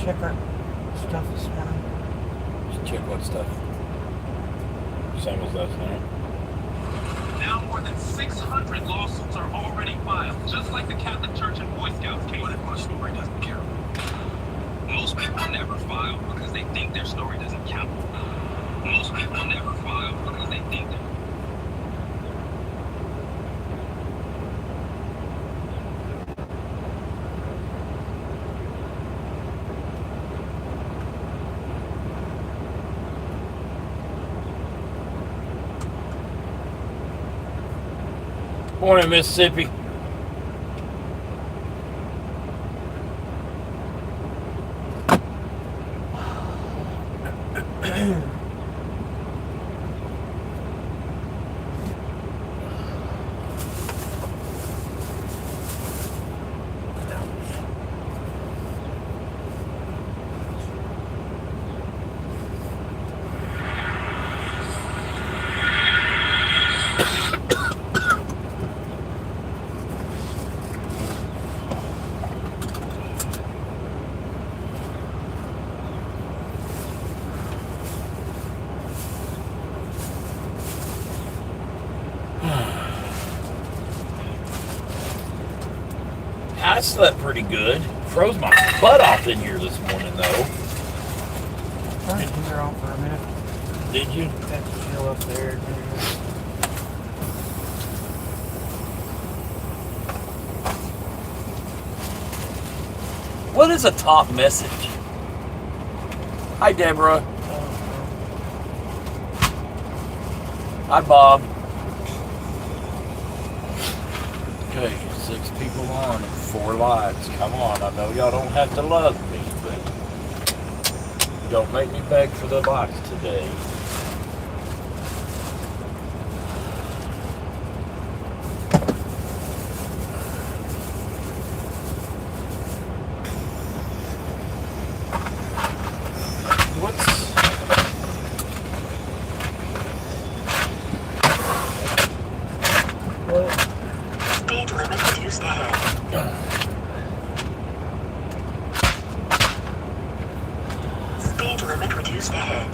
check our stuff this morning. Just check what stuff? Same as last night. Now more than 600 lawsuits are already filed, just like the Catholic Church and Boy Scouts case. What if my story doesn't count? Most people never file because they think their story doesn't count. Most people never file because they think that. Morning, Mississippi. I slept pretty good. Froze my butt off in here this morning, though. Turned the heater on for a minute. Did you? Got the chill up there. What is a top message? Hi, Deborah. Hi, Bob. Okay, 6 people on and 4 lives. Come on, I know y'all don't have to love me, but don't make me beg for the box today. Speed limit reduced ahead. Speed limit reduced ahead.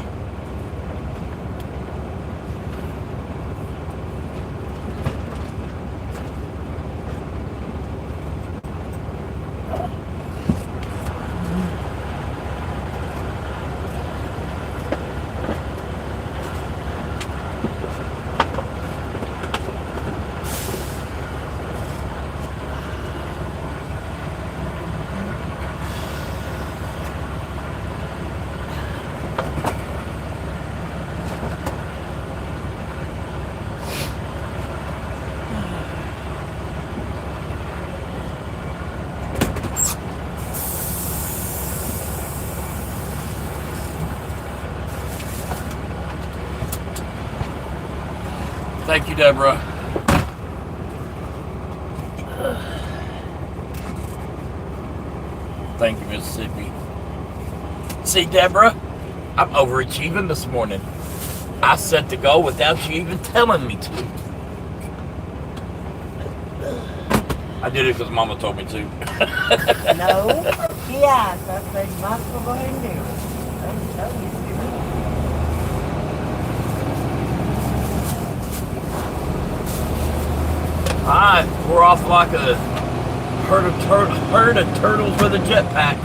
Thank you, Deborah. Thank you, Mississippi. See, Deborah, I'm overachieving this morning. I set the goal without you even telling me to. I did it because Mama told me to. No. Yes, I said you might as well go ahead and do it. I didn't tell you to. Alright, we're off like a herd of turtles with a jetpack.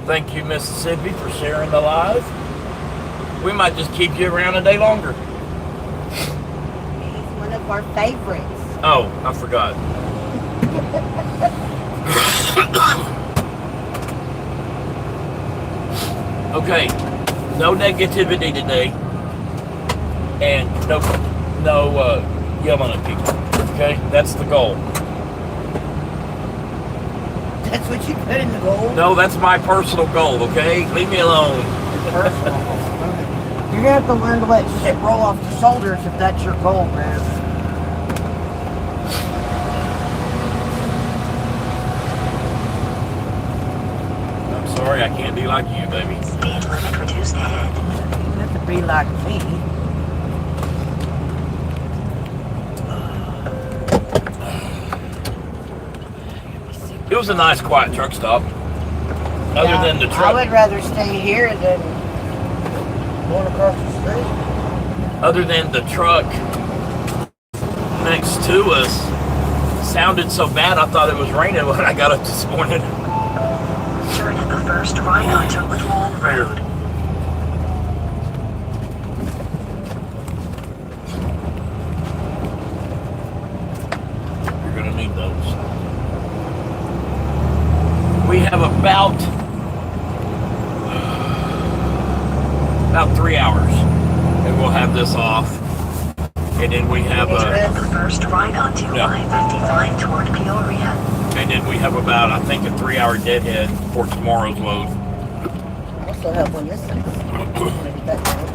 Thank you, Mississippi, for sharing the live. We might just keep you around a day longer. He's one of our favorites. Oh, I forgot. Okay, no negativity today, and no yelling at people. Okay, that's the goal. That's what you put in the goal? No, that's my personal goal. Okay, leave me alone. Personal goal. You're gonna have to learn to let shit roll off your shoulders if that's your goal, man. I'm sorry, I can't be like you, baby. Speed limit reduced ahead. You have to be like me. It was a nice, quiet truck stop. Other Yeah, than the I truck, would rather stay here than going across the street. other than the truck next to us sounded so bad, I thought it was raining when I got up this morning. Turn at the first right onto Woodwall Road. You're gonna need those. We have about 3 hours, and we'll have this off. And then we have Turn at the first right onto Yeah. I-55 toward Peoria. and then we have about, I think, a 3-hour deadhead for tomorrow's load. I'll still have one this time. Maybe that time.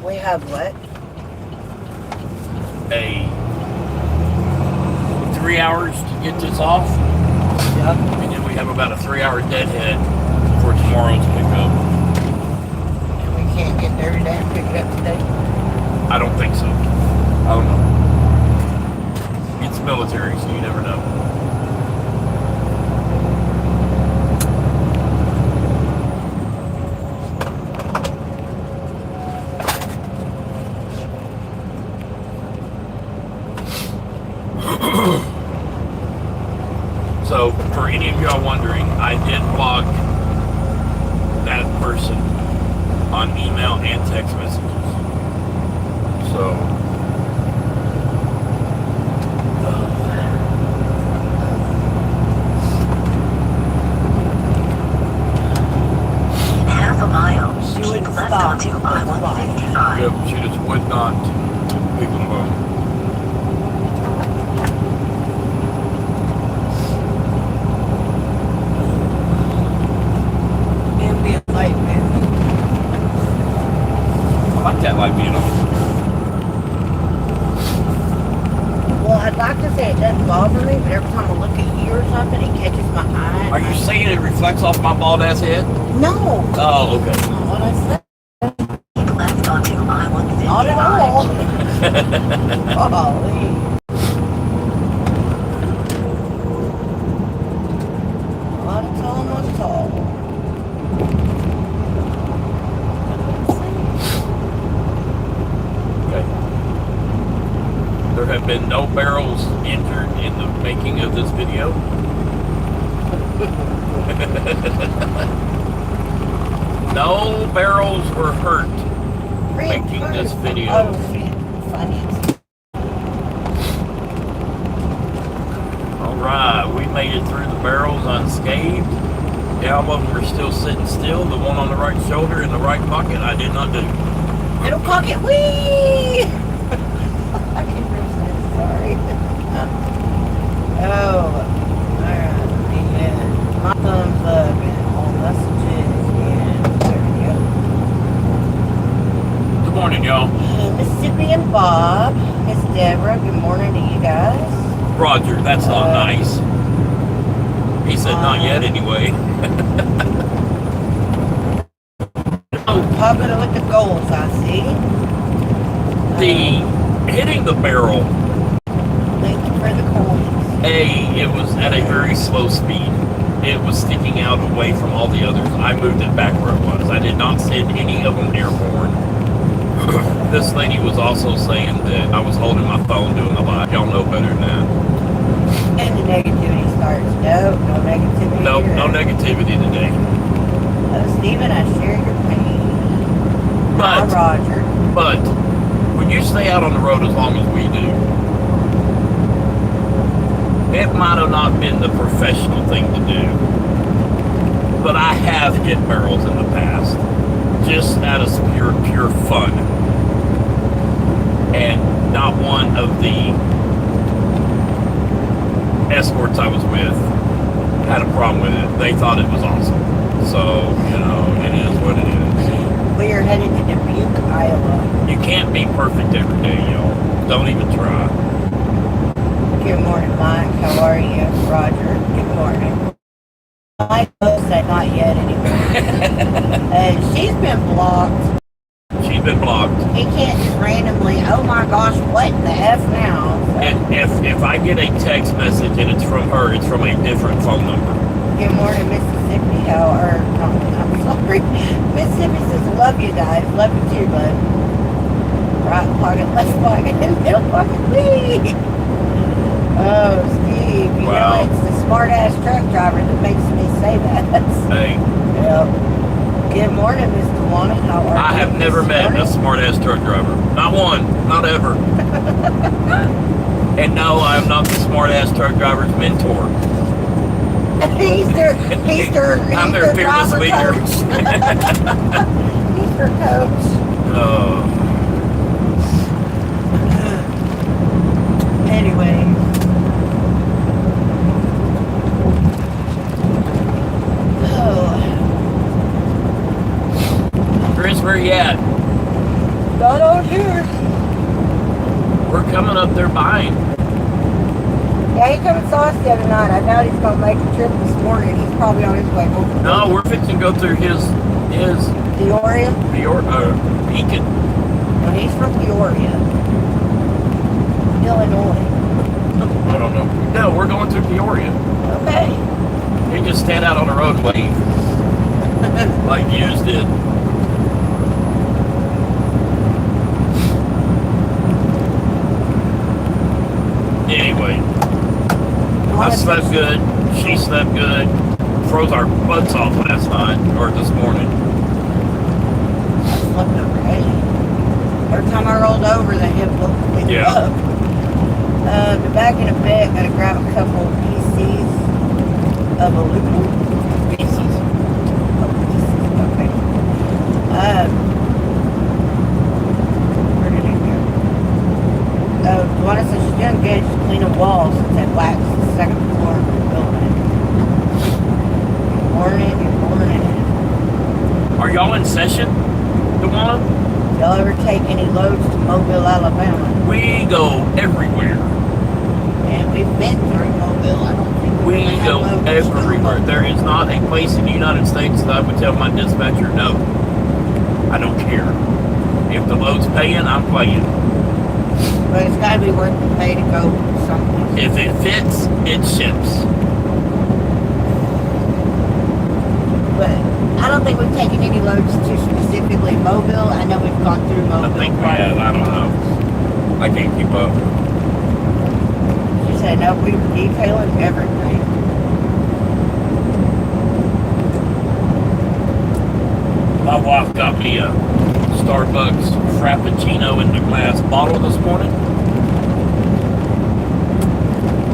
We have what? A 3 hours to get this off, Yep. and then we have about a 3-hour deadhead for tomorrow's pickup. And we can't get there today and pick it up today. I don't think so. I don't know. It's military, so you never know. So, for any of y'all wondering, I did block that person on email and text messages. So, In half a mile, She keep wouldn't left stop. onto That's why. I-155. yep, she just would not leave them alone. Ambient light, man. I like that light being on. Well, I'd like to say it doesn't bother me, but every time I look at you or something, it catches my eye. Are you saying it reflects off my bald ass head? No. Oh, okay. That's not what I said. Keep left onto I-155. Not at all. Golly. Not at all, not at all. Okay. There have been no barrels injured in the making of this video. No barrels were hurt making this video. Oh, finance. Alright, we made it through the barrels unscathed. Yeah, all of them are still sitting still. The one on the right shoulder in the right pocket, I did not do. Little pocket, wee! I can't resist, sorry. Oh, alright, and my thumbs up and all messages, and there we go. Good morning, y'all. Mississippi and Bob, Miss Deborah, good morning to you guys. Roger, that's not nice. He said not yet anyway. Oh, Popping with the goals, I see. the hitting the barrel, Thank you for the coins. it was at a very slow speed. It was sticking out away from all the others. I moved it back where it was. I did not send any of them airborne. This lady was also saying that I was holding my phone doing the live. Y'all know better than that. And the negativity starts. No negativity. No, here. no negativity today. Stephen, I share your pain. Hi, But, Roger. but when you stay out on the road as long as we do, it might have not been the professional thing to do. But I have hit barrels in the past, just out of pure fun. And not one of the escorts I was with had a problem with it. They thought it was awesome. So, you know, it is what it is. We are headed to Dubuque, Iowa. You can't be perfect every day, y'all. Don't even try. Good morning, Mike. How are you? Roger. Good morning. Mike said not yet anymore. She's been blocked. She's been blocked. He can't just randomly, oh my gosh, what the F now? So And if I get a text message and it's from her, it's from a different phone number. Good morning, Mississippi. I'm sorry. Mississippi says, love you guys. Love you too, bud. Right pocket, left pocket, and middle pocket. Whee! Oh, Steve, you Wow. know, it's the smart-ass truck driver that makes me say that. Hey, Yep. Good morning, Miss Pawna. How are you? I have never this met a morning? smart-ass truck driver. Not one. Not ever. And no, I'm not the smart-ass truck driver's mentor. he's their I'm their fearless driver leader. coach. He's their coach. Oh. Anyway. Oh, Chris, where you at? not on here. We're coming up there buying. Yeah, he come and saw us the other night. I doubt he's gonna make a trip this morning. He's probably on his way home. No, we're fixing to go through his Peoria? Beacon. Well, he's from Peoria, Illinois. I don't know. No, we're going through Peoria. Okay. You just stand out on the road and wave. Like Hughes did. Anyway, I slept good. She slept good. Froze our butts off last night, or this morning. I slept okay. Every time I rolled over, the hip would pick Yeah. up. But back in a bit, gotta grab a couple PCs of aluminum. Pieces. Oh, PCs, okay. Where did it go? Luana says she's doing good. She's cleaning walls since they waxed the second floor of the building. Good morning, good morning. Are y'all in session, Dewana? Y'all ever take any loads to Mobile, Alabama? We go everywhere. And we've been through Mobile. I don't think We have go loads to everywhere. Mobile. There is not a place in the United States that I would tell my dispatcher, no. I don't care. If the load's paying, I'm playing. But it's got to be worth the pay to go someplace. If it fits, it ships. But I don't think we've taken any loads to specifically Mobile. I know we've gone through Mobile. I think we have. I don't know. I can't keep up. She said, no, we were detailing everything. My wife got me a Starbucks Frappuccino in the glass bottle this morning.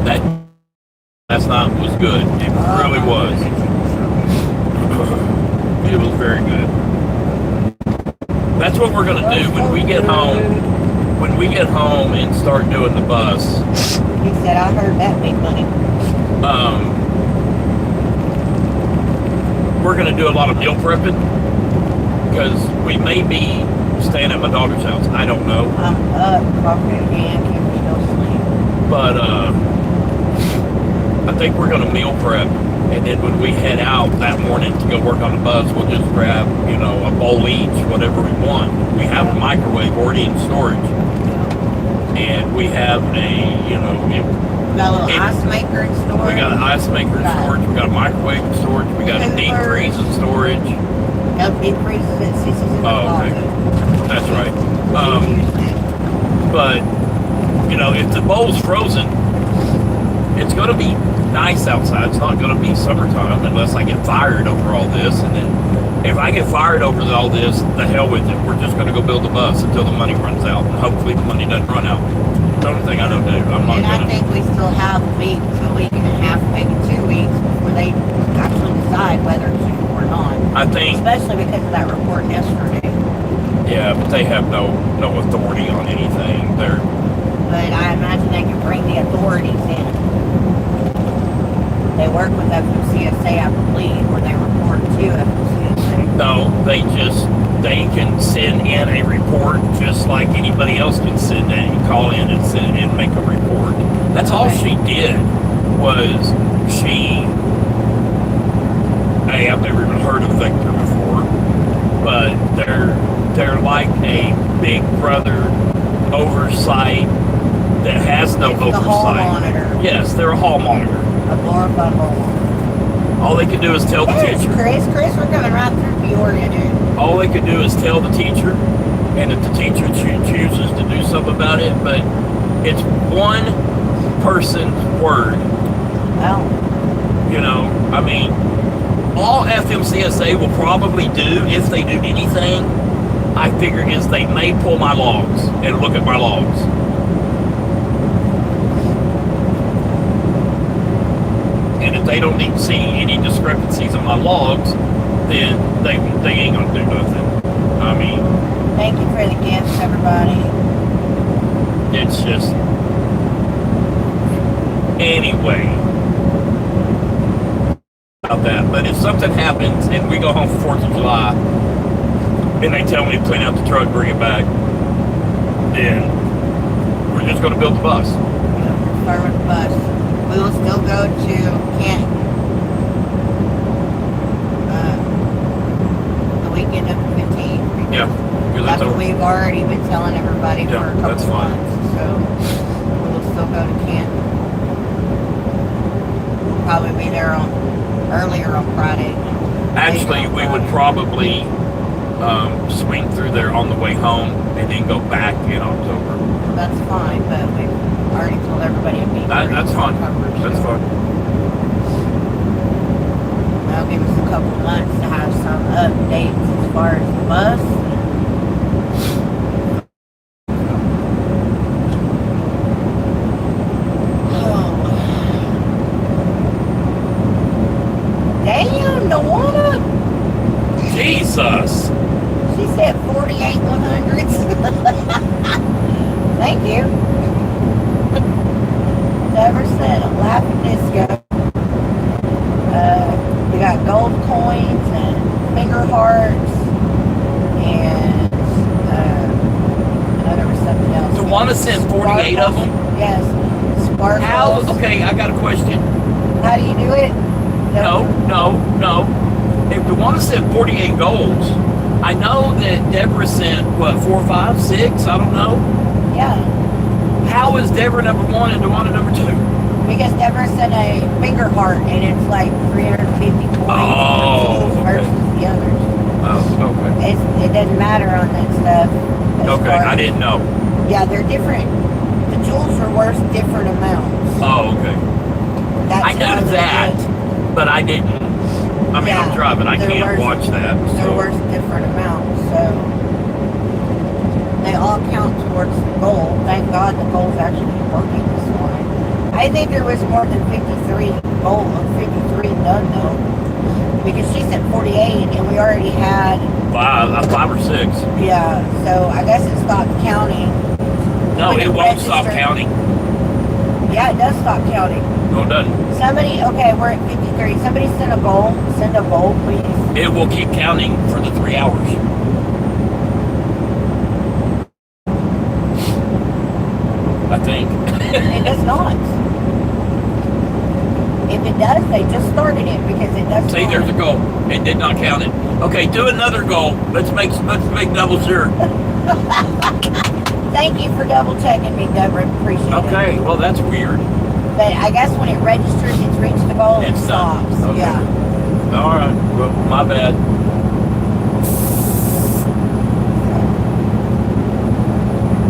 That last night was good. It really was. It was very good. That's what we're gonna do when we get home. When we get home and start doing the bus, He said, I heard that big money. we're gonna do a lot of meal prepping because we may be staying at my daughter's house. I don't know. I'm up, coffee again, can still sleep. But I think we're gonna meal prep, and then when we head out that morning to go work on the bus, we'll just grab, you know, a bowl each, whatever we want. We have a microwave already in storage, and we have a, you know, We got a little ice maker in storage. we got an ice maker in storage, we got a microwave in storage, we got a deep freeze in storage. No deep freezes at Sissy's in the Oh, okay. closet. That's right. She used it. But, you know, if the bowl's frozen, it's going to be nice outside. It's not going to be summertime unless I get fired over all this. And then if I get fired over all this, the hell with it. We're just going to go build a bus until the money runs out. And hopefully the money doesn't run out. The only thing I don't do. I'm not And I going to. think we still have a week and a half, maybe 2 weeks before they actually decide whether it's or not. I think, Especially because of that report yesterday. yeah, but they have no authority on anything. They're, But I imagine they can bring the authorities in. They work with FMCSA, I believe, or they report to FMCSA. no, they can send in a report just like anybody else can send in, call in and send and make a report. That's all Okay. she did was I've never even heard of Vector before, but they're like a big brother oversight that has no It's the hall oversight. monitor. Yes, they're a hall monitor. A glorified hall monitor. All they can do is tell the There's teacher. Chris, we're coming right through Peoria, dude. All they can do is tell the teacher, and if the teacher chooses to do something about it, but it's one person's word. Well, You know, I mean, all FMCSA will probably do, if they do anything, I figure is they may pull my logs and look at my logs. And if they don't see any discrepancies in my logs, then they ain't gonna do nothing. I mean, thank you for the gifts, everybody. it's just anyway about that. But if something happens and we go home for 4th of July and they tell me to clean out the truck, bring it back, then we're just gonna build the bus. Start with the bus. We will still go to Kent. The weekend of the 15th. Yeah. That's what we've already been telling everybody Yeah, for a couple that's fine. months. So we'll still go to Kent. We'll probably be there earlier on Friday. Actually, we would probably swing through there on the way home and then go back in October. That's fine, but we've already told everybody to be there. That's fine. That's fine. That'll give us a couple months to have some updates as far as the bus. Damn, Dawana! Jesus! She said 48 100s. Thank you. Never said a laughing disco. We got gold coins and finger hearts and I know there was something else. Tawana sent 48 of them? Yes. Sparkles. How? Okay, I got a question. How do you do it? No. If Tawana sent 48 golds, I know that Deborah sent, what, 4, 5, 6? I don't know. Yeah. How is Deborah number 1 and Tawana number 2? Because Deborah sent a finger heart and it's like 350 points Oh, okay. versus the others. Oh, okay. It doesn't matter on that stuff. as Okay, far I as- didn't know. Yeah, they're different. The jewels are worth different amounts. Oh, okay. That's I how knew they that, do it. but I didn't. I mean, Yeah, I'm driving. I they're can't worth- watch that. They're So. worth different amounts, so they all count towards the goal. Thank God the goal's actually working this morning. I think there was more than 53 goal or 53 done though, because she said 48 and we already had. 5 or 6. Yeah, so I guess it stopped counting. No, When it it won't stop registered. counting. Yeah, it does stop counting. No, it doesn't. Somebody, okay, we're at 53. Somebody send a goal, please. It will keep counting for the 3 hours. I think. It does not. If it does, they just started it because it does. See, not. there's a goal. It did not count it. Okay, do another goal. Let's make double sure. Thank you for double checking me, Deborah. Appreciate it. Okay, well that's weird. But I guess when it registers, it's reached the goal, it It's done. stops. Okay. Yeah. All right. Well, my bad.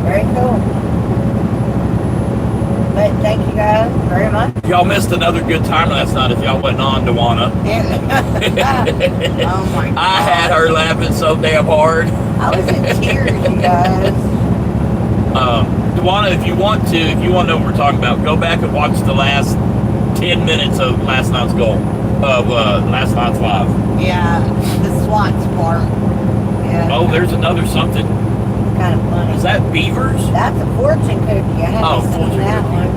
Very cool. But thank you guys very much. Y'all missed another good time last night if y'all wasn't on Tawana. Oh my God. I had her laughing so damn hard. I was in tears, you guys. Tawana, if you want to know what we're talking about, go back and watch the last 10 minutes of last night's goal, of last night's live. Yeah, the SWAT's part. Yeah. Oh, there's another something. Kind of funny. Is that beavers? That's a fortune cookie. I haven't seen fortune that cookie. one.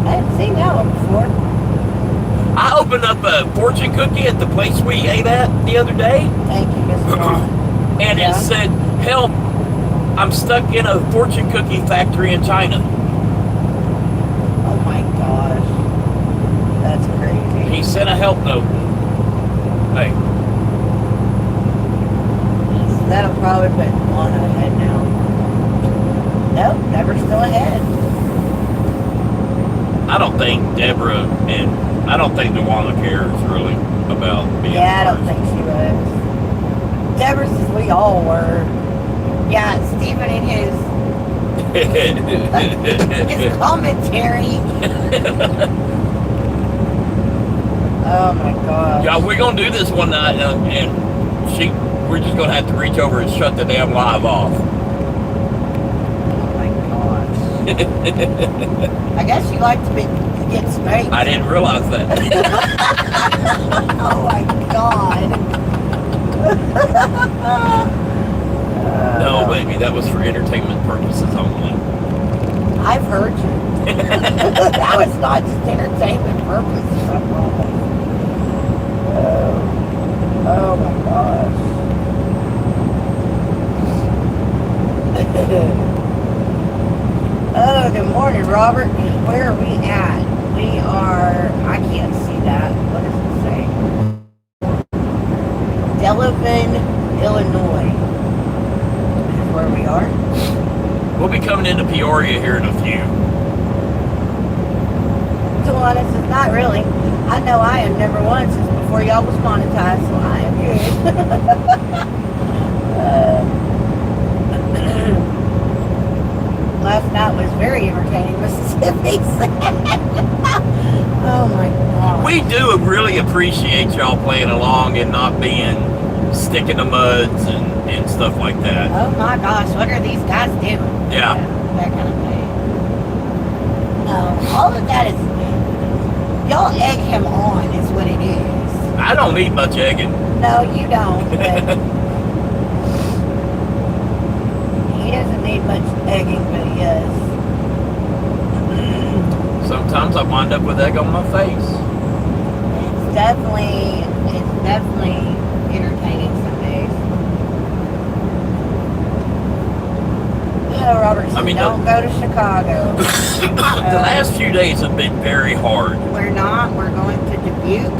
I haven't seen that one before. I opened up a fortune cookie at the place we ate at the other day, Thank you, Mr. Ron. and Yeah. it said, "Help! I'm stuck in a fortune cookie factory in China." Oh my gosh. That's crazy. He sent a help note. Hey, That'll probably put one ahead now. Nope, Deborah's still ahead. I don't think Deborah and I don't think Dewana cares really about being Yeah, I don't first. think she was. Deborah says we all were. Yeah, Stephen in his commentary. Oh my gosh. Yeah, we're gonna do this one night, and we're just gonna have to reach over and shut the damn live off. Oh my gosh. I guess you like to get spanked. I didn't realize that. Oh my god. No, baby, that was for entertainment purposes only. I've heard you. That was not just entertainment purposes, I promise. Oh my gosh. Oh, good morning, Robert. Where are we at? We are, I can't see that. What does it say? Delavan, Illinois. Is where we are. We'll be coming into Peoria here in a few. To be honest, it's not really. I know I am number one since before y'all was monetized, so I am good. Last night was very entertaining, Mississippi. Oh my god. We do really appreciate y'all playing along and not being stick in the muds and stuff like that. Oh my gosh, what are these guys doing? Yeah. That kind of thing. No, all of that is, y'all egg him on is what it is. I don't need much egging. No, you don't, but he doesn't need much egging, but he does. Sometimes I wind up with egg on my face. It's definitely entertaining some days. Oh, Robert says, don't go to Chicago. The last few days have been very hard. We're not. We're going to Dubuque.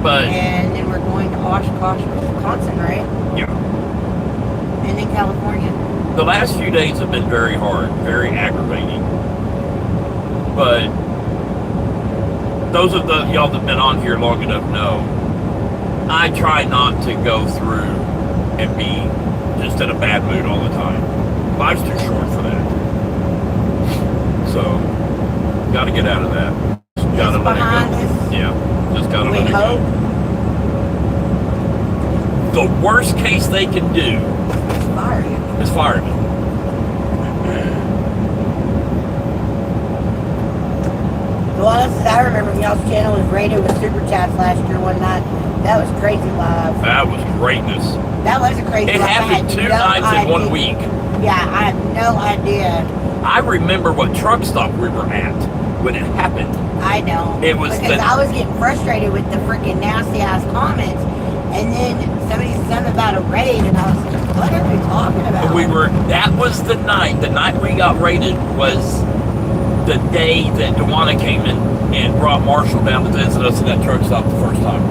But And then we're going to Oshkosh, Wisconsin, right? yeah, And then California. the last few days have been very hard, very aggravating. But those of y'all that've been on here long enough know I try not to go through and be just in a bad mood all the time. Life's too short for that. So, gotta get out of that. Just gotta let it behind go. us. Yeah, just gotta We let it hope. go. The worst case they can do Fire you. is fire me. Well, I remember when y'all's channel was rated with super chats last year one night. That was crazy live. That was greatness. That was a crazy It live. I happened had 2 no nights in 1 idea. week. Yeah, I had no idea. I remember what truck stop we were at when it happened. I know. It was because the- I was getting frustrated with the freaking nasty ass comments. And then somebody said something about a raid, and I was like, what are we talking about? That was the night we got raided was the day that Dewana came in and brought Marshall down to visit us at that truck stop the first time.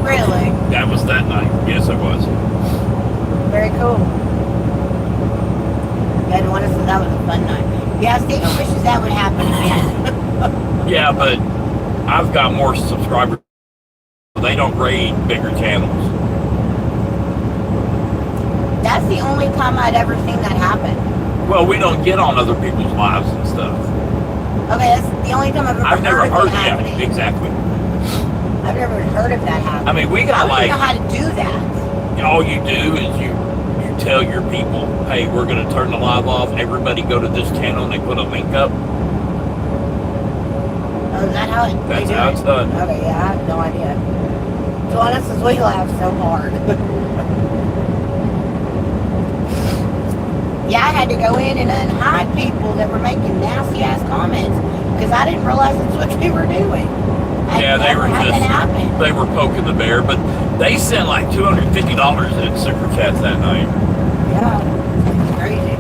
Really? That was that night. Yes, it was. Very cool. Yeah, Duana says that was a fun night. Yeah, Steven wishes that would happen again. Yeah, but I've got more subscribers. They don't raid bigger channels. That's the only time I'd ever seen that happen. Well, we don't get on other people's lives and stuff. Okay, that's the only time I've never heard heard of it happening. yeah, exactly. I've never heard of that happening. I mean, we I got don't like know how to do that. all you do is you tell your people, hey, we're going to turn the live off. Everybody go to this channel, and they put a link up. Oh, is that how it? That's they do how it? it's done. Okay, yeah, I have no idea. So honest as we laugh so hard. Yeah, I had to go in and unhide people that were making nasty ass comments because I didn't realize that's what they were doing. Yeah, they were had that happen. they were poking the bear, but they sent like $250 in super chats that night. Yeah, it's crazy.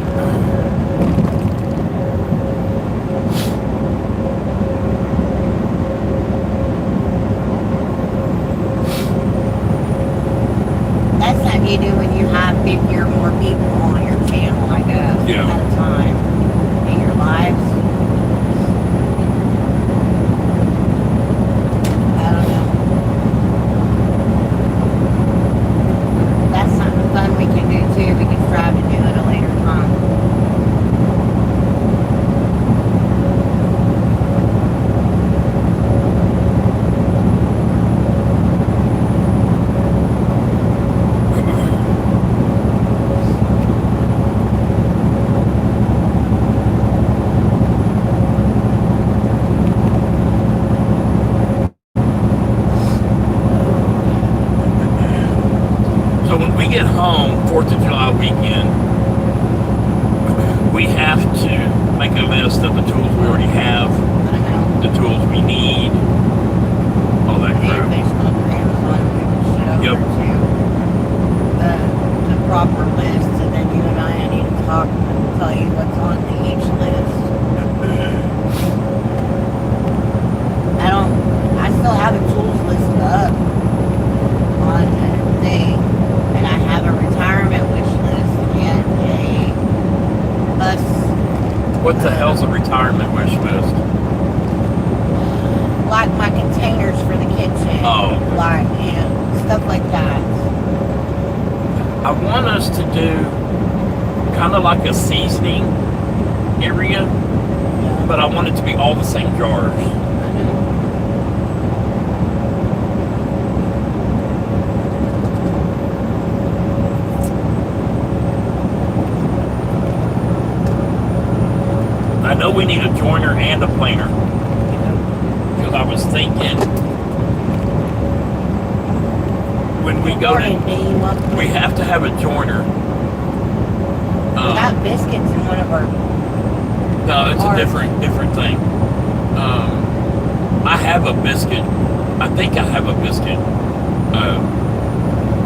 That's not like you do when you have 50 or more people on your channel, I guess, Yeah. at a time in your lives. I don't know. That's something fun we can do too. We can strive to do at a later time. So when we get home, 4th of July weekend, we have to make a list of the tools we already have, I know. the tools we need, all that crap. Facebook, Amazon, we can shit over Yep. to the proper list, and then you and I need to talk and tell you what's on each list. I still have a tools list up on the thing, and I have a retirement wish list and a bus, What the hell's a retirement wish list? like my containers for the kitchen, Oh. like, stuff like that. I want us to do kind of like a seasoning area, but I want it to be all the same jars. I know we need a joiner and a planer. Because I was thinking, when we go Morning, to, Dean. Welcome. we have to have a joiner. We got biscuits in one of our. No, it's a Ours. different thing. I have a biscuit. I think I have a biscuit.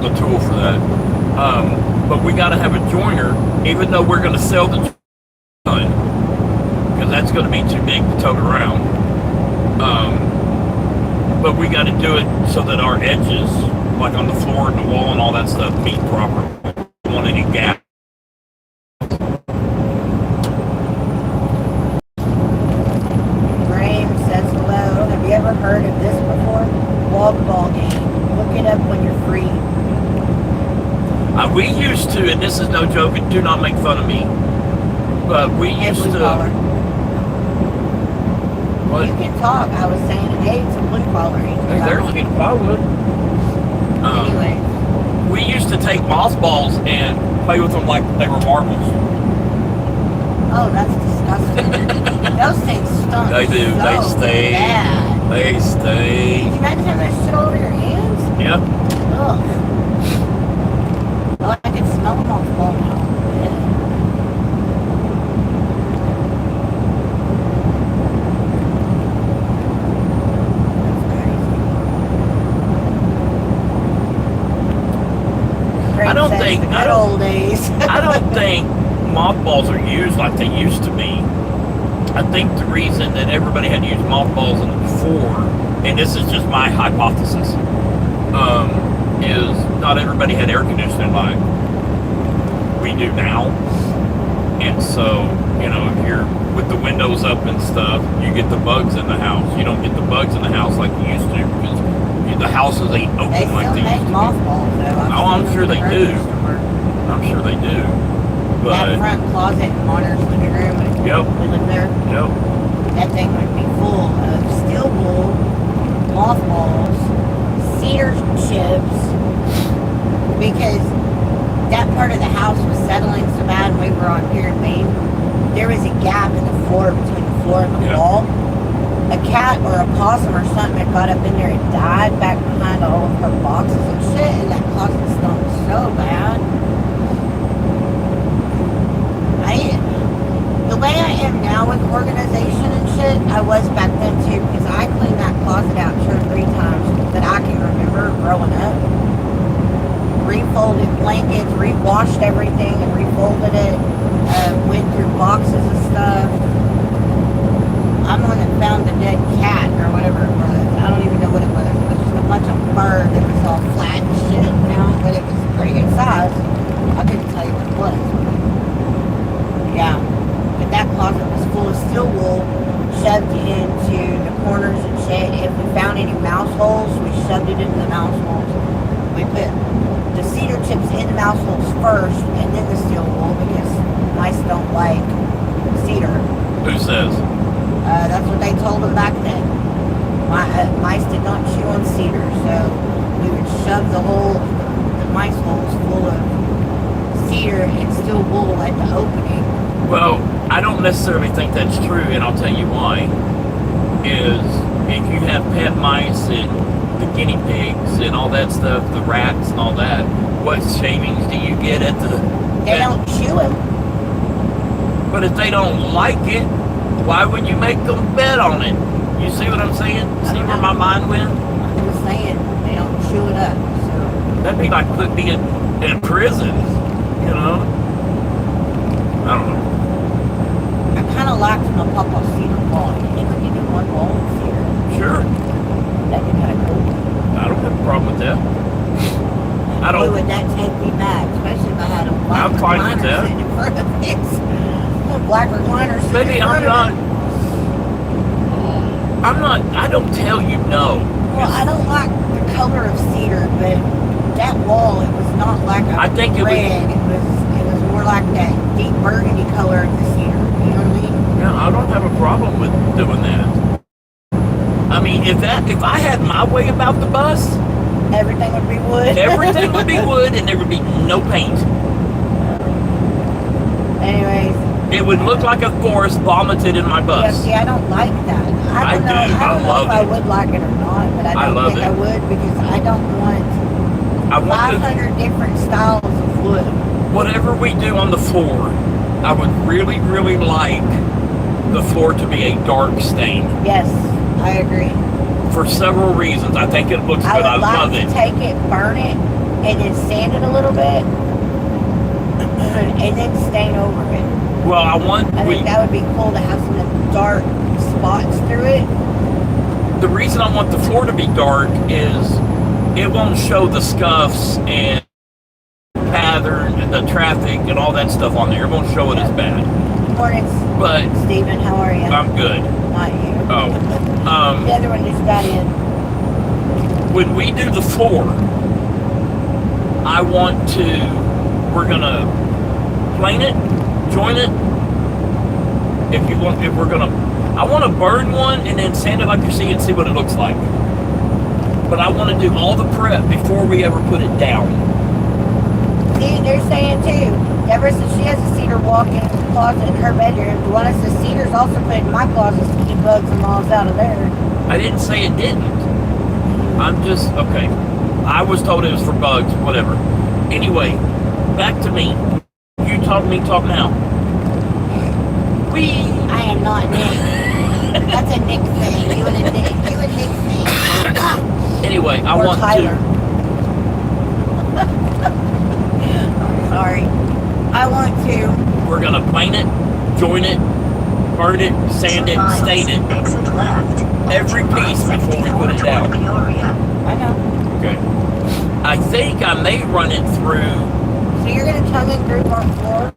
The tool for that. But we got to have a joiner, even though we're going to sell the ton, because that's going to be too big to tote around. But we got to do it so that our edges, like on the floor and the wall and all that stuff, meet properly. We don't want any gap. Graham says hello. Have you ever heard of this before? Wall ball game. Look it up when you're free. We used to, and this is no joke, and do not make fun of me, but we Hey, used blue to. collar. What? You can talk. I was saying, hey, it's a blue collar. You can Hey, talk. they're looking firewood. Anyway, We used to take mothballs and play with them like they were marbles. oh, that's disgusting. Those things stunk. They do. So They stay. bad. They Can stay. you imagine having that shit over your hands? Yep. Ugh. Oh, I can smell them off the wall now. I don't think- The I good don't- old days. I don't think mothballs are used like they used to be. I think the reason that everybody had used mothballs in before, and this is just my hypothesis, is not everybody had air conditioning like we do now. And so, you know, if you're with the windows up and stuff, you get the bugs in the house. You don't get the bugs in the house like you used to because the houses ain't open They like still they make used to. mothballs though. Oh, I'm sure they do. I'm sure they do. That But, front closet in Marner's living room, when yep, we lived there, yep. that thing would be full of steel wool, mothballs, cedar chips, because that part of the house was settling so bad when we were on Pier Main. There was a gap in the floor between the floor and the Yeah. wall. A cat or a possum or something had got up in there and died back behind all of her boxes and shit, and that closet stunk so bad. The way I am now with organization and shit, I was back then too, because I cleaned that closet out 2 or 3 times that I can remember growing up. Refolded blankets, rewashed everything and refolded it, went through boxes of stuff. I'm the one that found the dead cat or whatever it was. I don't even know what it was. It was just a bunch of fur that was all flat and shit now, but it was pretty good size. shoved into the corners and shit. If we found any mouse holes, we shoved it into the mouse holes. We put the cedar chips in the mouse holes first, and then the steel wool, because mice don't like cedar. Who says? That's what they told them back then. Mice did not chew on cedar, so we would shove the mice holes full of cedar and steel wool at the opening. Well, I don't necessarily think that's true, and I'll tell you why. Is if you have pet mice and the guinea pigs and all that stuff, the rats and all that, what shavings do you get at the... They don't chew them. But if they don't like it, why would you make them bet on it? You see what I'm saying? See where my mind went? I'm just saying, they don't chew it up. So That'd be like putting me in prison, you know? I don't know. I kind of liked my Papa's cedar wall. You think we could do one wall of cedar? Sure. That'd be kind of cool. I don't have a problem with that. I Boy, don't... would that take me back, especially if I had a black I'm fine with recliner that. sitting in front of it. A black recliner sitting Maybe in I'm front of not... I don't tell you no. Well, I don't like the color of cedar, but that wall, it was not like a I think it was- red. It was more like that deep burgundy color of the cedar. You know what I mean? Yeah, I don't have a problem with doing that. I mean, if I had my way about the bus, Everything would be wood. everything would be wood and there would be no paint. Anyways, It would look like a forest vomited in my yeah, bus. see, I don't like that. I don't I know. do. I don't I know love if I it. would like it or not, but I I don't love think it. I would, because I don't want I want 500 different styles of wood. whatever we do on the floor, I would really, really like the floor to be a dark stain. Yes, I agree. For several reasons. I think it looks I good. would I like love to it. take it, burn it, and then sand it a little bit, and then stain over it. Well, I think that would be cool to have some dark spots through it. the reason I want the floor to be dark is it won't show the scuffs and pattern and the traffic and all that stuff on there. It won't show it as bad. Morning, But Stephen. How are you? I'm good. Not you. Oh. The other one just got in. When we do the floor, we're gonna plane it, join it. I want to burn one and then sand it like you see and see what it looks like. But I want to do all the prep before we ever put it down. See, they're saying too. Ever since she has a cedar walk-in closet in her bedroom, the one that says cedar's also put in my closet to keep bugs and moths out of there. I didn't say it didn't. I'm just, okay. I was told it was for bugs, whatever. Anyway, back to me. You talk now. I am not Nick. That's a Nick thing. You and Nick thing. Anyway, I Or want Tyler. to. I'm sorry. I want to. We're going to plane it, join it, burn it, sand it, stain it. Exit left. Every piece before we put it down. Peoria. I know. Okay. I think I may run it through. So you're going to tongue and groove on the floor?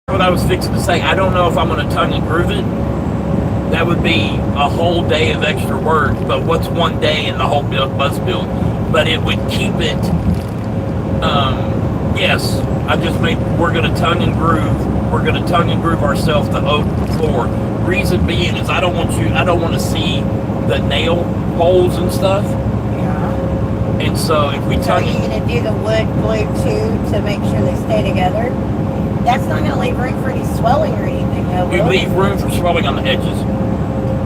What I was fixing to say, I don't know if I'm going to tongue and groove it. That would be a whole day of extra work. But what's one day in the whole bus build? But it would keep it. Yes, we're going to tongue and groove. We're going to tongue and groove ourselves to oak floor. Reason being is I don't want to see the nail holes and stuff. Yeah. And so if we So are tongue you going to do the wood glue too to make sure they stay together? That's not going to leave room for any swelling or anything, though, we will it? leave room for swelling on the edges.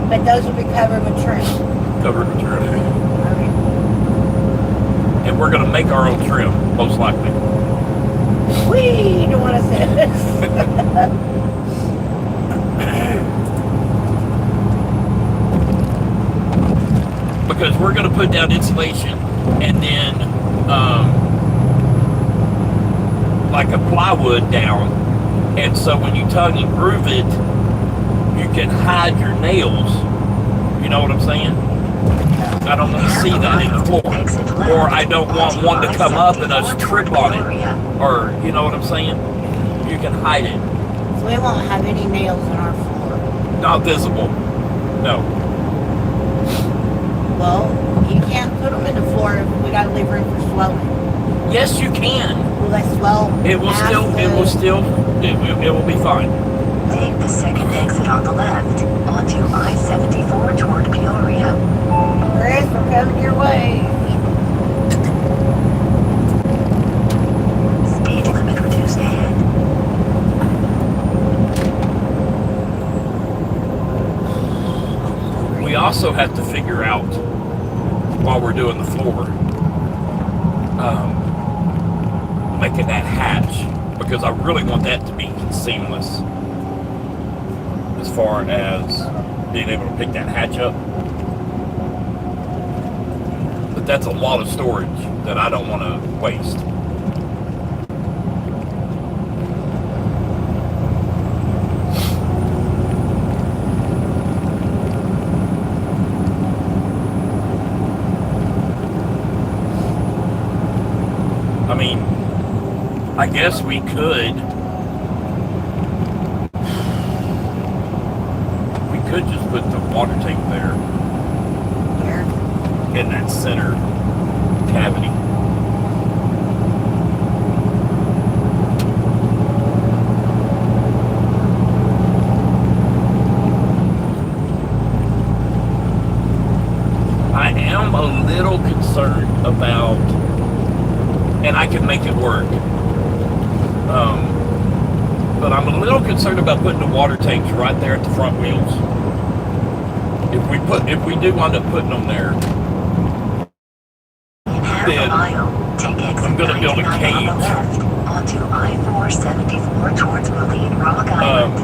But those will be covered with trim. Covered with trim. Okay. And we're going to make our own trim, most likely. We don't want to say this. Because we're going to put down insulation and then like a plywood down. And so when you tongue and groove it, you can hide your nails. You know what I'm saying? I don't want to see that in the floor. Or I don't want one to come up and us trip on it. Or, you know what I'm saying? You can hide it. So we won't have any nails on our floor. Not visible. No. Well, you can't put them in the floor if we gotta leave room for swelling. Yes, you can. Will they swell? It will be fine. Take the second exit on the left onto I-74 toward Peoria. Chris, we're coming your way. Speed limit reduced ahead. We also have to figure out, while we're doing the floor, making that hatch, because I really want that to be seamless as far as being able to pick that hatch up. But that's a lot of storage that I don't want to waste. I mean, I guess we could just put the water tank there Where? in that center cavity. I am a little concerned about, and I can make it work. But I'm a little concerned about putting the water tanks right there at the front wheels. If we do wind up putting them there, In half then a mile, take exit I'm gonna build a 99 cage. on the left onto I-474 towards Moline Rock Island.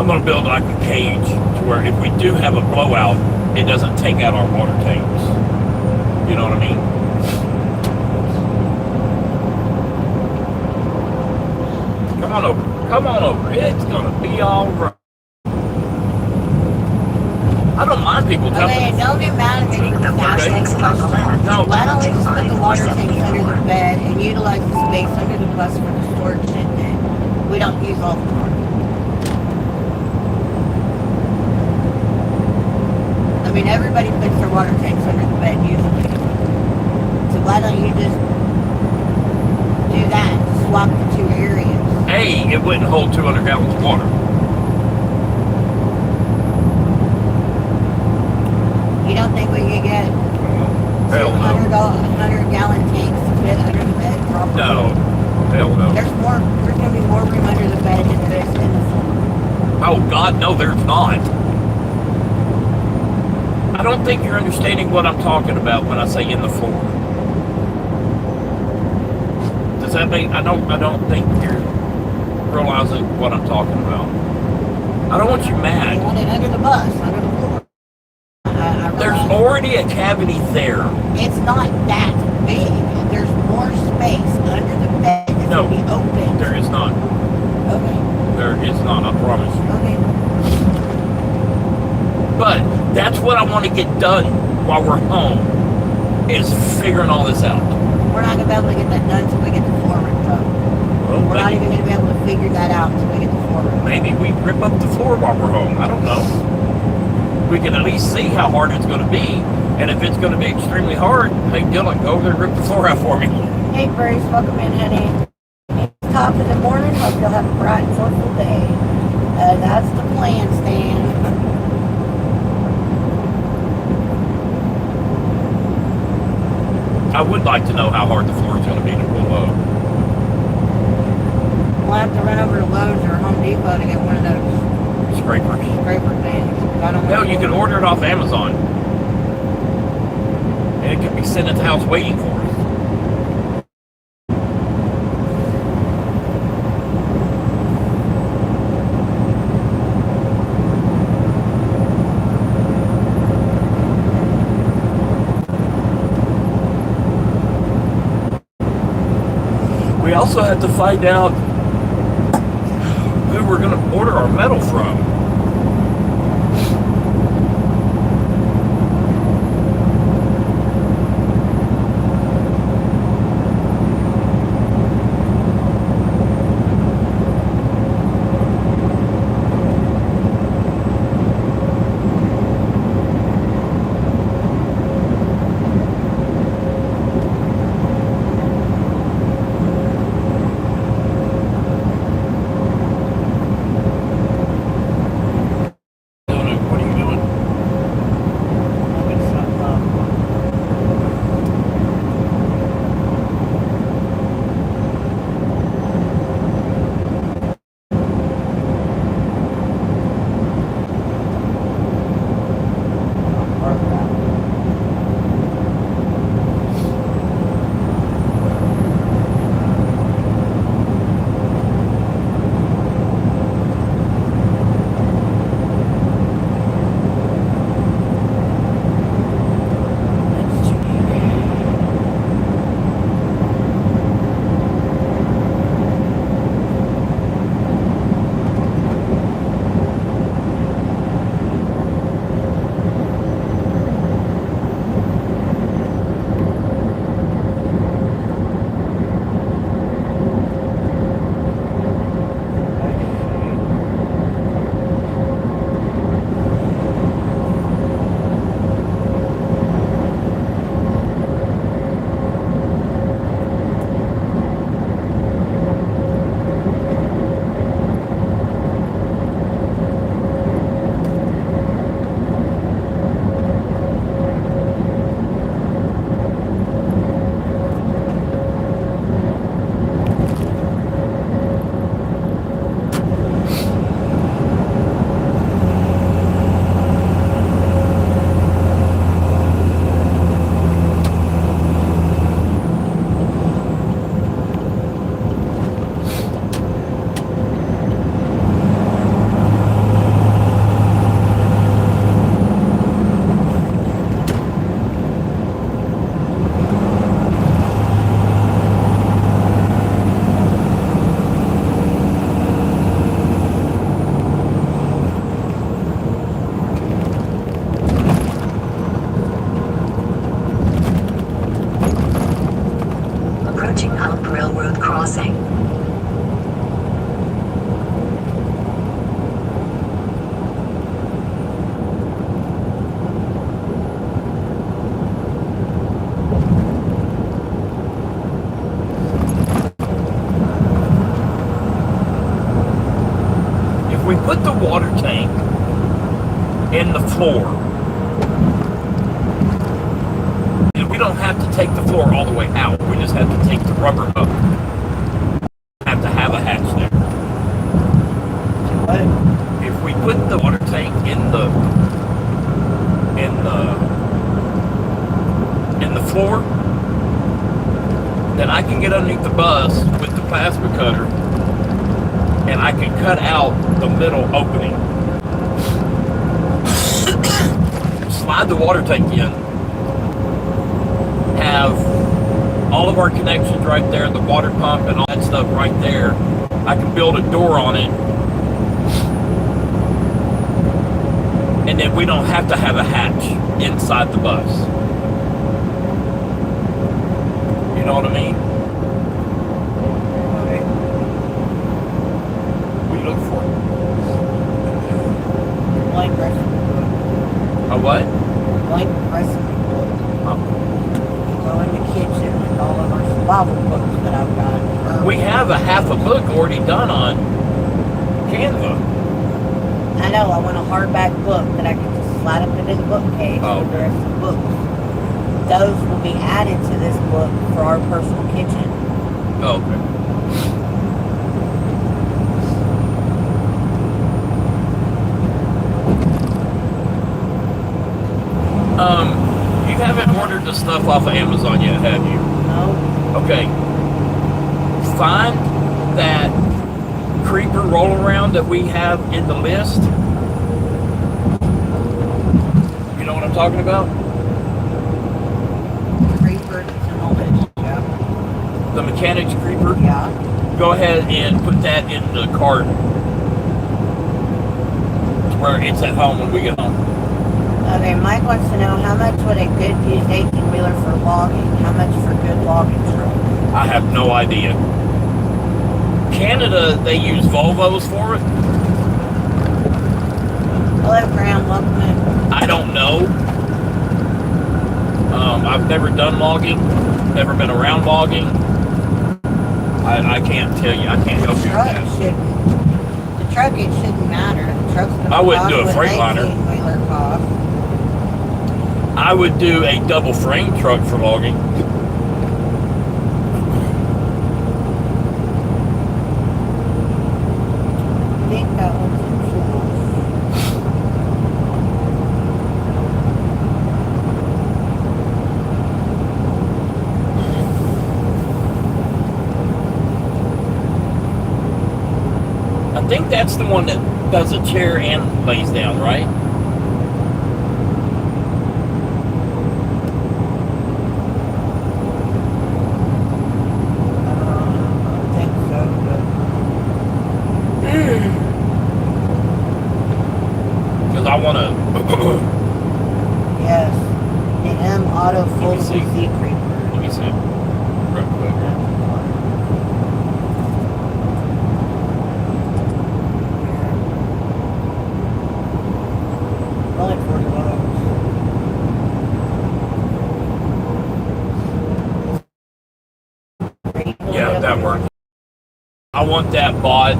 I'm gonna build like a cage to where if we do have a blowout, it doesn't take out our water tanks. You know what I mean? Come on over. Come on over. It's gonna be all right. I don't mind people Okay, jumping. don't get mad at me. Take the first Okay. exit on the left. No. Why don't we just put the water tanks under the I-474. bed and utilize the space under the bus for the storage shit then? We don't use all the floor. I mean, everybody puts their water tanks under the bed usually. So why don't you just do that? Swap the two areas. A, it wouldn't hold 200 gallons of water. You don't think we could get Hell no. 100 gallon tanks to fit under the bed properly? No. Hell no. There's gonna be more room under the bed than there is in the floor. Oh God, no, there's not. I don't think you're understanding what I'm talking about when I say in the floor. Does that mean I don't think you're realizing what I'm talking about. I don't want you You mad. want it under the bus, under the floor. I There's realize already a cavity there. it's not that big. There's more space under the bed that's No, gonna be open. there is not. Okay. There is not, I promise you. Okay. But that's what I want to get done while we're home, is figuring all this out. We're not gonna be able to get that done until we get the floor ripped up. Well, We're not even gonna be able to figure that out until we get the floor ripped up. maybe we rip up the floor while we're home. I don't know. We can at least see how hard it's going to be. And if it's going to be extremely hard, hey Dylan, go over there and rip the floor out for me. Hey Bruce, welcome in, honey. It's top of the morning. Hope you'll have a bright and joyful day. That's the plan, Stan. I would like to know how hard the floor is going to be to pull up. We'll have to run over to Lowe's or Home Depot to get one of those Scrapers. scraper things. I don't Hell, know. you can order it off Amazon. And it could be sent at the house waiting for us. We also have to find out who we're going to order our metal from. approaching Hump Railroad crossing. If we put the water tank in the floor, and we don't have to take the floor all the way out. We just have to take the rubber up. Have to have a hatch there. What? If we put the water tank in the floor, then I can get underneath the bus with the plasma cutter, and I can cut out the middle opening. Slide the water tank in. Have all of our connections right there, the water pump and all that stuff right there. I can build a door on it. And then we don't have to have a hatch inside the bus. You know what I mean? Okay. What do you look for? Blank recipe book. A what? Blank recipe book. Oh. Go in the kitchen with all of our survival books that I've got. We have a half a book already done on Canva. I know, I want a hardback book that I can just slide up into the bookcase Oh, with the okay. rest of the books. Those will be added to this book for our personal kitchen. Oh, okay. You haven't ordered the stuff off of Amazon yet, have you? No? Okay. Find that creeper roll around that we have in the list. You know what I'm talking about? Creeper, it's in the list, yeah. The mechanics creeper. Yeah. Go ahead and put that in the cart where it's at home when we get home. Okay, Mike wants to know how much would a good used 18-wheeler for logging? How much for good logging truck? I have no idea. Canada, they use Volvos for it. Hello, Graham. Welcome in. I don't know. I've never done logging, never been around logging. I can't tell you. I can't help you with that. The truck, it shouldn't matter. The truck's going to I wouldn't do a Freightliner. 18-wheeler cost. I would do a double frame truck for logging. I think that one's in I think that's the one that does a chair and lays down, right? I think so, Because I want to. but yes. The M Auto Let me Foldable see. Seat Creeper. Let me see. Right quick. Only $40. Yeah, that works. I want that bought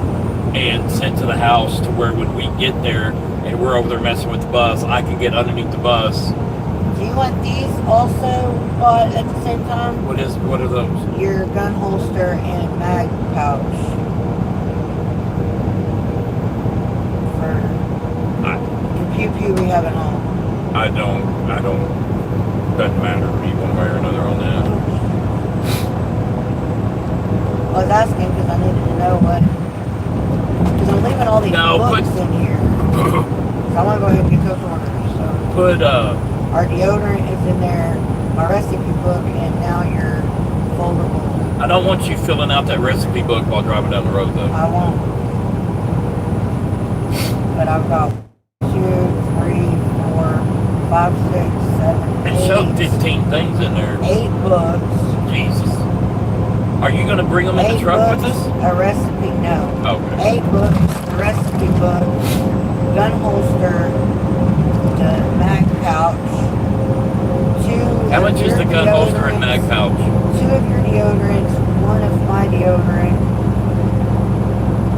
and sent to the house to where when we get there and we're over there messing with the bus, I can get underneath the bus. Do you want these also bought at the same time? What are those? Your gun holster and mag pouch. For I, the pew pew we have at home. I don't, doesn't matter to me one way or another on that. I was asking because I needed to know what. Because I'm leaving all these books in here. So I want to go ahead and get those orders. So Put, our deodorant is in there, my recipe book, and now your foldable. I don't want you filling out that recipe book while driving down the road though. I won't. But I've got 2, 3, 4, 5, 6, 7, It 8. showed 15 things in there. 8 books. Jesus. Are you going to bring them in the 8 truck with books, us? a recipe, no. Okay. 8 books, a recipe book, gun holster, the mag pouch, 2 How of much is your the gun holster and mag deodorants, pouch? 2 of your deodorants, 1 of my deodorant,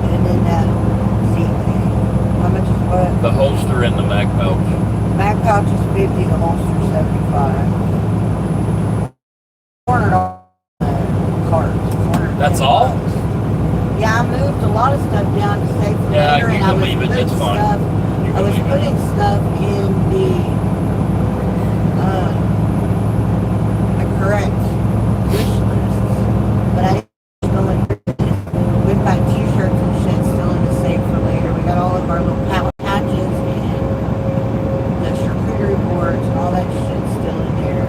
and then that seat thing. How much is what? The holster and the mag pouch. Mag pouch is 50, the holster is 75. $400 cart. That's all? Yeah, I moved a lot of stuff down to save for Yeah, later, you and I can was leave it, putting that's fine. stuff. You I can was leave it. putting stuff in the correct wish list, but I didn't go in. We've got t-shirts and shit still in the safe for later. We got all of our little patches and the charcuterie boards and all that shit still in there.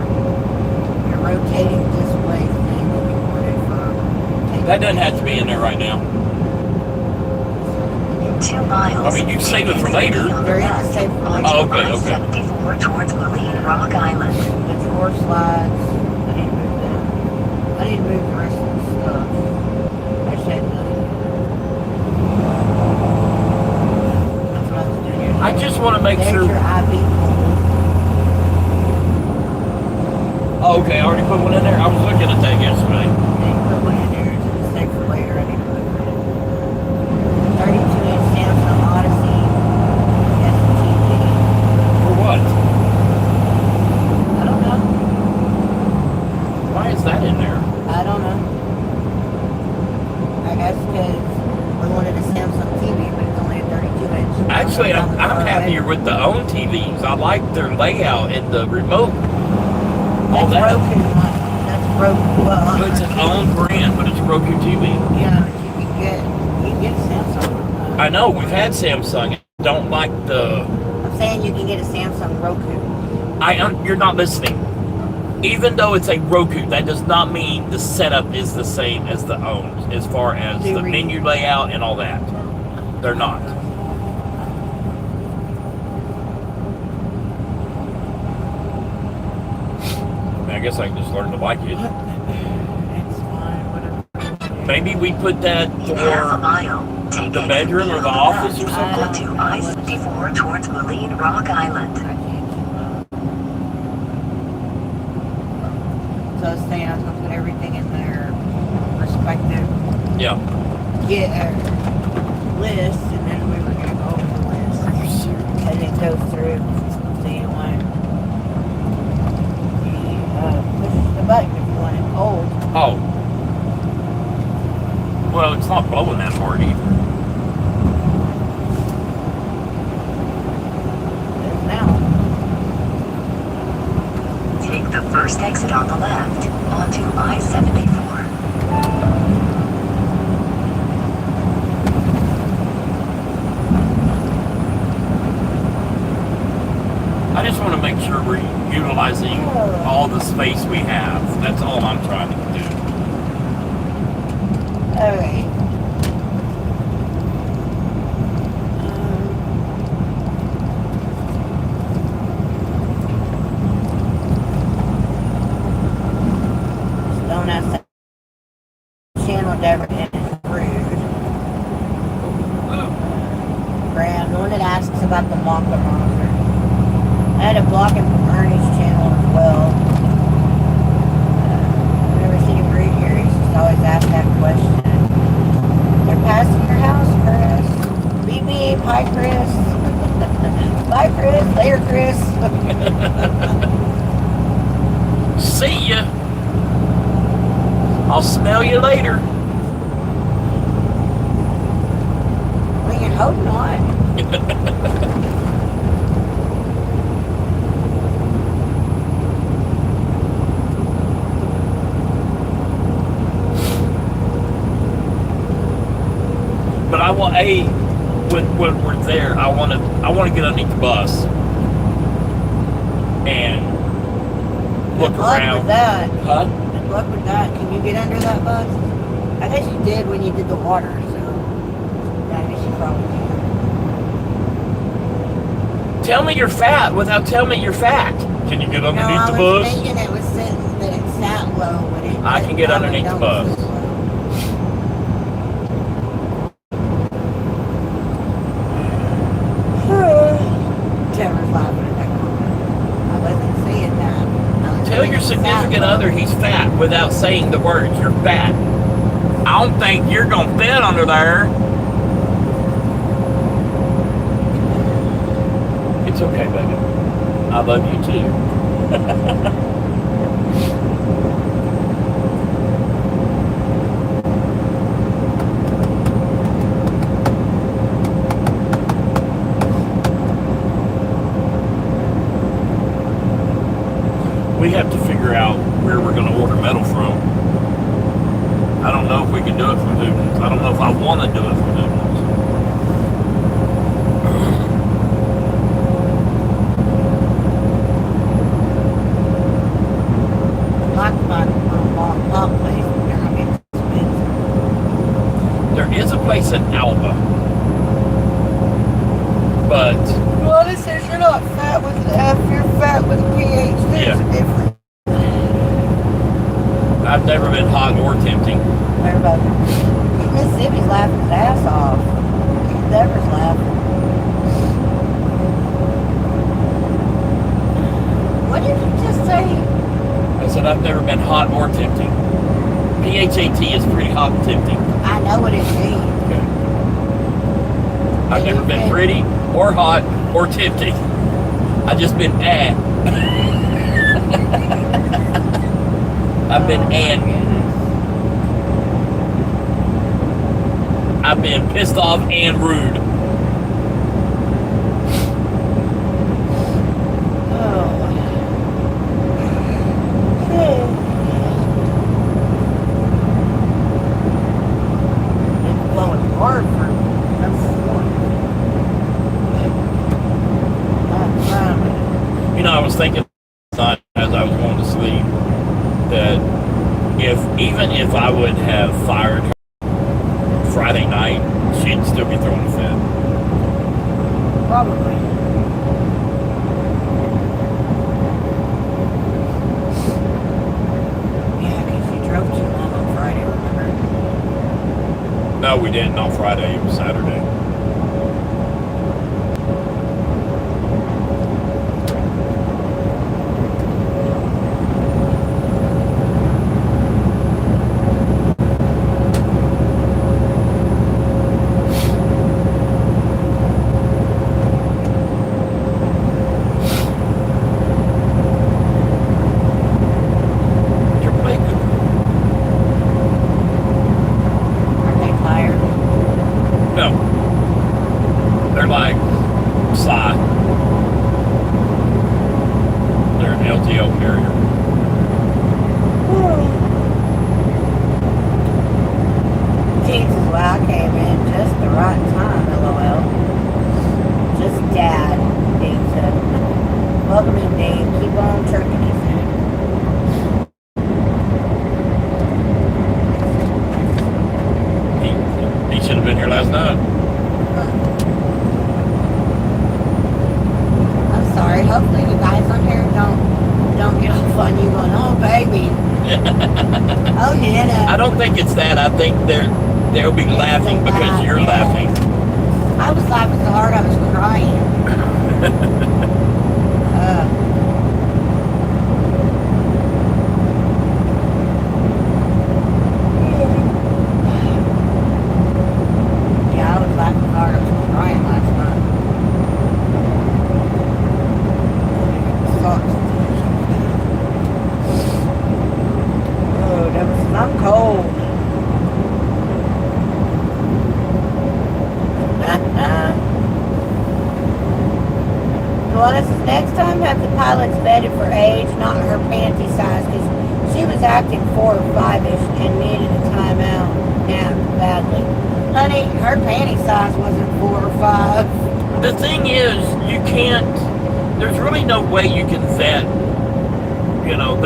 Your rotating display thing that we ordered from. That doesn't have to be in there right now. 2 miles. I mean, you can save it for later. They're in the safe for later. Oh, okay, okay. I-74 towards Marine Rock Island. The drawer slides. I need to move them. I need to move the rest of the stuff. I said nothing. That's what I was doing here. I just want to make There's sure. your IV pole. Oh, okay, I already put one in there. I was looking at that yesterday. And you put one in there. It's in the safe for later. I need to move it. 32-inch Samsung Odyssey STD. For what? I don't know. Why is that in there? I don't know. I guess because we wanted a Samsung TV, but it's only a 32-inch. Actually, I'm happier with the own TVs. I like their layout and the remote. All That's that. Roku. That's Roku. Well, It's its own brand, but it's Roku TV. yeah, but you can get Samsung. I know, we've had Samsung. I don't like the... I'm saying you can get a Samsung Roku. You're not listening. Even though it's a Roku, that does not mean the setup is the same as the own, as far as the menu layout and all that. They're not. I guess I can just learn to like it. It's fine, whatever. Maybe we put that In half a for mile, take the exit bedroom B or on the office or left something? onto I-74 towards Marine Rock Island. I can't keep up. So I was saying I was going to put everything in their respective Yeah. list, and then we were going to go over the list. And then go through. So you want push the button if you want it cold. Oh. Well, it's not blowing that hard either. It's now. Take the first exit on the left onto I-74. I just want to make sure we're utilizing all the space we have. That's all I'm trying to do. Alright. Don't ask that channel diversion is rude. Graham, the one that asks about the mocker monster. I had to block him from Ernie's channel as well. I've never seen him read here. He's just always asked that question. They're passing your house, Chris. Beep beep. Hi, Chris. Bye, Chris. Later, Chris. See ya. I'll smell you later. We can hope not. But I want when we're there, I want to get underneath the bus and look Good luck around. with that. Huh? Good luck with that. Can you get under that bus? I guess you did when you did the water, so I guess you probably can. Tell me you're fat without telling me you're fat. Can you get No, underneath I the was bus? thinking it was sitting that it sat low, but it I can get probably underneath the don't bus. sit low. significant other, he's fat without saying the words, you're fat. I don't think you're gonna fit under there. It's okay, baby. I love you too. We have to figure out where we're going to order metal from. I don't know if we can do it from Hootens. I don't know if I want to do it from Hootens. Long place. They're gonna be expensive. There is a place in Alba, but Well, it says you're not fat with an F, you're fat with a PH. There's a difference. I've never been hot or tempting. Everybody. Mississippi's laughing his ass off. Deborah's laughing. What did you just say? I said I've never been hot or tempting. PHAT is pretty hot and tempting. I know what it means. Okay. I've never been pretty or hot or tempting. I've just been I've been I've been pissed off and rude. It's blowing hard for You know, I was thinking last night as I was going to sleep that even if I would have fired her Friday night, she'd still be throwing a fit. Probably. Yeah, because you drove too long on Friday, remember? No, we didn't on Friday. It was Saturday. I don't think it's that. I think they'll be laughing because you're laughing. I was laughing so hard I was crying. Yeah, I was laughing hard. I was crying last night. It sucks. I'm cold. Well, this is next time have the pilots vetted for age, not her panty size, because she was acting 4 or 5-ish and needed a timeout. Yeah, badly. Honey, her panty size wasn't 4 or 5. The thing is, you can't, there's really no way you can vet, you know,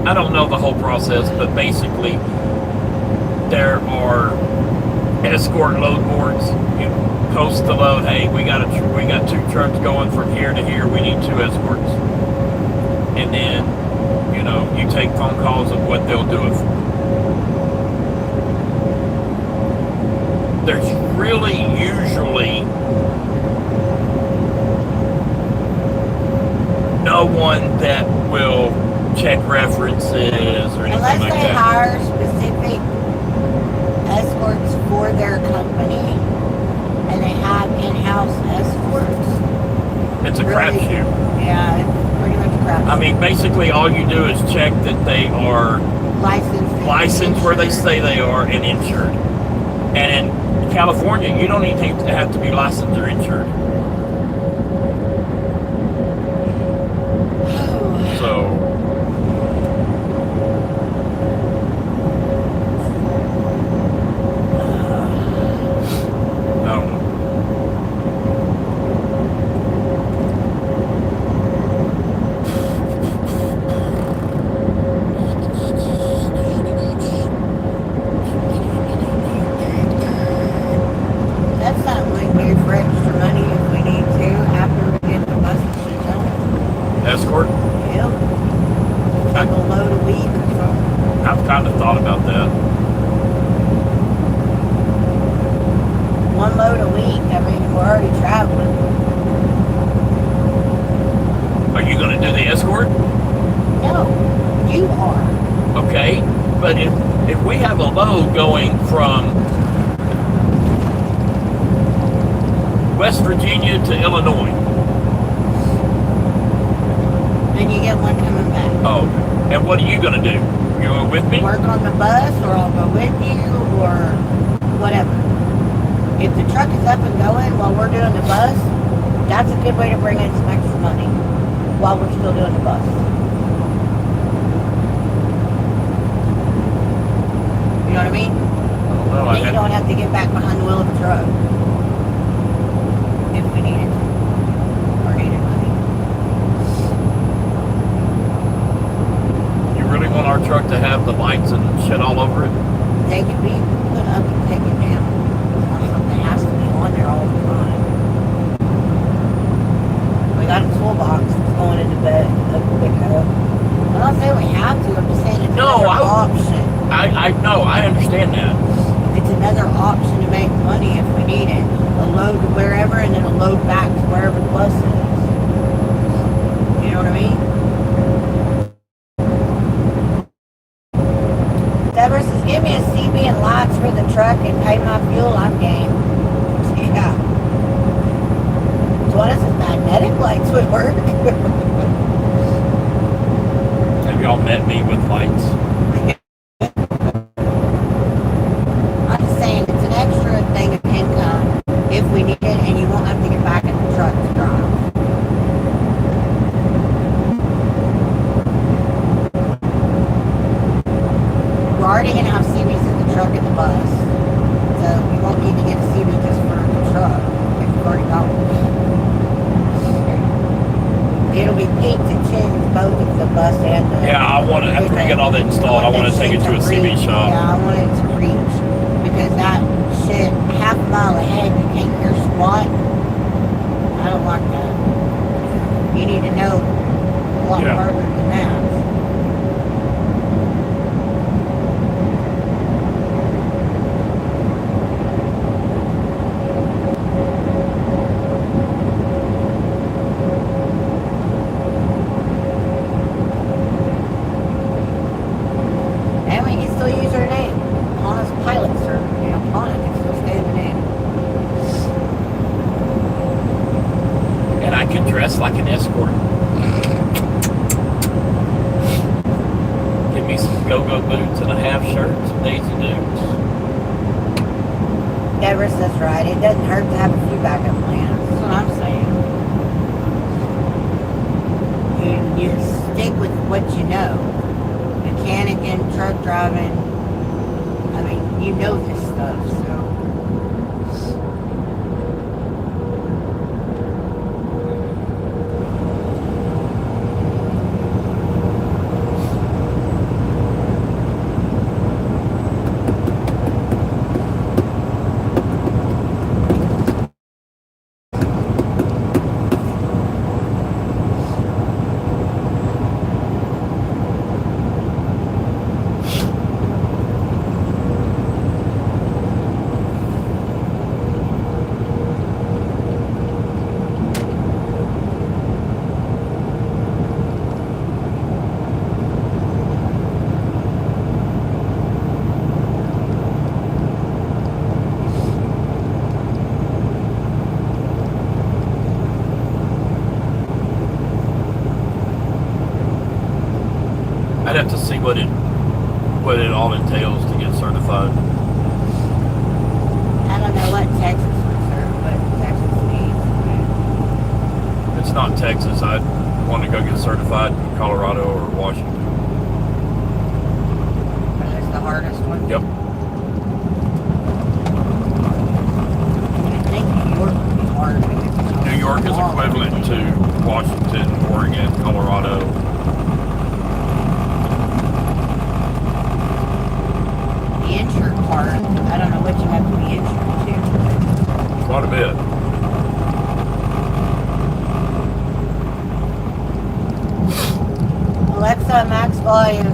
I don't know the whole process, but basically there are escort load boards. You post the load. Hey, we got 2 trucks going from here to here. We need 2 escorts, and then you know you take phone calls of what they'll do it for. There's really usually no one that will check references or anything Unless like they that. hire specific escorts for their company and they have in-house escorts. It's a Really? crapshoot. Yeah, it's pretty much a crapshoot. I mean, basically, all you do is check that they are licensed where they insured. say they are and insured. And in California, you don't even have to be licensed or insured. So, I don't know. That's something we can do for extra money if we need to after we get the bus shit done. Escort? Yep. Like a load of weed or something. I've kind of thought about that. One load a week. I mean, we're already traveling. Are you going to do the escort? No, you are. Okay, but if we have a load going from West Virginia to Illinois. Then you get one coming back. Oh, and what are you going to do? You going with me? Work on the bus, or I'll go with you, or whatever. If the truck is up and going while we're doing the bus, that's a good way to bring in some extra money while we're still doing the bus. You know what I mean? Well, Then you don't have to get back behind the wheel of the truck. If we needed to. Or needed money. You really want our truck to have the lights and shit all over it? They could be put up and taken down. Something has to be on there all the time. We got a toolbox that's going into bed, a pickup. I'm not saying we have to, I'm just saying it's No, another option. I know, I understand that. It's another option to make money if we need it. A load to wherever and then a load back to wherever the bus is. You know what I mean? That versus give me a CB and lights for the truck and pay my fuel, I'm game. Yeah. So what is it? Magnetic lights would work. Have y'all met me with lights? I'm just saying it's an extra thing of income if we need it, and you won't have to get back in the truck to drive. We're already going to have CBs in the truck and the bus, so we won't need to get a CB just for the truck if we've already got one. It'll be peaked and changed both of the bus and the... Yeah, I want to, after we get all that installed, I want to take it to a CB shop. Yeah, I want it to reach. Because that shit, half a mile ahead, you can't hear squat. I don't like that. You need to know a lot Yeah. further than that. And we can still use her name. Pawna's pilot, sir. You know, Pawna can still stay in the name. And I can dress like an escort. Give me some go-go boots and a half shirt, some Daisy Dukes. Deborah says right. It doesn't hurt to have a few backup plans. That's what I'm saying. You stick with what you know. Mechanic and truck driving. I mean, you know this stuff, so. what it all entails to get certified. I don't know what Texas needs. It's not Texas. I want to go get certified in Colorado or Washington. That's the hardest one. Yep. I think New York would be hard. New York is equivalent to Washington, Oregon, Colorado. The insured part, I don't know what you have to be insured to. Quite a bit. Alexa, max volume.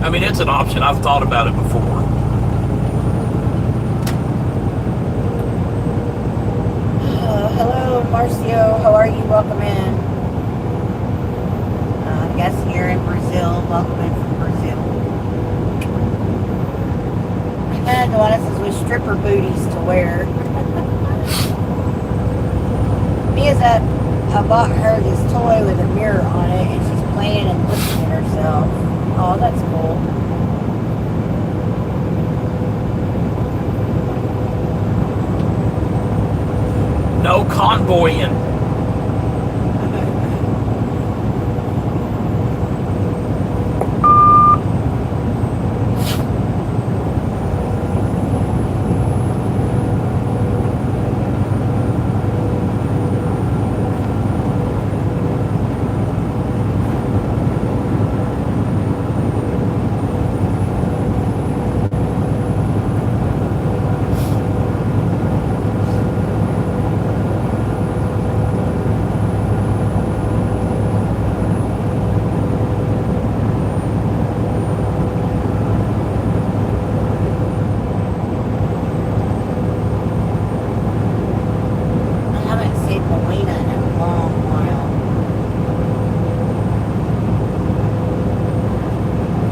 I mean, it's an option. I've thought about it before. Hello, Marcio. How are you? Welcome in. I guess you're in Brazil. Welcome in from Brazil. And Duana says with stripper booties to wear. Mia's up. I bought her this toy with a mirror on it, and she's playing and looking at herself. Oh, that's cool. No convoying.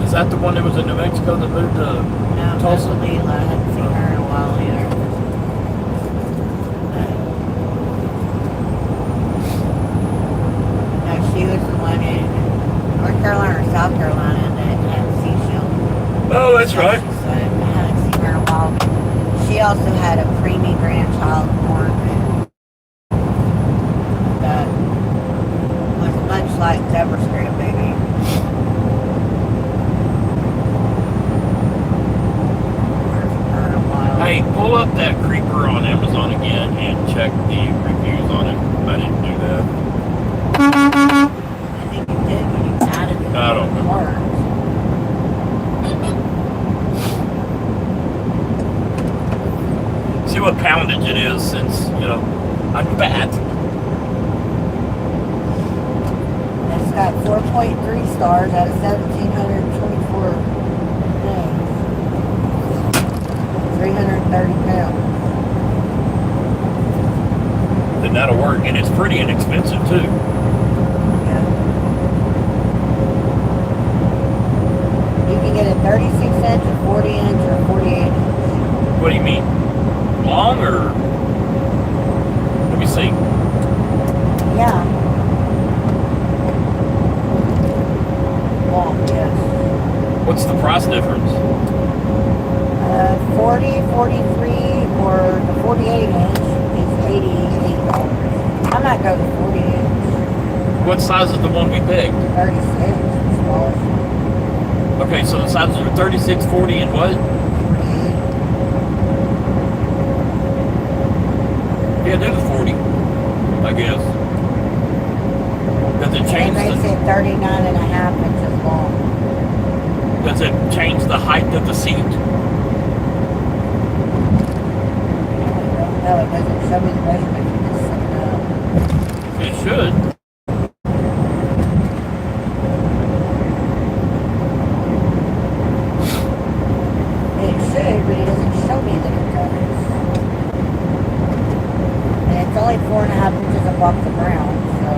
Is that the one that was in New Mexico that moved to No, Tulsa? Leela. I hadn't seen her in a while either. No, she was the one in North Carolina or South Carolina that had seashell. Oh, that's right. So I haven't seen her in a while. She also had a preemie grandchild born that was much like Deborah's grandbaby. Hey, pull up that creeper on Amazon again and check the reviews on it. I didn't do that. I think you did when you added it. I don't know. See what poundage it is, since, I'm fat. It's got 4.3 stars out of 1,724 things. 330 pounds. Then that'll work, and it's pretty inexpensive too. Yeah. You can get a 36-inch, a 40-inch, or a 48-inch. What do you mean? Long or? Let me see. Yeah. Long, yes. What's the price difference? 40, 43, or the 48-inch is $88. I might go the 40-inch. What size is the one we picked? 36, small. Okay, so the sizes are 36, 40, and what? 48. Yeah, do the 40, I guess. Does it change It makes it 39.5 inches long. Does it change the height of the seat? No, it doesn't show me the measurement. You just set it up. It should. It should, but it doesn't show me that it does. And it's only 4.5 inches above the ground, so.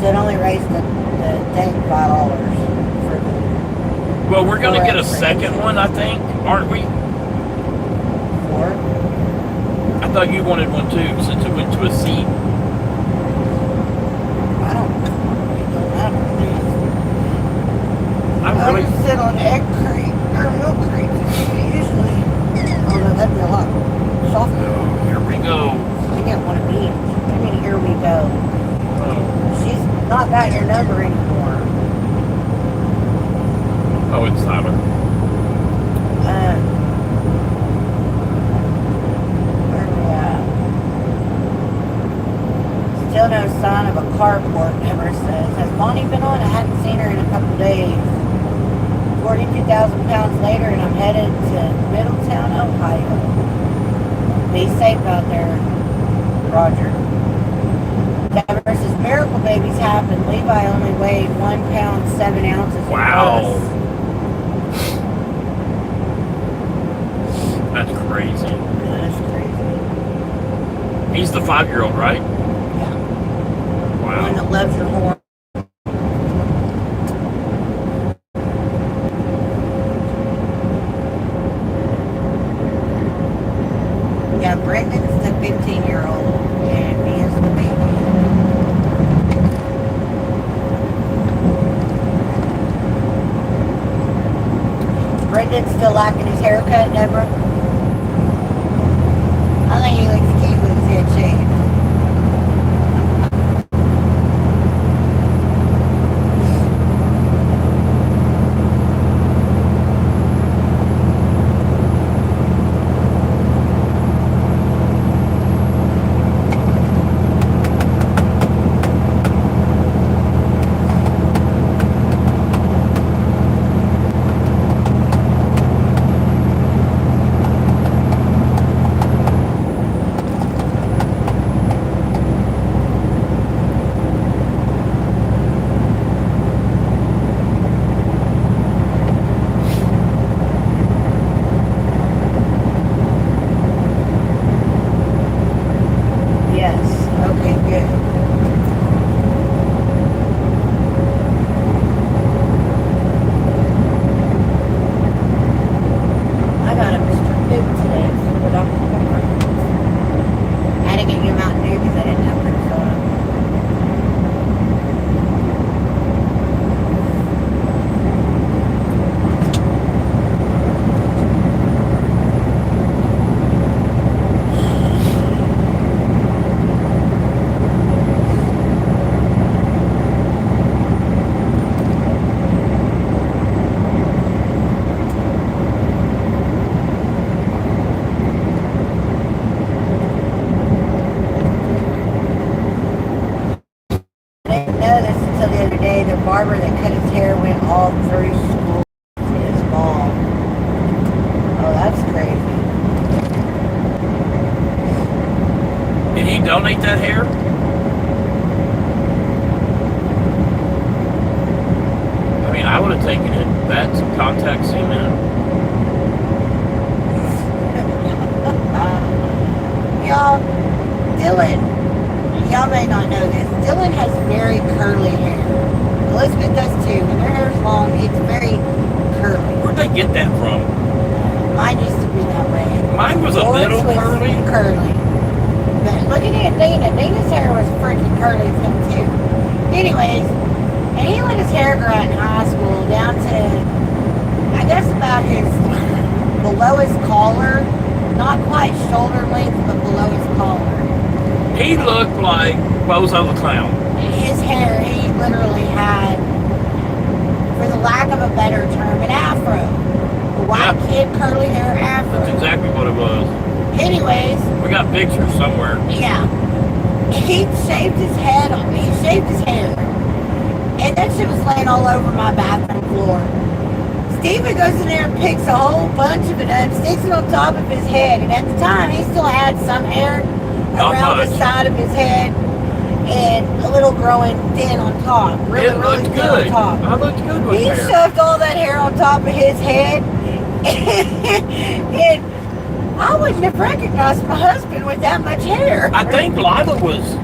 So it only raised the thing $5 for the Well, we're gonna get a Correct. second one, I think, aren't we? 4. I thought you wanted one too, since it went to a seat. I don't know. It don't matter. I I really. just sit on egg crate or milk crate. Usually, oh no, that'd be a lot softer. Oh, here we go. I get one of these. I mean, here we go. Oh, She's not got your number anymore. oh, it's Tyler. Where we at? Still no sign of a carport, Ever says. Has Bonnie been on? I hadn't seen her in a couple days. 42,000 pounds later, and I'm headed to Middletown, Ohio. Be safe out there, Roger. Deborah says, miracle babies happen. Levi only weighed 1 pound, 7 ounces. Wow. That's crazy. That's crazy. He's the 5-year-old, right? Yeah. One Wow. that loves your horn. Yeah, Brendan's the 15-year-old, and me is the baby. Brendan's still lacking his haircut, Deborah. I think he looks cute with his head shaved. Yes. Okay, good. I got a Mr. Poop today from the Dr. Pepper. I had to get you a Mountain Dew because I didn't have fruit soda. I didn't know this until the other day. The barber that cut his hair went all through school to his mom. Oh, that's crazy. Did he donate that hair? I mean, I would have taken it. That's contact cement. Y'all, Dylan, y'all may not know this. Dylan has very curly hair. Elizabeth does too. When their hair's long, it's very curly. Where'd they get that from? Mine used to be that way. Mine was a Yours little was curly. curly. But look at Aunt Dana. Dana's hair was freaking curly as him too. Anyways, and he let his hair grow out in high school down to, I guess about below his collar. Not quite shoulder length, but below his collar. He looked like Bozo the Clown. His hair, he literally had, for the lack of a better term, an afro. A white kid, curly hair afro. That's exactly what it was. Anyways, We got pictures somewhere. yeah. He shaved his head on me. He shaved his hair. And that shit was laying all over my bathroom floor. Steven goes in there and picks a whole bunch of it up, sticks it on top of his head. And at the time, he still had some hair Not around the much. side of his head and a little growing thin on top. Really, It really looked thin good. on top. I looked good with He hair. shoved all that hair on top of his head. And I wouldn't have recognized my husband with that much hair. I think Lila was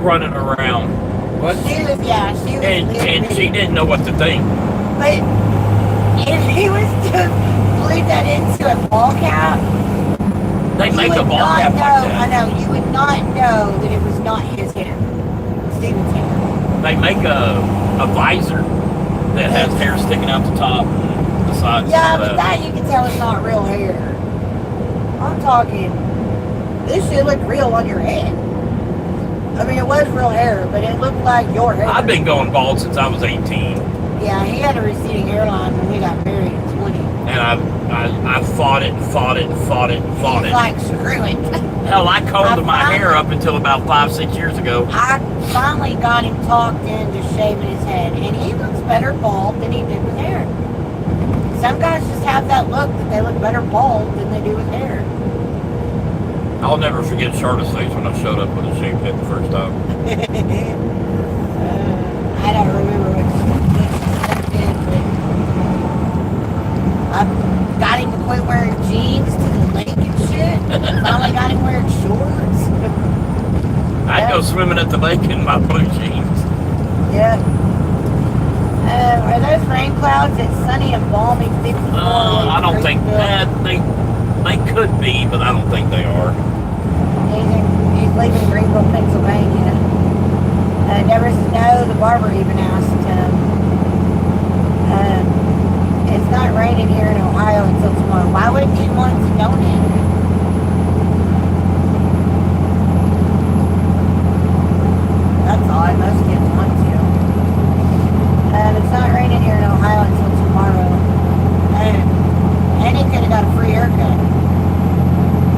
running around. What? She was, yeah, she was. And she didn't know what to think. But if he was to bleed that into a ball cap, They you make a would ball not cap know. like I that. know, you would not know that it was not his hair. Steven's hair. They make a visor that has hair sticking out the top and the sides. Yeah, and all but that you can tell it's not real hair. I'm talking, this shit looked real on your head. I mean, it was real hair, but it looked like your hair. I've been going bald since I was 18. Yeah, he had a receding hairline when we got married at 20. And I fought it and fought it and fought it and fought He's it. like, screw it. Hell, I combed my finally- hair up until about 5-6 years ago. I finally got him talked into shaving his head, and he looks better bald than he did with hair. Some guys just have that look that they look better bald than they do with hair. I'll never forget Charlotte's face when I showed up with a shaved head the first time. I don't remember what she did, but I got him to quit wearing jeans to the lake and shit. Finally got him wearing shorts. I'd go swimming at the lake in my blue jeans. Yeah. Are those rain clouds? It's sunny and balmy 54. I don't think that they could be, but I don't think they are. He's leaving Greenville, Pennsylvania. Never says no. The barber even asked him. It's not raining here in Ohio until tomorrow. Why wouldn't you want to donate it? That's odd. Most kids want to. It's not raining here in Ohio until tomorrow. And he could have got a free haircut.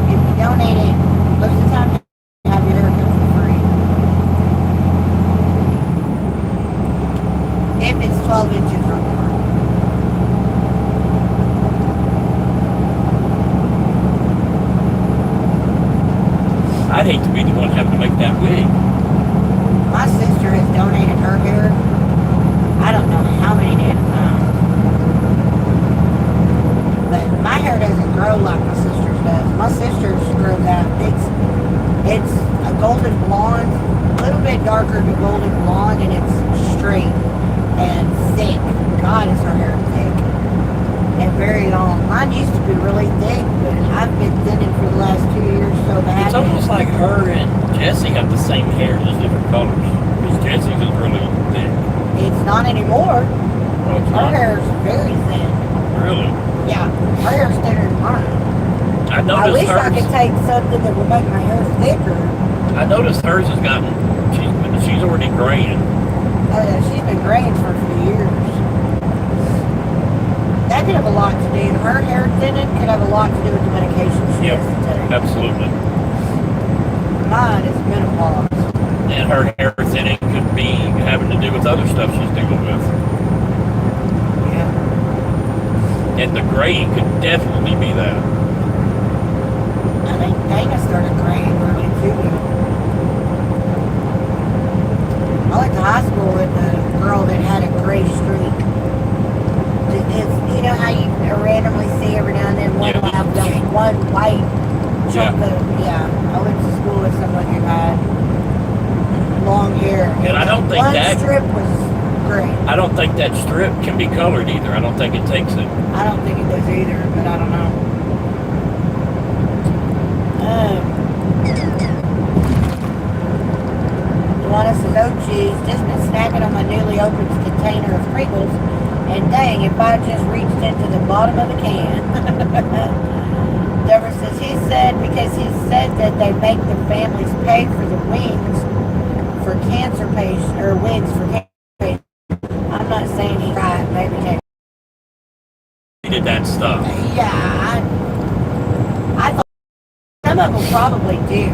If you donate it, most of the time you have your haircut for free. If it's 12 inches or more. I'd hate to be the one having to make that wig. My sister has donated her hair. I don't know how many damn times. But my hair doesn't grow like my sister's does. My sister's grows out. It's a golden blonde, a little bit darker than golden blonde, and it's straight and thick. God, is her hair thick and very long. Mine used to be really thick, but I've been thinning for the last 2 years so bad. It's almost like her and Jessie have the same hair, just different colors. Because Jessie's is really thick. It's not anymore. Oh, it's Her not? hair's very thin. Really? Yeah, her hair's thinner than mine. I I noticed wish I could hers. take something that would make my hair thicker. I noticed hers has gotten. She's already graying. Oh yeah, she's been graying for a few years. That could have a lot to do. Her hair thinning could have a lot to do with the medication she Yep, has to take. absolutely. Mine is menopause. And her hair thinning could be having to do with other stuff she's dealing with. Yeah. And the graying could definitely be that. I think Dana started graying early too. I went to high school with a girl that had a gray streak. It's, you know how you randomly see every now and then one will have that one white chunk of, I went to school with someone who had long hair. And I don't think one that- strip was gray. I don't think that strip can be colored either. I don't think it takes it. I don't think it does either, but I don't know. Luana says, oh geez, just been snacking on my newly opened container of Pringles, and dang, if I just reached into the bottom of the can. Deborah says, he said, because he said that they make the families pay for the wings for cancer patients, or wigs for cancer patients. I'm not saying he's right, maybe they Did that stuff. yeah, I thought some of them probably do,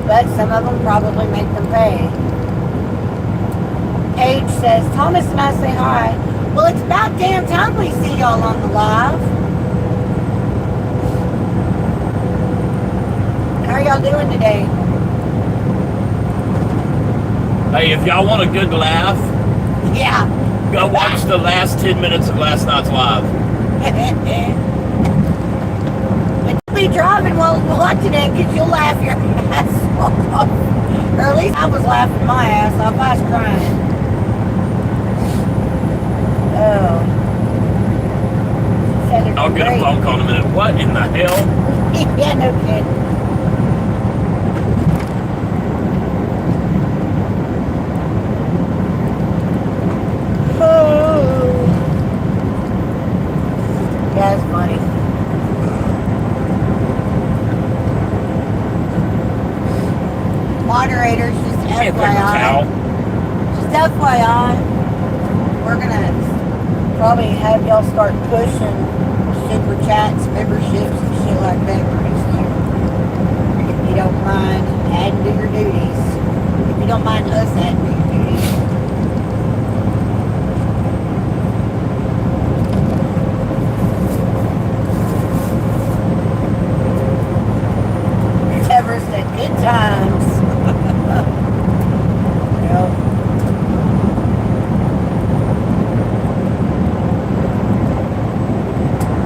but some of them probably make them pay. Paige says, Thomas and I say hi. Well, it's about damn time we see y'all on the live. How are y'all doing today? Hey, if y'all want a good laugh, Yeah. go watch the last 10 minutes of last night's live. But don't be driving while watching it because you'll laugh your ass off. Or at least I was laughing my ass off. I was crying. Oh. Said it'd I'll be get a great. phone call in a minute. What in the hell? Yeah, no kidding. Oh. Yeah, it's funny. Moderators, just Can't pick a FYI. towel. Just FYI, we're gonna probably have y'all start pushing super chats, memberships, and shit like that pretty soon. If you don't mind adding to your duties. If you don't mind us adding to your duties. Ever said good times. Yep.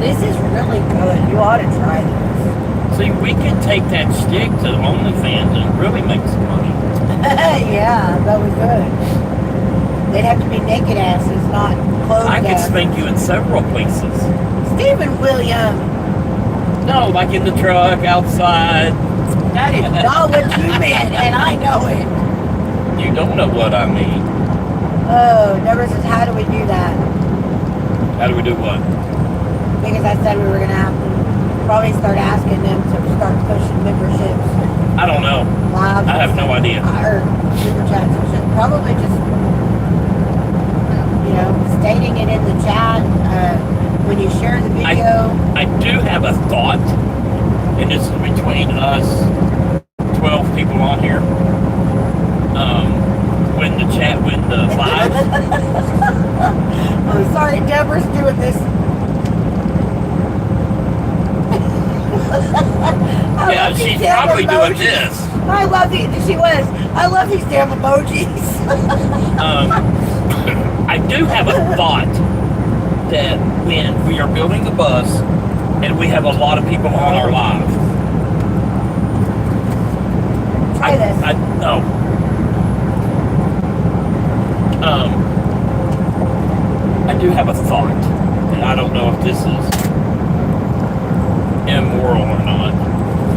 This is really good. You ought to try this. See, we could take that stick to OnlyFans and really make some money. Yeah, that was good. They'd have to be naked asses, not clothed I could asses. spank you in several places. Stephen William, No, like in the truck, outside. that is not what you meant, and I know it. You don't know what I mean. Oh, Deborah says, how do we do that? How do we do what? Because I said we were going to have to probably start asking them to start pushing memberships. I don't know. Live. I have no idea. Or super chats and shit. Probably just, stating it in the chat. When you share the video. I do have a thought, and this is between us 12 people on here. When the live, I'm sorry, Deborah's doing this. yeah, she's probably doing this. I love these. She was. I love these damn emojis. I do have a thought that when we are building a bus and we have a lot of people on our live, Try this. I do have a thought, and I don't know if this is immoral or not,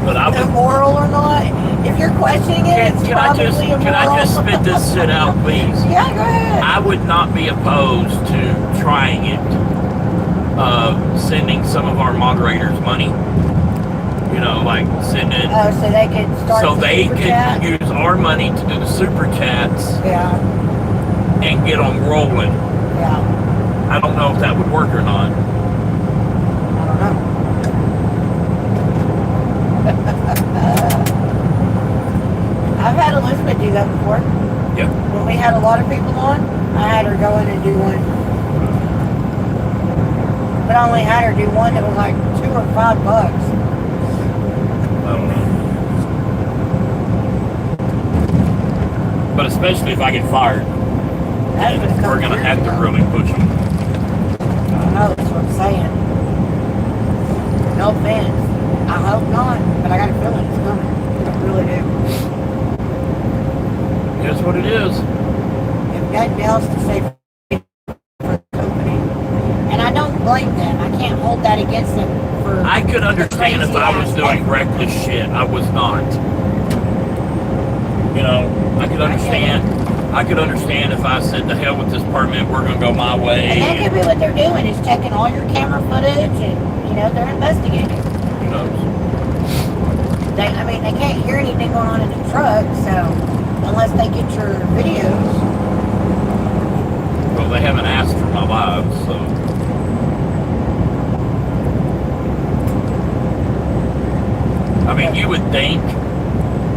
but I would. Immoral or not? If you're questioning it, it's probably immoral. Can I just spit this shit out, please? Yeah, go ahead. I would not be opposed to trying it. Sending some of our moderators money. Like sending. Oh, so they could start. So the they super could chat? use our money to do the super chats Yeah, and get them rolling. yeah. I don't know if that would work or not. I don't know. I've had Elizabeth do that before. Yep. When we had a lot of people on, I had her go in and do one. But I only had her do one that was like $2 or $5. I don't know. But especially if I get fired, That's what we're gonna have to really push them. I know, that's what I'm saying. No offense. I hope not, but I got a feeling it's coming. I really do. Here's what it is. If nothing else to say for the company. And I don't blame them. I can't hold that against them for. I could understand if I was doing reckless shit. I was not. I could understand. I could understand if I said, "The hell with this permit. We're gonna go my way." And that could be what they're doing, is checking all your camera footage and, they're investigating. Who knows? They can't hear anything going on in the truck, so unless they get your videos. Well, they haven't asked for my lives, so. I mean, you would think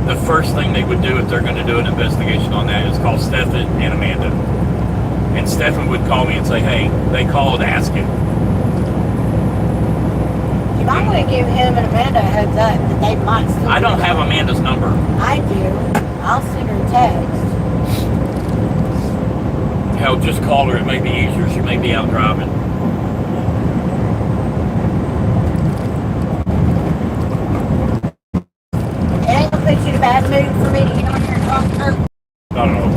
the first thing they would do if they're going to do an investigation on that is call Stefan and Amanda. And Stefan would call me and say, "Hey, they called asking." You might want to give him and Amanda a heads up that they might still. I don't have Amanda's number. I do. I'll send her a text. Hell, just call her. It may be easier. She may be out driving. It ain't gonna put you in a bad mood for me to get on here and talk I don't know.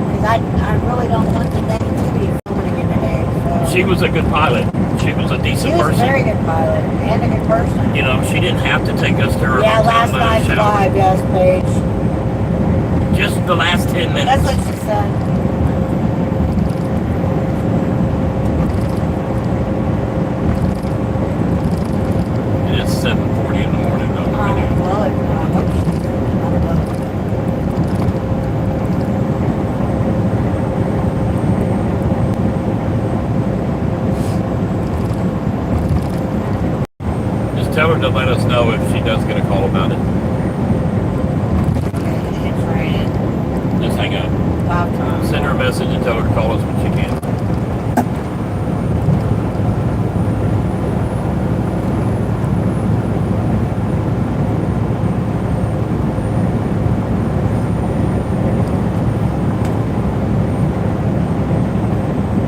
Because I really don't want the negativity coming in today. So. She was a good pilot. She was a She decent was a person. very good pilot and a good person. You know, she didn't have to take us to her Yeah, hotel last and let us night's shower. live, yes, Paige. Just the last 10 minutes. That's what she said. It is 7:40 in the morning, though. Well, I hope she's good. I don't know. Just tell her to let us know if she does get a call about it. It's raining. Just hang up. 5 times. Send her a message and tell her to call us when she can.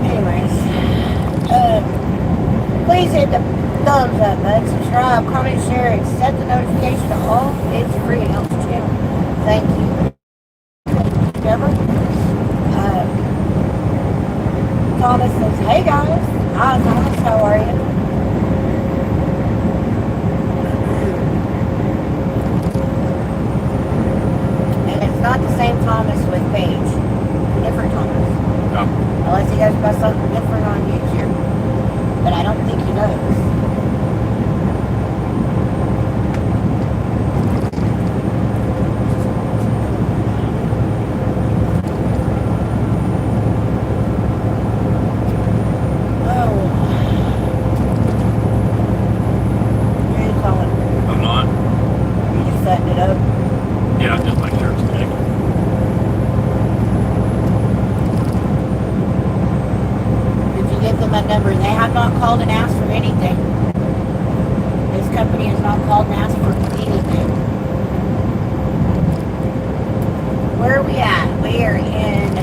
Anyways, please hit the thumbs up button, subscribe, comment, share, and set the notification to all. It's free and helps the channel. Thank you. Deborah. Thomas says, hey guys. Hi Thomas, how are you? And it's not the same Thomas with Paige. Different Thomas. No. Unless he goes by something different on YouTube. But I don't think he does. Oh. You're calling. I'm not. You just setting it up. Yeah, just make sure it's connected. Did you give them a number? They have not called and asked for anything. This company has not called and asked for anything. Where are we at? We are in,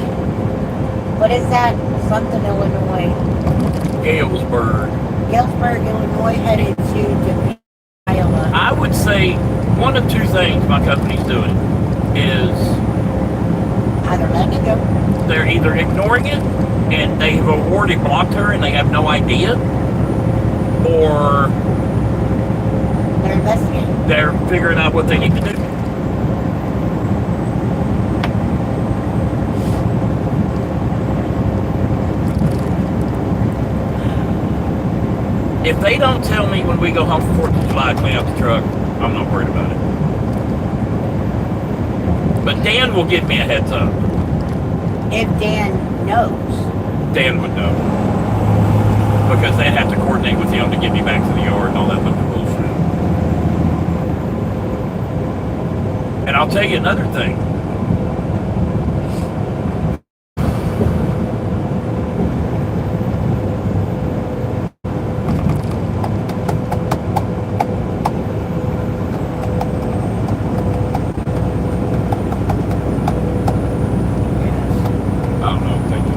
what is that? Something, Illinois. Galesburg. Galesburg, Illinois, headed to Dubuque, Iowa. I would say one of two things my company's doing is Either letting it go. they're either ignoring it and they have already blocked her and they have no idea, or They're investigating. they're figuring out what they need to do. If they don't tell me when we go home for 4th of July, clean out the truck, I'm not worried about it. But Dan will give me a heads up. If Dan knows. Dan would know. Because they'd have to coordinate with him to get me back to the yard and all that bunch of bullshit. And I'll tell you another thing. I don't know, thank you.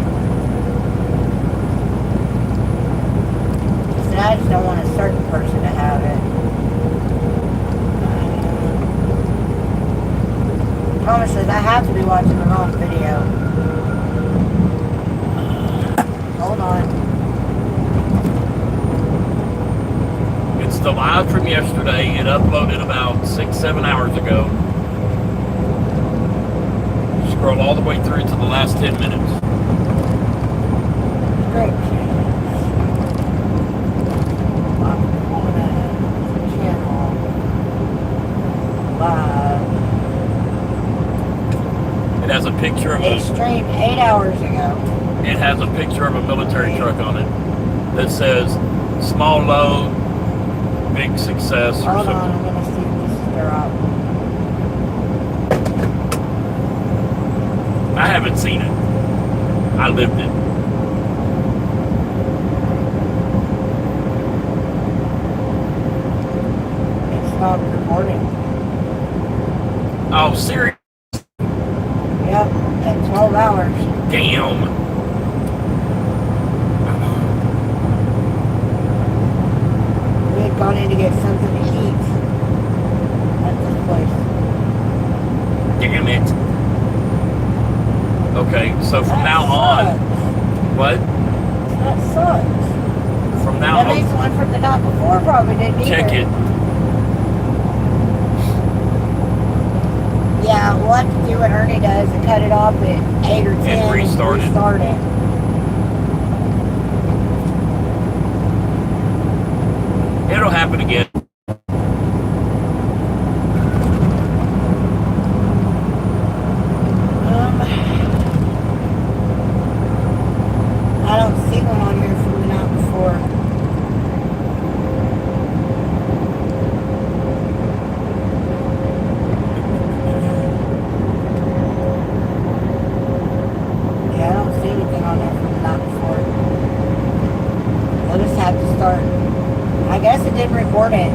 I just don't want a certain person to have it. Thomas says, I have to be watching the wrong video. Hold on. It's the live from yesterday. It uploaded about 6-7 hours ago. Scroll all the way through to the last 10 minutes. Great. Pawna channel. Live. It has a picture of It streamed 8 hours ago. it has a picture of a military truck on it that says small load, big success or Hold on, something. I'm gonna see if this is dropped. I haven't seen it. I lived it. It stopped recording. Oh, serious? Yep, at 12 hours. Damn. We had gone in to get something to eat at this place. Damn it. Okay, so from That now on, sucks. what? That sucks. From now That makes on, one from the night before probably didn't either. check it. Yeah, we'll have to do what Ernie does and cut it off at 8 or 10 And restart it. Restart it. It'll happen again. I don't see one on here from the night before. Yeah, I don't see anything on there from the night before. We'll just have to start. I guess it didn't record it.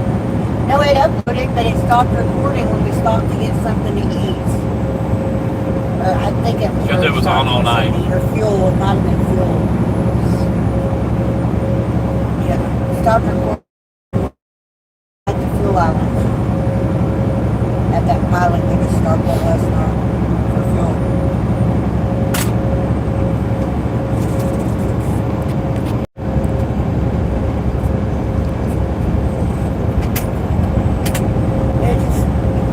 No, it uploaded, but it stopped recording when we stopped to get something to eat. Or I think it was. Because it was on all night. Or fuel. It might have been fuel. Yeah, stopped recording at the fuel island. At that pilot that just stopped at last night for fuel.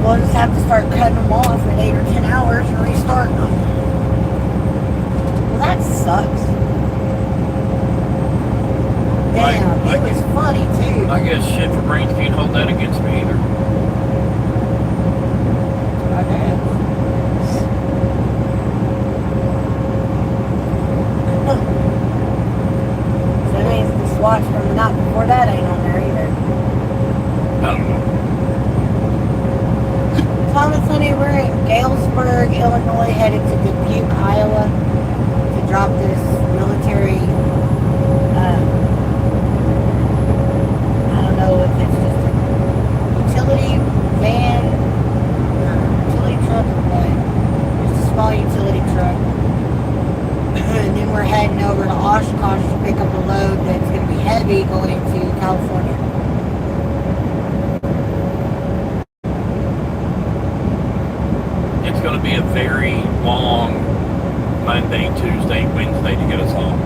We'll just have to start cutting them off at 8 or 10 hours and restarting them. Well, that sucks. Damn, it was funny too. I guess shit for brains can't hold that against me either. I guess. So that means the swatch from the night before that ain't on there either. I don't know. Thomas, honey, we're in Galesburg, Illinois, headed to Dubuque, Iowa, to drop this military. I don't know if it's just a utility van, utility truck, or what. Just a small utility truck. And then we're heading over to Oshkosh to pick up a load that's going to be heavy going to California. It's going to be a very long Monday, Tuesday, Wednesday to get us home.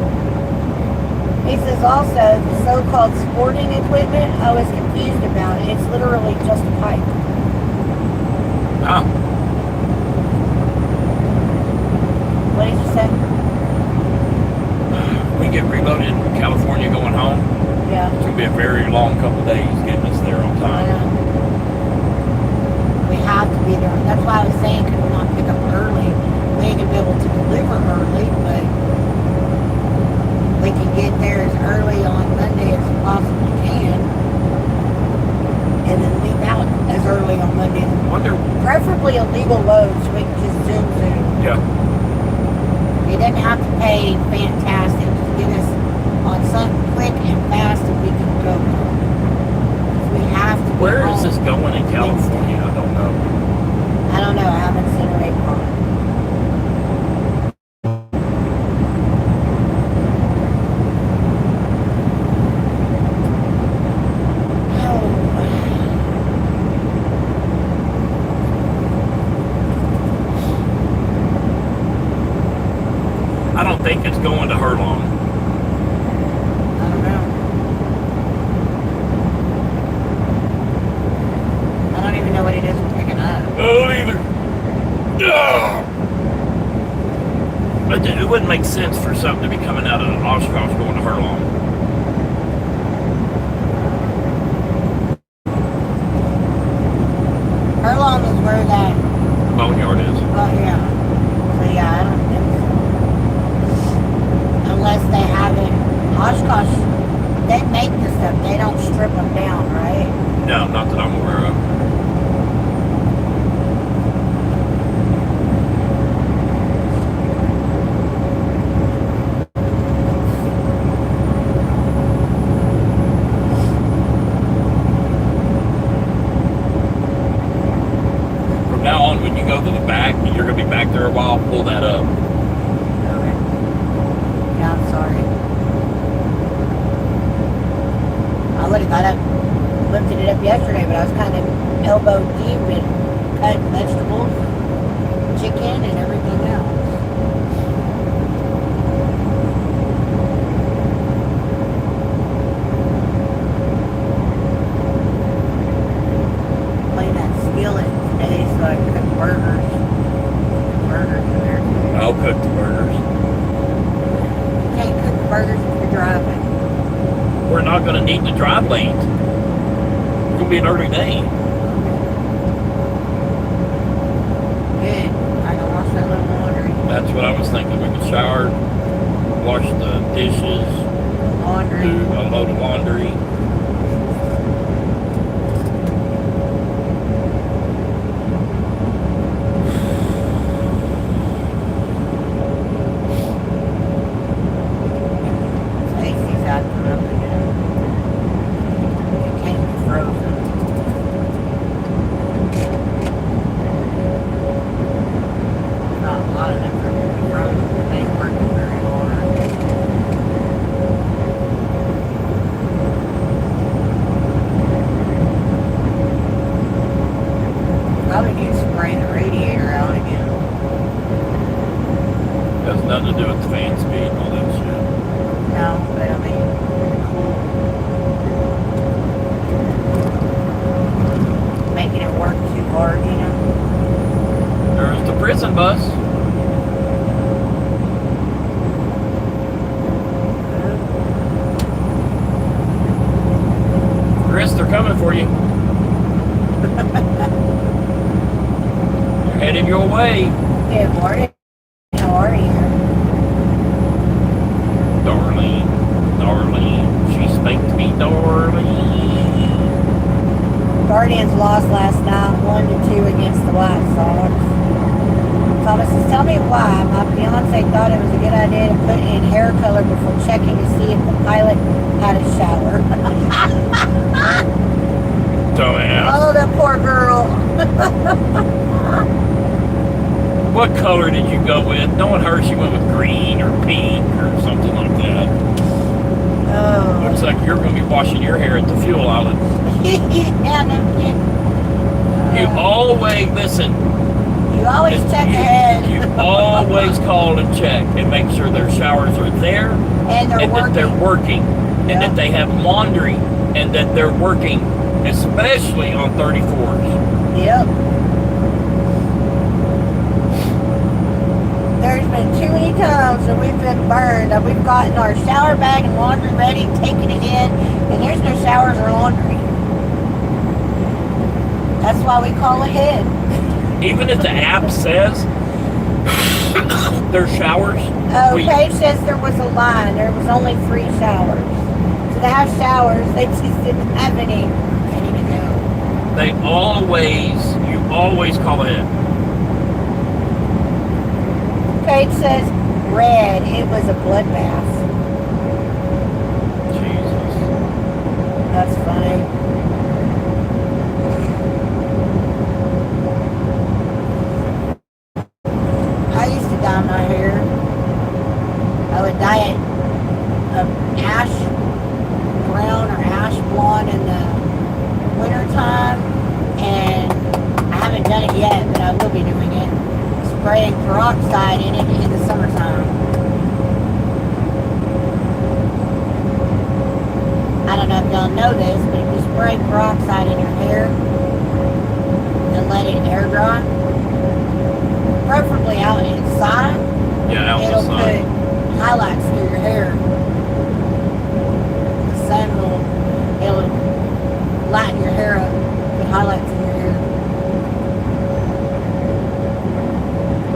He says also, the so-called sporting equipment, I was confused about. It's literally just a pipe. Oh, What did you say? we get reloaded in California going home. Yeah. It's going to be a very long couple days getting us there on I time. know. We have to be there. That's why I was saying, could we not pick up early? We ain't gonna be able to deliver early, but we can get there as early on Monday as we possibly can. And then leave out as early on Monday. Wonder, Preferably a legal load so we can just zoom. yeah, You didn't have to pay fantastic. Just get us on something quick and fast and we can go. We have to be where is home. this going in California? I don't know. I don't know. I haven't seen a rate on it. I don't think it's going to Herlong. I don't know. I don't even know what it is we're picking up. I don't either. Ugh. But it wouldn't make sense for something to be coming out of Oshkosh going to Herlong. Herlong is where that. Boneyard is. Oh yeah. So yeah, I don't think so. Unless they have it. Oshkosh, they make the stuff. They don't strip them down, right? No, not that I'm aware of. From now on, when you go to the back, you're going to be back there a while, pull that up. Okay. Yeah, I'm sorry. I would have got up, lifted it up yesterday, but I was kind of elbow deep in cutting vegetables, chicken, and everything else. I'll cook the burgers. You can't cook burgers if you're driving. We're not going to need to drive late. It's going to be an early day. Good. I can wash that little laundry. That's what I was thinking. We could shower, wash the dishes, Laundry. do a load of laundry. Stacy's acting up again. It can't be frozen. Not a lot of them for it to be frozen. They ain't working very hard. Probably need to spray the radiator out again. Has nothing to do with the fan speed and all that shit. No, but I mean, making it work too hard, you know. There's the prison bus. Chris, they're coming for you. You're heading your way. Good morning. How are you? Darlene. She spake to me, Darlene. Guardians lost last night, 1-2 against the White Sox. Thomas says, tell me why. My fiance thought it was a good idea to put in hair color before checking to see if the pilot had a shower. Dumbass. Oh, that poor girl. What color did you go with? Knowing her, she went with green or pink or something like that. Oh. Looks like you're going to be washing your hair at the fuel outlet. Yeah, no kidding. You always, listen, You always check ahead. you always call and check and make sure their showers are there And they're and working. that they're working and Yeah. that they have laundry and that they're working, especially on 34s. Yep. There's been too many times that we've been burned. That we've gotten our shower bag and laundry ready, taken it in, and there's no showers or laundry. That's why we call ahead. Even if the app says there's showers, Oh, we- Paige says there was a line. There was only 3 showers. So they have showers. They just didn't have any ready to go. you always call ahead. Paige says red. It was a bloodbath. Jesus. That's funny. I used to dye my hair. I would dye it ash brown or ash blonde in the winter time, and I haven't done it yet, but I will be doing it. Spraying peroxide in it in the summertime. I don't know if y'all know this, but if you spray peroxide in your hair and let it air dry, preferably out inside, Yeah, out it'll the sun. put highlights through your hair. The sun it'll lighten your hair up, put highlights in your hair.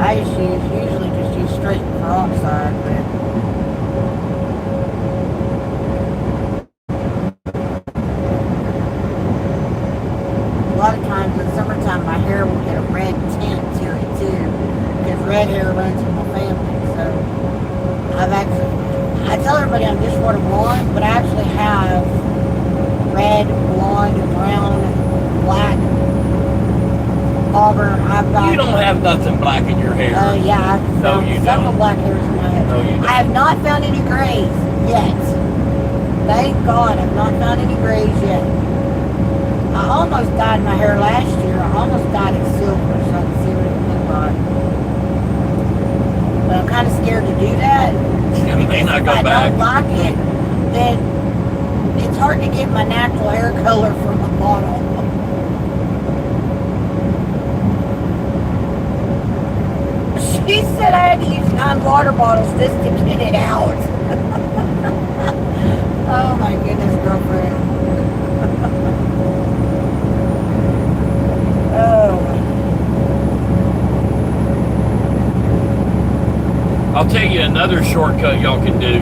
I usually just use straight peroxide, but a lot of times in summertime my hair will get a red tint to it too, because red hair runs in my family. So I tell everybody I'm dishwater blonde, but I actually have red, blonde, brown, black, auburn. I've got. You don't have nothing black in your hair. Yeah, I've No, found you several don't. black hairs in my head. No, you don't. I have not found any grays yet. Thank God I've not found any grays yet. I almost dyed my hair last year. I almost dyed it silver so I could see what it would look like. But I'm kind of scared to do that. You may not If go I back. don't like it, then it's hard to get my natural hair color from a bottle. She said I had to use behind water bottles just to get it out. Oh my goodness, girlfriend. Oh. I'll tell you another shortcut y'all can do.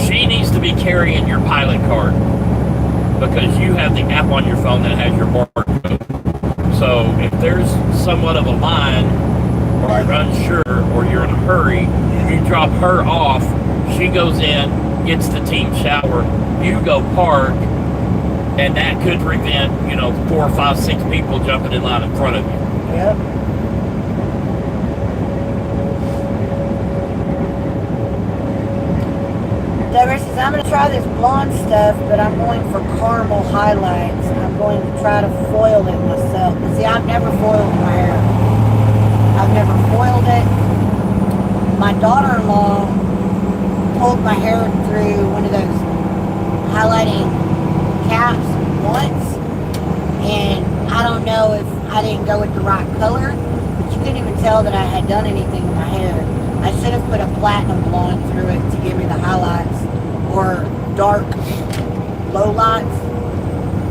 She needs to be carrying your pilot card because you have the app on your phone that has your barcode. So if there's somewhat of a line or you're unsure or you're in a hurry, you drop her off, she goes in, gets the team shower, you go park, and that could prevent, 4, 5, 6 people jumping in line in front of you. Yep. Deborah says, I'm going to try this blonde stuff, but I'm going for caramel highlights. I'm going to try to foil it myself. But see, I've never foiled my hair. I've never foiled it. My daughter-in-law pulled my hair through one of those highlighting caps once, and I don't know if I didn't go with the right color, but you couldn't even tell that I had done anything with my hair. I should have put a platinum blonde through it to give me the highlights, or dark low lights.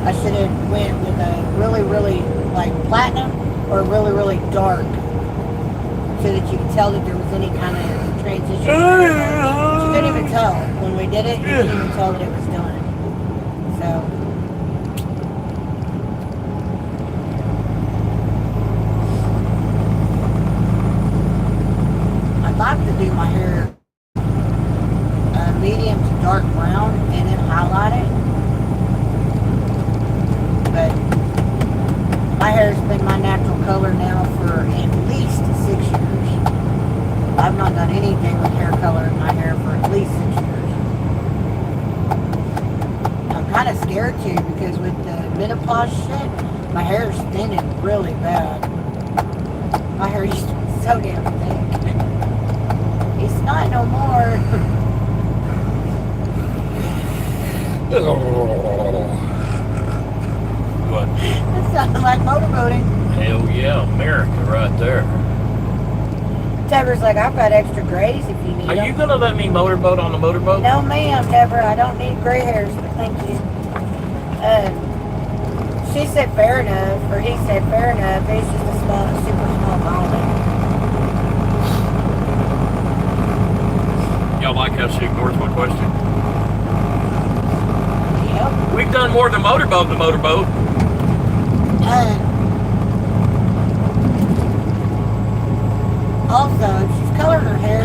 I should have went with a really, really like platinum or really, really dark, so that you could tell that there was any kind of transition. You couldn't even tell when we did it. You couldn't even tell that it was done. So. I'd like to do my hair medium to dark brown and then highlight it. But my hair's been my natural color now for at least 6 years. I've not done anything with hair color in my hair for at least 6 years. I'm kind of scared too because with the menopause shit, my hair is thinning really bad. My hair used to be so damn thick. It's not no more. What? That sounds like motorboating. Hell yeah, America right there. Deborah's like, I've got extra grays if you need Are them. you gonna let me motorboat on the motorboat? No, ma'am, Deborah. I don't need gray hairs, but thank you. She said fair enough, or he said fair enough. It's just a super small island. Y'all like how she ignores my question? Yep. We've done more than motorboat than motorboat. Also, if she's colored her hair.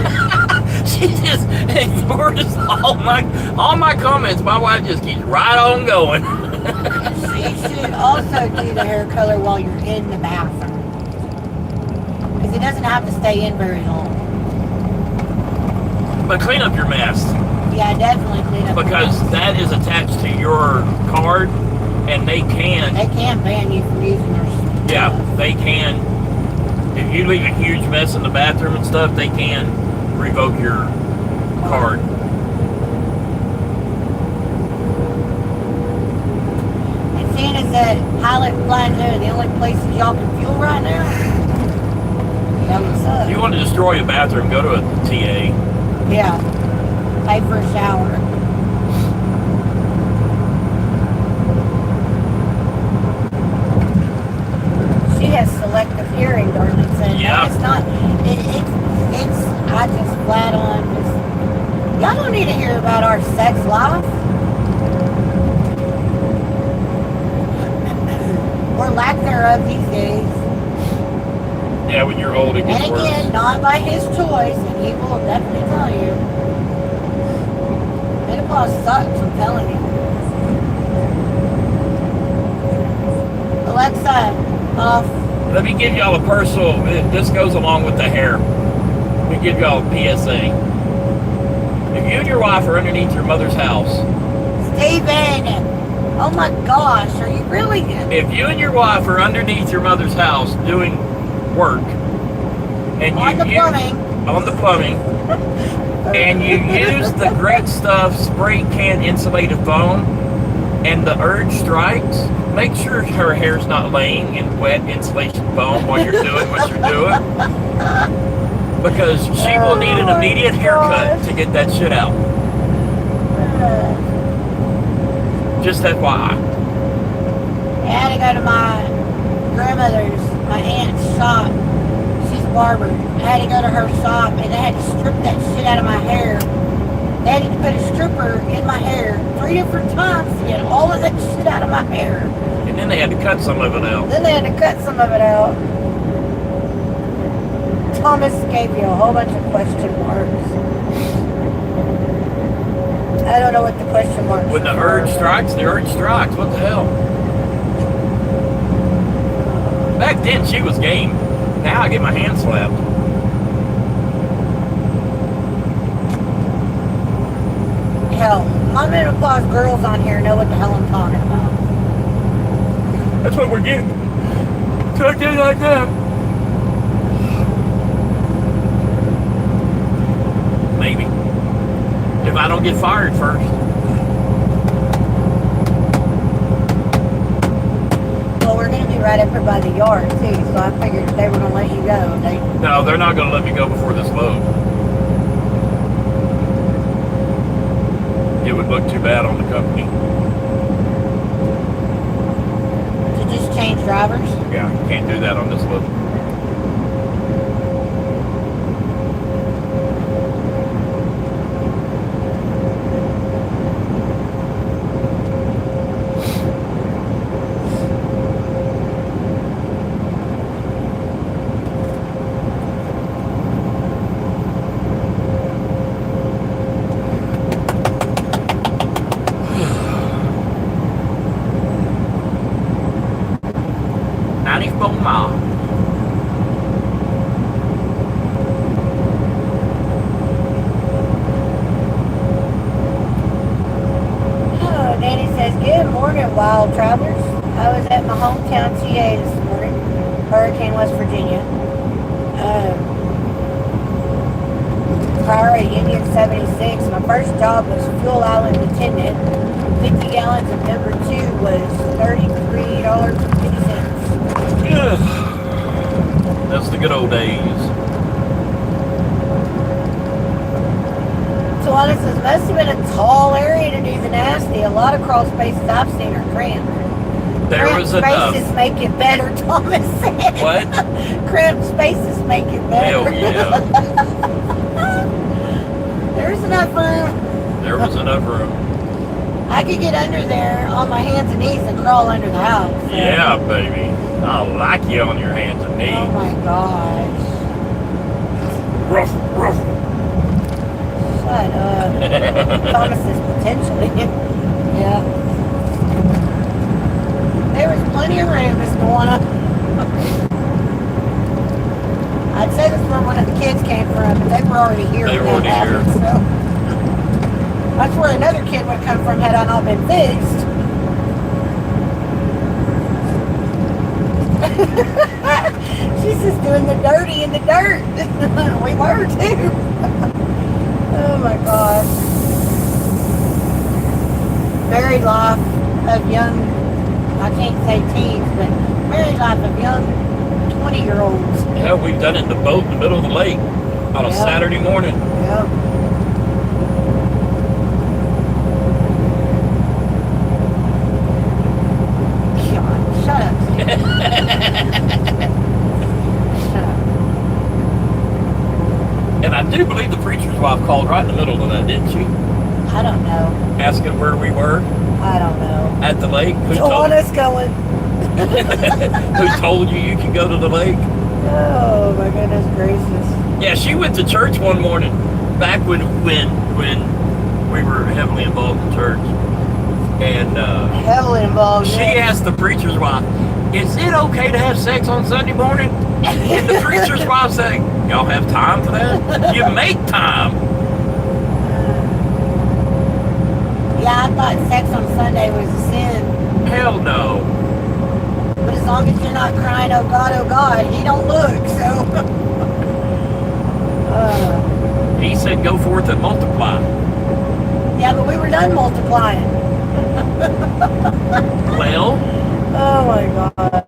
She just ignores all my comments. My wife just keeps right on going. She should also do the hair color while you're in the bathroom. Because it doesn't have to stay in very long. But clean up your mess. Yeah, definitely clean up. Because that is attached to your card, and they can ban you from using their stuff. Yeah, they can. If you leave a huge mess in the bathroom and stuff, they can revoke your card. And seeing as that pilot flying there, the only places y'all can fuel right now, that would suck. If you want to destroy a bathroom, go to a TA. Yeah. Pay for a shower. She has selective hearing, darling, saying Yeah. no, it's not. It's I just flat on just, y'all don't need to hear about our sex life. Or lack thereof these days. Yeah, when you're old, it And gets again, worse. not by his choice, and he will definitely tell you. Menopause sucks, I'm telling you. Alexa, off. Let me give y'all a personal, this goes along with the hair. Let me give y'all a PSA. If you and your wife are underneath your mother's house, Steven! Oh my gosh, are you really? if you and your wife are underneath your mother's house doing work, and On the plumbing. and you use the great stuff spray can insulated foam, and the urge strikes, make sure her hair's not laying in wet insulation foam while you're doing what you're doing. Because she will need an immediate haircut to get that shit out. Just FYI. I had to go to my grandmother's, my aunt's shop. She's a barber. I had to go to her shop and they had to strip that shit out of my hair. They had to put a stripper in my hair 3 different times to get all of that shit out of my hair. And then they had to cut some of it out. Then they had to cut some of it out. Thomas gave you a whole bunch of question marks. I don't know what the question marks When the are. urge strikes, the urge strikes. What the hell? Back then, she was game. Now I get my hand slapped. Hell, my menopause girls on here know what the hell I'm talking about. That's what we're getting. Tucked in like that. Maybe. If I don't get fired first. Well, we're going to be right up here by the yard, too, so I figured if they were going to let you go, they... No, they're not going to let me go before this load. It would look too bad on the company. To just change drivers? Yeah, can't do that on this load. Pawna. Oh, Danny says, good morning, wild travelers. I was at my hometown TA this morning, Hurricane, West Virginia. Prior at Union 76, my first job was fuel island attendant. 50 gallons of number 2 was $33.50. That's the good old days. So honest, this must have been a tall area to do the nasty. A lot of crawl spaces I've seen are cramped. There Cramped was enough. spaces make it better, Thomas said. What? Cramped spaces make it better. Hell yeah. There's enough room. There was enough room. I could get under there on my hands and knees and crawl under the house. So. Yeah, baby. I like you on your hands and knees. Oh my gosh. Ruff, ruff. Shut up. Thomas is potentially. Yeah. There was plenty of room, Miss Pawna. I'd say that's where one of the kids came from, but they were already here. They were when that already happened, so. That's where another kid would come from had I not been fixed. She's just doing the dirty in the dirt. We were too. Oh my gosh. Married life of young, I can't say teens, but married life of young 20-year-olds. Yeah, we've done it in the boat in the middle of the lake on a Saturday morning. Yep. Shut up. Shut up. And I do believe the preacher's wife called right in the middle of that, didn't she? I don't know. Asking where we were I don't know. at the lake. Who Don't told, want us going. who told you can go to the lake? Oh my goodness gracious. Yeah, she went to church one morning back when we were heavily involved in church. And Heavily involved. she asked the preacher's wife, is it okay to have sex on Sunday morning? And the preacher's wife said, y'all have time for that? You make time. Yeah, I thought sex on Sunday was a sin. Hell no. But as long as you're not crying, oh God, he don't look, so. He said go forth and multiply. Yeah, but we were done multiplying. Well, Oh my God.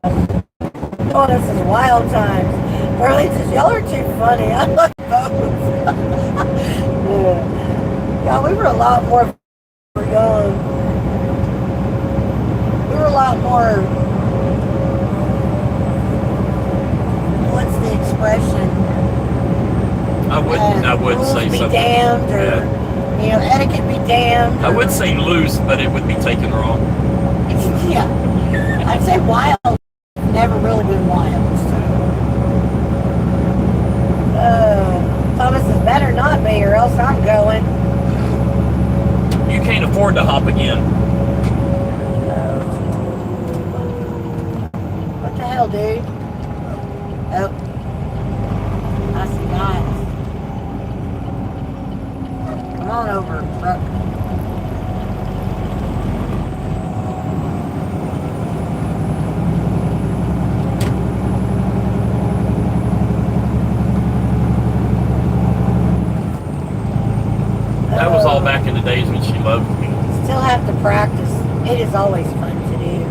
Oh, this is wild times. Burley says, y'all are too funny. I love both. Yeah, we were a lot more when we were young. We were a lot more, what's the expression? I would rules say be something. damned, or Yeah. you know, etiquette be damned. I would say loose, but it would be taken wrong. Yeah, I'd say wild. Never really been wild. So. Thomas is better not be, or else I'm going. You can't afford to hop again. What the hell, dude? Oh, I see guys. Come on over, Brooke. That was all back in the days when she loved me. Still have to practice. It is always fun to do.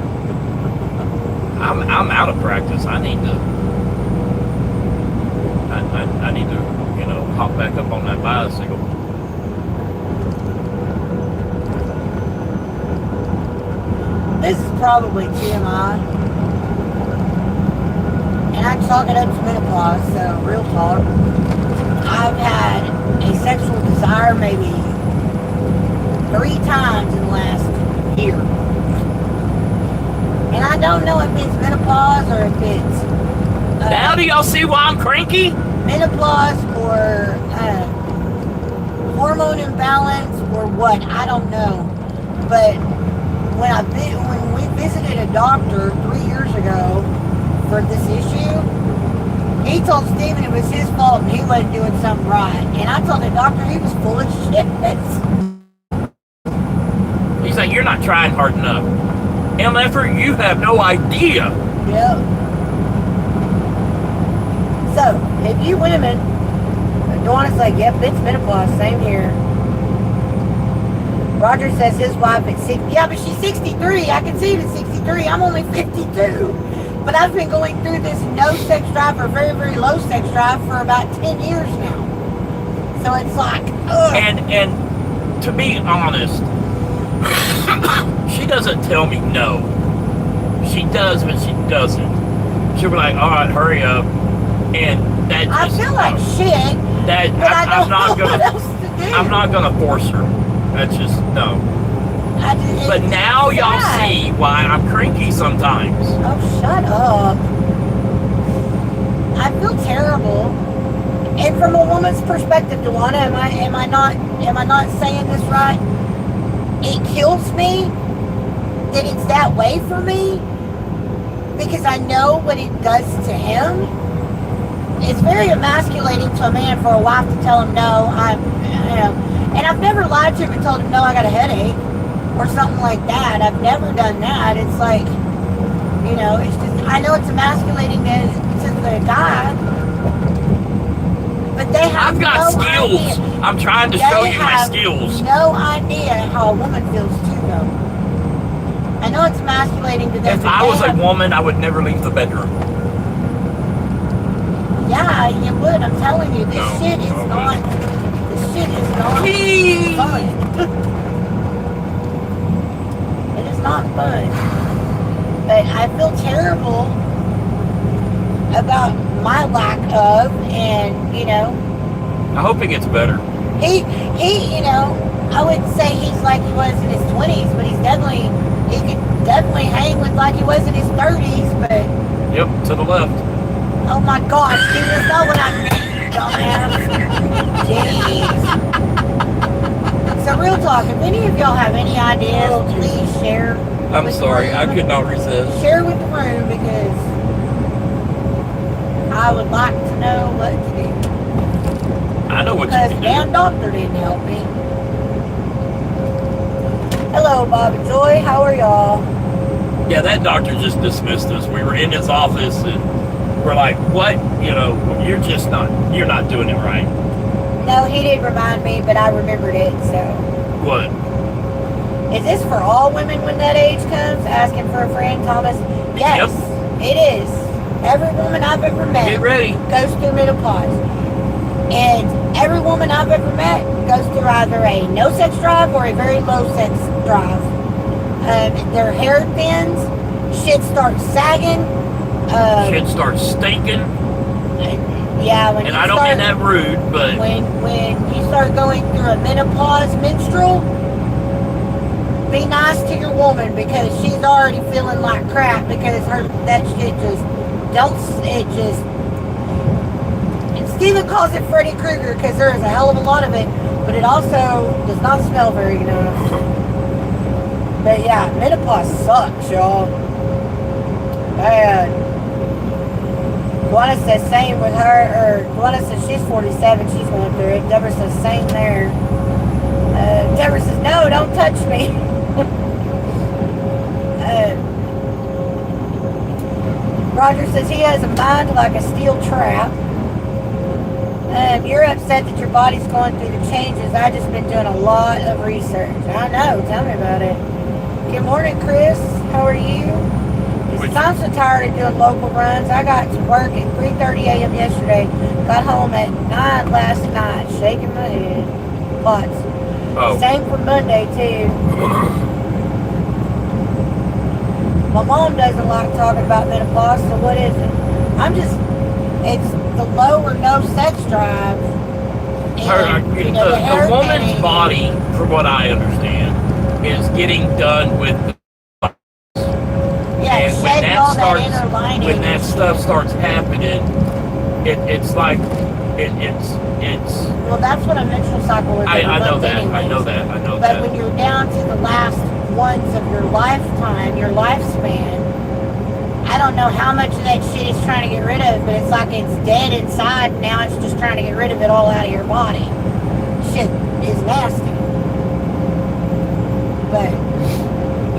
I'm out of practice. I need to. I need to, you know, hop back up on that bicycle. This is probably TMI. And I chalk it up to menopause, so real talk. I've had a sexual desire maybe 3 times in the last year. And I don't know if it's menopause or if it's Now do y'all see why I'm cranky? menopause or hormone imbalance or what, I don't know. But when we visited a doctor 3 years ago for this issue, he told Steven it was his fault and he wasn't doing something right. And I told the doctor he was full of shit. He's like, you're not trying hard enough. MFer, you have no idea. Yep. So, if you women don't want to say, yep, it's menopause, same here. Roger says his wife is 60. Yeah, but she's 63. I can see it at 63. I'm only 52. But I've been going through this no sex drive or very, very low sex drive for about 10 years now. So it's like, ugh. And to be honest, she doesn't tell me no. She does, but she doesn't. She'll be like, all right, hurry up. And that just, I feel like shit. that But I I'm don't not know what gonna else to do. I'm not gonna force her. That's just no. But now y'all see why I'm cranky sometimes. Oh, shut up. I feel terrible. And from a woman's perspective, Dewana, am I not saying this right? It kills me that it's that way for me because I know what it does to him. It's very emasculating to a man for a wife to tell him no, and I've never lied to him and told him no, I got a headache or something like that. I've never done that. It's like, you know, it's just, I know it's emasculating to the guy, but they have I've got no skills. idea. I'm trying to show you my skills. No idea how a woman feels too, though. I know it's emasculating to them. If I was a woman, I would never leave the bedroom. Yeah, you would. I'm telling you, this shit is not. This shit is not fun. It is not fun. But I feel terrible about my lack of, and you know. I hope it gets better. He, you know, I wouldn't say he's like he was in his 20s, but he could definitely hang with like he was in his 30s, but. Yep, to the left. Oh my gosh, dude, that's not what I meant, dumbass. Jeez. So real talk, if any of y'all have any ideas, please share. I'm with the sorry, I room. could not resist. Share with the room because I would like to know what to do. I know what you Because can damn do. doctor didn't help me. Hello, Bob and Joy. How are y'all? Yeah, that doctor just dismissed us. We were in his office and we're like, what? You know, you're not doing it right. No, he didn't remind me, but I remembered it, so. What? Is this for all women when that age comes? Asking for a friend, Thomas? Yes, it is. Every woman I've ever met Get ready. goes through menopause. And every woman I've ever met goes through either a no sex drive or a very low sex drive. Their hair thins, shit starts sagging. Shit starts stinking. Yeah, when And you I don't start, mean that rude, but when you start going through a menopause menstrual, be nice to your woman because she's already feeling like crap because that shit just and Steven calls it Freddy Krueger because there is a hell of a lot of it, but it also does not smell very nice. But yeah, menopause sucks, y'all. Bad. Luana says same with her, or Luana says she's 47, she's going through it. Deborah says same there. Deborah says, no, don't touch me. Roger says he has a mind like a steel trap. You're upset that your body's going through the changes. I've just been doing a lot of research. I know, tell me about it. Good morning, Chris. How are you? I'm so tired of doing local runs. I got to work at 3:30 a.m. yesterday. Got home at 9 last night. Shaking my head. Lots. oh, Same for Monday, too. My mom doesn't like talking about menopause, so what is it? It's the low or no sex drive. And, the woman's body, from what I understand, is getting done with the Yeah, and when shedding that all that starts, inner lining. when that stuff starts happening, it's like it's. Well, that's what a menstrual cycle is. I know that. Anyways. I know that. I know But that. when you're down to the last ones of your lifetime, your lifespan, I don't know how much of that shit it's trying to get rid of, but it's like it's dead inside. And now it's just trying to get rid of it all out of your body. Shit is nasty. But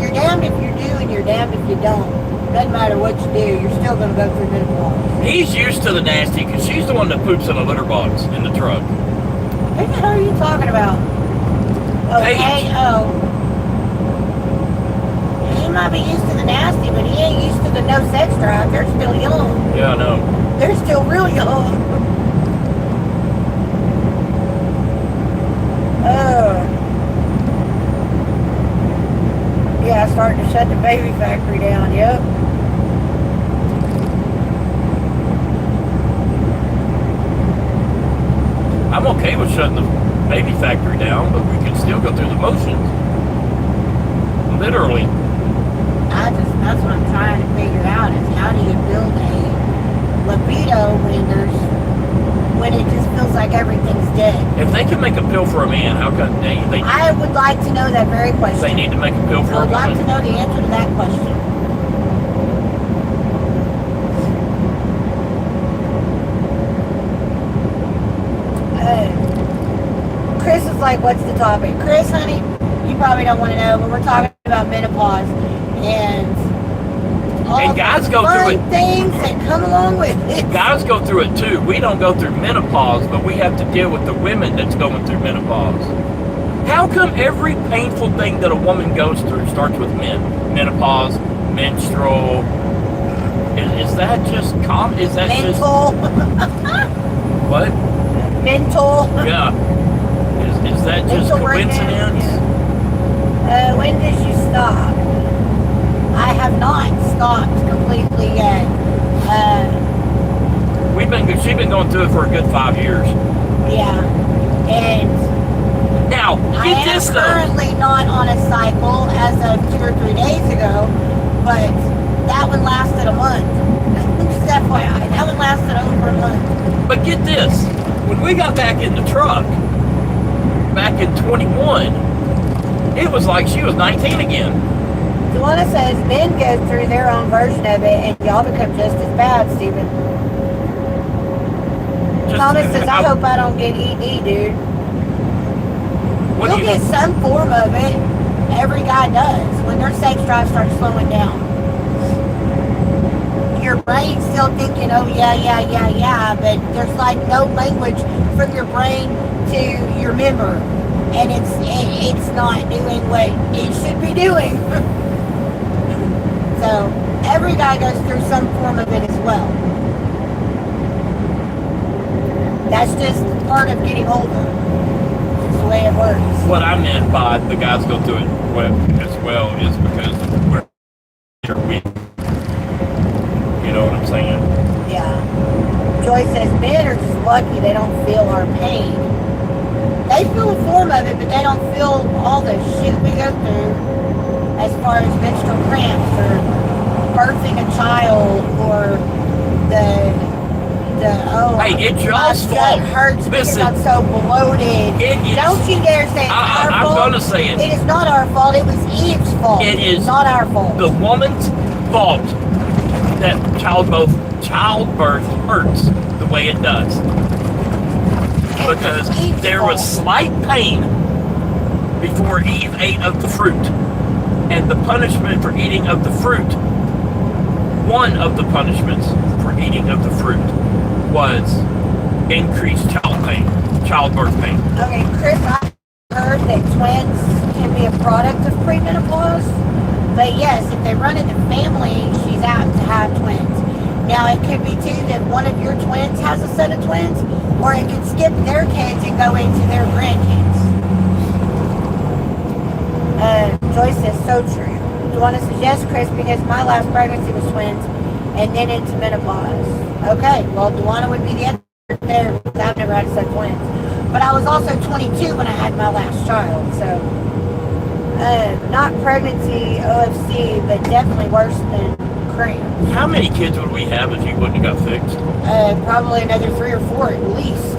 you're damned if you do and you're damned if you don't. Doesn't matter what you do, you're still going to go through menopause. He's used to the nasty because she's the one that poops in a litter box in the truck. Who the hell are you talking about? Oh, Paige. He might be used to the nasty, but he ain't used to the no sex drive. They're still young. Yeah, I know. They're still real young. Yeah, starting to shut the baby factory down, yep. I'm okay with shutting the baby factory down, but we can still go through the motions. Literally. That's what I'm trying to figure out is how do you build a libido when it just feels like everything's dead. If they can make a pill for a man, how come they I would like to know that very question. they need to make a pill for I a would like to woman? know the answer to that question. Chris is like, what's the topic? Chris, honey, you probably don't want to know, but we're talking about menopause and all And guys the go through fun it. things that come along with it. Guys go through it too. We don't go through menopause, but we have to deal with the women that's going through menopause. How come every painful thing that a woman goes through starts with men? Menopause, menstrual. Is that just Is that Mental. just what? Mental. Yeah. Is that just Mental breakdown. coincidence? When did you stop? I have not stopped completely yet. She's been going through it for a good 5 years. Yeah. And Now, I get am this though. currently not on a cycle as of 2 or 3 days ago, but that one lasted a month. Just FYI, that one lasted over a month. But get this. When we got back in the truck, back in 21, it was like she was 19 again. Luana says men go through their own version of it and y'all become just as bad, Stephen. Thomas says, I hope I don't get ED, dude. What do You'll you get some form of it. Every guy does. When their sex drive starts slowing down. Your brain's still thinking, oh yeah, but there's like no language from your brain to your member. And it's not doing what it should be doing. So every guy goes through some form of it as well. That's just part of getting older. It's the way it works. What I meant by the guys go through it as well is because we're weak. You know what I'm saying? Yeah. Joy says men are just lucky they don't feel our pain. They feel a form of it, but they don't feel all the shit we go through as far as menstrual cramps or birthing a child or the Hey, it's my y'all's gut fault. hurts because Listen, I'm so bloated. it is- Don't you dare say it's our I'm fault. gonna say it. It is not our fault. It was Eve's fault. It is not our fault. The woman's fault that childbirth hurts the way it does. Because Eve's there was fault. slight pain before Eve ate of the fruit. And the punishment for eating of the fruit, one of the punishments for eating of the fruit was increased childbirth pain. Okay, Chris, I heard that twins can be a product of premenopause. But yes, if they run in the family, she's apt to have twins. Now, it could be too that one of your twins has a set of twins, or it could skip their kids and go into their grandkids. Joyce says, so true. Duana says, yes, Chris, because my last pregnancy was twins, and then into menopause. Okay, well, Duana would be the other there because I've never had a set of twins. But I was also 22 when I had my last child, so not pregnancy, OFC, but definitely worse than cramps. How many kids would we have if you wouldn't have got fixed? Probably another 3 or 4 at least.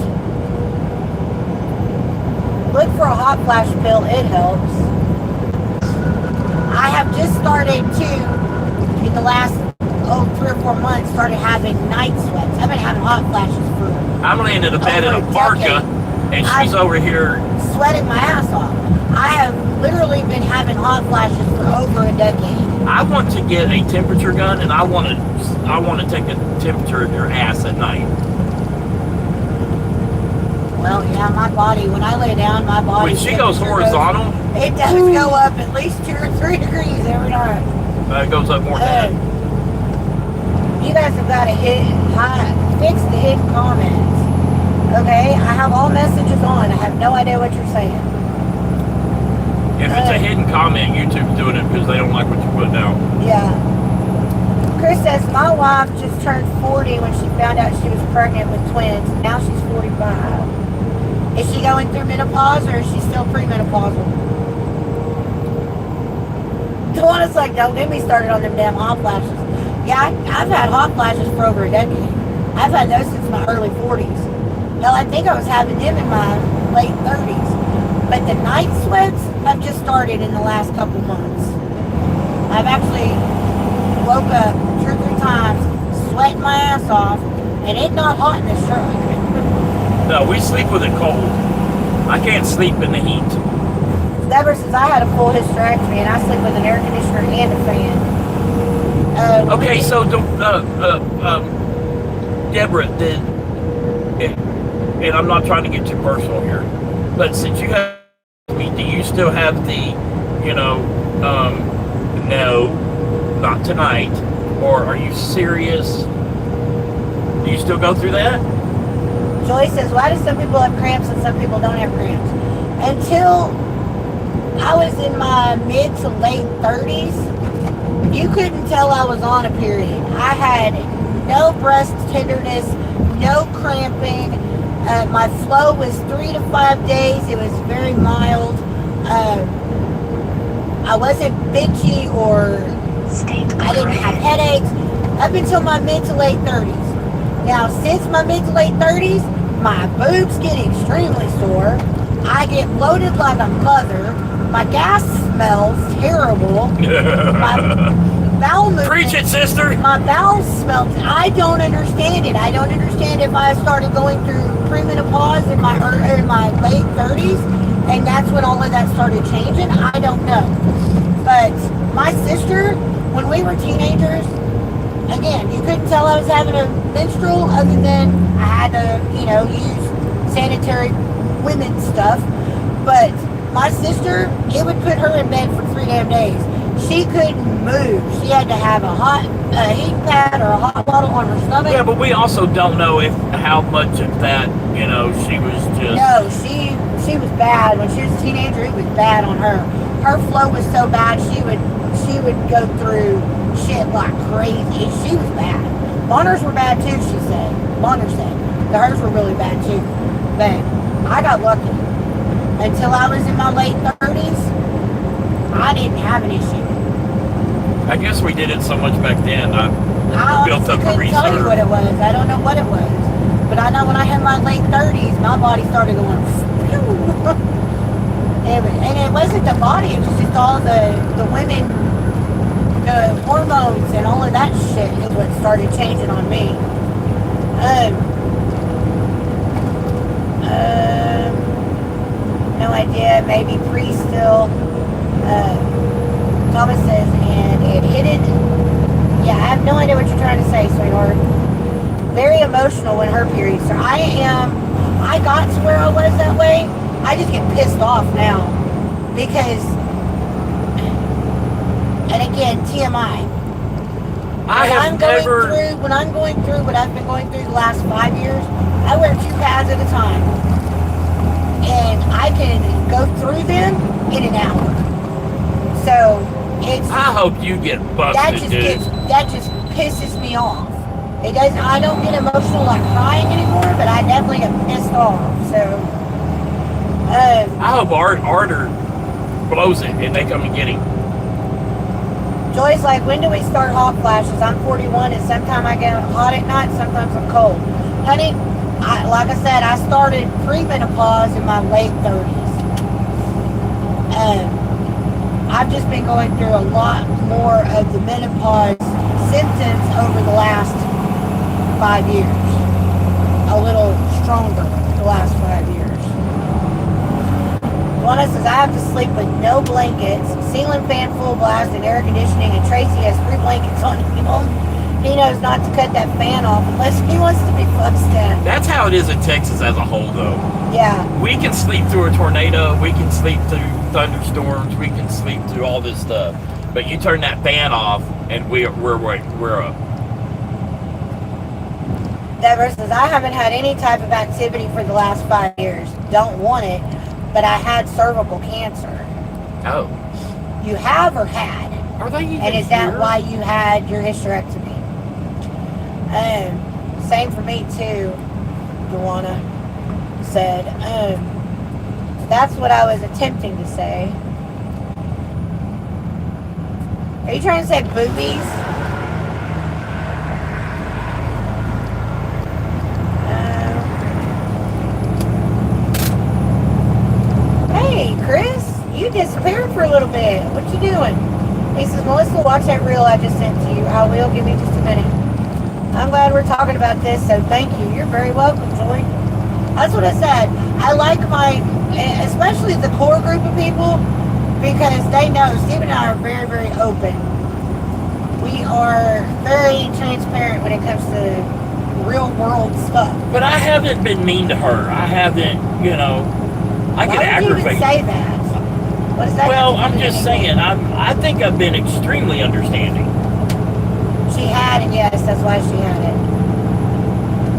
Look for a hot flash pill, it helps. I have just started to, in the last 3 or 4 months, started having night sweats. I've been having hot flashes for I'm laying in a bed in a parka, and she's over here. sweating my ass off. I have literally been having hot flashes for over a decade. I want to get a temperature gun, and I want to take a temperature of your ass at night. Well, yeah, my body, when I lay down, my body... When she goes horizontal, it does go up at least 2 or 3 degrees every night. it goes up more than that. You guys have got to fix the hidden comments. Okay? I have all messages on. I have no idea what you're saying. If it's a hidden comment, YouTube's doing it because they don't like what you put down. Yeah. Chris says, my wife just turned 40 when she found out she was pregnant with twins. Now she's 45. Is she going through menopause or is she still premenopausal? Duana's like, don't get me started on them damn hot flashes. Yeah, I've had hot flashes for over a decade. I've had those since my early 40s. Hell, I think I was having them in my late 30s. But the night sweats have just started in the last couple months. I've actually woke up 2 or 3 times, sweating my ass off, and it's not hot in this truck. No, we sleep with it cold. I can't sleep in the heat. Ever since I had a full hysterectomy, and I sleep with an air conditioner and a fan. Okay, so Deborah, and I'm not trying to get too personal here, but since you have me, do you still have the, no, not tonight, or are you serious? Do you still go through that? Joy says, why do some people have cramps and some people don't have cramps? Until I was in my mid to late 30s, you couldn't tell I was on a period. I had no breast tenderness, no cramping. My flow was 3 to 5 days. It was very mild. I wasn't bitchy or I didn't have headaches up until my mid to late 30s. Now, since my mid to late 30s, my boobs get extremely sore. I get bloated like a mother. My gas smells terrible. My bowel movement. Preach it, sister. My bowels smell. I don't understand it. I don't understand if I started going through premenopause in my late 30s, and that's when all of that started changing. I don't know. But my sister, when we were teenagers, again, you couldn't tell I was having a menstrual other than I had to, use sanitary women's stuff. But my sister, it would put her in bed for 3 damn days. She couldn't move. She had to have a heat pad or a hot bottle on her stomach. Yeah, but we also don't know how much of that, she was just. No, she was bad. When she was a teenager, it was bad on her. Her flow was so bad, she would go through shit like crazy. She was bad. Bonner's were bad too, she said. Bonner said. Hers were really bad too. But I got lucky. Until I was in my late 30s, I didn't have an issue. I guess we did it so much back then. I built honestly up a couldn't tell you reserve. what it was. I don't know what it was. But I know when I hit my late 30s, my body started going phew. And it wasn't the body, it was just all the women, the hormones and all of that shit is what started changing on me. No idea, maybe pre still. Thomas says, and it hit it. Yeah, I have no idea what you're trying to say, sweetheart. Very emotional when her period started. I got to where I was that way. I just get pissed off now. Because, and again, TMI. When I'm going through what I've been going through the last 5 years, I wear 2 pads at a time. And I can go through them in an hour. So, I hope you get busted, dude. That just pisses me off. It doesn't. I don't get emotional like crying anymore, but I definitely get pissed off. So, I hope Arter blows it and they come and get him. Joy's like, when do we start hot flashes? I'm 41, and sometimes I get hot at night, sometimes I'm cold. Honey, like I said, I started premenopause in my late 30s. I've just been going through a lot more of the menopause symptoms over the last 5 years. A little stronger the last 5 years. Juana says, I have to sleep with no blankets, ceiling fan full blast, and air conditioning, and Tracy has 3 blankets on him. He knows not to cut that fan off unless he wants to be fussed at. That's how it is in Texas as a whole, though. Yeah. We can sleep through a tornado. We can sleep through thunderstorms. We can sleep through all this stuff. But you turn that fan off, and we're up. Deborah says, I haven't had any type of activity for the last 5 years. Don't want it, but I had cervical cancer. Oh. You have or had? Are they even And is that why you had your hysterectomy? Same for me too, Joanna said. That's what I was attempting to say. Are you trying to say boobies? Hey, Chris, you disappeared for a little bit. What you doing? He says, Melissa, watch that reel I just sent to you. I will. Give me just a minute. I'm glad we're talking about this, so thank you. You're very welcome, Joy. That's what I said. I like especially the core group of people, because they know Steve and I are very, very open. We are very transparent when it comes to real world stuff. But I haven't been mean to her. I haven't, I get aggravated. Why would you even say that? What is that? Well, I'm just saying, I think I've been extremely understanding. She had it, yes, that's why she had it.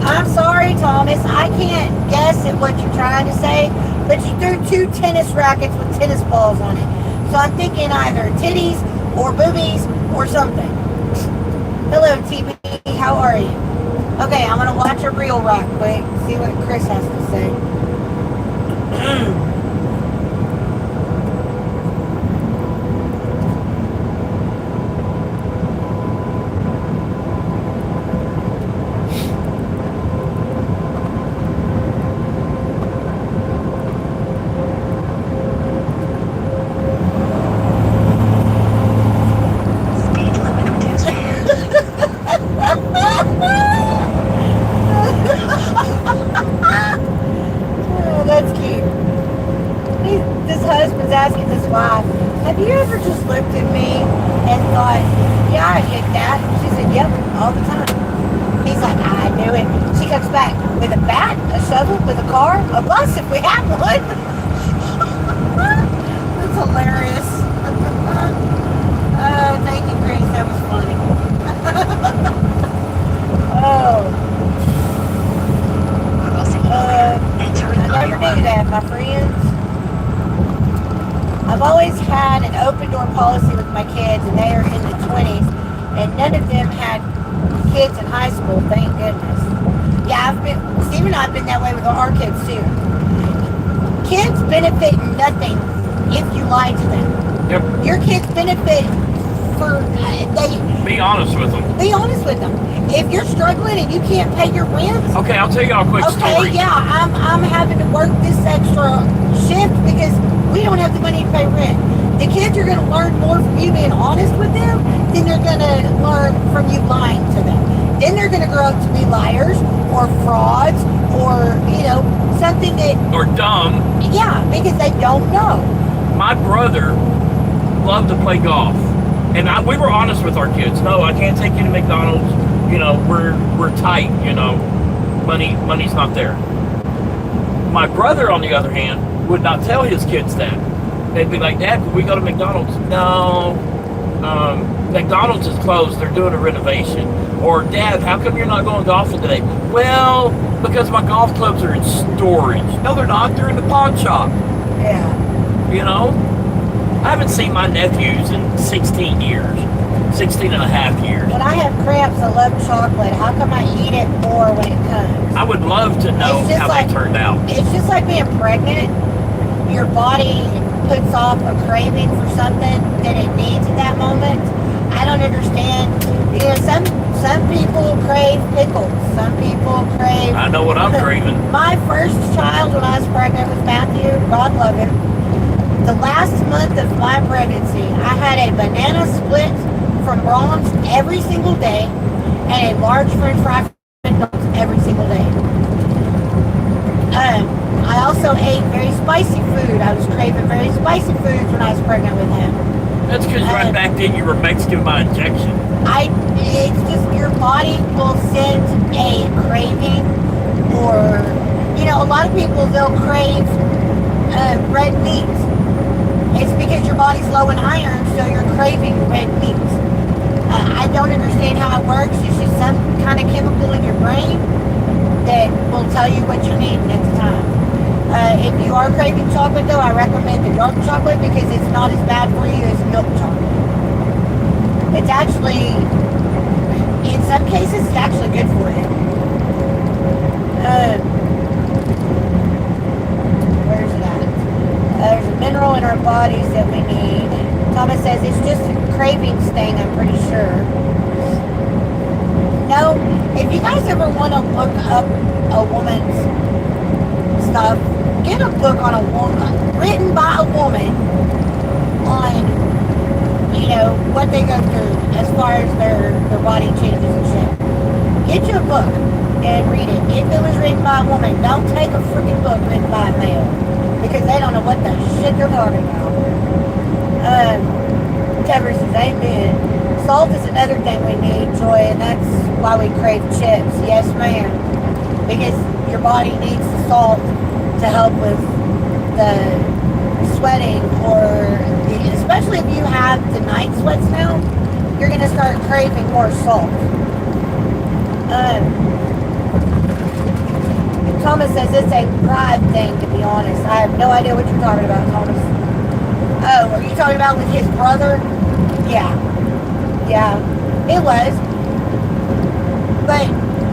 I'm sorry, Thomas, I can't guess at what you're trying to say, but you threw 2 tennis rackets with tennis balls on it. So I'm thinking either titties or boobies or something. Hello, TB, how are you? Okay, I'm gonna watch a reel right quick, see what Chris has to say. Have you ever just looked at me and thought, yeah, I hit that? She said, yep, all the time. He's like, I knew it. She comes back with a bat, a shovel, with a car, a bus if we have one. That's hilarious. my friends. I've always had an open door policy with my kids, and they are in the 20s, and none of them had kids in high school, thank goodness. Yeah, Steve and I have been that way with our kids too. Kids benefit nothing if you lie to them. Yep. Your kids benefit Be honest with them. Be honest with them. If you're struggling and you can't pay your rent, Okay, I'll tell y'all a quick story. okay, yeah, I'm having to work this extra shift because we don't have the money to pay rent. The kids are going to learn more from you being honest with them than they're going to learn from you lying to them. Then they're going to grow up to be liars or frauds or, something that... Or dumb. Yeah, because they don't know. My brother loved to play golf. And we were honest with our kids. No, I can't take you to McDonald's. We're tight, money's not there. My brother, on the other hand, would not tell his kids that. They'd be like, Dad, can we go to McDonald's? No, McDonald's is closed. They're doing a renovation. Or, Dad, how come you're not going golfing today? Well, because my golf clubs are in storage. No, they're not. They're in the pawn shop. Yeah. I haven't seen my nephews in 16 years. 16 and a half years. When I have cramps, I love chocolate. How come I eat it more when it comes? I would love to know how they turned out. It's just like being pregnant. Your body puts off a craving for something that it needs at that moment. I don't understand. Some people crave pickles. Some people crave... I know what I'm craving. My first child when I was pregnant with Matthew, God love him, the last month of my pregnancy, I had a banana split from Braum's every single day and a large french fry from McDonald's every single day. I also ate very spicy food. I was craving very spicy foods when I was pregnant with him. That's because right back then you were Mexican by injection. It's just your body will send a craving or, a lot of people, they'll crave red meat. It's because your body's low in iron, so you're craving red meat. I don't understand how it works. It's just some kind of chemical in your brain that will tell you what you need at the time. If you are craving chocolate, though, I recommend the dark chocolate because it's not as bad for you as milk chocolate. It's actually, in some cases, it's actually good for you. Where's it at? There's a mineral in our bodies that we need. Thomas says it's just a cravings thing, I'm pretty sure. No, if you guys ever want to look up a woman's stuff, get a book on a woman, written by a woman on, what they go through as far as their body changes and shit. Get you a book and read it. If it was written by a woman, don't take a freaking book written by a male. Because they don't know what the shit they're talking about. Deborah says, amen. Salt is another thing we need, Joy, and that's why we crave chips. Yes, ma'am. Because your body needs the salt to help with the sweating, or especially if you have the night sweats now, you're going to start craving more salt. Thomas says it's a pride thing, to be honest. I have no idea what you're talking about, Thomas. Oh, are you talking about with his brother? Yeah. Yeah, it was. But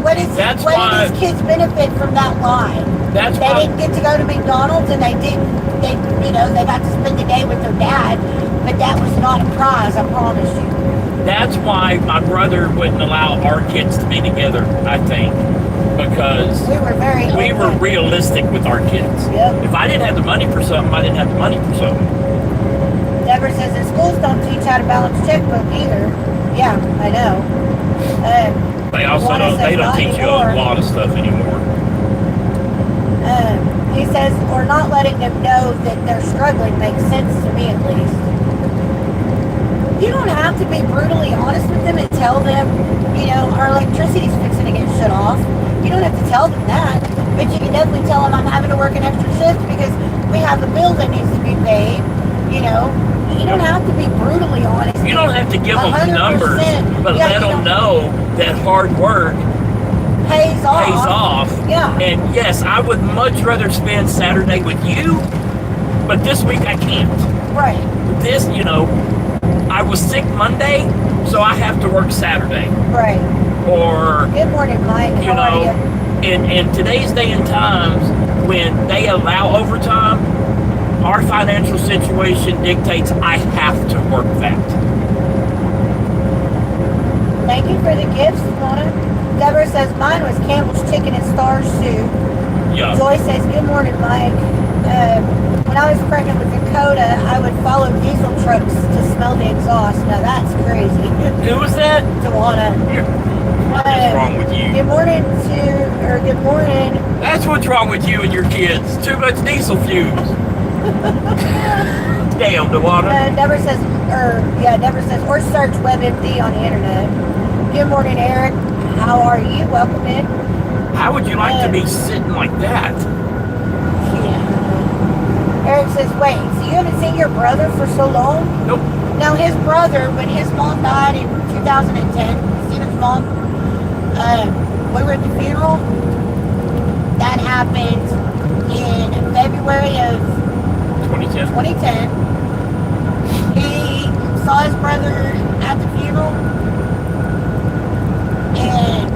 what did these kids benefit from that lie? They didn't get to go to McDonald's, and they got to spend the day with their dad, but that was not a prize, I promise you. That's why my brother wouldn't allow our kids to be together, I think. Because we were realistic with our kids. Yep. If I didn't have the money for something, I didn't have the money for something. Deborah says the schools don't teach how to balance checkbook either. Yeah, I know. They also don't teach you a lot of stuff anymore. He says, or not letting them know that they're struggling makes sense to me at least. You don't have to be brutally honest with them and tell them, our electricity's fixing to get shut off. You don't have to tell them that, but you can definitely tell them I'm having to work an extra shift because we have a bill that needs to be paid. You don't have to be brutally honest. You don't have to give them numbers, but let them know that hard work pays off. Yeah. And yes, I would much rather spend Saturday with you, but this week I can't. Right. This, I was sick Monday, so I have to work Saturday. Right. Or, good morning, Mike. How are you? in today's day and times, when they allow overtime, our financial situation dictates I have to work that. Thank you for the gifts, Pawna. Deborah says mine was Campbell's chicken and stars soup. Yeah. Joy says, good morning, Mike. When I was pregnant with Dakota, I would follow diesel trucks to smell the exhaust. Now that's crazy. Who was that? Tawana. What's wrong with you? Good morning good morning. That's what's wrong with you and your kids. Too much diesel fumes. Damn, Tawana. Deborah says, or search WebMD on the internet. Good morning, Eric. How are you? Welcome in. How would you like to be sitting like that? Yeah. Eric says, wait, so you haven't seen your brother for so long? Nope. Now, his brother, when his mom died in 2010, Stephen's mom, we were at the funeral. That happened in February of 2010. He saw his brother at the funeral, and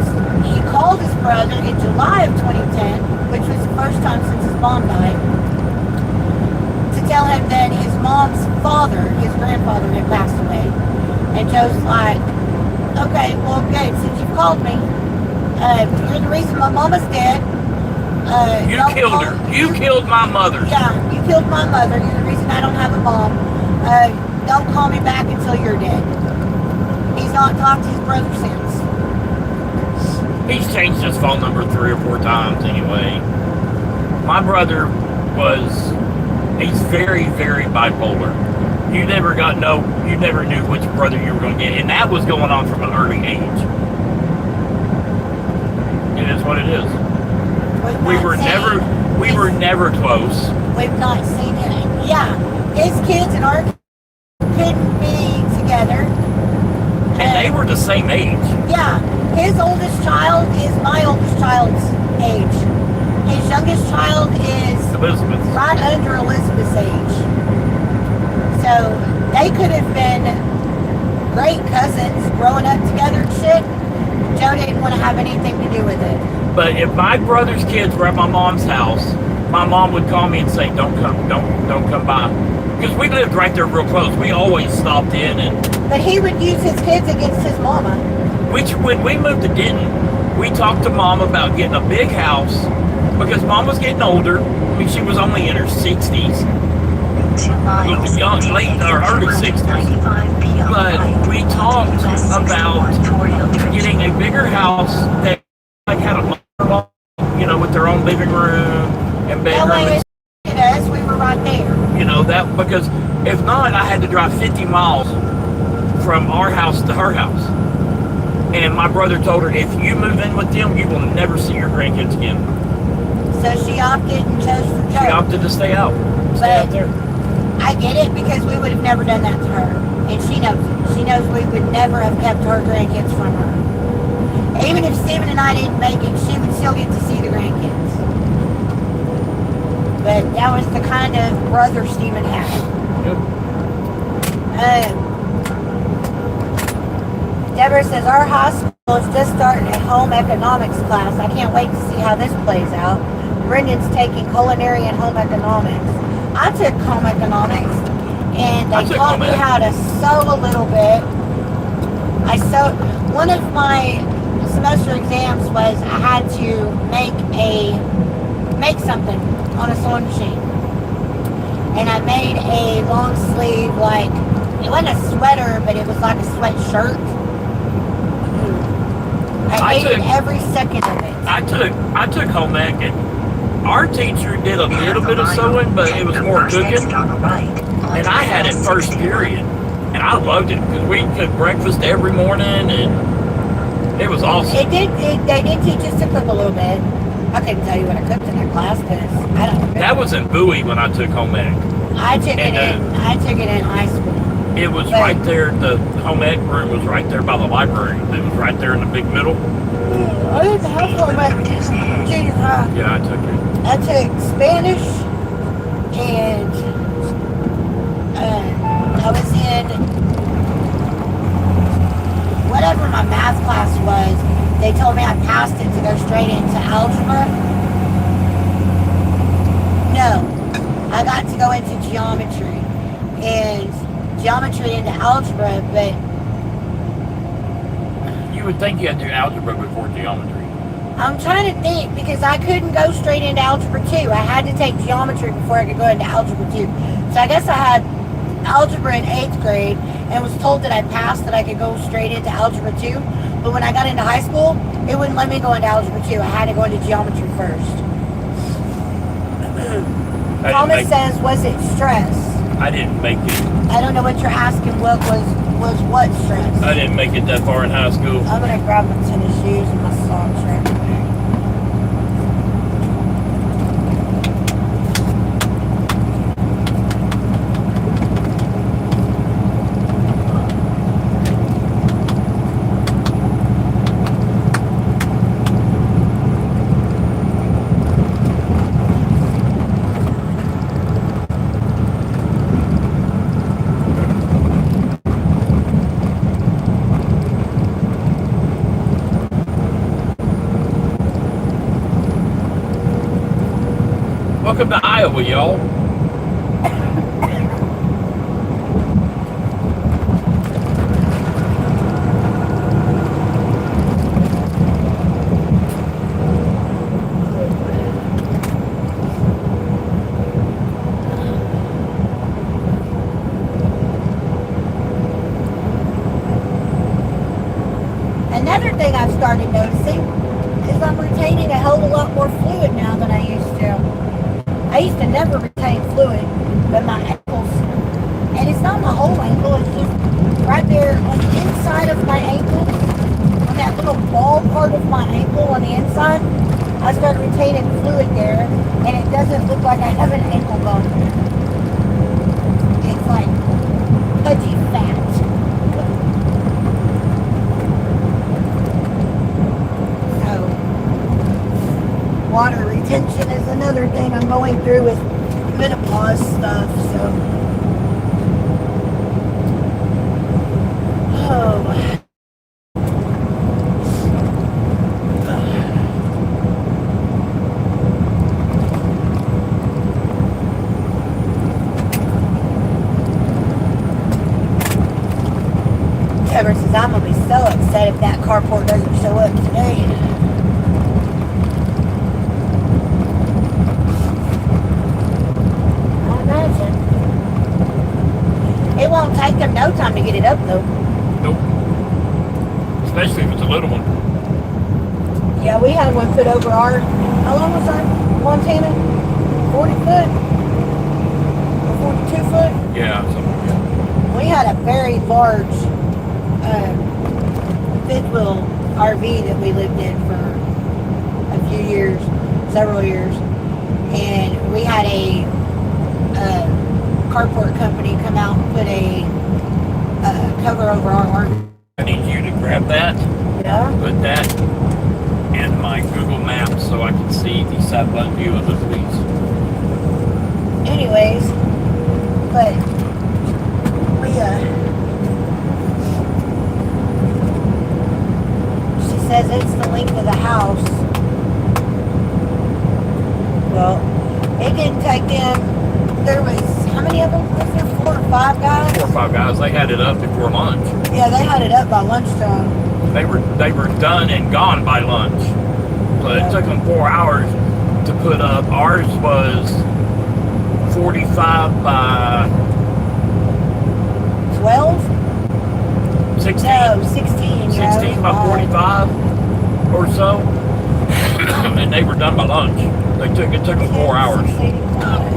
he called his brother in July of 2010, which was the first time since his mom died, to tell him that his mom's father, his grandfather, had passed away. And Joe's like, okay, well, good, since you've called me, you're the reason my mama's dead. You killed her. You killed my mother. Yeah, you killed my mother. You're the reason I don't have a mom. Don't call me back until you're dead. He's not talked to his brother since. He's changed his phone number 3 or 4 times anyway. My brother he's very, very bipolar. You never knew which brother you were going to get. And that was going on from an early age. It is what it is. We were never close. We've not seen it. Yeah, his kids and our kids couldn't be together. And they were the same age. Yeah, his oldest child is my oldest child's age. His youngest child is Elizabeth. right under Elizabeth's age. So they could have been great cousins growing up together and shit. Joe didn't want to have anything to do with it. But if my brother's kids were at my mom's house, my mom would call me and say, don't come by. Because we lived right there real close. We always stopped in. But he would use his kids against his mama. Which, when we moved to Denton, we talked to Mom about getting a big house because Mom was getting older. I mean, she was only in her 60s. Early 60s. But we talked about getting a bigger house that had a mother, with their own living room and bedroom. Us, we were right there. That because if not, I had to drive 50 miles from our house to her house. And my brother told her, if you move in with them, you will never see your grandkids again. So she opted and chose for Joe. She opted to stay out. Stay out there. I get it because we would have never done that to her. And she knows it. She knows we would never have kept her grandkids from her. Even if Stephen and I didn't make it, she would still get to see the grandkids. But that was the kind of brother Stephen had. Yep. Deborah says, our hospital is just starting a home economics class. I can't wait to see how this plays out. Brendan's taking culinary and home economics. I took home economics, and they taught me how to sew a little bit. One of my semester exams was I had to make something on a sewing machine. And I made a long sleeve, it wasn't a sweater, but it was like a sweatshirt. I hated every second of it. I took home ec, and our teacher did a little bit of sewing, but it was more cooking. And I had it first period, and I loved it because we cooked breakfast every morning, and it was awesome. They did teach us to cook a little bit. I couldn't tell you what I cooked in that class because I don't remember. That was in Bowie when I took home ec. I took it in high school. It was right there. The home ec room was right there by the library. It was right there in the big middle. I didn't have one at junior high. Yeah, I took it. I took Spanish and I was in whatever my math class was. They told me I passed it to go straight into algebra. No, I got to go into geometry and geometry into algebra, but You would think you had to do algebra before geometry. I'm trying to think because I couldn't go straight into algebra 2. I had to take geometry before I could go into algebra 2. So I guess I had algebra in 8th grade and was told that I passed, that I could go straight into algebra 2. But when I got into high school, it wouldn't let me go into algebra 2. I had to go into geometry first. Thomas says, was it stress? I didn't make it. I don't know what you're asking. What was what stress? I didn't make it that far in high school. I'm going to grab my tennis shoes and my socks right quick. Welcome to Iowa, y'all. Another thing I've started noticing is I'm retaining a hell of a lot more fluid now than I used to. I used to never retain fluid, but my ankles, and it's not my whole ankle, it's just right there on the inside of my ankle, on that little ball part of my ankle on the inside, I started retaining fluid there, and it doesn't look like I have an ankle bone. It's like pudgy fat. Water retention is another thing I'm going through with menopause stuff, so. Oh. Trevor says, I'm going to be so upset if that carport doesn't show up today. It won't take them no time to get it up though. Nope. Especially if it's a little one. Yeah, we had one put over our, how long was our Montana? 40 foot? Or 42 foot? Yeah, something like that. We had a very large fifth wheel RV that we lived in for a few years, several years. And we had a carport company come out and put a cover over our RV. I need you to grab that, Yeah. put that in my Google Maps so I can see the satellite view of the police. Anyways, but we she says it's the length of the house. Well, it didn't take them. There was, how many of them? Was there 4 or 5 guys? 4 or 5 guys, they had it up before lunch. Yeah, they had it up by lunchtime. They were done and gone by lunch. So it took them 4 hours to put up. Ours was 45 by 12? 16. No, 16. 16 by 45 or so. And they were done by lunch. It took them 4 hours. 685.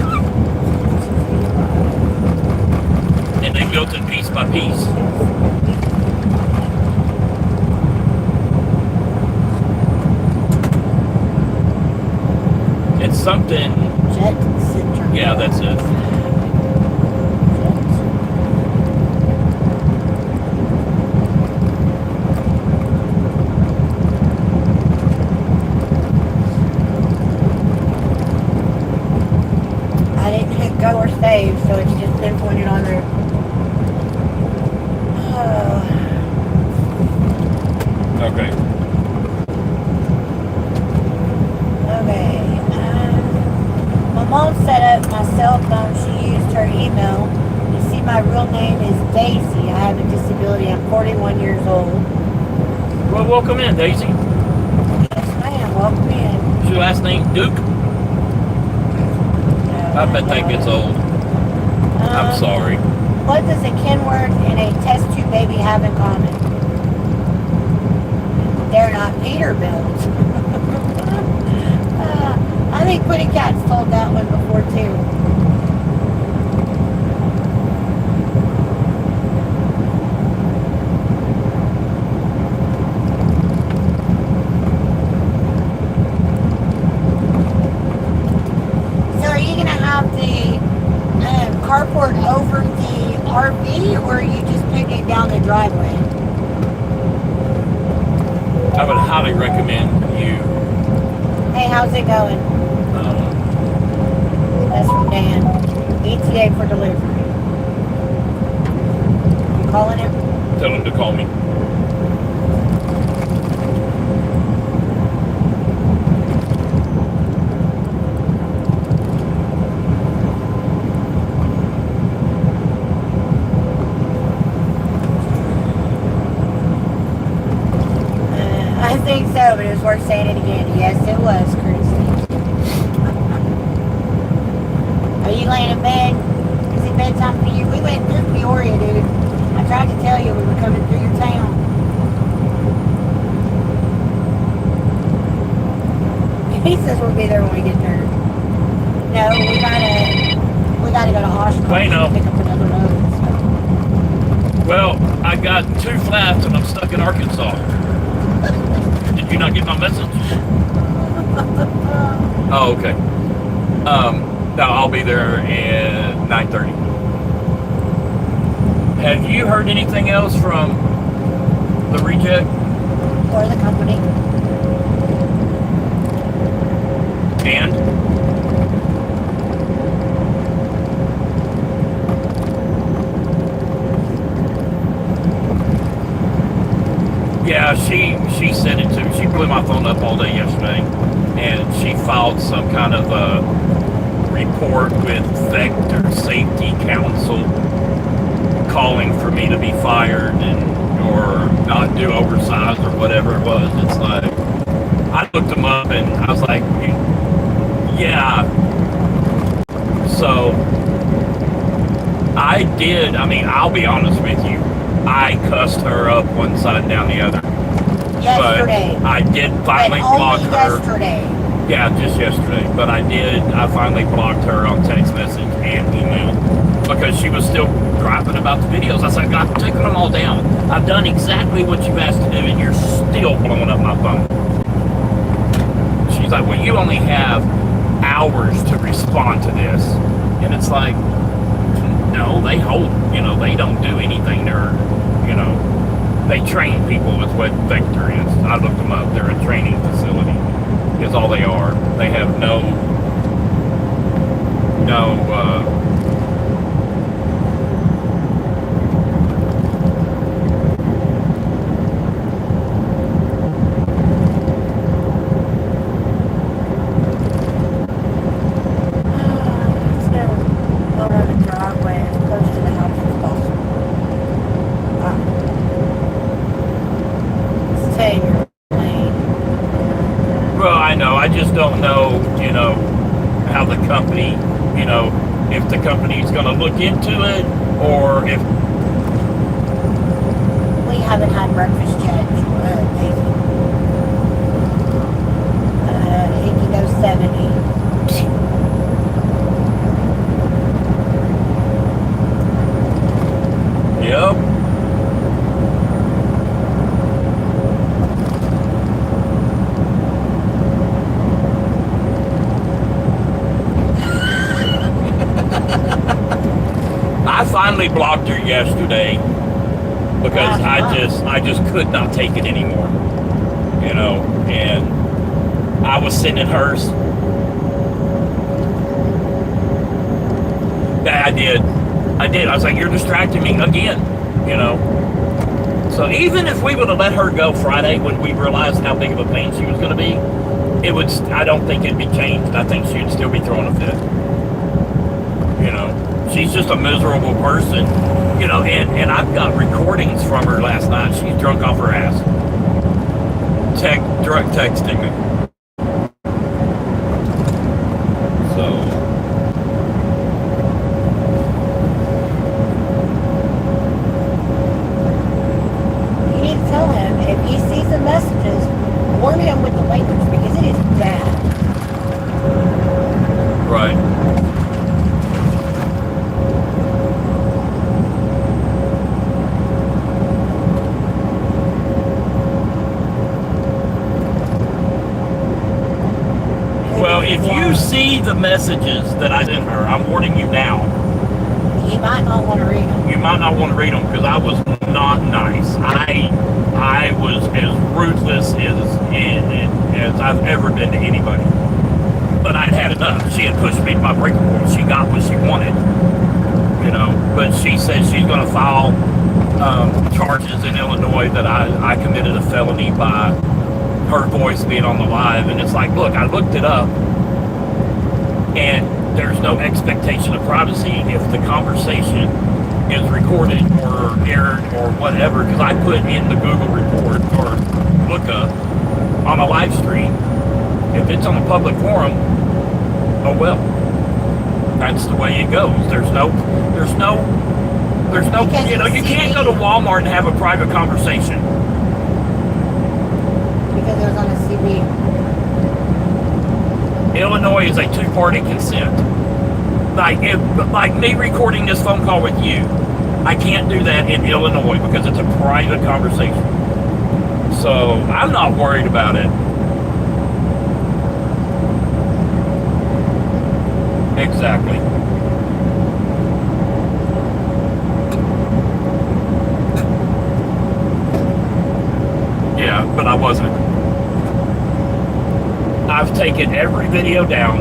And they built it piece by piece. It's something. Jet Center. Yeah, that's it. go or save, so it's just pinpointed on there. Okay. Okay. My mom set up my cell phone. She used her email. You see, my real name is Daisy. I have a disability. I'm 41 years old. Well, welcome in, Daisy. Yes, ma'am. Welcome in. Is your last name Duke? I bet that gets old. I'm sorry. What does a Kenworth and a test tube baby have in common? They're not Peterbilt. I think Putty Cat's told that one before too. So are you gonna have the carport over the RV, or are you just putting it down the driveway? I would highly recommend you. Hey, how's it going? That's from Dan. ETA for delivery. You calling him? Tell him to call me. I think so, but it was worth saying it again. Yes, it was, Christy. Are you laying in bed? Is it bedtime for you? We went through Peoria, dude. I tried to tell you we were coming through your town. He says we'll be there when we get there. No, we gotta go to Oshkosh Wait, no. and pick up another load. So. Well, I got 2 flats and I'm stuck in Arkansas. Did you not get my message? Oh, okay. No, I'll be there at 9:30. Have you heard anything else from the reject? Or the company. And? Yeah, she said it too. She blew my phone up all day yesterday, and she filed some kind of a report with Vector Safety Council calling for me to be fired or not do oversize or whatever it was. It's like, I looked them up and I was like, yeah. So I'll be honest with you. I cussed her up one side and down the other. Yesterday. But I did finally block her. Yesterday. Yeah, just yesterday. But I finally blocked her on text message and email because she was still griping about the videos. I said, I've taken them all down. I've done exactly what you've asked to do and you're still blowing up my phone. She's like, well, you only have hours to respond to this. And it's like, no, they hold, they don't do anything. They train people with what Vector is. I looked them up. They're a training facility is all they are. They have no I just don't know, how the company, if the company's going to look into it or if... We haven't had breakfast yet. He can go 70. Yep. I finally blocked her yesterday because I just could not take it anymore, and I was sitting at hers. did. I was like, you're distracting me again, you know. So even if we would have let her go Friday when we realized how big of a pain she was going to be, I don't think it'd be changed. I think she'd still be throwing a fit. You know, she's just a miserable person, you know, and I've got recordings from her last night. She's drunk off her ass. Drunk texting me. So. You need to tell him if he sees the messages, warn him with the language because it is bad. Right. Well, if you see the messages that I sent her, I'm warning you now. You might not want to read them. You might not want to read them because I was not nice. I was as ruthless as I've ever been to anybody. But I'd had enough. She had pushed me to my breaking point. She got what she wanted, you know. But she said she's going to file charges in Illinois that I committed a felony by her voice being on the live. And it's like, look, I looked it up, and there's no expectation of privacy if the conversation is recorded or aired or whatever, because I put in the Google report or lookup on a live stream. If it's on a public forum, oh well. That's the way it goes. There's no, you know, you can't go to Walmart and have a private conversation. Because it was on a CB. Illinois is a two-party consent. Like me recording this phone call with you, I can't do that in Illinois because it's a private conversation. So I'm not worried about it. Exactly. Yeah, but I wasn't. I've taken every video down,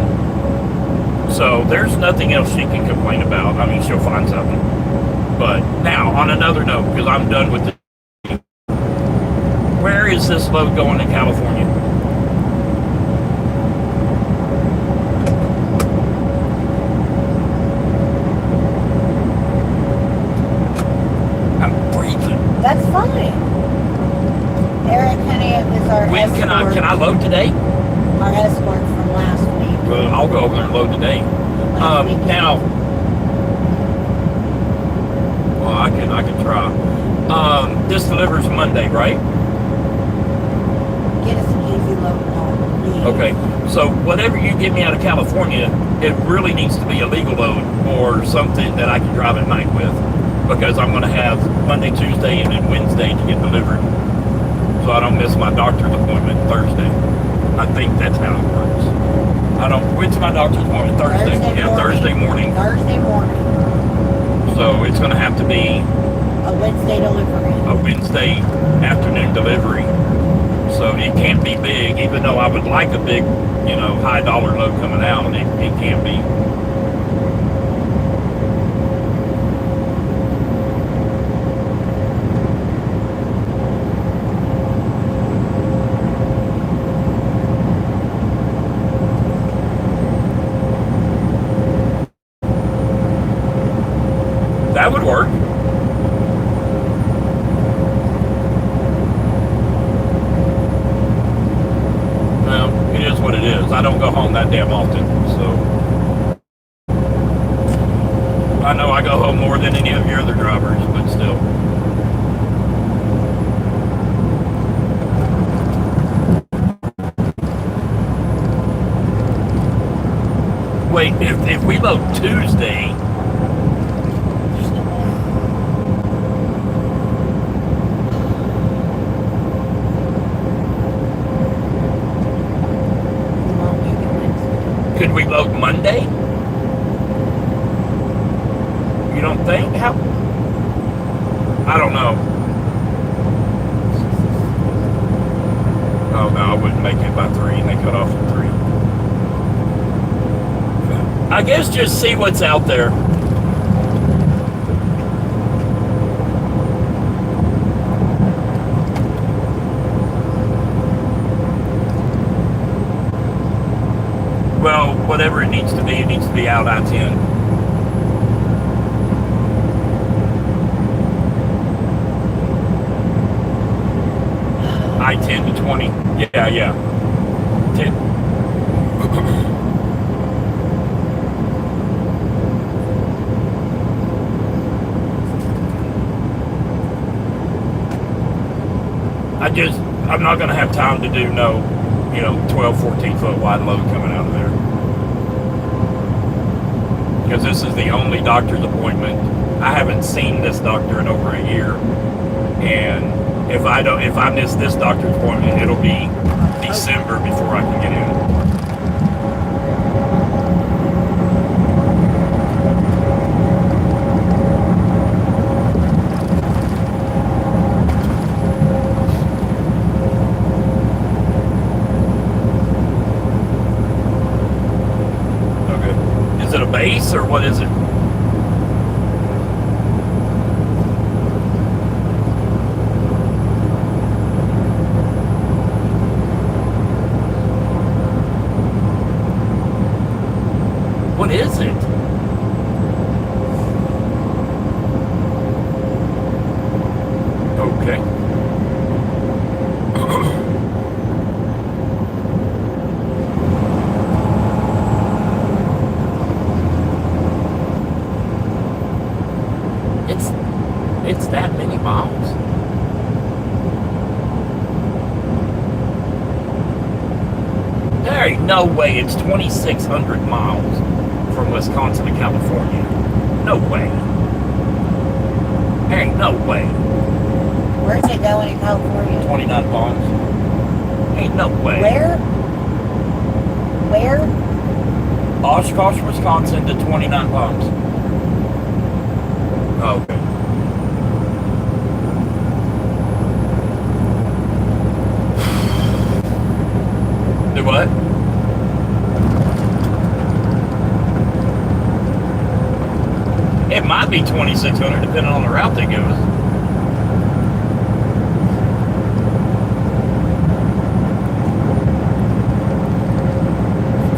so there's nothing else she can complain about. I mean, she'll find something. But now, on another note, because I'm done with this, where is this load going in California? I'm breathing. That's fine. Eric Honey is our When escort. can I load today? Our escort from last week. Well, I'll go over there and load today. Now, well, I can try. This delivers Monday, right? Get us an easy load home, please. Okay. So whatever you get me out of California, it really needs to be a legal load or something that I can drive at night with, because I'm going to have Monday, Tuesday, and then Wednesday to get delivered, so I don't miss my doctor's appointment Thursday. I think that's how it works. When's my doctor's appointment? Thursday. Thursday morning. Thursday morning. So it's going to have to be A Wednesday delivery. a Wednesday afternoon delivery. So it can't be big, even though I would like a big, you know, high dollar load coming out. It can't be. That would work. Well, it is what it is. I don't go home that damn often, so. I know I go home more than any of your other drivers, but still. Wait, if we load Tuesday, could we load Monday? You don't think? How? I don't know. Oh no, I wouldn't make it by 3, and they cut off at 3. I guess just see what's out there. Well, whatever it needs to be out I-10. I-10 to 20. Yeah. 10. I'm not going to have time to do 12, 14 foot wide load coming out of there. Because this is the only doctor's appointment. I haven't seen this doctor in over a year. And if I miss this doctor's appointment, it'll be December before I can get in. Is it a base or what is it? What is it? Okay. It's that many miles. There ain't no way it's 2,600 miles from Wisconsin to California. No way. There ain't no way. Where's it going in California? 29 miles. Ain't no way. Where? Oshkosh, Wisconsin to 29 miles. Oh, okay. Do what? It might be 2,600 depending on the route they give us.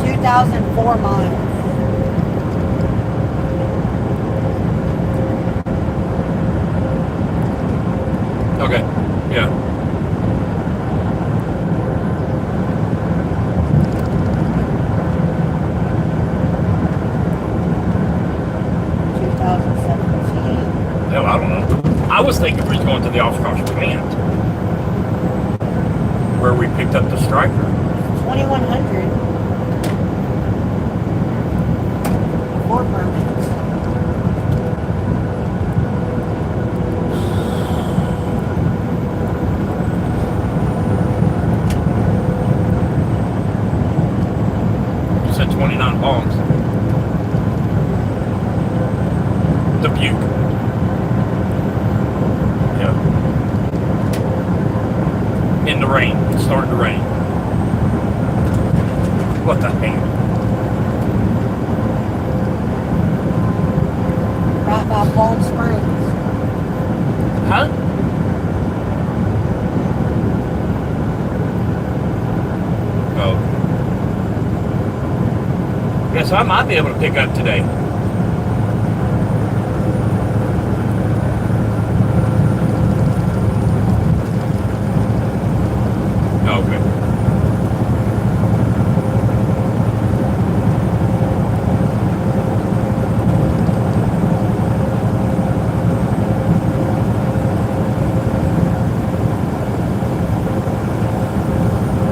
2,004 miles. Okay, yeah. Hell, I don't know. I was thinking we was going to the Oshkosh plant where we picked up the striker. 2,100. 4 permits. You said 29 palms. Dubuque. Yeah. In the rain. It's starting to rain. What the heck? Right by Palm Springs. Huh? Oh. Guess I might be able to pick up today. Okay.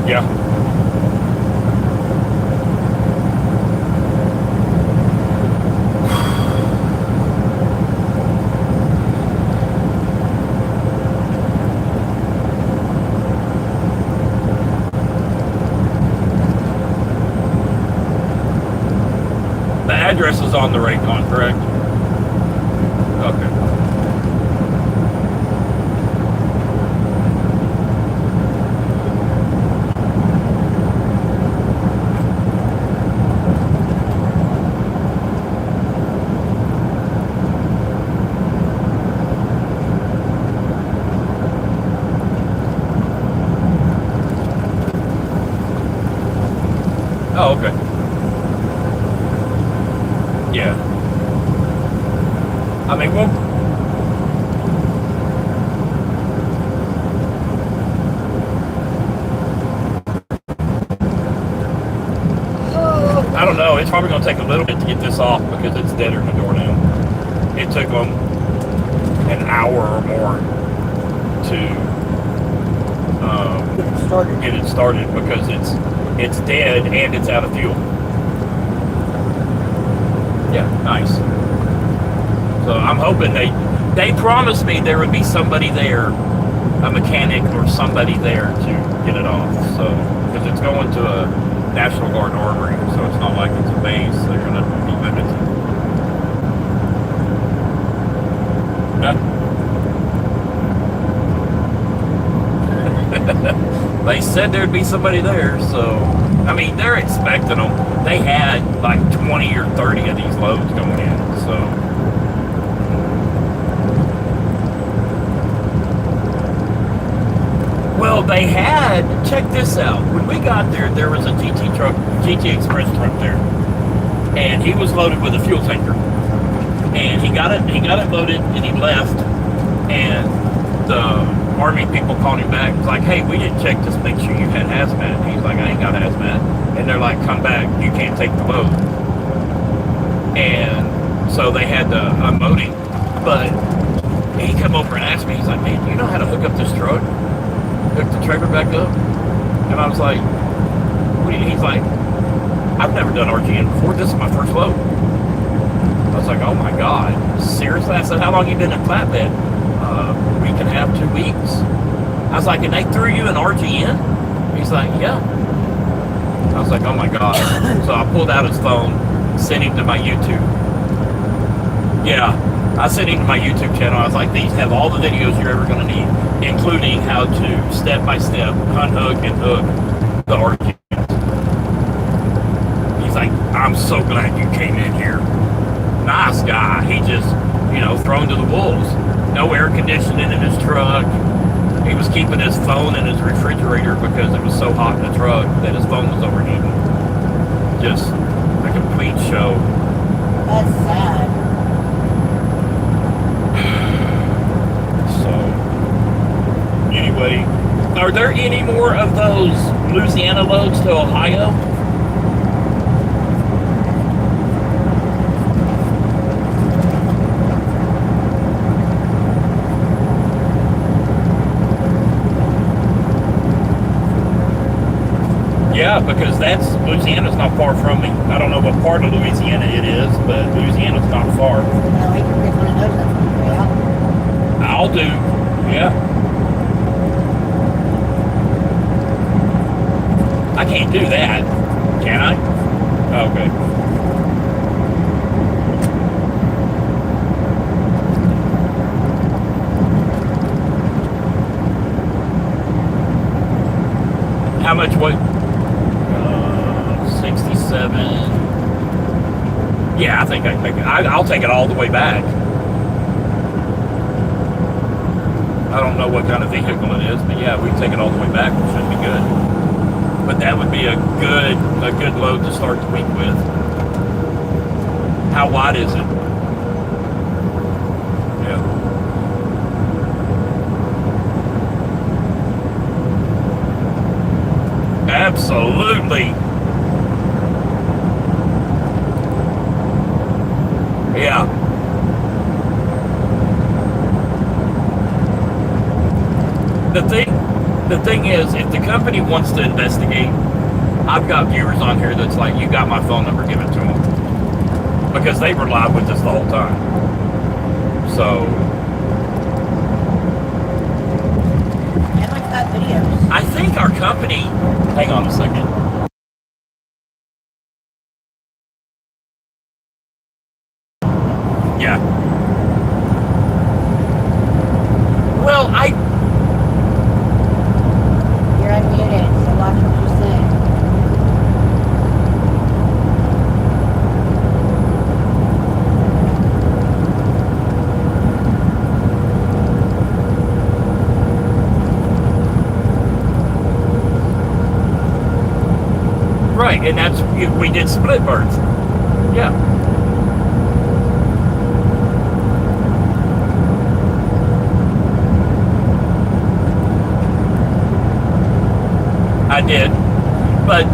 Yeah. The address is on the Raycon, correct? Okay. Oh, okay. Yeah. I mean, well, I don't know. It's probably going to take a little bit to get this off because it's deader in the door now. It took them an hour or more to get it started because it's dead and it's out of fuel. Yeah, nice. So I'm hoping they promised me there would be somebody there, a mechanic or somebody there to get it off. So because it's going to a National Guard armory, so it's not like it's a base. They're going to be limited. They said there'd be somebody there, so I mean they're expecting them. They had like 20 or 30 of these loads going in, so well they had, check this out. When we got there was a GT Express truck there, and he was loaded with a fuel tanker, and he got it loaded and he left, and the Army people called him back. It's like, hey, we didn't check to make sure you had hazmat. And he's like, I ain't got hazmat. And they're like, come back, you can't take the load. And so they had to unload him. But he come over and asked me, he's like, man, do you know how to hook up this truck? Hook the trailer back up? And I was like, what do you? He's like, I've never done RGN before. This is my first load. I was like, oh my God, seriously? I said, how long you been in flatbed? Week and a half, 2 weeks. I was like, and they threw you an RGN? He's like, yeah. I was like, oh my God. So I pulled out his phone, sent him to my YouTube. Yeah, I sent him to my YouTube channel. I was like, these have all the videos you're ever going to need, including how to step-by-step unhook and hook the RGN. He's like, I'm so glad you came in here. Nice guy. He just, thrown to the wolves. No air conditioning in his truck. He was keeping his phone in his refrigerator because it was so hot in the truck that his phone was overheating. Just a complete show. That's sad. So, anyway, are there any more of those Louisiana loads to Ohio? Yeah, because Louisiana's not far from me. I don't know what part of Louisiana it is, but Louisiana's not far. No, I can get one of those up for you. I'll do, yeah. I can't do that, can I? Okay. How much, what? 67. Yeah, I think I can make it. I'll take it all the way back. I don't know what kind of vehicle it is, but yeah, we can take it all the way back. It should be good. But that would be a good load to start the week with. How wide is it? Yeah. Absolutely. Yeah. The thing is, if the company wants to investigate, I've got viewers on here that's like, you got my phone number, give it to them. Because they were live with us the whole time. So. And I've got videos. I think our company, hang on a second. Yeah. Well, You're unmuted, so watch what you say. right, and that's, we did split birds. Yeah. did. But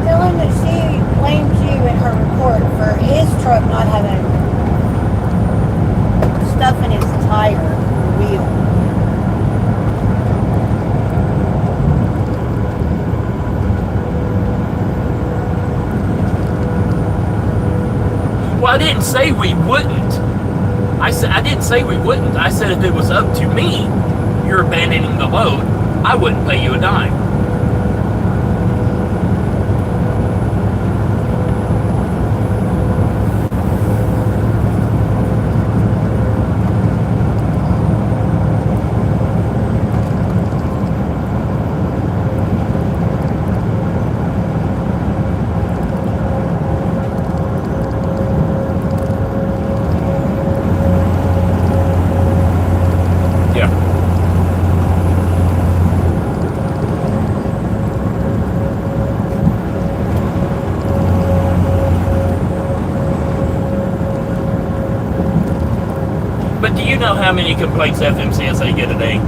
Tell him that she blamed you in her report for his truck not having stuff in his tire wheel. well, I didn't say we wouldn't. I didn't say we wouldn't. I said if it was up to me, you're abandoning the load, I wouldn't pay you a dime. Yeah. But do you know how many complaints FMCSA get a day?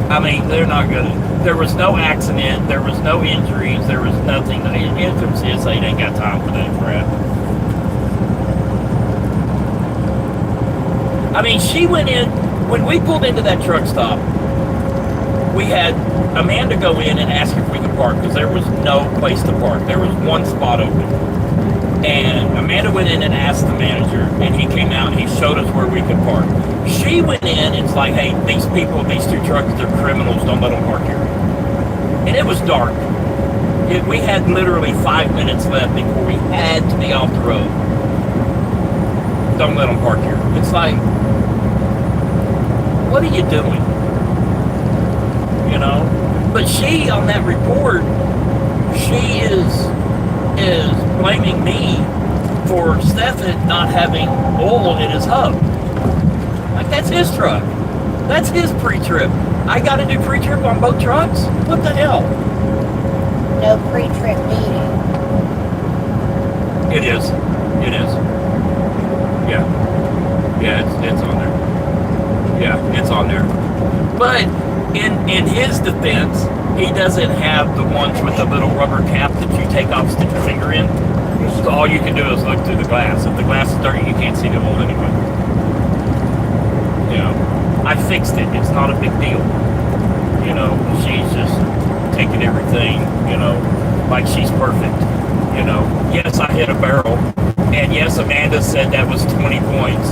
I mean, they're not gonna. There was no accident. There was no injuries. There was nothing. FMCSA ain't got time for that crap. I mean, she went in when we pulled into that truck stop. We had Amanda go in and ask if we could park because there was no place to park. There was one spot open. And Amanda went in and asked the manager, and he came out and he showed us where we could park. She went in and it's like, hey, these people, these two trucks, they're criminals, don't let them park here. And it was dark. We had literally 5 minutes left before we had to be off the road. Don't let them park here. It's like, what are you doing? You know? But she, on that report, she is blaming me for Stefan not having oil in his hub. Like, that's his truck. That's his pre-trip. I got to do pre-trip on both trucks? What the hell? No pre-trip needed. It is. It is. Yeah. Yeah, it's on there. Yeah, it's on there. But in his defense, he doesn't have the ones with the little rubber cap that you take off, stick your finger in. So all you can do is look through the glass. If the glass is dirty, you can't see the oil anyway. You know, I fixed it. It's not a big deal. You know, she's just taking everything, you know, like she's perfect. You know, yes, I hit a barrel. And yes, Amanda said that was 20 points.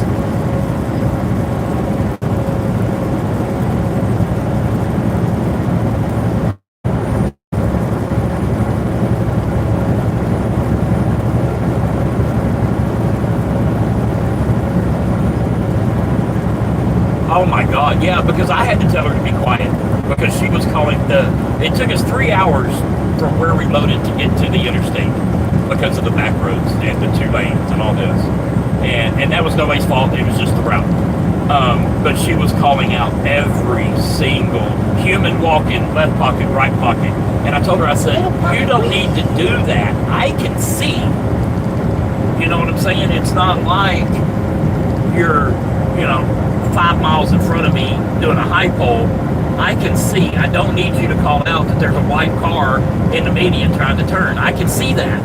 Oh my God, yeah, because I had to tell her to be quiet because she was calling it took us 3 hours from where we loaded to get to the interstate because of the back roads and the 2 lanes and all this. And that was nobody's fault, it was just the route. But she was calling out every single human walking, left pocket, right pocket. And I told her, I said, you don't need to do that. I can see. You know what I'm saying? It's not like you're, 5 miles in front of me doing a high pole. I can see. I don't need you to call out that there's a white car in the median trying to turn. I can see that.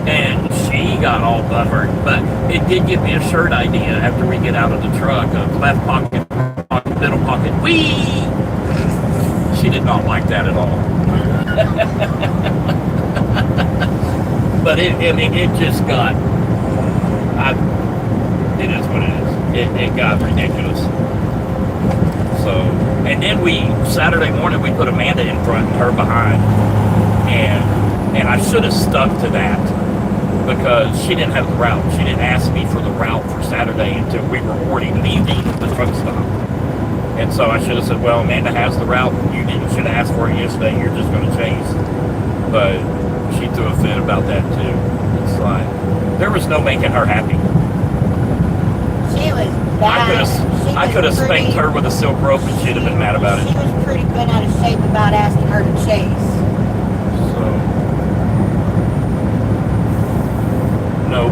And she got all buffered, but it did give me a shirt idea after we get out of the truck of left pocket, middle pocket, whee! She did not like that at all. But it just got, it is what it is. It got ridiculous. So, and then Saturday morning, we put Amanda in front and her behind. And I should have stuck to that because she didn't have the route. She didn't ask me for the route for Saturday until we were already leaving the truck stop. And so I should have said, well, Amanda has the route. You should have asked for it yesterday. You're just going to chase. But she threw a fit about that too. It's like, there was no making her happy. She was bad. I could have spanked her with a silk rope and she'd have been mad about it. She was pretty bent out of shape about asking her to chase. So, no.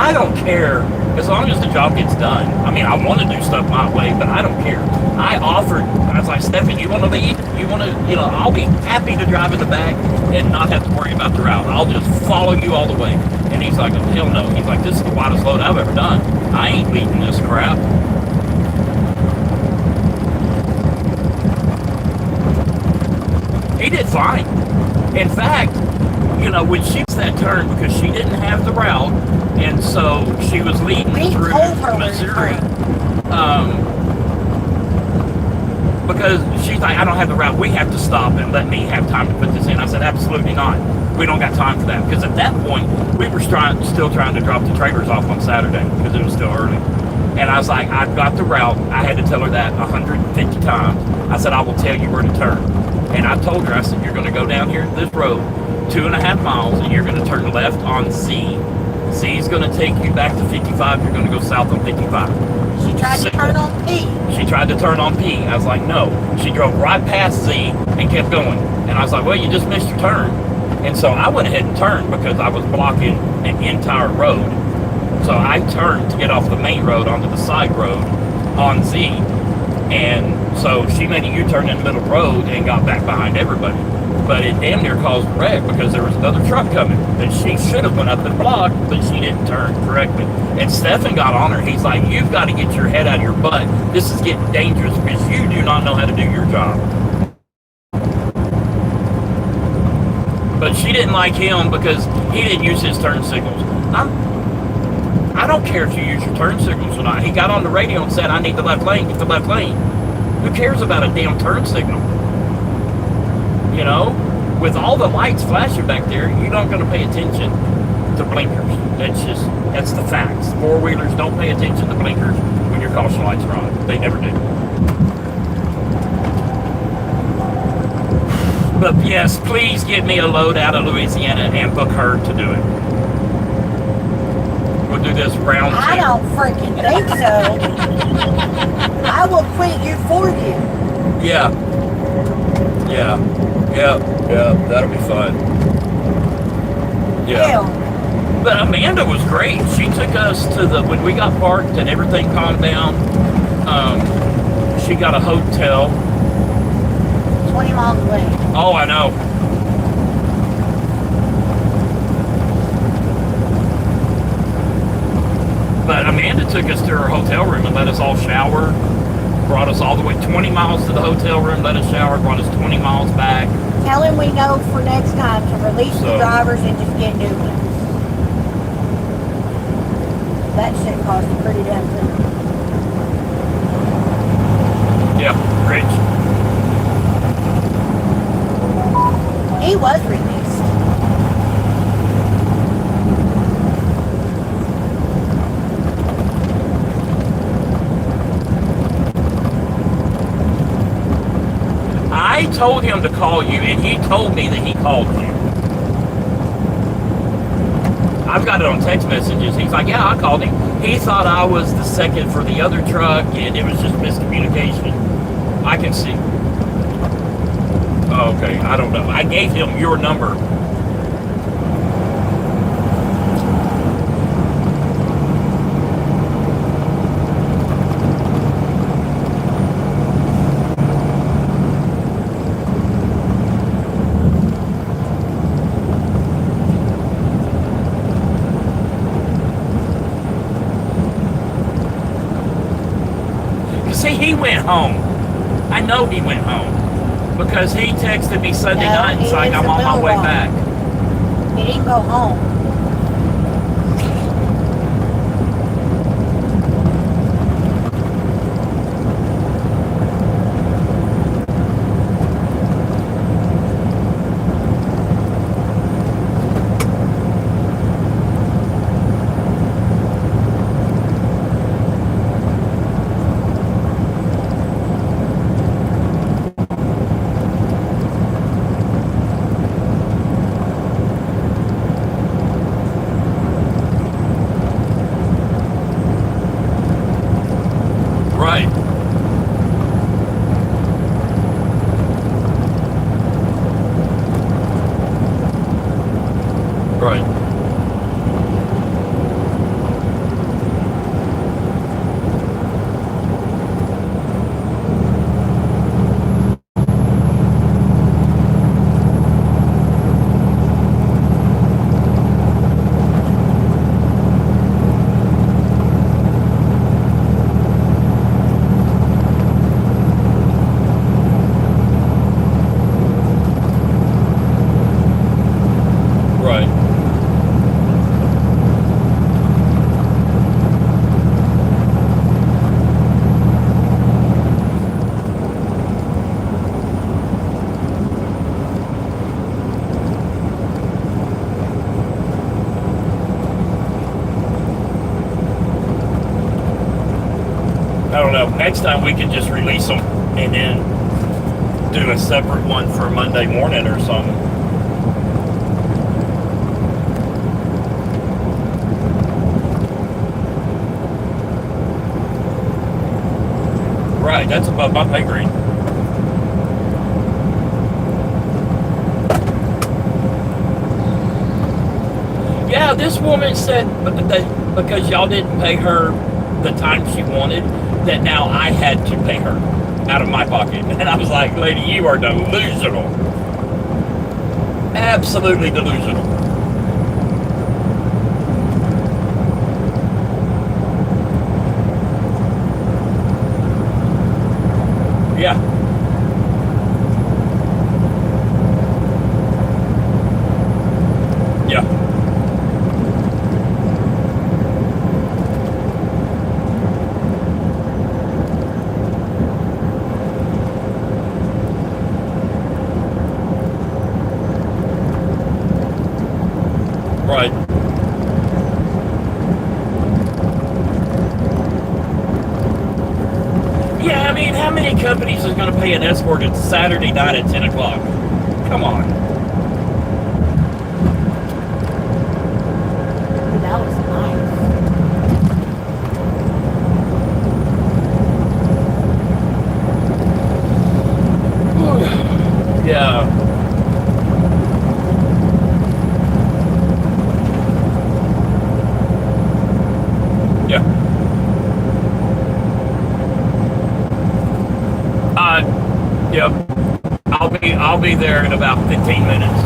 I don't care as long as the job gets done. I mean, I want to do stuff my way, but I don't care. I was like, Stephen, you want to lead? You want to, I'll be happy to drive in the back and not have to worry about the route. I'll just follow you all the way. And he's like, oh, hell no. He's like, this is the widest load I've ever done. I ain't leading this crap. He did fine. In fact, when she was that turn, because she didn't have the route, and so she was leading through Missouri. Because she's like, I don't have the route. We have to stop and let me have time to put this in. I said, absolutely not. We don't got time for that. Because at that point, we were still trying to drop the trailers off on Saturday because it was still early. And I was like, I've got the route. I had to tell her that 150 times. I said, I will tell you where to turn. And I told her, I said, you're going to go down here this road 2.5 miles and you're going to turn left on Z. Z is going to take you back to 55. You're going to go south on 55. She tried to turn on P. She tried to turn on P. I was like, no. She drove right past Z and kept going. And I was like, well, you just missed your turn. And so I went ahead and turned because I was blocking an entire road. So I turned to get off the main road onto the side road on Z. And so she made a U-turn in the middle road and got back behind everybody. But it damn near caused a wreck because there was another truck coming. And she should have went up and blocked, but she didn't turn correctly. And Stephen got on her. He's like, you've got to get your head out of your butt. This is getting dangerous because you do not know how to do your job. But she didn't like him because he didn't use his turn signals. I don't care if you use your turn signals or not. He got on the radio and said, I need the left lane, get the left lane. Who cares about a damn turn signal? With all the lights flashing back there, you're not going to pay attention to blinkers. That's the facts. Four-wheelers don't pay attention to blinkers when your caution lights are on. They never do. But yes, please give me a load out of Louisiana and book her to do it. We'll do this round two. I don't freaking think so. I will quit you for you. Yeah, that'll be fun. Yeah. Hell. But Amanda was great. She took us to when we got parked and everything calmed down, she got a hotel. 20 miles away. Oh, I know. But Amanda took us to her hotel room and let us all shower. Brought us all the way 20 miles to the hotel room, let us shower, brought us 20 miles back. Tell him we know for next time to release the drivers and just get new ones. That shit cost pretty damn good. Yeah, rich. He was released. I told him to call you, and he told me that he called you. I've got it on text messages. He's like, yeah, I called him. He thought I was the second for the other truck, and it was just miscommunication. I can see. Oh, okay, I don't know. I gave him your number. He went home. I know he went home because he texted me Sunday night and said, I'm on my way back. He didn't go home. Well, next time we can just release them and then do a separate one for Monday morning or something. Right, that's above my pay grade. Yeah, this woman said that because y'all didn't pay her the time she wanted, that now I had to pay her out of my pocket. And I was like, lady, you are delusional. Absolutely delusional. Yeah. Yeah. Right. Yeah, I mean, how many companies is going to pay an escort at Saturday night at 10 o'clock? Come on. That was nice. Yeah. Yeah. Yep. I'll be there in about 15 minutes.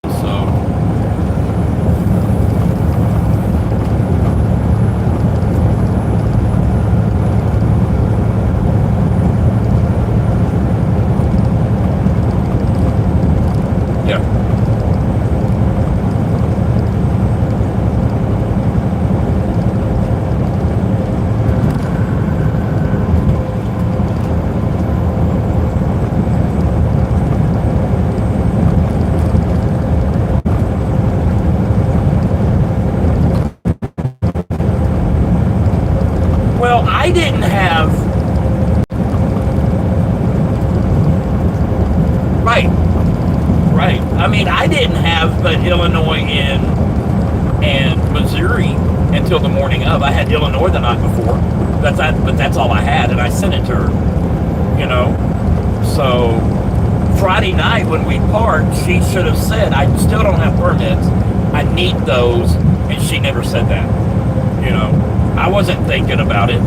So yeah. Well, I didn't have. Right. Right. I mean, I didn't have but Illinois and Missouri until the morning of. I had Illinois the night before. But that's all I had, and I sent it to her. You know. So Friday night when we parked, she should have said, "I still don't have permits. I need those," and she never said that. You know. I wasn't thinking about it.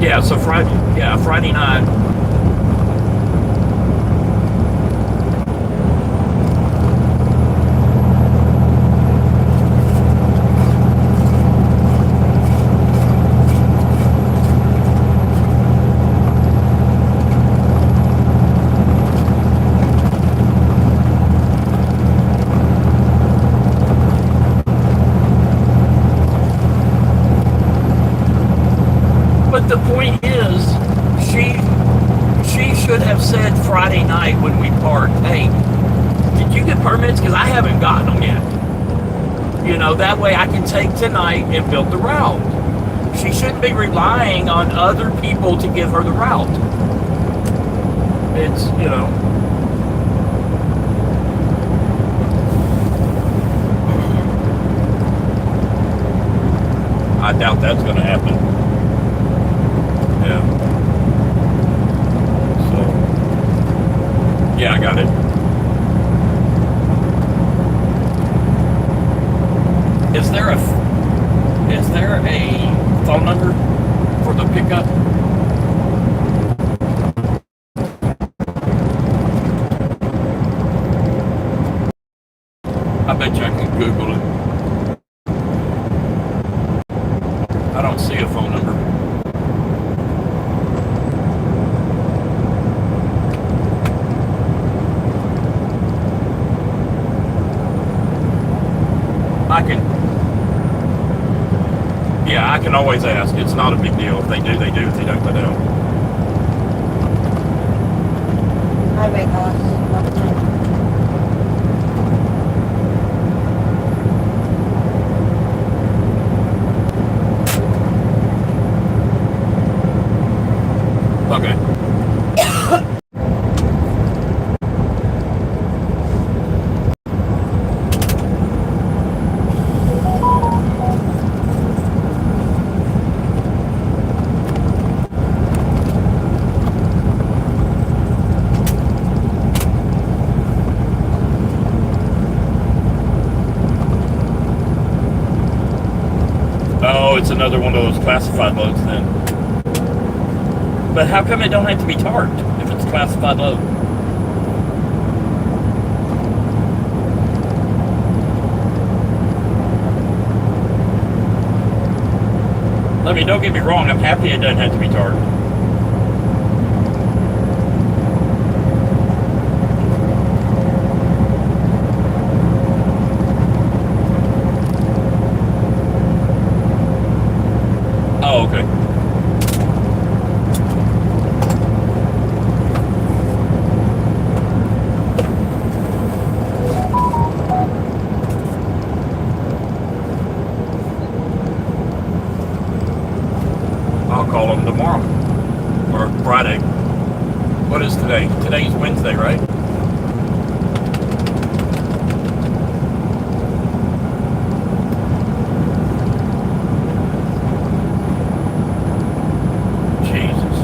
Yeah, so Friday night. But the point is, she should have said Friday night when we parked, "Hey, did you get permits? Because I haven't gotten them yet." You know, that way I can take tonight and build the route. She shouldn't be relying on other people to give her the route. It's, you know. I doubt that's going to happen. Yeah. So, yeah, I got it. Is there a phone number for the pickup? I bet you I can Google it. I don't see a phone number. I can always ask. It's not a big deal. If they do, they do. If they don't, they don't. Highway costs. Okay. Oh, it's another one of those classified loads then. But how come it don't have to be tarped if it's a classified load? I mean, don't get me wrong, I'm happy it doesn't have to be tarped. Oh, okay. I'll call them tomorrow or Friday. What is today? Today's Wednesday, right? Jesus.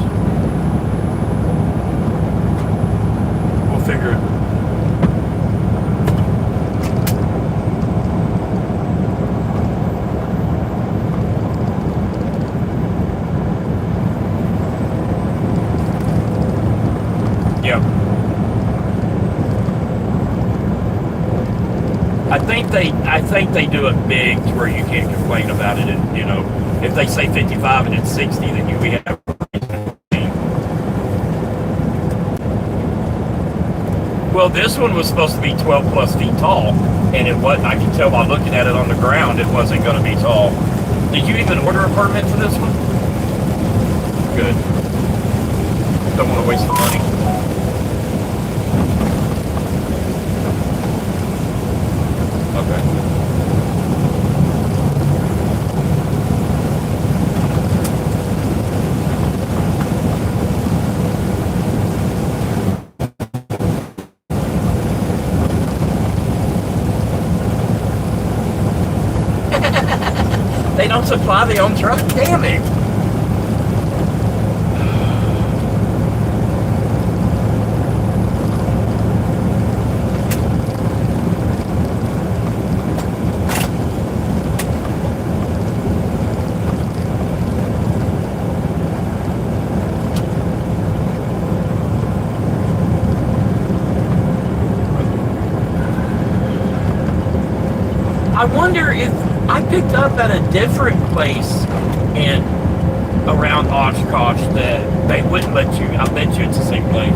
We'll figure it. Yep. I think they do it big to where you can't complain about it. And you know, if they say 55 and it's 60, then we have. Well, this one was supposed to be 12 plus feet tall, and it wasn't. I can tell by looking at it on the ground, it wasn't going to be tall. Did you even order a permit for this one? Good. Don't want to waste the money. Okay. They don't supply their own truck? Damn it. I wonder if I picked up at a different place in around Oshkosh that they wouldn't let you. I bet you it's the same place.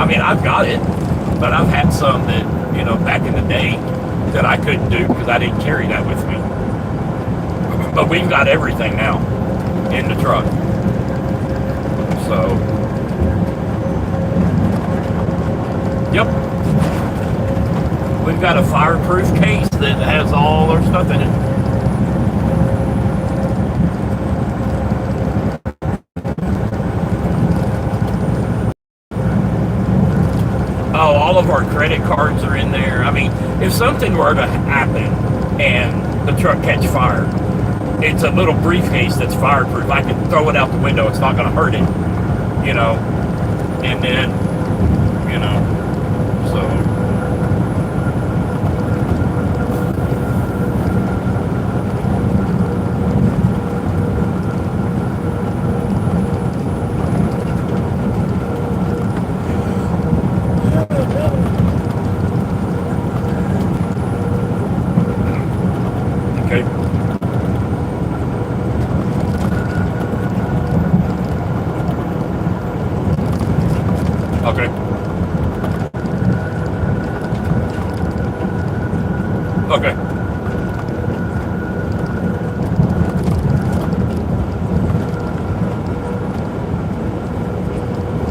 mean, I've got it, but I've had some that, you know, back in the day that I couldn't do because I didn't carry that with me. But we've got everything now in the truck. So, yep. We've got a fireproof case that has all our stuff in it. Oh, all of our credit cards are in there. I mean, if something were to happen and the truck catch fire, it's a little briefcase that's fireproof. I can throw it out the window. It's not going to hurt it, you know. And then, you know, so. Okay. Okay. Okay.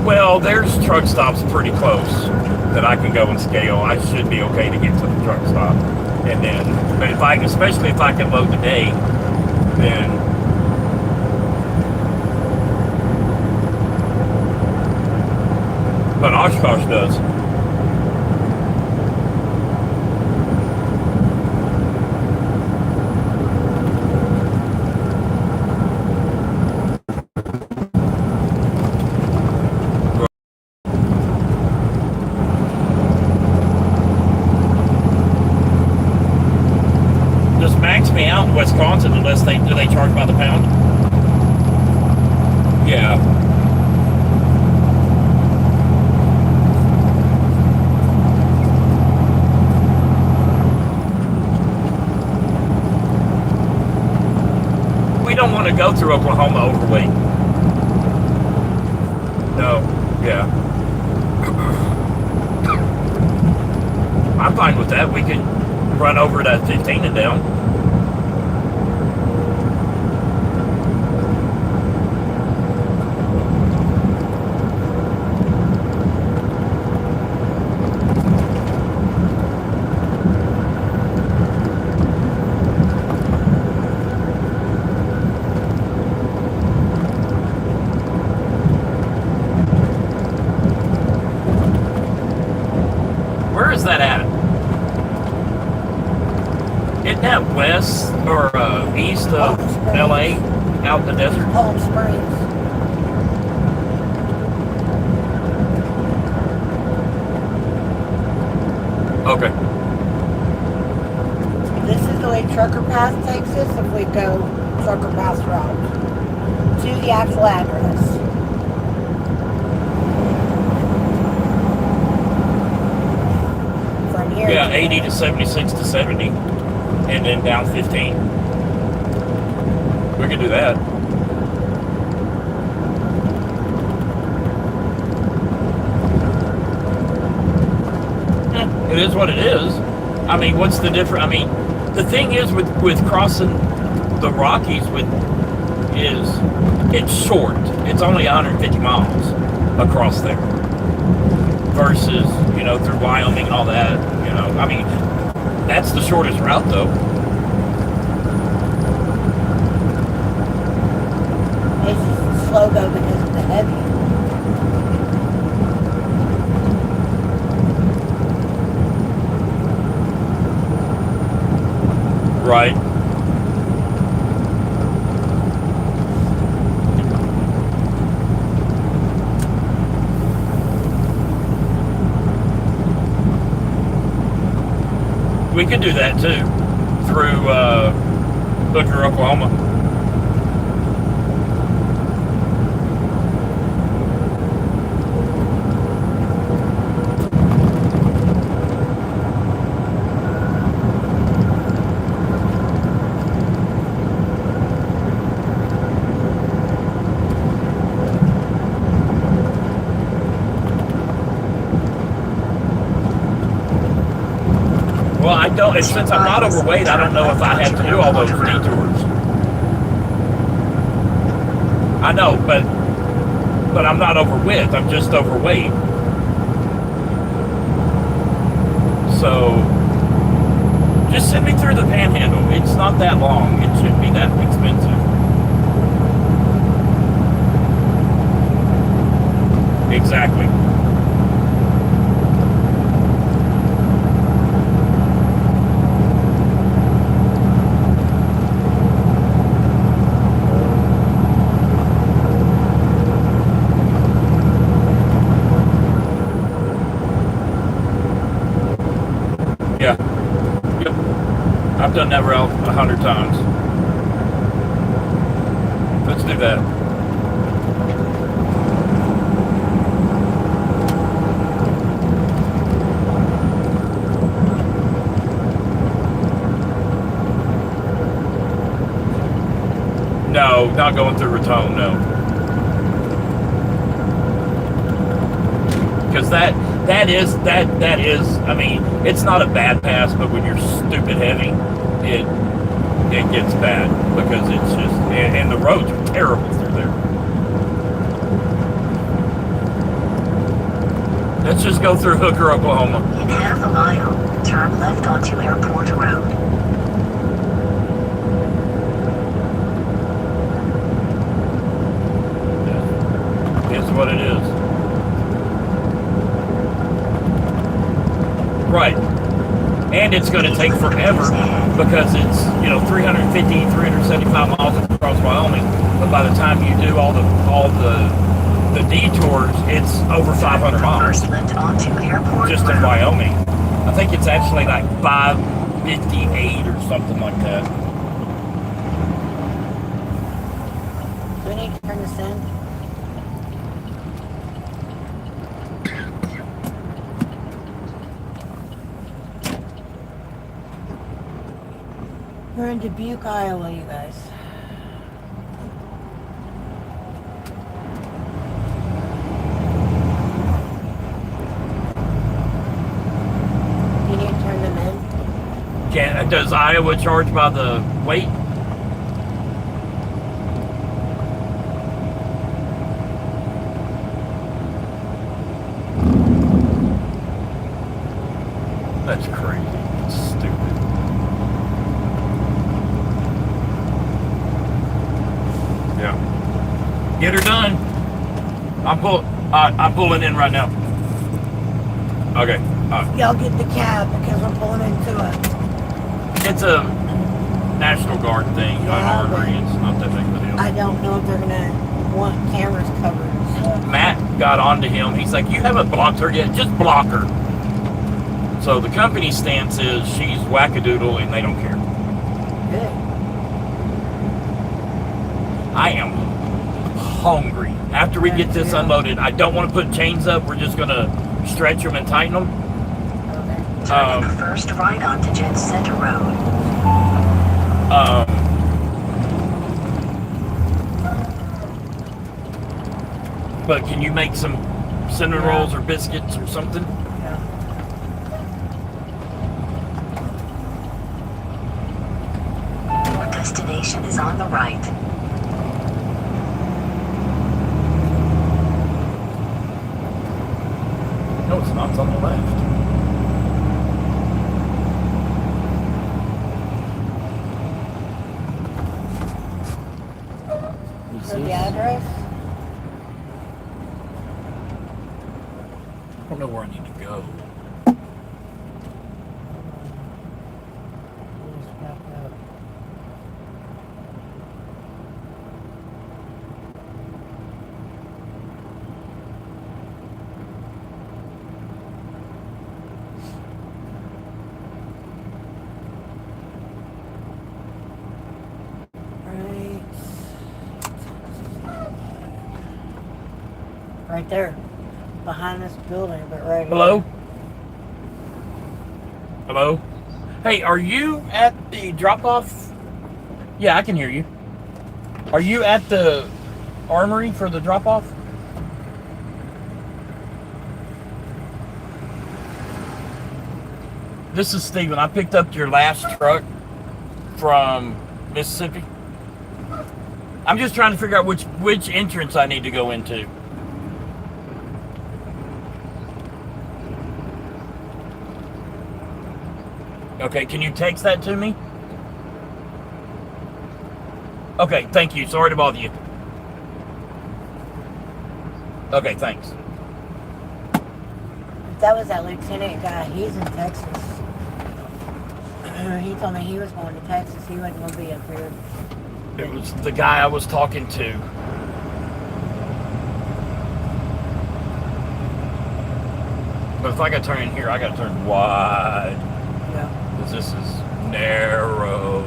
Well, there's truck stops pretty close that I can go and scale. I should be okay to get to the truck stop. And then, but if I, especially if I can load today, then but Oshkosh does. Does max me out in Wisconsin unless do they charge by the pound? Yeah. We don't want to go through Oklahoma overweight. No, yeah. I'm fine with that. We can run over to 15 and down. Where is that at? Isn't that west or east of LA, out in the desert? Palm Springs. Okay. This is the way Trucker Pass takes us if we go Trucker Pass route to the actual address. From here. Yeah, 80 to 76 to 70, and then down 15. We could do that. It is what it is. I mean, what's the difference? I mean, the thing is with crossing the Rockies is it's short. It's only 150 miles across there versus, you know, through Wyoming and all that, you know. I mean, that's the shortest route though. It's just slow go because of the heavy. Right. We could do that too, through Hooker, Oklahoma. Well, I don't. And since I'm not overweight, I don't know if I have to do all those detours. I know, but I'm not overweight. I'm just overweight. So just send me through the Panhandle. It's not that long. It shouldn't be that expensive. Exactly. Yeah. Yep. I've done that route 100 times. Let's do that. No, not going through Raton, no. Because that is, I mean, it's not a bad pass, but when you're stupid heavy, it gets bad because it's just, and the roads are terrible through there. Let's just go through Hooker, Oklahoma. In half a mile, turn left onto Airport Road. It's what it is. Right. And it's going to take forever because it's, 350, 375 miles across Wyoming. But by the time you do all the detours, it's over 500 miles. Just in Wyoming. I think it's actually like 558 or something like that. Do we need to turn this in? We're in Dubuque, Iowa, you guys. You need to turn them in? Does Iowa charge by the weight? That's crazy. It's stupid. Yeah. Get her done. I'm pulling in right now. Okay. Y'all get the cab because we're pulling into it. It's a National Guard thing, Yeah, an armory. It's not that big of a deal. I don't know if they're gonna want cameras covered. Matt got onto him. He's like, "You haven't blocked her yet. Just block her." So the company stance is she's wackadoodle and they don't care. Good. I am hungry. After we get this unloaded, I don't want to put chains up. We're just going to stretch them and tighten them. Okay. Turning first right onto Jet Center Road. But can you make some cinnamon rolls or biscuits or something? Yeah. Your destination is on the right. No, it's not. It's on the left. For the address? I don't know where I need to go. Just back up. Right there. Behind this building, but right Hello? here. Hello? Hey, are you at the drop-off? Yeah, I can hear you. Are you at the armory for the drop-off? This is Steven. I picked up your last truck from Mississippi. I'm just trying to figure out which entrance I need to go into. Okay, can you text that to me? Okay, thank you. Sorry to bother you. Okay, thanks. That was that lieutenant guy. He's in Texas. He told me he was going to Texas. He wasn't going to be up here. It was the guy I was talking to. But if I got to turn in here, I got to turn wide. Yeah. Because this is narrow.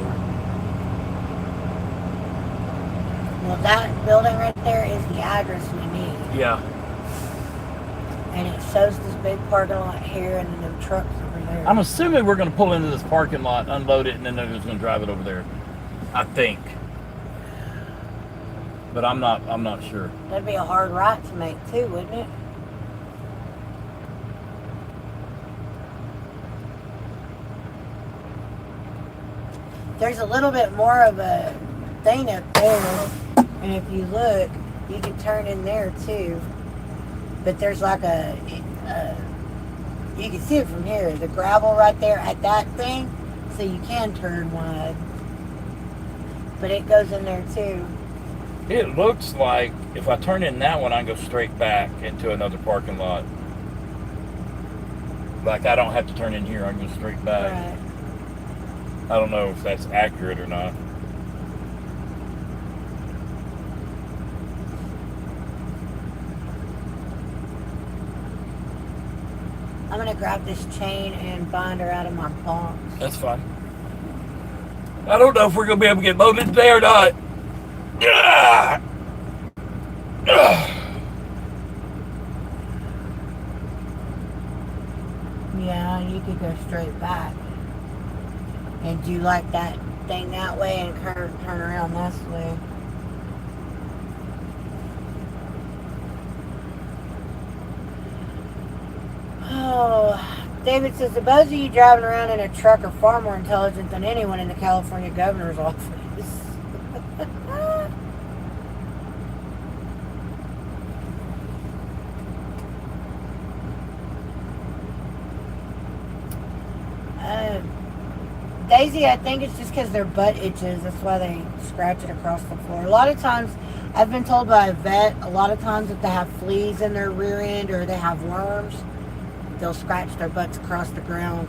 Well, that building right there is the address we need. Yeah. And it shows this big parking lot here and then them trucks over there. I'm assuming we're going to pull into this parking lot, unload it, and then they're just going to drive it over there. I think. But I'm not sure. That'd be a hard right to make too, wouldn't it? There's a little bit more of a thing up there, and if you look, you can turn in there too. But there's like you can see it from here, the gravel right there at that thing, so you can turn wide. But it goes in there too. It looks like if I turn in that one, I go straight back into another parking lot. Like I don't have to turn in here, I can go straight back. Right. I don't know if that's accurate or not. I'm gonna grab this chain and binder out of my box. That's fine. I don't know if we're going to be able to get loaded today or not. Yeah, you could go straight back. And do like that thing that way and turn around this way. Oh, David says, the both of you driving around in a truck are far more intelligent than anyone in the California governor's office. Daisy, I think it's just because their butt itches. That's why they scratch it across the floor. A lot of times, I've been told by a vet, a lot of times if they have fleas in their rear end or they have worms, they'll scratch their butts across the ground.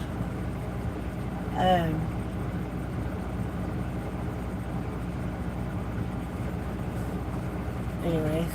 Anyways.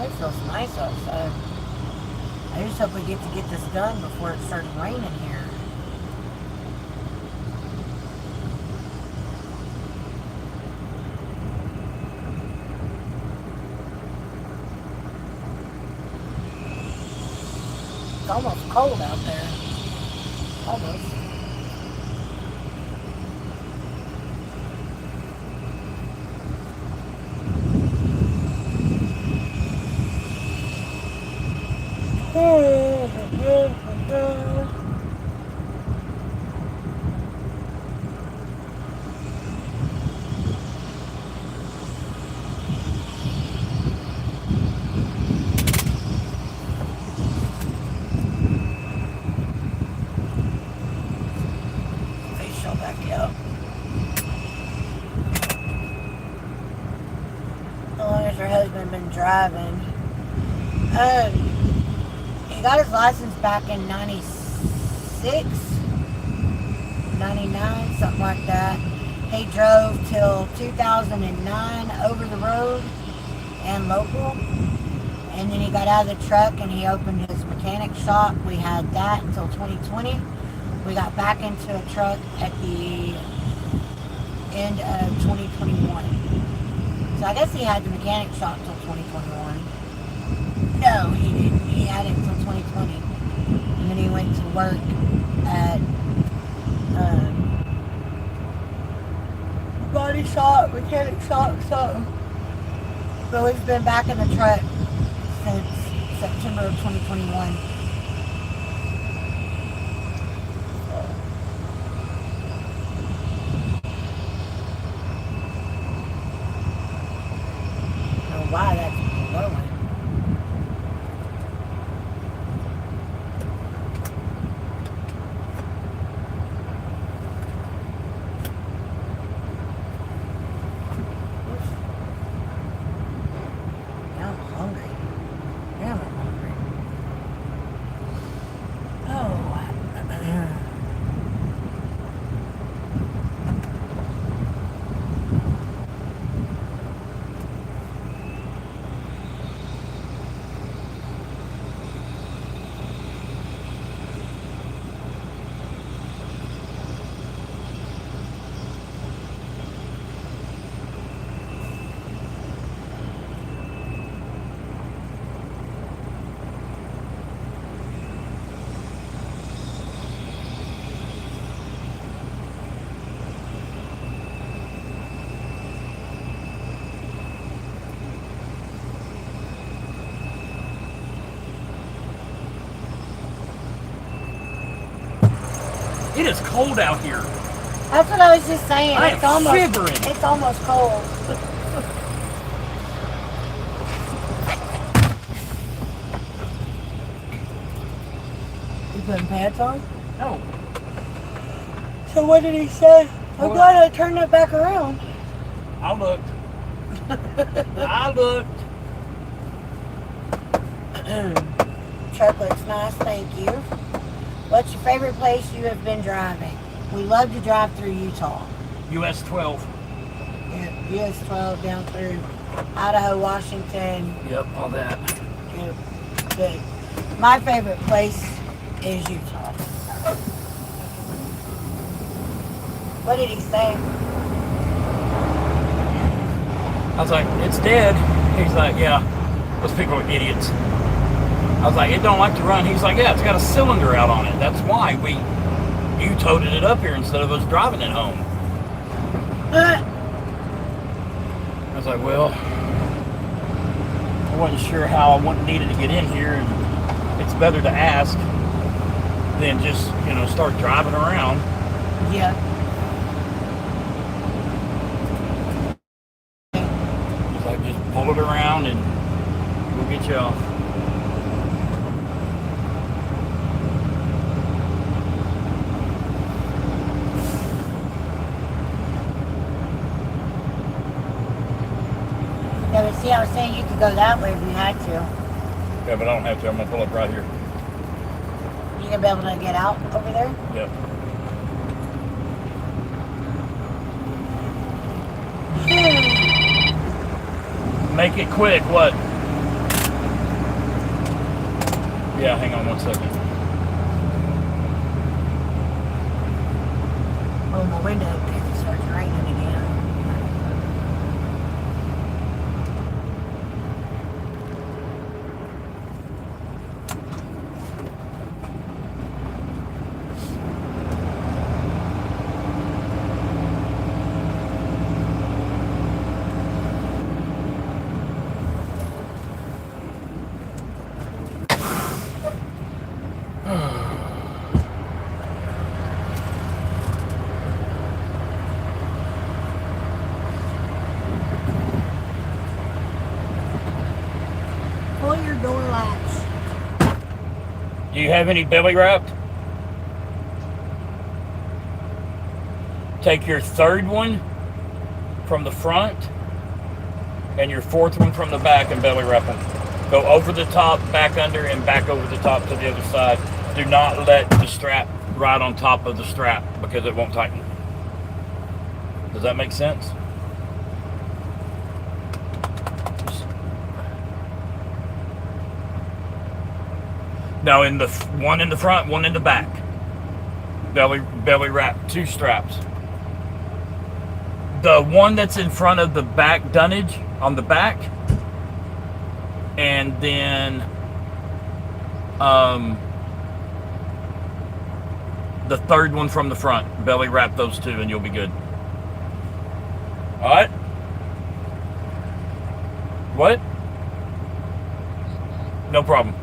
It feels nice outside. I just hope we get this done before it starts raining here. It's almost cold out there. Almost. Facial back up. How long has your husband been driving? He got his license back in 96, 99, something like that. He drove till 2009 over the road and local. And then he got out of the truck and he opened his mechanic shop. We had that until 2020. We got back into a truck at the end of 2021. So I guess he had the mechanic shop till 2021. No, he didn't. He had it until 2020. And then he went to work at body shop, mechanic shop, so he's been back in the truck since September of 2021. I don't know why that's blowing. Now I'm hungry. Damn, I'm hungry. Oh. It is cold out here. That's what I was just saying. I am shivering. It's almost cold. You putting pants on? No. So what did he say? I'm Well- glad I turned it back around. I looked. I looked. Truck looks nice, thank you. What's your favorite place you have been driving? We love to drive through Utah. US 12. Yeah, US 12 down through Idaho, Washington. Yep, all that. Yeah, good. My favorite place is Utah. What did he say? I was like, it's dead. He's like, yeah, those people are idiots. I was like, it don't like to run. He's like, yeah, it's got a cylinder out on it. That's why you toted it up here instead of us driving it home. I was like, well, I wasn't sure how I needed to get in here, and it's better to ask than just, start driving around. Yeah. It's like, just pull it around and we'll get you off. Yeah, but see, I was saying you could go that way if you had to. Yeah, but I don't have to. I'm going to pull up right here. You gonna be able to get out over there? Yep. Make it quick, what? Yeah, hang on 1 second. Oh, my window, because it starts raining again. Pull your door latch. Do you have any belly wrapped? Take your third one from the front and your fourth one from the back and belly wrap them. Go over the top, back under, and back over the top to the other side. Do not let the strap ride on top of the strap because it won't tighten. Does that make sense? No, in the one in the front, one in the back. Belly wrap, 2 straps. The one that's in front of the back dunnage on the back, and then the third one from the front. Belly wrap those 2 and you'll be good. All right. What? No problem.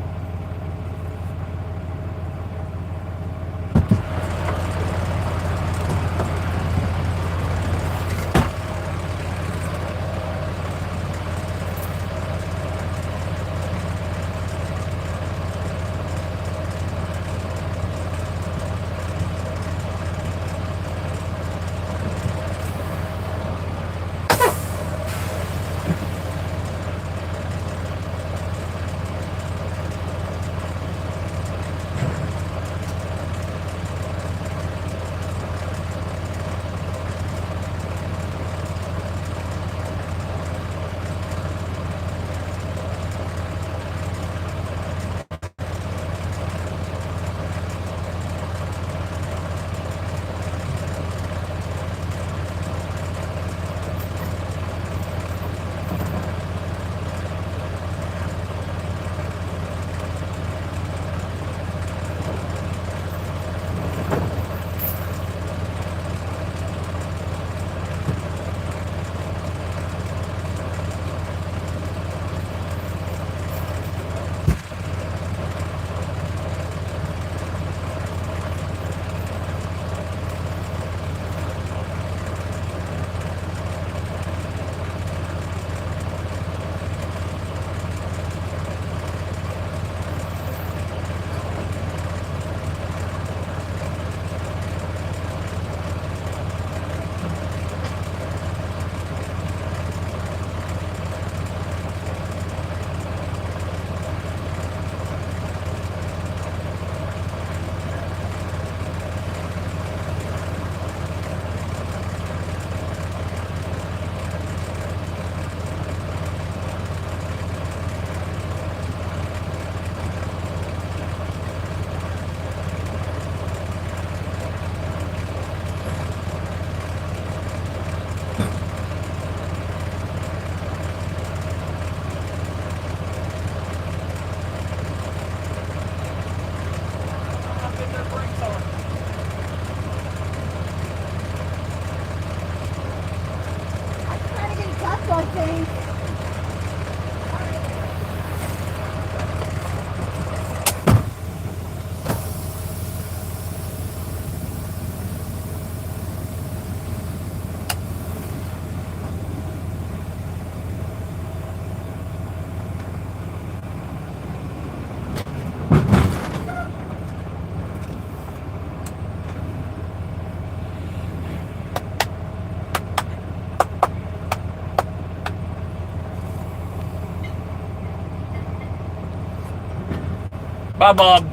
Bye, Bob.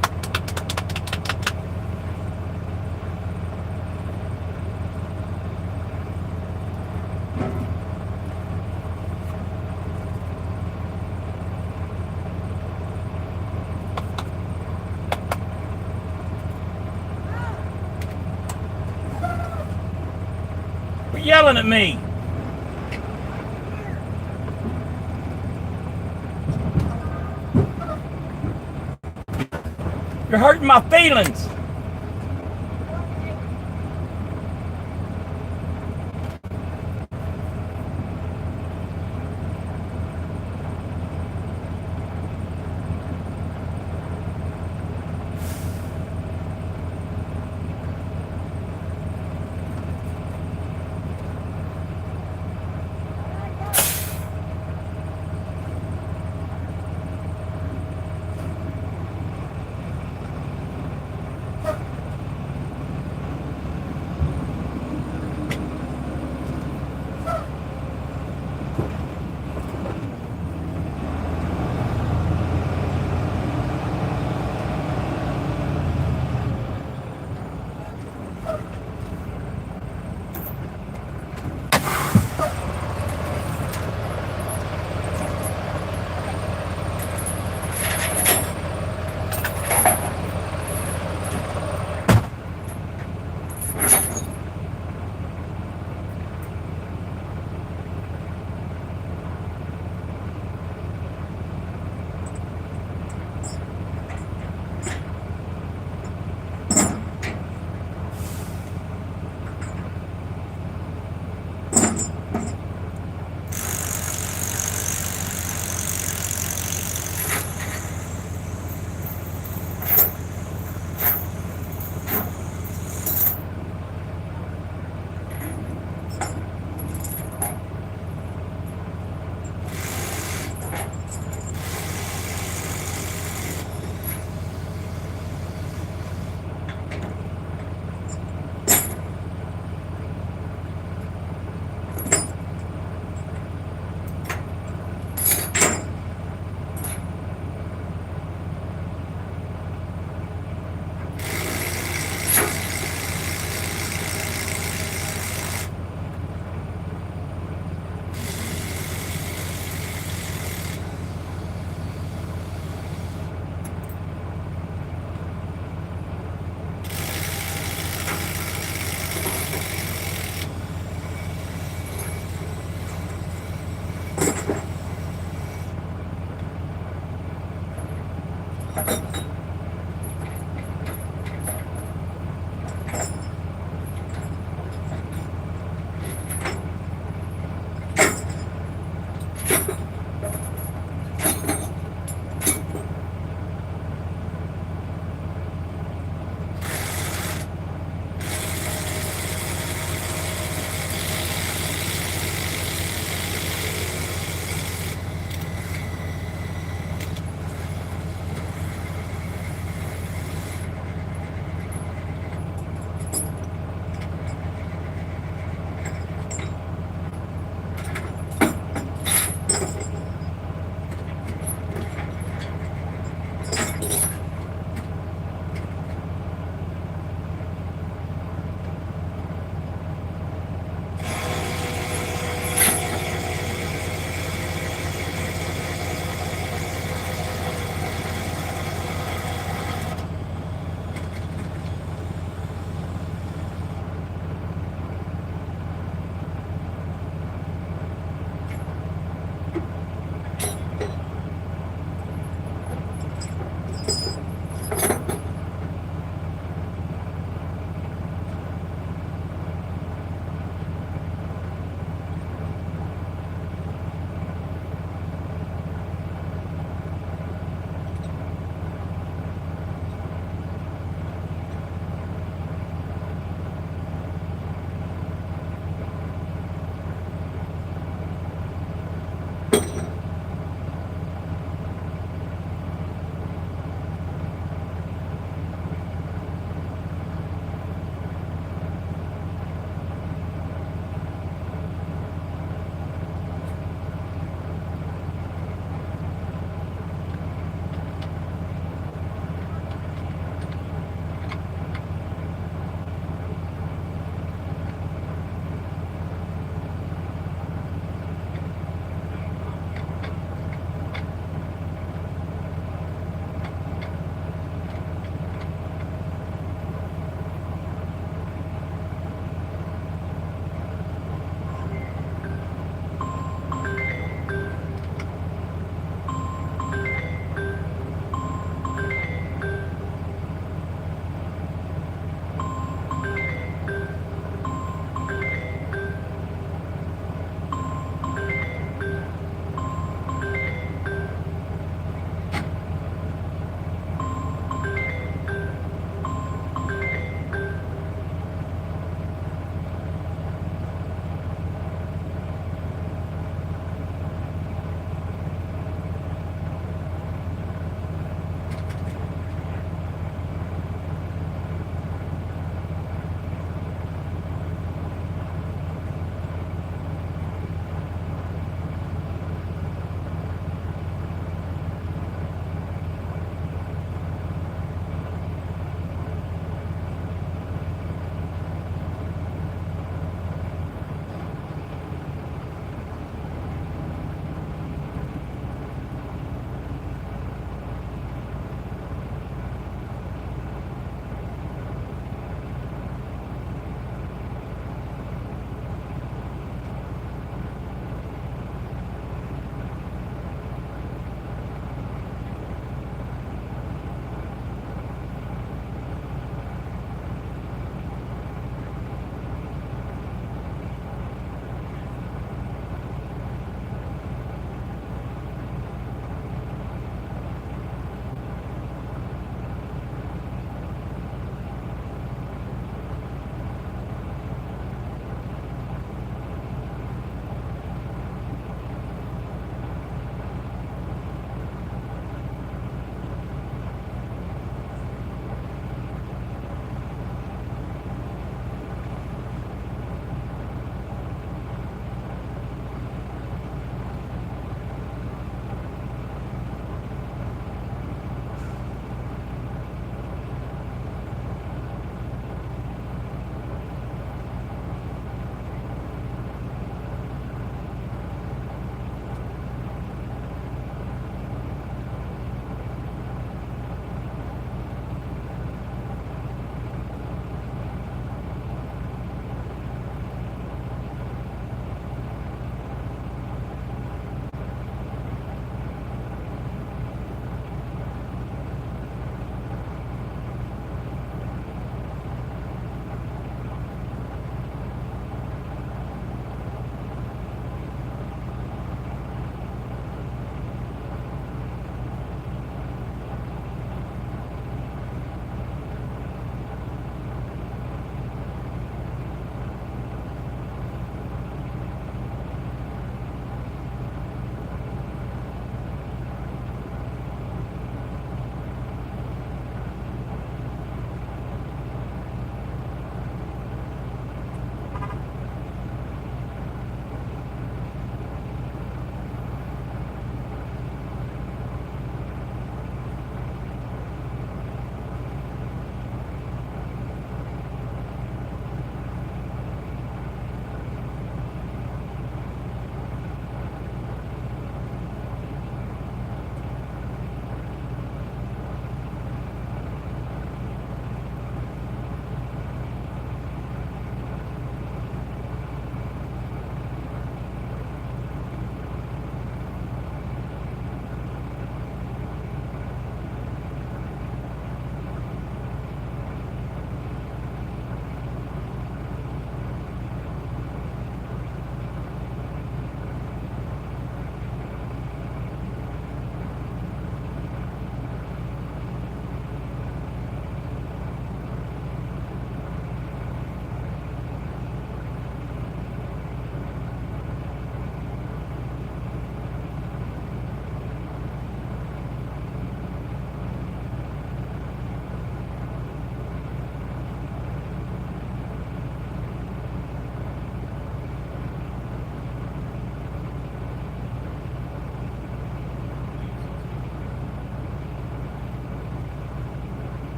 Quit yelling at me. You're hurting my feelings.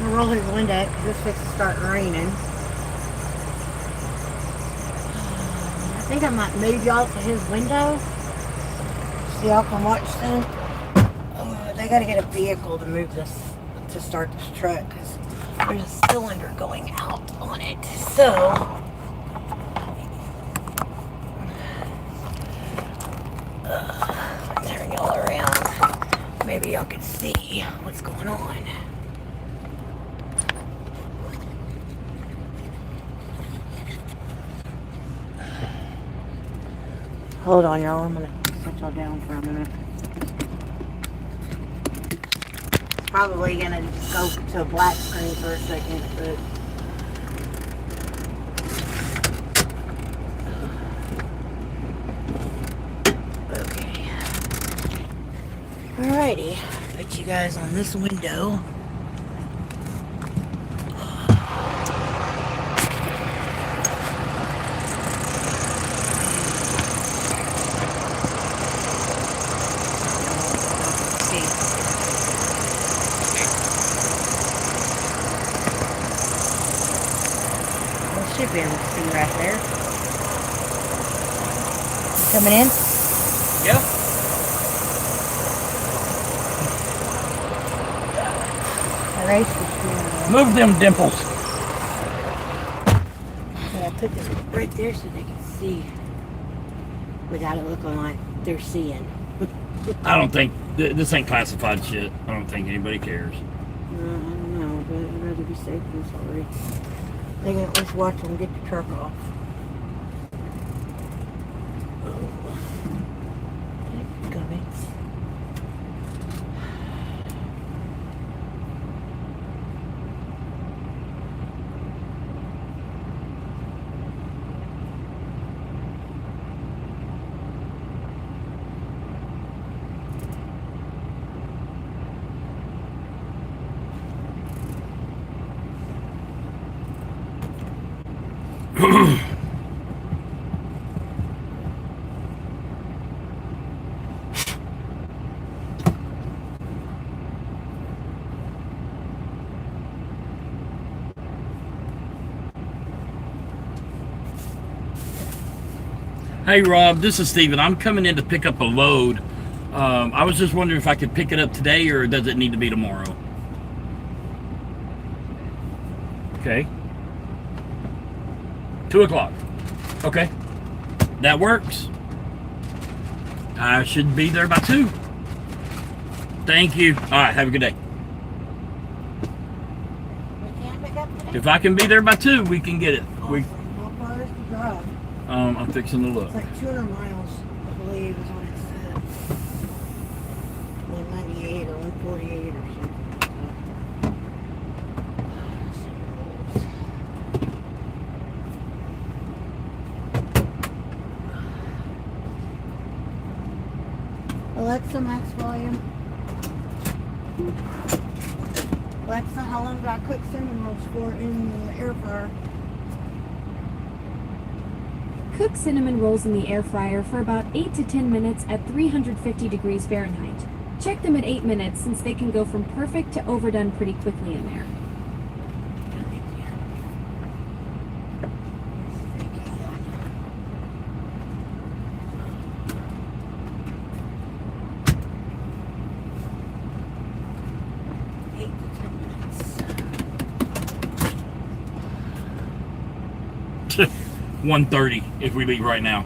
gonna roll his window up because it's supposed to start raining. I think I might move y'all to his window so y'all can watch them. They gotta get a vehicle to move this, to start this truck because there's a cylinder going out on it. So, turn y'all around. Maybe y'all can see what's going on. Hold on, y'all. I'm gonna set y'all down for a minute. Probably gonna just go to a black screen for a second, but okay. Alrighty, put you guys on this window. Should be able to see right there. Coming in? Yeah. Erase the screen. Move them dimples. So I put this right there so they can see without it looking like they're seeing. I don't think this ain't classified shit. I don't think anybody cares. I don't know, but I'd rather be safe than sorry. They can at least watch them get the truck off. Gummits. Hey Rob, this is Steven. I'm coming in to pick up a load. I was just wondering if I could pick it up today or does it need to be tomorrow? Okay. 2 o'clock. Okay. That works. I should be there by 2. Thank you. All right, have a good day. We can't pick up today? If I can be there by 2, we can get it. We, How far is the drive? I'm fixing to look. It's like 200 miles, I believe, is what it said. 198 or 148 or something. Alexa, max volume. Alexa, how long do I cook cinnamon rolls for in the air fryer? Cook cinnamon rolls in the air fryer for about 8 to 10 minutes at 350 degrees Fahrenheit. Check them at 8 minutes since they can go from perfect to overdone pretty quickly in there. $1:30 if we leave right now.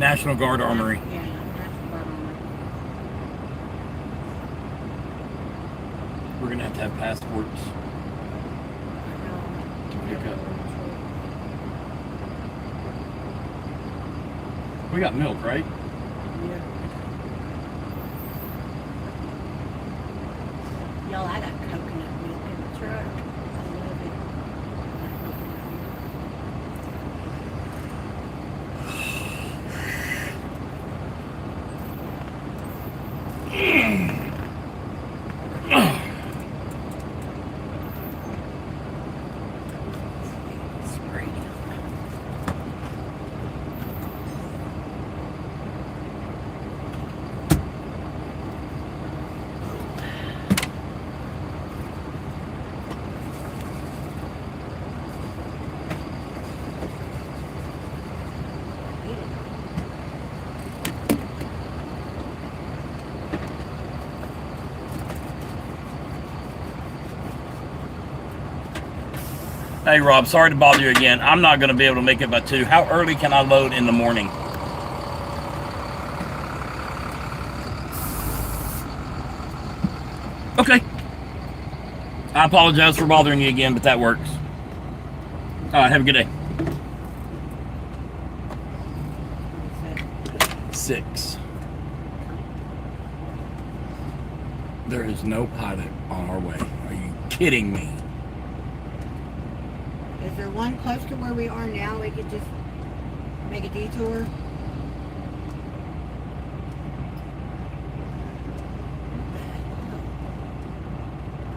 National Guard Armory. Yeah, National Guard Armory. We're gonna have to have passports to pick up. We got milk, right? Yeah. Y'all, I got coconut milk in the truck. I love it. Spray down. Hey Rob, sorry to bother you again. I'm not going to be able to make it by 2. How early can I load in the morning? Okay. I apologize for bothering you again, but that works. All right, have a good day. 6. There is no pilot on our way. Are you kidding me? Is there one close to where we are now? We could just make a detour.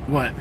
What?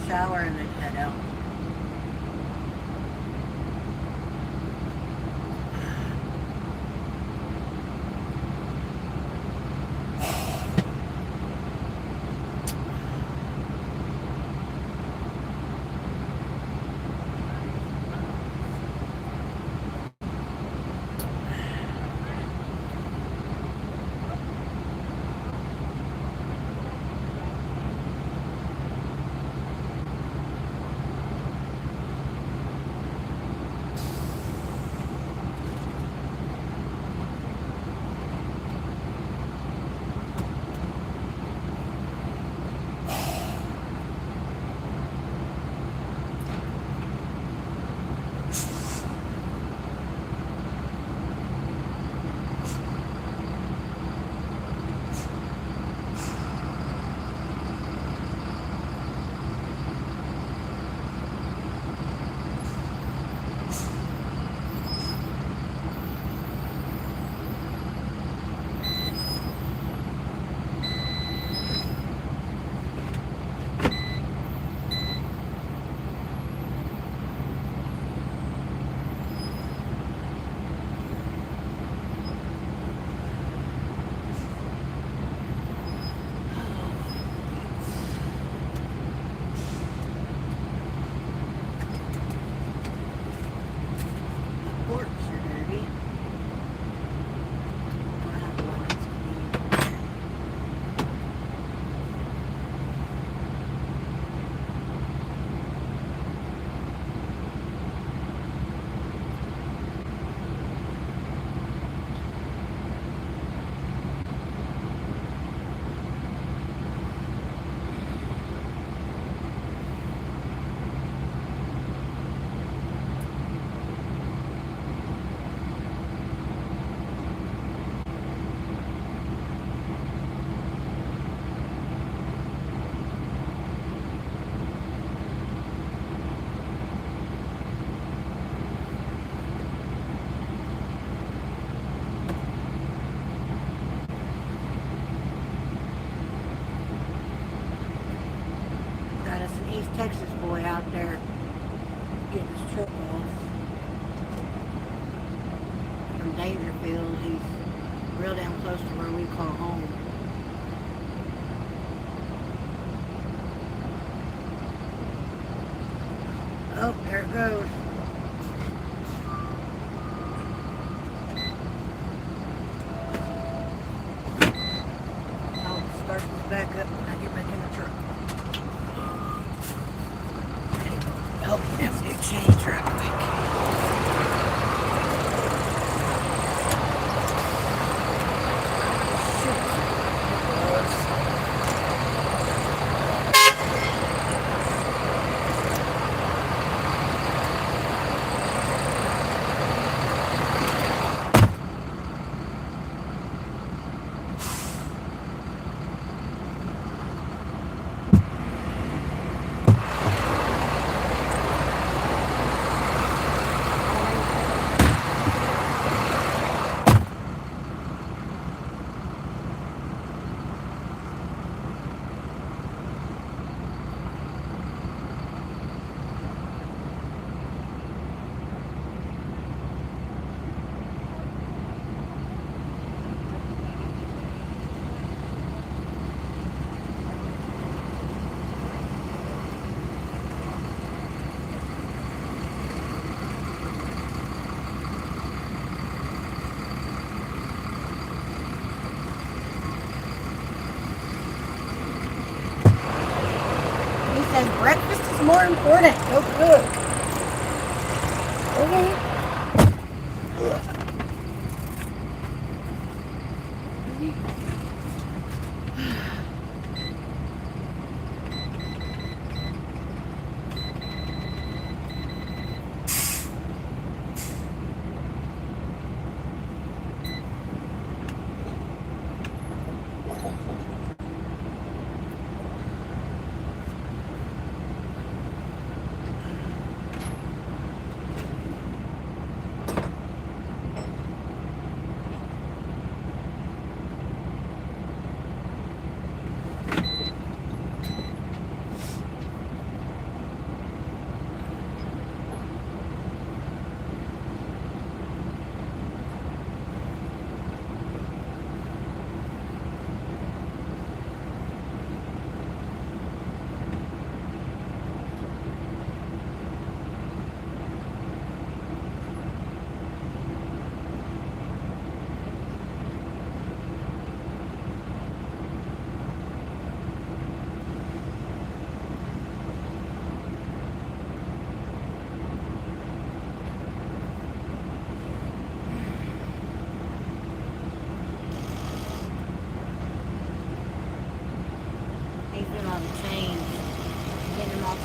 shower and then head out. East Texas boy out there getting his truck off from Dangerfield. He's real damn close to where we call home. Oh, there it goes. I'll start this back up when I get back in the truck. Oh, empty change real quick. Says breakfast is more important. Go cook. Okay.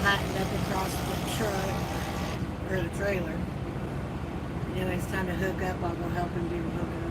tightened up across the truck or the trailer. You know, it's time to hook up. I'll go help him do the hooking up.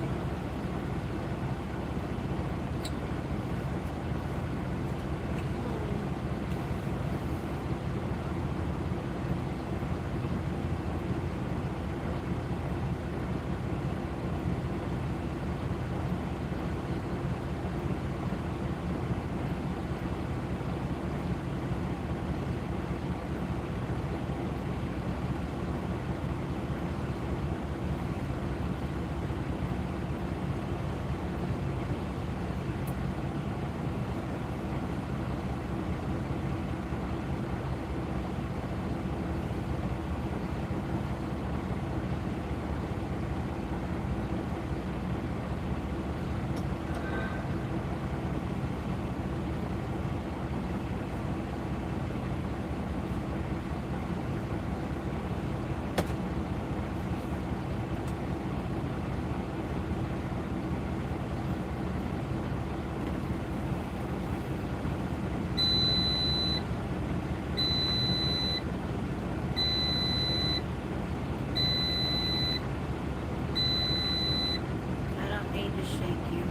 I don't need to shake you.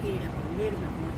Heat it up a little bit more.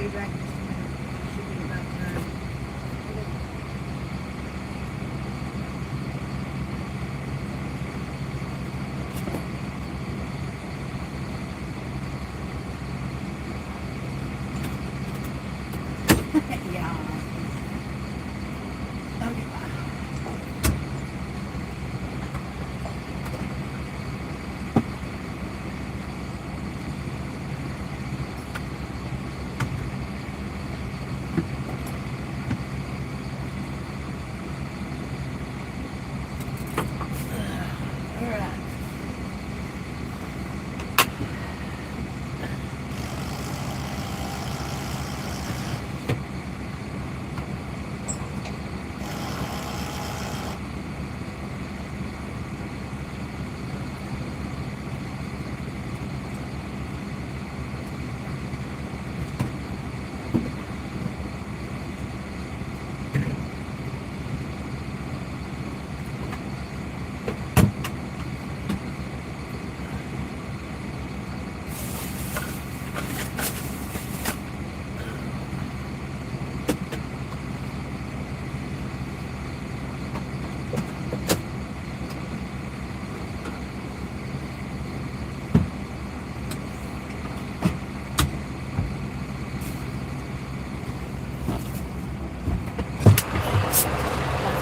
you back in just a minute. Should be about time. Yeah. Okay. All right.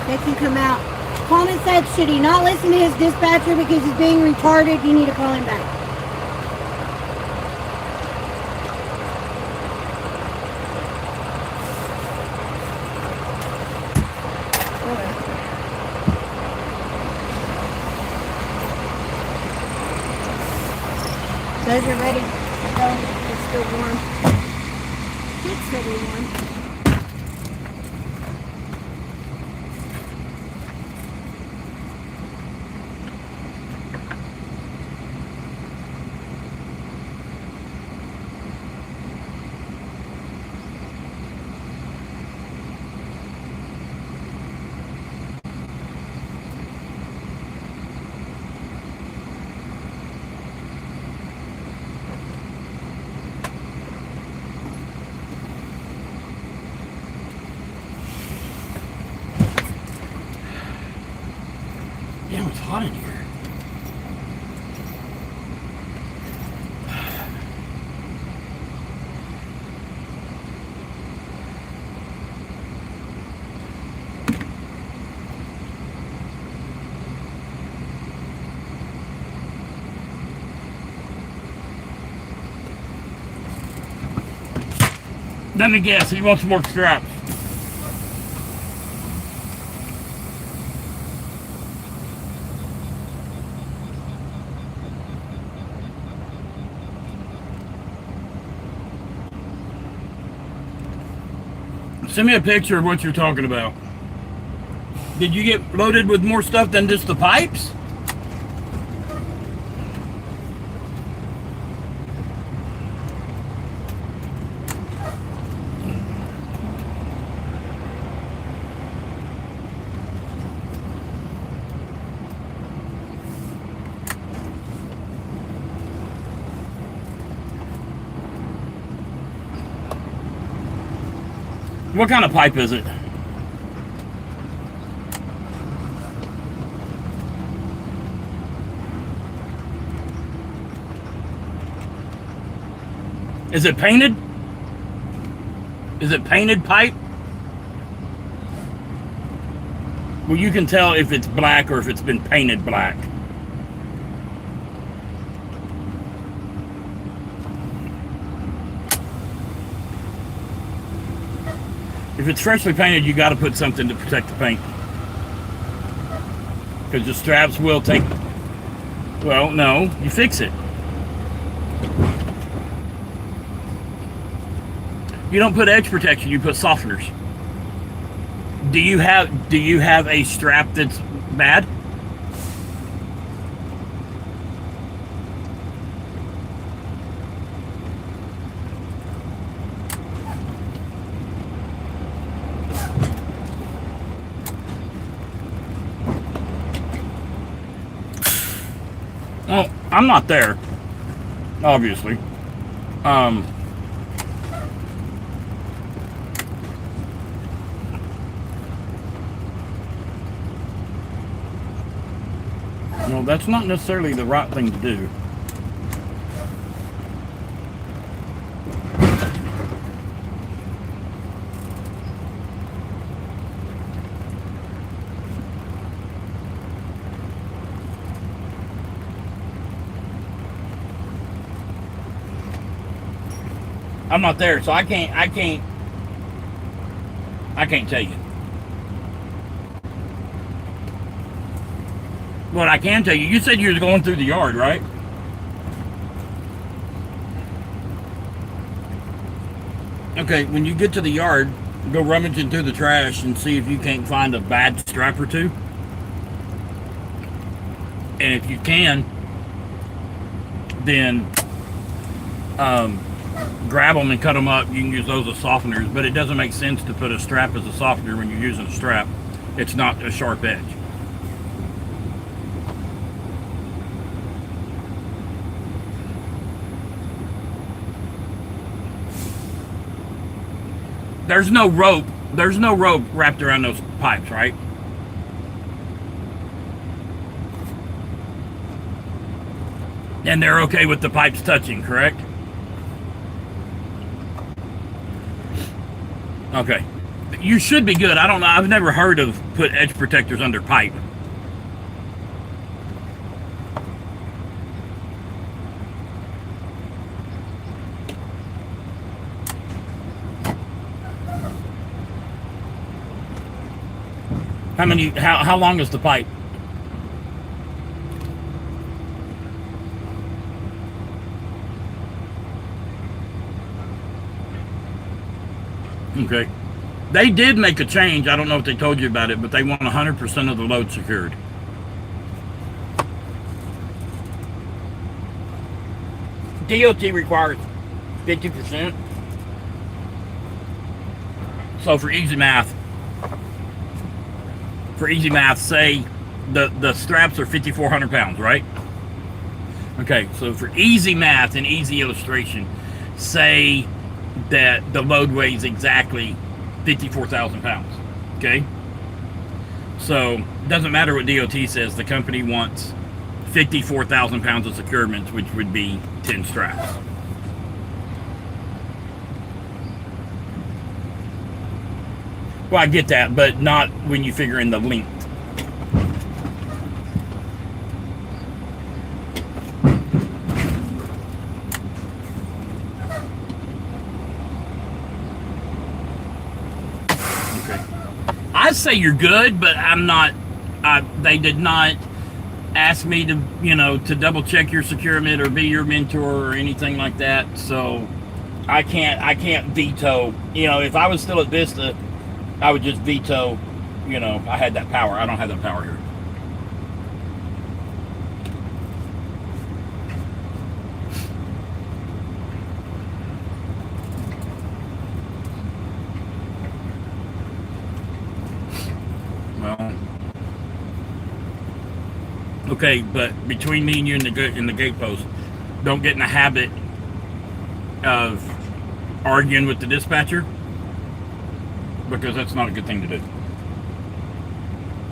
They can come out. Pawna said, should he not listen to his dispatcher because he's being retarded? You need to call him back. Those are ready. It's still warm. It's still warm. Damn, it's hot in here. Let me guess, he wants more straps. Send me a picture of what you're talking about. Did you get loaded with more stuff than just the pipes? What kind of pipe is it? Is it painted? Is it painted pipe? Well, you can tell if it's black or if it's been painted black. If it's freshly painted, you got to put something to protect the paint. Because the straps will take... Well, no, you fix it. You don't put edge protection, you put softeners. Do you have a strap that's bad? Well, I'm not there, obviously. Well, that's not necessarily the right thing to do. I'm not there, so I can't tell you. What I can tell you, you said you were going through the yard, right? Okay, when you get to the yard, go rummaging through the trash and see if you can't find a bad strap or two. And if you can, then grab them and cut them up. You can use those as softeners, but it doesn't make sense to put a strap as a softener when you're using a strap. It's not a sharp edge. There's no rope wrapped around those pipes, right? And they're okay with the pipes touching, correct? Okay. You should be good. I don't know. I've never heard of put edge protectors under pipe. How long is the pipe? Okay. They did make a change. I don't know if they told you about it, but they want 100% of the load secured. DOT requires 50%. So for easy math, say the straps are 5,400 pounds, right? Okay, so for easy math and easy illustration, say that the load weighs exactly 54,000 pounds, okay? So it doesn't matter what DOT says, the company wants 54,000 pounds of securements, which would be 10 straps. Well, I get that, but not when you figure in the length. Okay. I say you're good, but I'm not. They did not ask me to, to double check your securement or be your mentor or anything like that. So I can't veto. If I was still at Vista, I would just veto, I had that power. I don't have that power here. Well, okay, but between me and you and the gate post, don't get in the habit of arguing with the dispatcher, because that's not a good thing to do.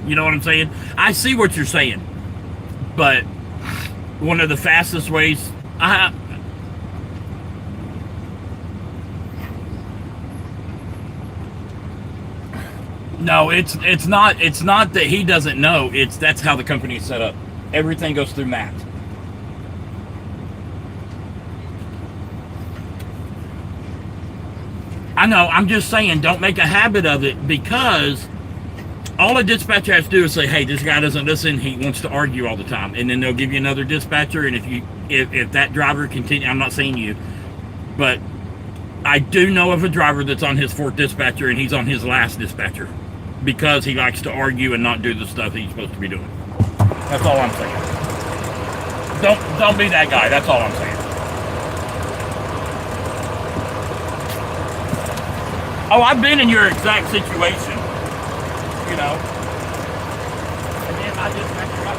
You know what I'm saying? I see what you're saying, but one of the fastest ways, no, it's not that he doesn't know. That's how the company is set up. Everything goes through Matt. I know, I'm just saying, don't make a habit of it, because all a dispatcher has to do is say, hey, this guy doesn't listen, he wants to argue all the time. And then they'll give you another dispatcher, and if that driver continue, I'm not saying you, but I do know of a driver that's on his fourth dispatcher, and he's on his last dispatcher, because he likes to argue and not do the stuff he's supposed to be doing. That's all I'm saying. Don't be that guy, that's all I'm saying. Oh, I've been in your exact situation, And then I just actually got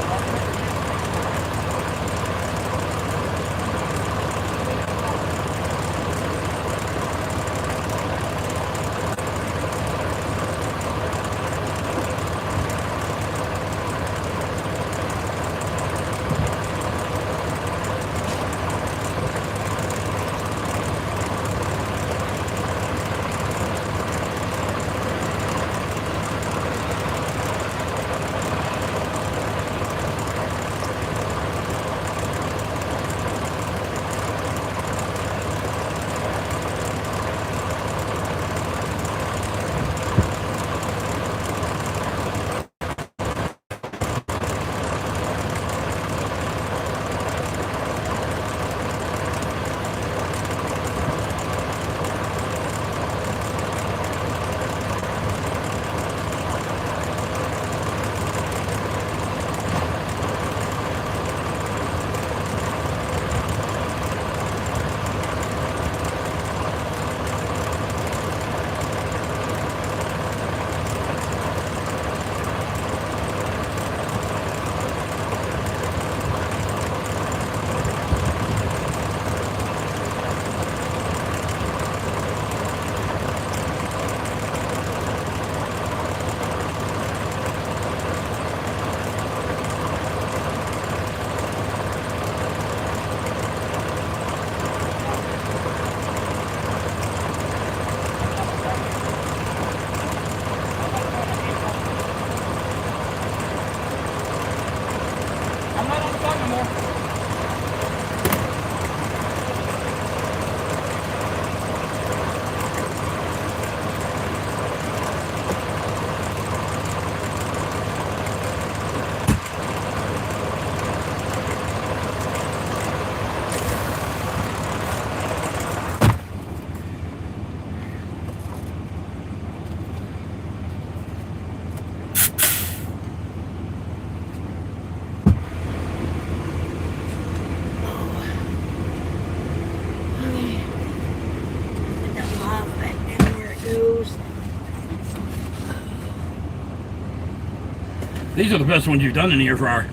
These are the best ones you've done in the air fryer.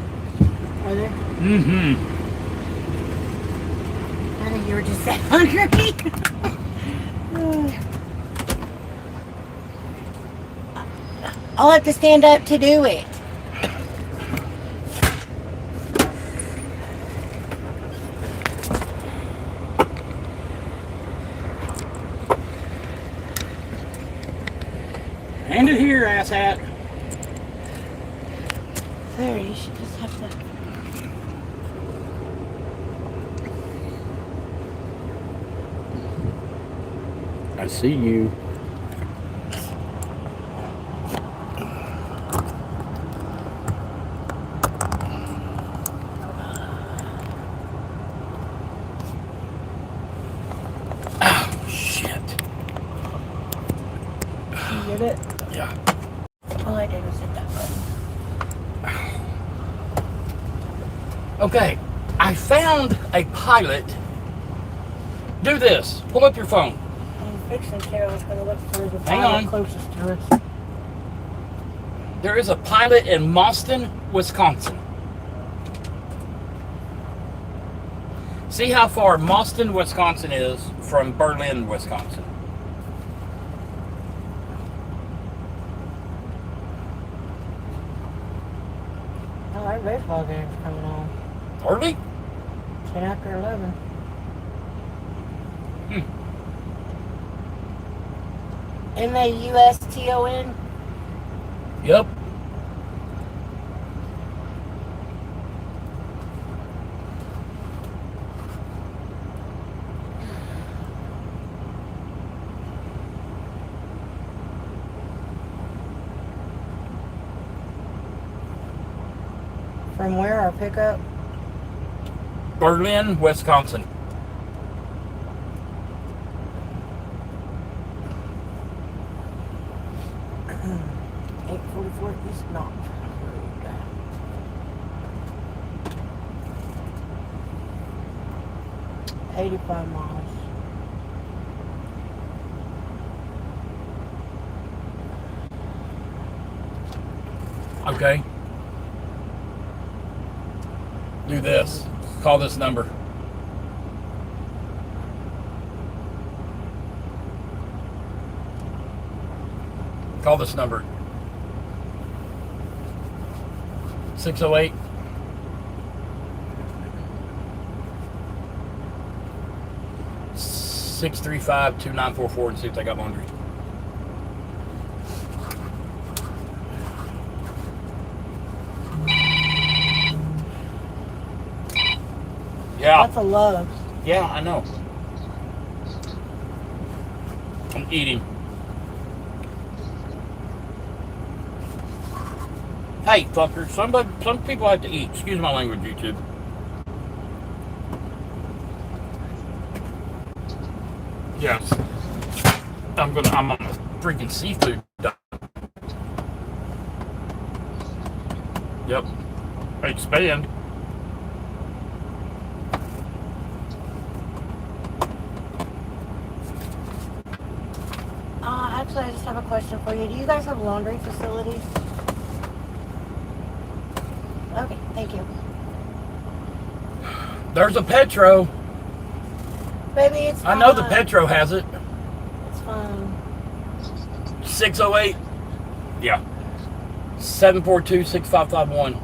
Are there? Mm-hmm. I think you were just that hungry. I'll have to stand up to do it. Hand it here, asshat. There, you should just have to. I see you. Oh, shit. You get it? Yeah. All I did was hit that button. Okay, I found a pilot. Do this. Pull up your phone. I'm fixing to. I was going to look for the Hang pilot on. closest to us. There is a pilot in Mauston, Wisconsin. See how far Mauston, Wisconsin is from Berlin, Wisconsin. Oh, our baseball game's coming on. Early? 10 after 11. Mauston? Yep. From where, our pickup? Berlin, Wisconsin. East Knox. 85 miles. Okay. Do this. Call this number. Call this number. 608 635 2944 and see if they got laundry. Yeah. That's a love. Yeah, I know. I'm eating. Hey, fucker. Some people have to eat. Excuse my language, YouTube. Yes. I'm on a freaking seafood diet. Yep. Expand. Actually, I just have a question for you. Do you guys have laundry facilities? Okay, thank you. There's a Petro. Baby, it's I fine. know the Petro has it. It's fine. 608. Yeah. 742-6551.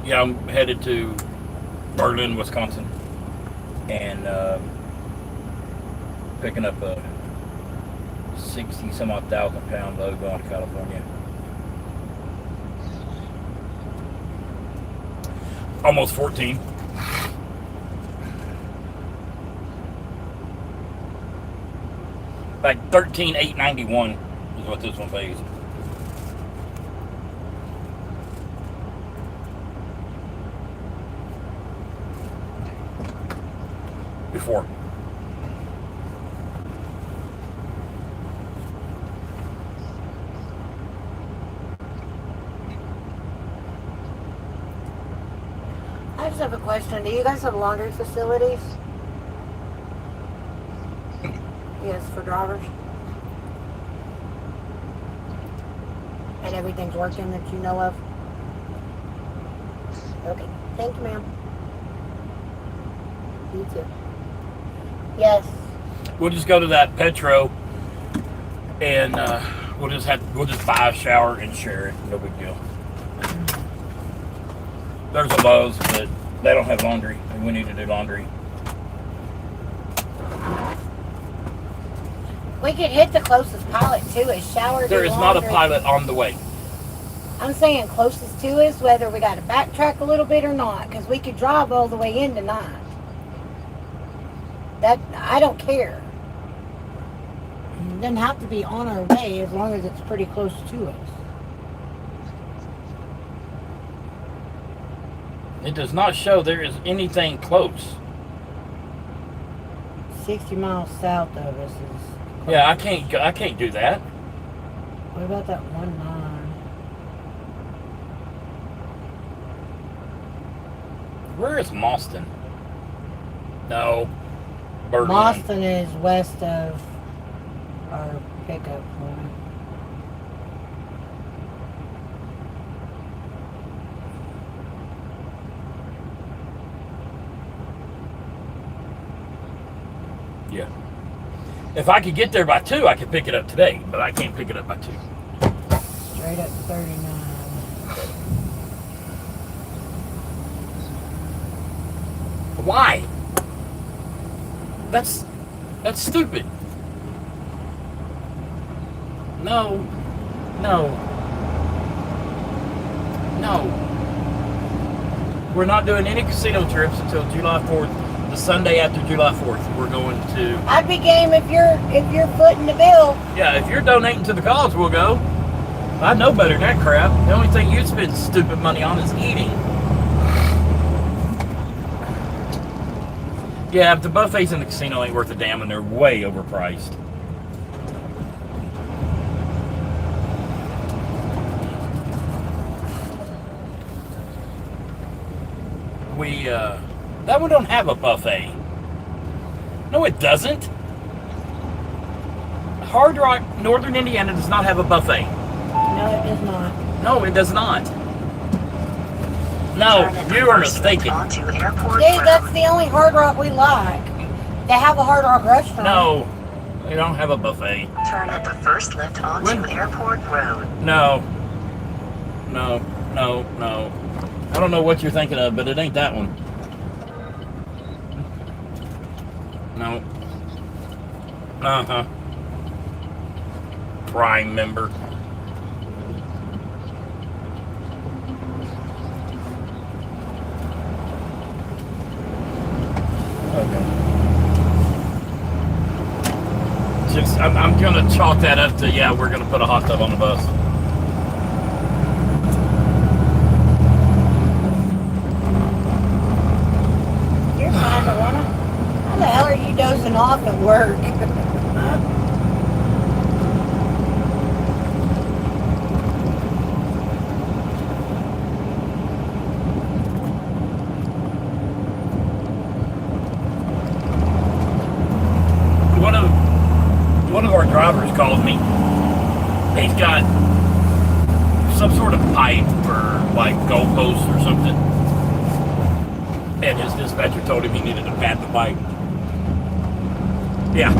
Yeah, I'm headed to Berlin, Wisconsin, and picking up a 60-some-odd thousand pound load going to California. Almost 14. Like 13,891 is what this one pays. Before. I I just have a question. Do you guys have laundry facilities? Yes, for drivers. And everything's working that you know of? Okay. Thank you, ma'am. You too. Yes. We'll just go to that Petro, and we'll just buy a shower and share it. No big deal. There's a Lowe's, but they don't have laundry, and we need to do laundry. We could hit the closest pilot to us. Shower. There do is not a laundry. pilot on the way. I'm saying closest to us, whether we got to backtrack a little bit or not, because we could drive all the way in tonight. That I don't care. It doesn't have to be on our way as long as it's pretty close to us. It does not show there is anything close. 60 miles south of us is. Yeah, I can't do that. What about that 1-9? Where is Mauston? No. Birdman. Boston is west of our pickup point. Yeah. If I could get there by 2, I could pick it up today, but I can't pick it up by 2. Straight up 39. Why? That's stupid. No. We're not doing any casino trips until July 4th. The Sunday after July 4th, we're going to. I'd be game if you're footing the bill. Yeah, if you're donating to the cause, we'll go. I know better than that crap. The only thing you spend stupid money on is eating. Yeah, but the buffets in the casino ain't worth a damn, and they're way overpriced. That one don't have a buffet. No, it doesn't. Hard Rock, Northern Indiana does not have a buffet. No, it does not. No, it does not. No, you are mistaken. Onto Airport Dude, Road. that's the only Hard Rock we like. They have a Hard Rock restaurant. No, they don't have a buffet. Turn at the first left onto When- Airport Road. No. I don't know what you're thinking of, but it ain't that one. No. Uh-huh. Prime member. Okay. Just, I'm gonna chalk that up to, yeah, we're gonna put a hot tub on the bus. You're fine, Pawna. How the hell are you dozing off at work? One of our drivers called me. He's got some sort of pipe or like goalpost or something, and his dispatcher told him he needed to pad the pipe. Yeah,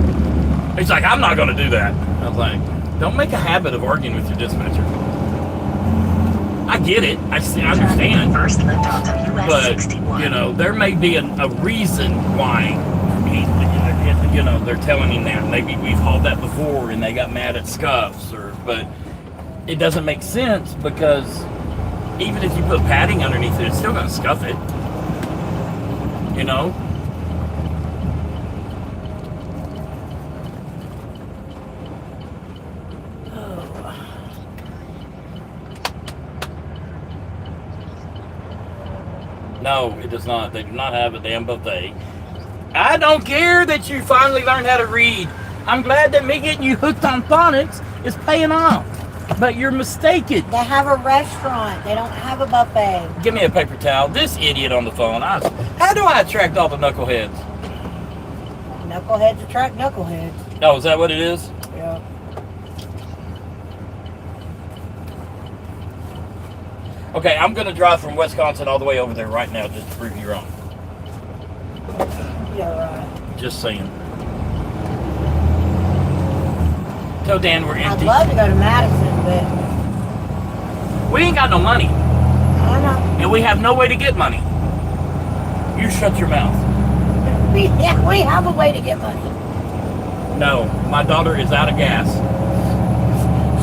he's like, I'm not going to do that. I was like, don't make a habit of arguing with your dispatcher. I get it. I understand. First left onto US But, 61. you know, there may be a reason why they're telling him that. Maybe we've hauled that before and they got mad at scuffs, but it doesn't make sense because even if you put padding underneath it, it's still going to scuff it. You know? No, it does not. They do not have a damn buffet. I don't care that you finally learned how to read. I'm glad that me getting you hooked on phonics is paying off. But you're mistaken. They have a restaurant. They don't have a buffet. Give me a paper towel. This idiot on the phone. How do I attract all the knuckleheads? Knuckleheads attract knuckleheads. Oh, is that what it is? Yeah. Okay, I'm going to drive from Wisconsin all the way over there right now just to prove you wrong. Yeah, right. Just saying. Tell Dan we're I'd empty. love to go to Madison, but We ain't got no money, I don't know. and we have no way to get money. You shut your mouth. We have a way to get money. No, my daughter is out of gas.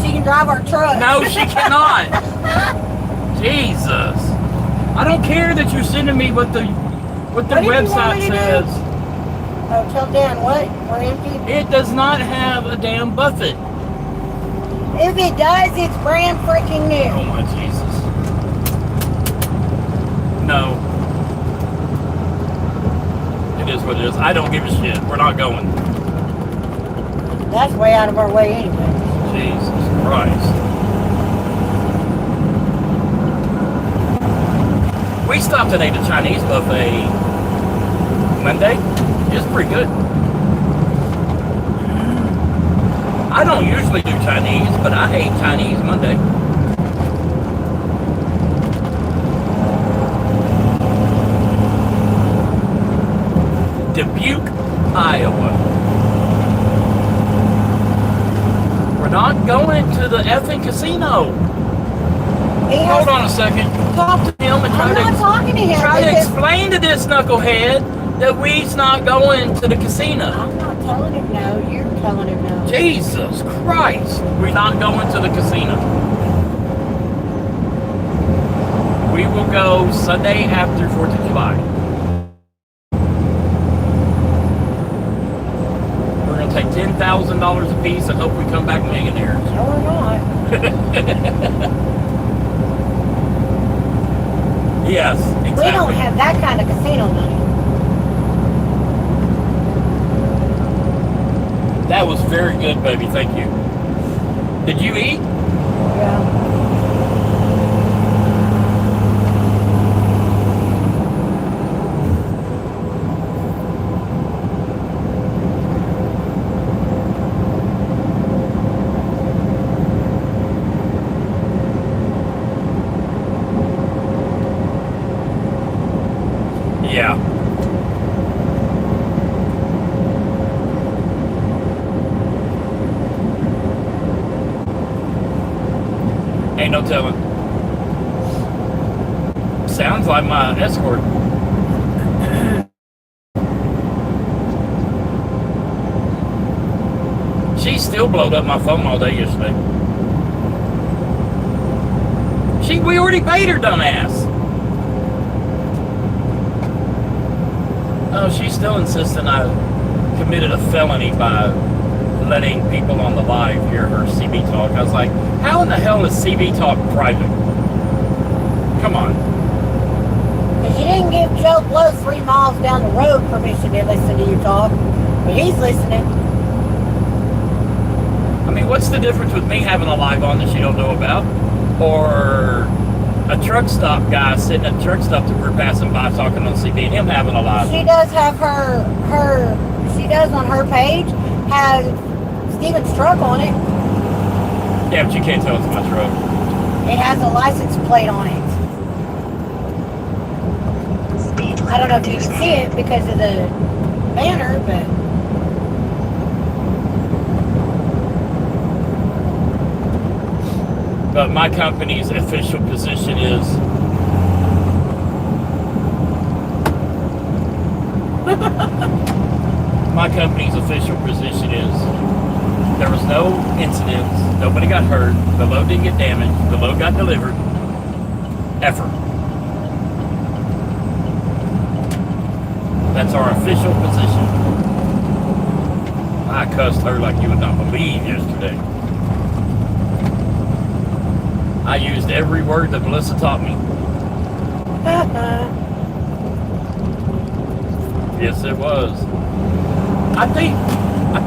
She can drive our truck. No, she cannot. Jesus. I don't care that you're sending me what the What did you want website me to do? says. Oh, tell Dan what? We're empty. It does not have a damn buffet. If it does, it's brand freaking Oh new. my Jesus. No. It is what it is. I don't give a shit. We're not going. That's way out of our way anyway. Jesus Christ. We stopped and ate a Chinese buffet Monday. It's pretty good. I don't usually do Chinese, but I ate Chinese Monday. Dubuque, Iowa. We're not going to the effing casino. He has, Hold on a second. Talk to him and I'm not talking to him. try to because explain to this knucklehead that we's not going to the casino. I'm not telling him no. You're telling him no. Jesus Christ. We're not going to the casino. We will go Sunday after 4th of July. We're going to take $10,000 a piece and hope we come back millionaires. No, we're not. Yes, exactly. We don't have that kind of casino money. That was very good, baby. Thank you. Did you eat? Yeah. Yeah. Ain't no telling. Sounds like my escort. She still blowed up my phone all day yesterday. We already paid her, dumbass. Oh, she's still insisting I committed a felony by letting people on the live hear her CB talk. I was like, how in the hell is CB talk private? Come on. Because you didn't give Joe Blow 3 miles down the road permission to listen to you talk. But he's listening. I mean, what's the difference with me having a live on that she don't know about? Or a truck stop guy sitting at the truck stop that we're passing by talking on CB and him having a live? She does have she does on her page have Steven's truck on it. Yeah, but you can't tell it's my truck. It has a license plate on it. Speed I don't know if you limit can see it because of the banner, but But my company's official position is there was no incidents, nobody got hurt, the load didn't get damaged, the load got delivered. Effort. That's our official position. I cussed her like you would not believe yesterday. I used every word that Melissa taught me. Yes, it was. I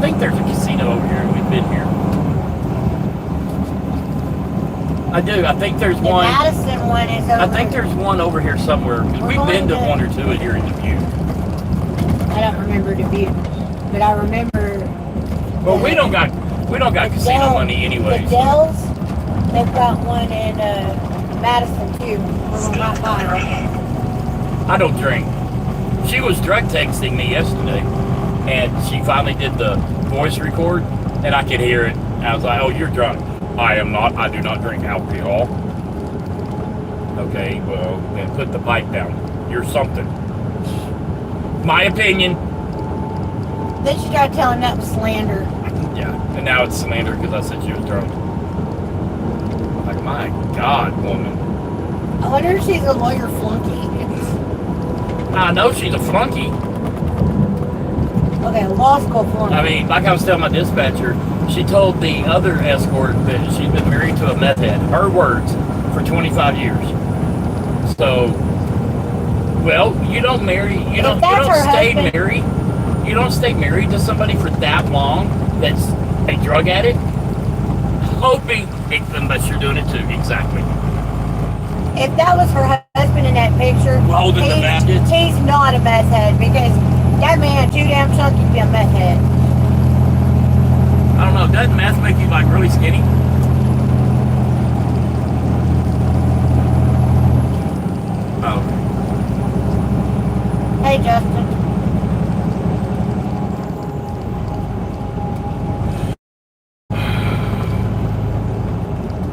think there's a casino over here. We've been here. I do. I think there's The one. Madison one is over. I think there's one over here somewhere. 'Cause We're we've been to going to- one or two here in Dubuque. I don't remember Dubuque, but I remember. Well, we don't got casino money The anyways. Dells, they've got one in Madison too. We're not buying it. I don't drink. She was drug texting me yesterday, and she finally did the voice record, and I could hear it. I was like, "Oh, you're drunk." I am not. I do not drink alcohol. Okay, well, then put the pipe down. You're something. My opinion. Then she tried telling that was slander. Yeah, and now it's slander because I said she was drunk. Like, my God, woman. I wonder if she's a lawyer flunky. I know she's a flunky. Okay, a law school flunky. I mean, like I was telling my dispatcher, she told the other escort that she's been married to a meth head, her words, for 25 years. So, well, you don't stay married. You don't stay married to somebody for that long that's a drug addict, hoping, unless you're doing it too, exactly. If that was her husband in that picture, Holding the basket. he's not a meth head because that man too damn chunky to be a meth head. I don't know, doesn't meth make you like really skinny? Oh. Hey, Justin.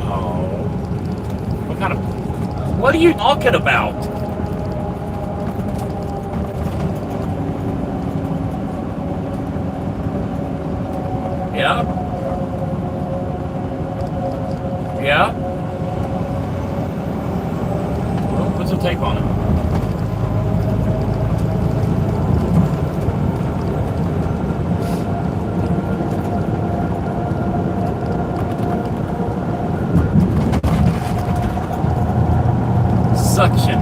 Oh. What are you talking about? Yeah? Yeah? Well, put some tape on it. Suction.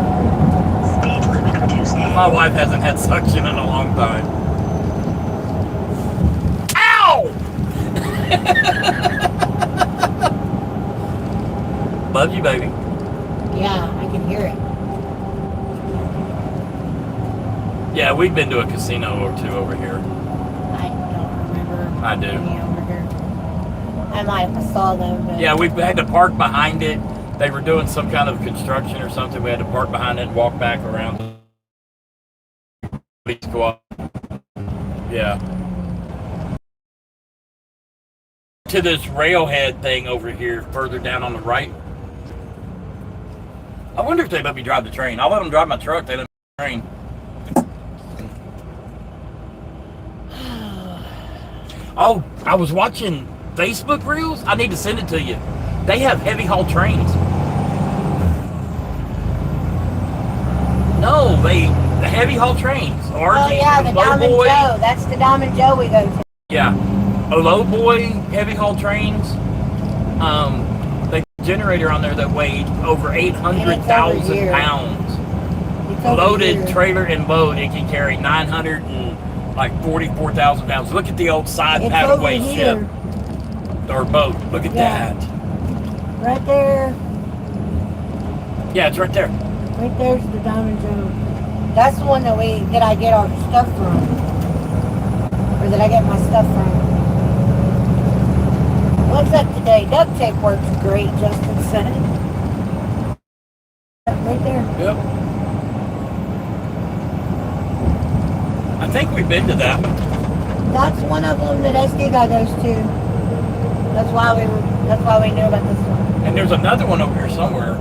Speed limit reduced. My wife hasn't had suction in a long time. Ow! Love you, baby. Yeah, I can hear it. Yeah, we've been to a casino or two over here. I don't remember. I do. being over here. I might have saw them, but Yeah, we had to park behind it. They were doing some kind of construction or something. We had to park behind it and walk back around. Yeah. To this railhead thing over here, further down on the right. I wonder if they let me drive the train. I'll let them drive my truck. They let me drive the train. Oh, I was watching Facebook Reels. I need to send it to you. They have heavy haul trains. No, the heavy haul trains. oh yeah, the Diamond Joe. That's the Diamond Joe we go to. Yeah, a low boy heavy haul trains. They generator on there that weighed over 800,000 pounds. It's over Loaded here. trailer and boat, it can carry 944,000 pounds. Look at the old side It's paddleway over ship here. or boat. Look at Yeah. that. Right there. Yeah, it's right there. Right there's the Diamond Joe. That's the one that I get our stuff from. Or that I get my stuff from. What's up today? Duct tape works great, Justin said. Right there. Yep. I think we've been to that one. That's one of them that SD guy goes to. That's why we knew about this one. And there's another one over here somewhere.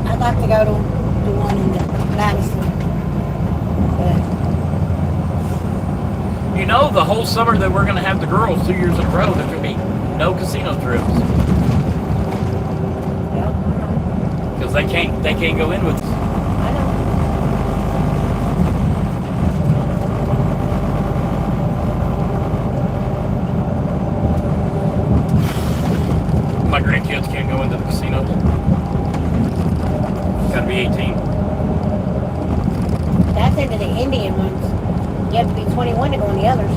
I'd like to go to the one in Madison. But You know, the whole summer that we're going to have the girls 2 years in a row, there's going to be no casino trips. yeah, Because they can't go in with us. I know. My grandkids can't go into the casino. Got to be 18. That's into the Indian ones. You have to be 21 to go in the others.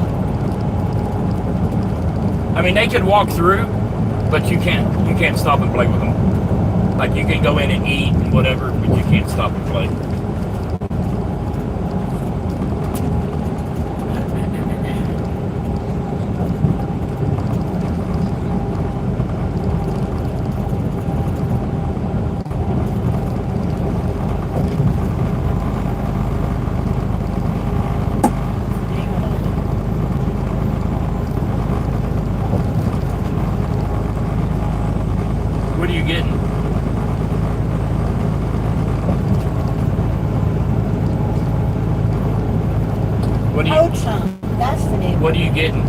I mean, they can walk through, but you can't stop and play with them. Like, you can go in and eat and whatever, but you can't stop and play. What are you getting? What are you? Ho-chunk. That's the name. What are you getting?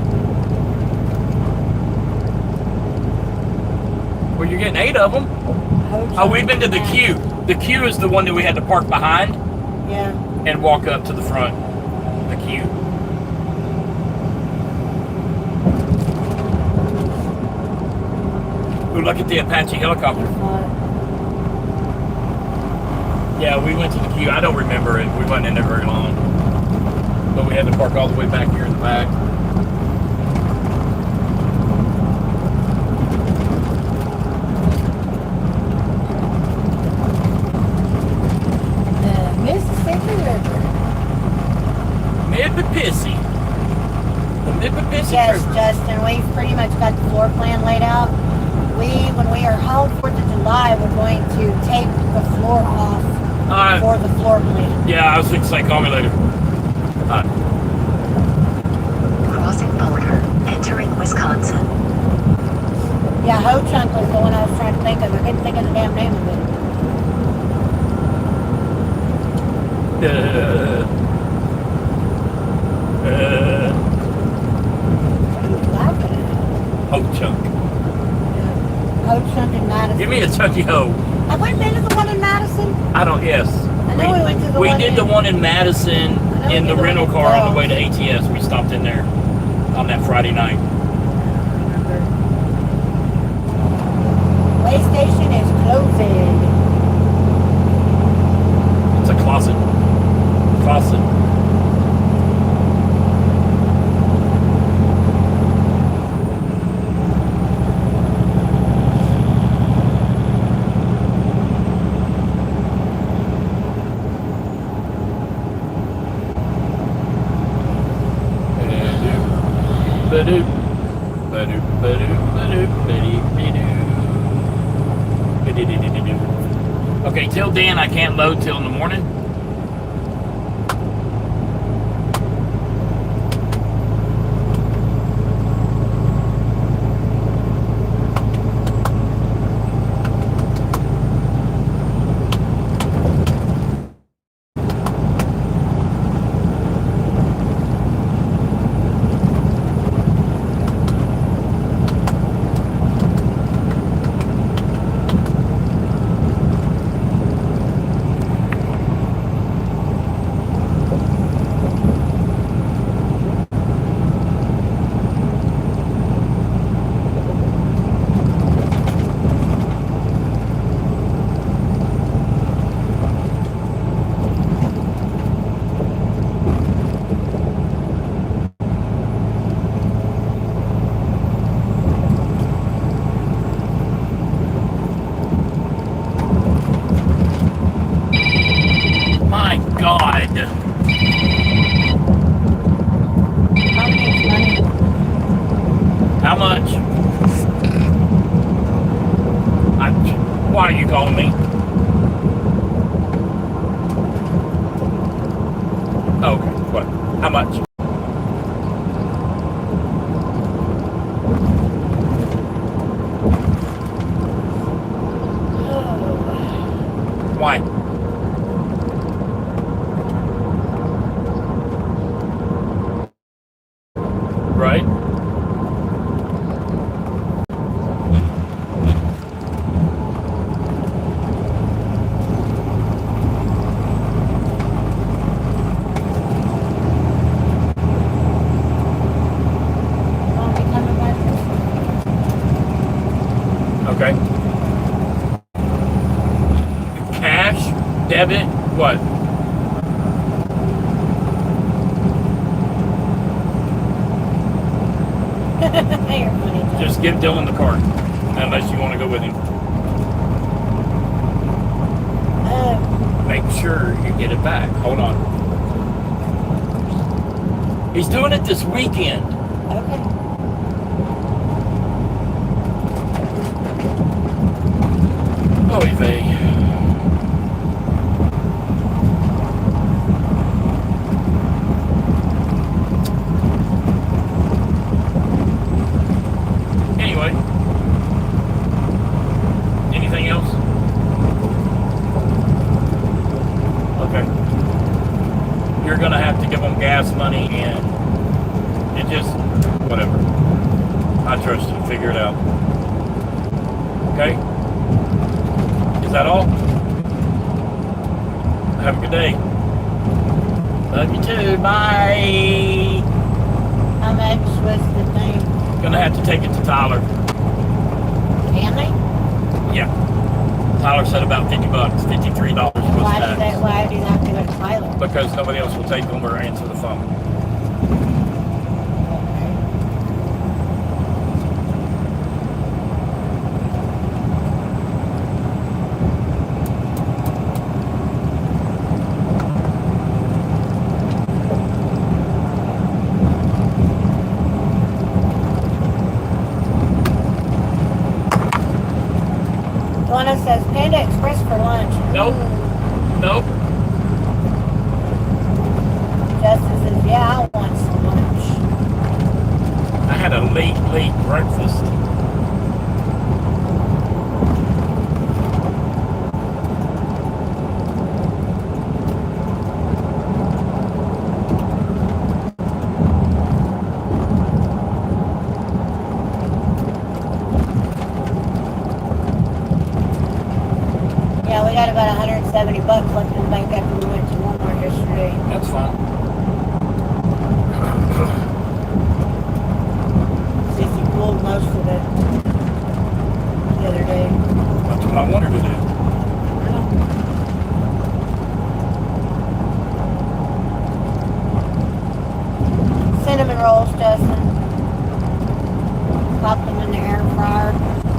Well, you're getting 8 of them. Ho-chunk. Oh, we've been to the queue. The queue is the one that we had to park behind Yeah. and walk up to the front. The queue. Ooh, look at the Apache helicopter. Yeah, we went to the queue. I don't remember it. We wasn't in there very long. But we had to park all the way back here in the back. The Mississippi River. Mississippi. The Mississippi Yes, River. Justin, we've pretty much got the floor plan laid out. When we are home 4th of July, we're going to take the floor off for the floor plan. Yeah, I was going to say, call me later. Crossing border, entering Wisconsin. Yeah, Ho-chunk was the one I was trying to think of. I couldn't think of the damn name of it. What are you laughing at? Ho-chunk. Ho-chunk in Madison. Give me a chunky ho. Have we been to the one in Madison? Yes. I know we went to the We one did in- the one in Madison I know in we the did the rental one in car on the Wells. way to ATS. We stopped in there on that Friday night. Way station is closing. It's a closet. Closet. Okay, till then I can't load till in the morning. My God. Mom needs money. How much? Why are you calling me? Okay, what? How much? Why? Right? You're funny, Joe. Just give Dylan the card, unless you want to go with him. Make sure you get it back. Hold on. He's doing it this weekend. Okay. Oh, Eve. Anyway. Anything else? Okay. You're gonna have to give them gas money and it just, whatever. I trust you. Figure it out. Okay? Is that all? Have a good day. Love you too. Bye. How much was the thing? Gonna have to take it to Tyler. Can they? Yeah. Tyler said about $50, $53 plus Why tax. do you have to go to Tyler? Because nobody else will take them or answer the phone. Okay. Donna says Panda Express for lunch. Nope. Nope. Justin says, yeah, I want some lunch. I had a late breakfast. Yeah, we got about 170 bucks left in the bank after we went to Walmart yesterday. That's fine. Sissy pulled most of it the other day. That's what I wanted to do. Cinnamon rolls, Justin. Pop them in the air fryer.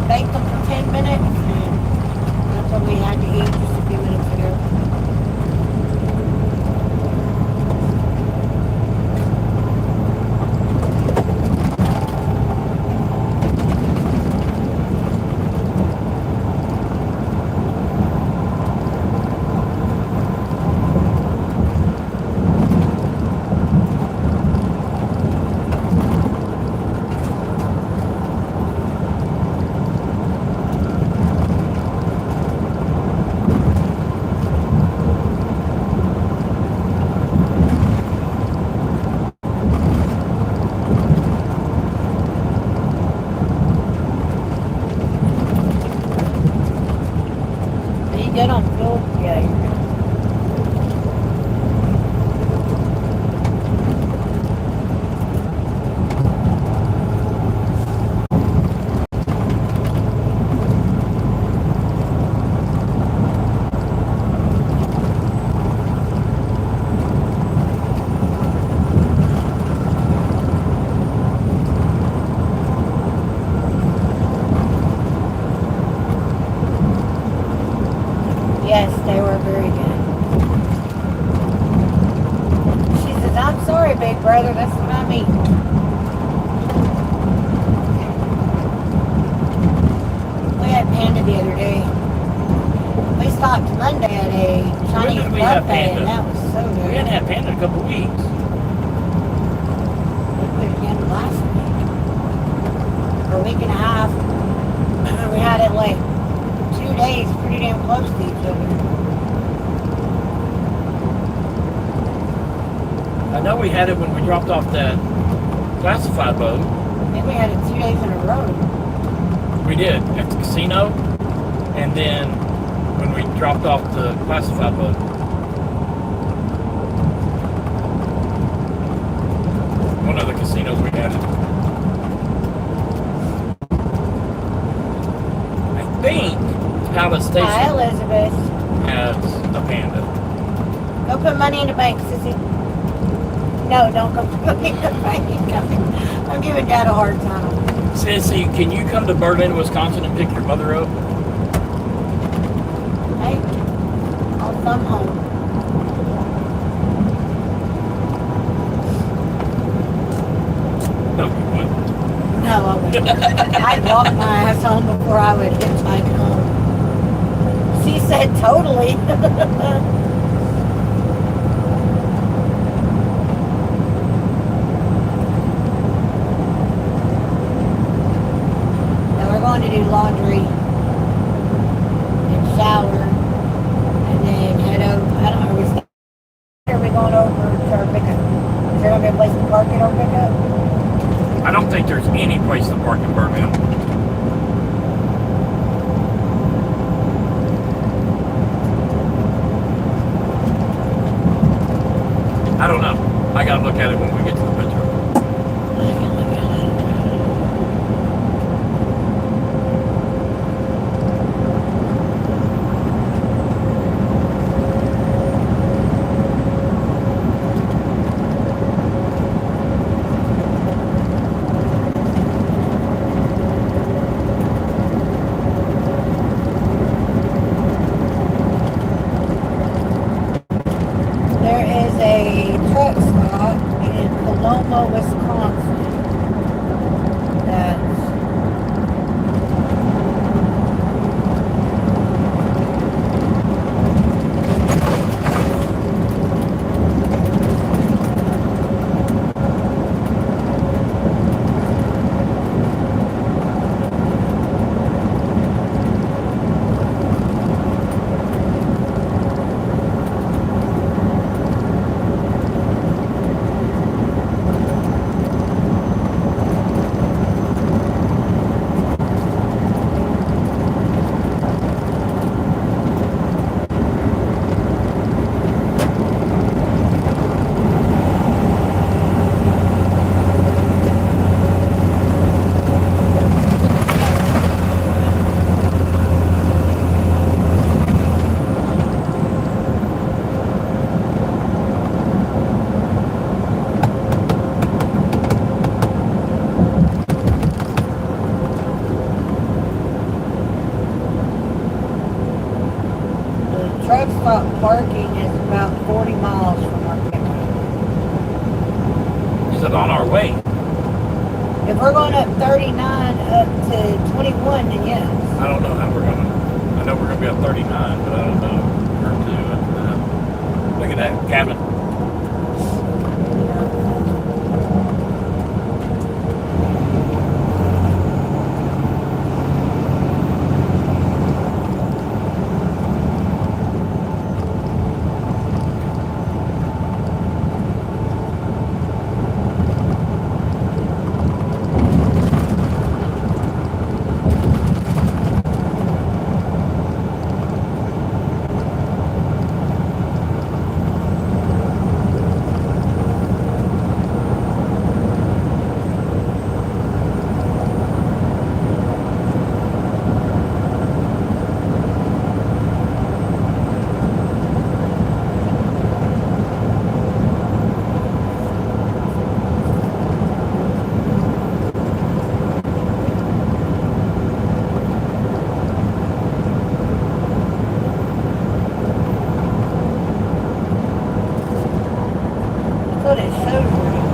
Bake them for 10 minutes. And that's what we had to eat just a few minutes ago. Are you good on fuel? Yeah, you're good. Yes, they were very good. She says, I'm sorry, big brother, that's what I mean. We had Panda the other day. We stopped Monday at a Chinese did we have buffet, Panda? and that was so good. We hadn't had Panda in a couple of weeks. We put it in last week. For a week and a half. We had it like 2 days pretty damn close to each other. I know we had it when we dropped off that classified boat. I think we had it 2 days in a row. We did at the casino, and then when we dropped off the classified boat. One of the casinos we had it. I think Palace Hi, Station Elizabeth. has a Panda. Go put money in the bank, sissy. No, don't go put money in the bank. I'm giving Dad a hard time. Sissy, can you come to Berlin, Wisconsin and pick your mother up? Hey, I'll come home. No, you wouldn't. No, I wouldn't. I'd walk my ass home before I would hitchhike home. She said totally. Now we're going to do laundry and shower and then head over. I don't know, are we going over to our pickup? Is there going to be a place to park at our pickup? I don't think there's any place to park in Berlin. I don't know. I gotta look at it when we get to the picture. There is a truck stop in Pawna, Wisconsin. That's truck stop parking is about 40 miles from our pickup. Is it on our way? If we're going up 39 up to 21, then yes. I don't know how we're gonna. I know we're gonna be at 39, but I don't know where to. Look at that cabin. But it shows where you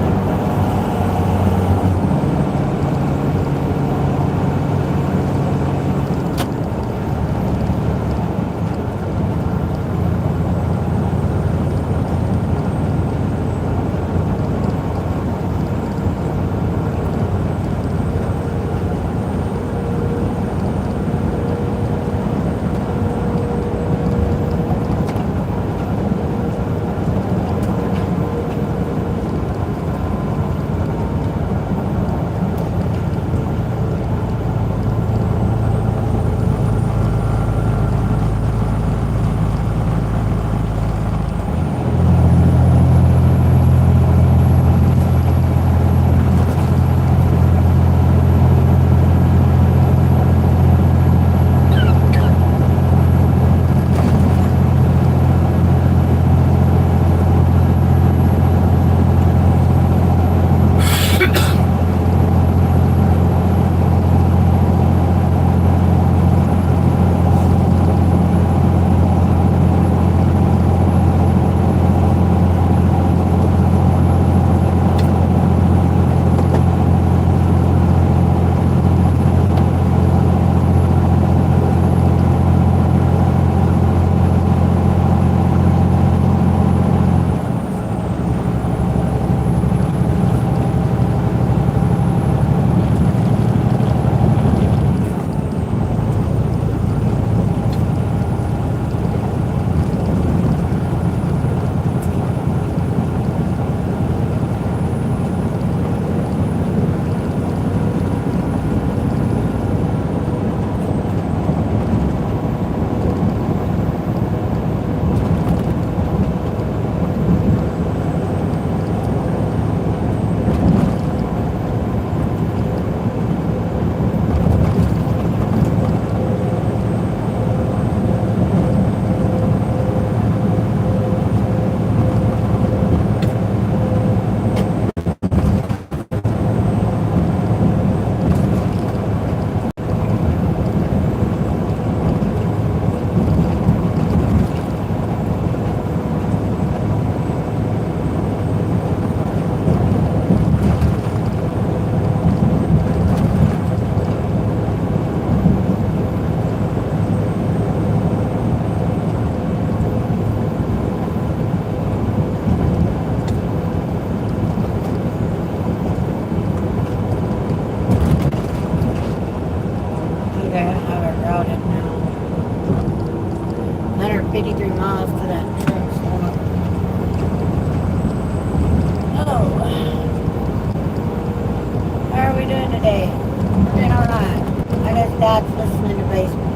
How are we doing today? We're doing alright. I guess Dad's listening to baseball.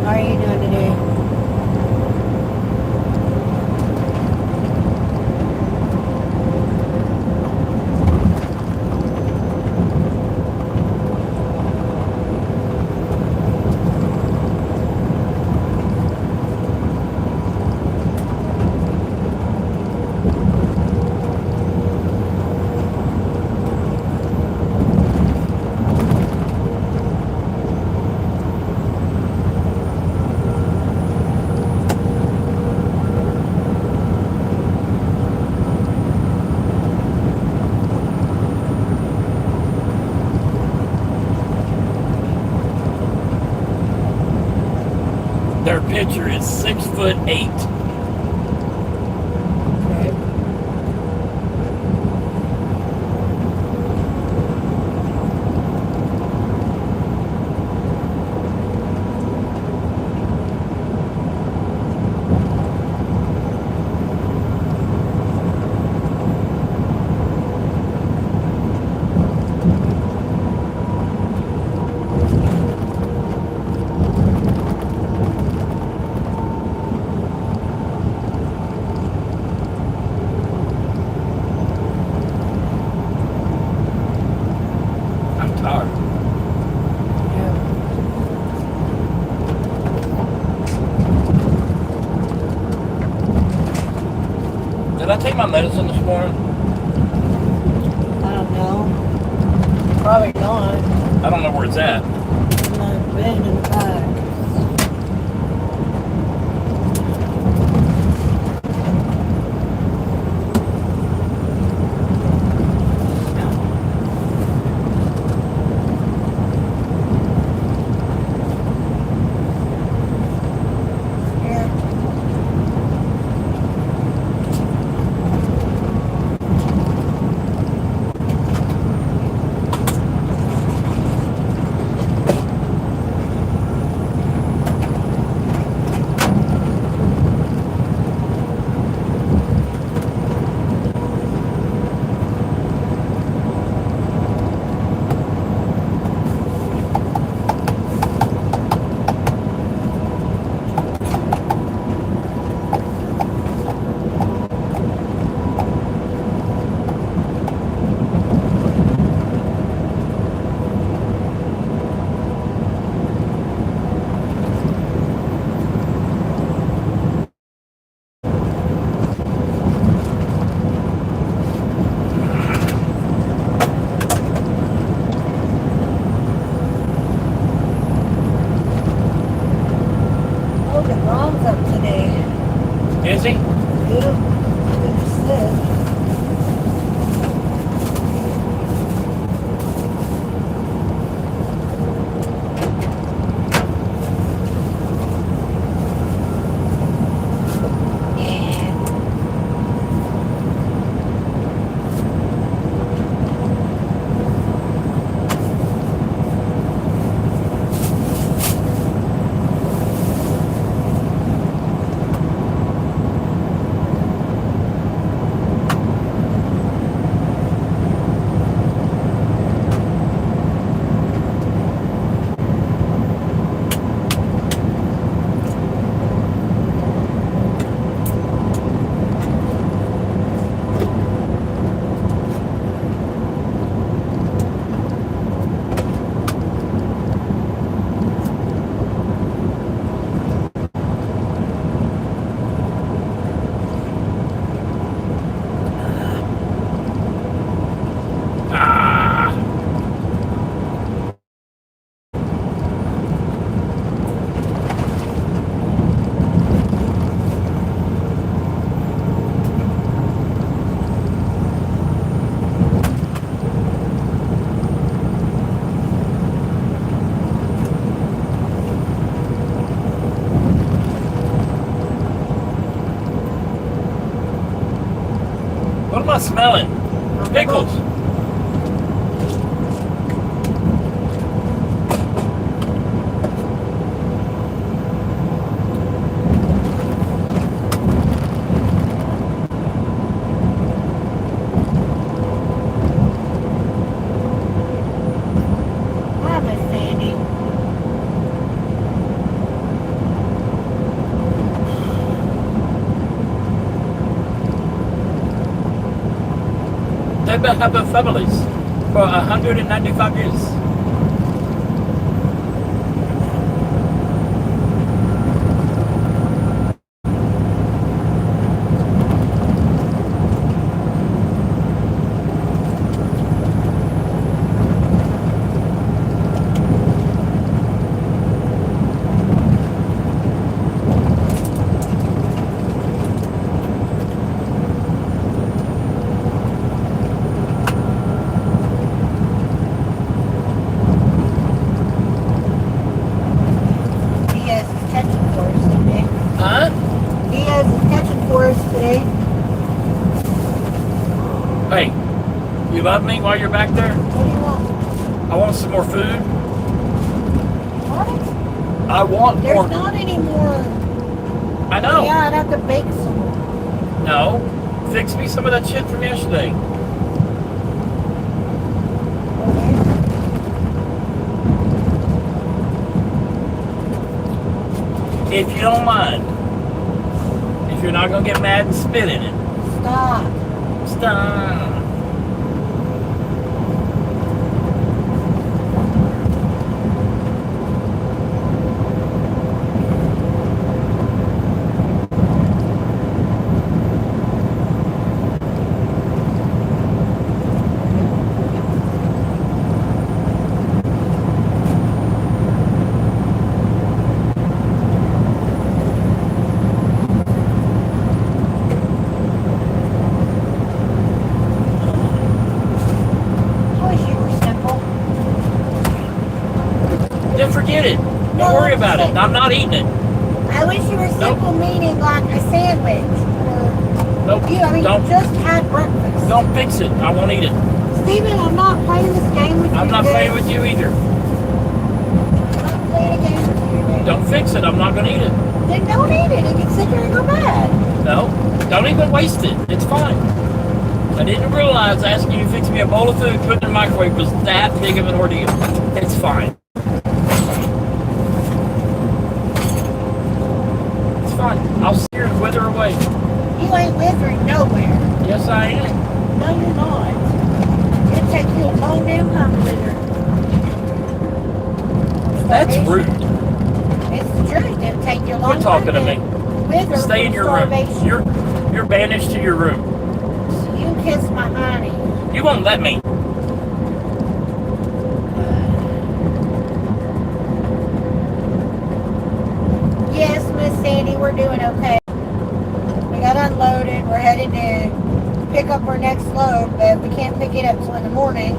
How are you doing today? Their pitcher is 6'8". I'm tired. Did I take my medicine this morning? I don't know. Probably not. I don't know where it's at. It might have been in the back. Ron's up today. Is he? Good. Good to see. What am I smelling? Pickles. They've been having families for 195 years. He has his catching for us today. Huh? He has his catching for us today. Hey, you love me while you're back there? What do you want? I want some more food. What? I want There's more. not any more. I know. Yeah, I'd have to bake some more. No. Fix me some of that shit from yesterday. Okay. If you don't mind. If you're not gonna get mad and spit in it. Stop. Stop. I wish you were simple. Then forget it. No, Don't worry about it. listen. I'm not eating it. I wish you were simple, meaning like a sandwich. Or Nope. you, I mean, Don't. you just had breakfast. Don't fix it. I won't eat it. Steven, I'm not playing this game with you. I'm not today. playing with you either. I'm not playing a game with you today. Don't fix it. I'm not gonna eat it. Then don't eat it. It can sit there and go bad. No. Don't even waste it. It's fine. I didn't realize asking you to fix me a bowl of food, put it in the microwave was that big of an ordeal. It's fine. It's fine. I'll sit here and wither away. You ain't withering nowhere. Yes, I am. No, you're not. It'll take you a long damn time to wither. That's Starvation. rude. It's the truth. It'll take you a long Quit talking time to me. Wither Stay in from your room. starvation. You're banished to your room. So you can kiss my honey. You won't let me. Yes, Miss Sandy, we're doing okay. We got unloaded. We're headed to pick up our next load, but we can't pick it up till in the morning.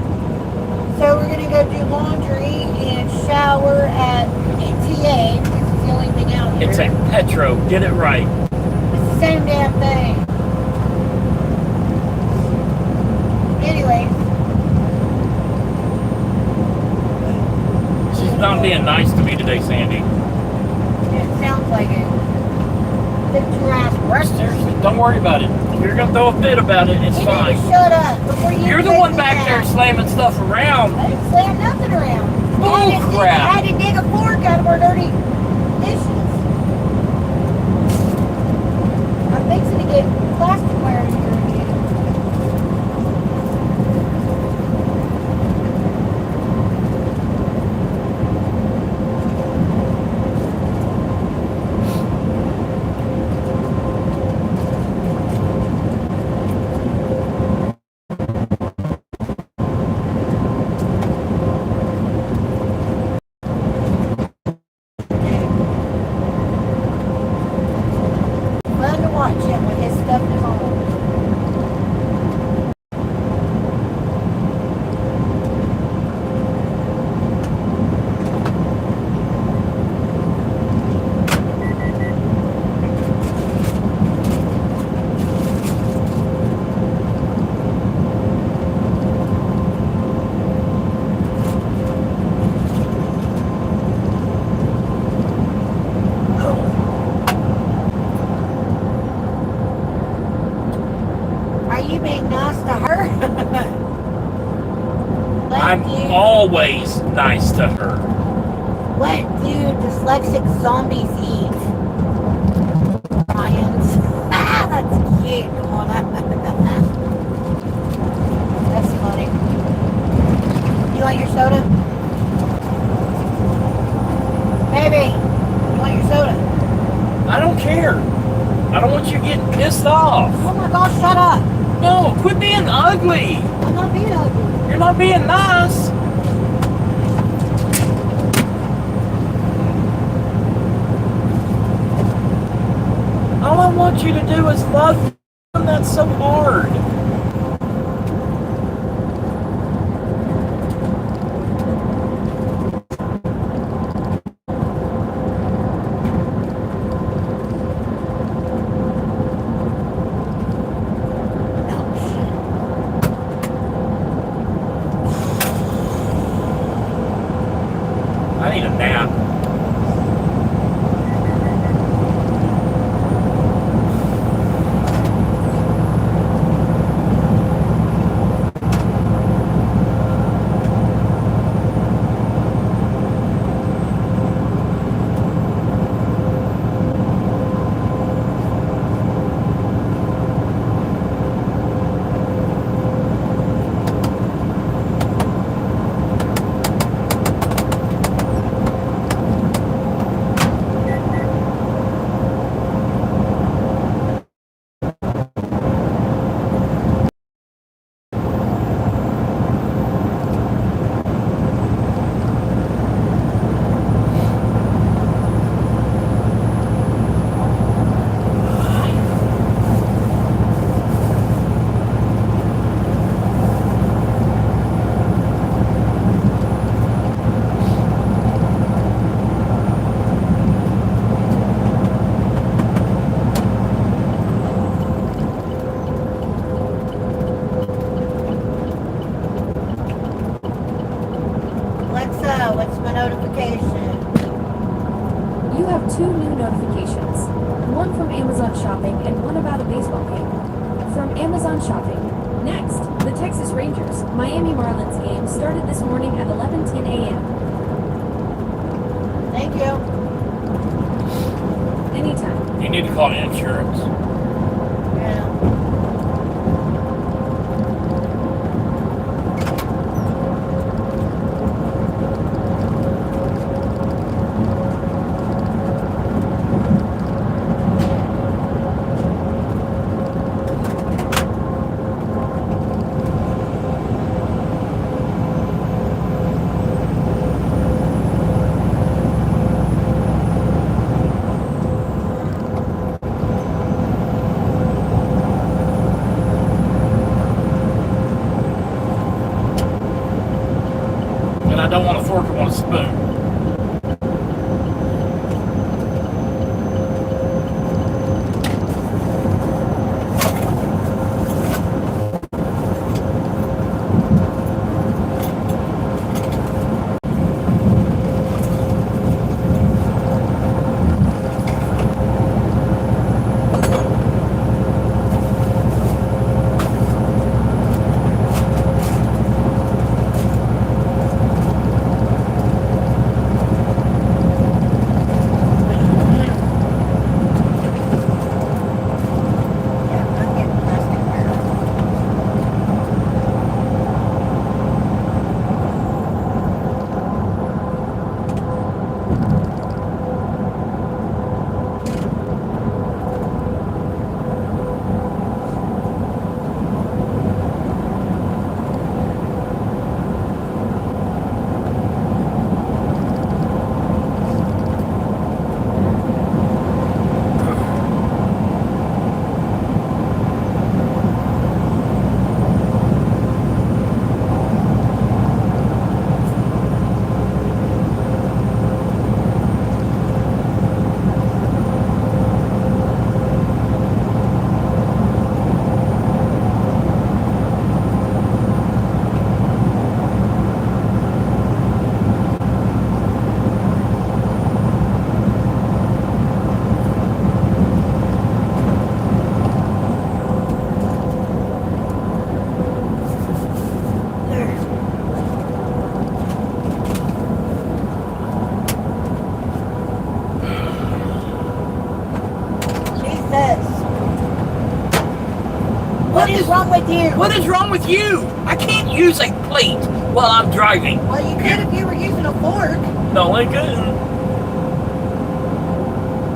So we're gonna go do laundry and shower at ETA, because it's the only thing out here. It's a Petro. Get it right. It's the same damn thing. Anyways, She's not being nice to me today, Sandy. it sounds like it. Lift your ass breakfast. Seriously, don't worry about it. If you're gonna throw a fit about it, it's You fine. need to shut up before you You're the take one me back out. there slamming stuff around. I didn't slam nothing around. Bull I had to crap. I had to dig a fork out of our dirty dishes. I'm fixing to get plasticware in here again. Fun to watch him with his stuff in his arms. Are you being nice to her? I'm always nice to her. What do dyslexic zombies eat? Lions. Ah, that's cute. Come on up. don't care. I don't want you getting pissed off. Oh my gosh, shut up. No, quit being ugly. I'm not being ugly. You're not being nice. All I want you to do is love them. That's so hard. I need a nap. Alexa, what's my notification? You have 2 new notifications. One from Amazon Shopping and one about a baseball game. From Amazon Shopping. Next, the Texas Rangers Miami Marlins game started this morning at 11:10 a.m. Thank you. Anytime. You need to call insurance. Yeah. And I don't want a fork, I want a spoon. What is wrong with you? What is wrong with you? I can't use a plate while I'm driving. Well, you could if you were using a fork. No, I couldn't.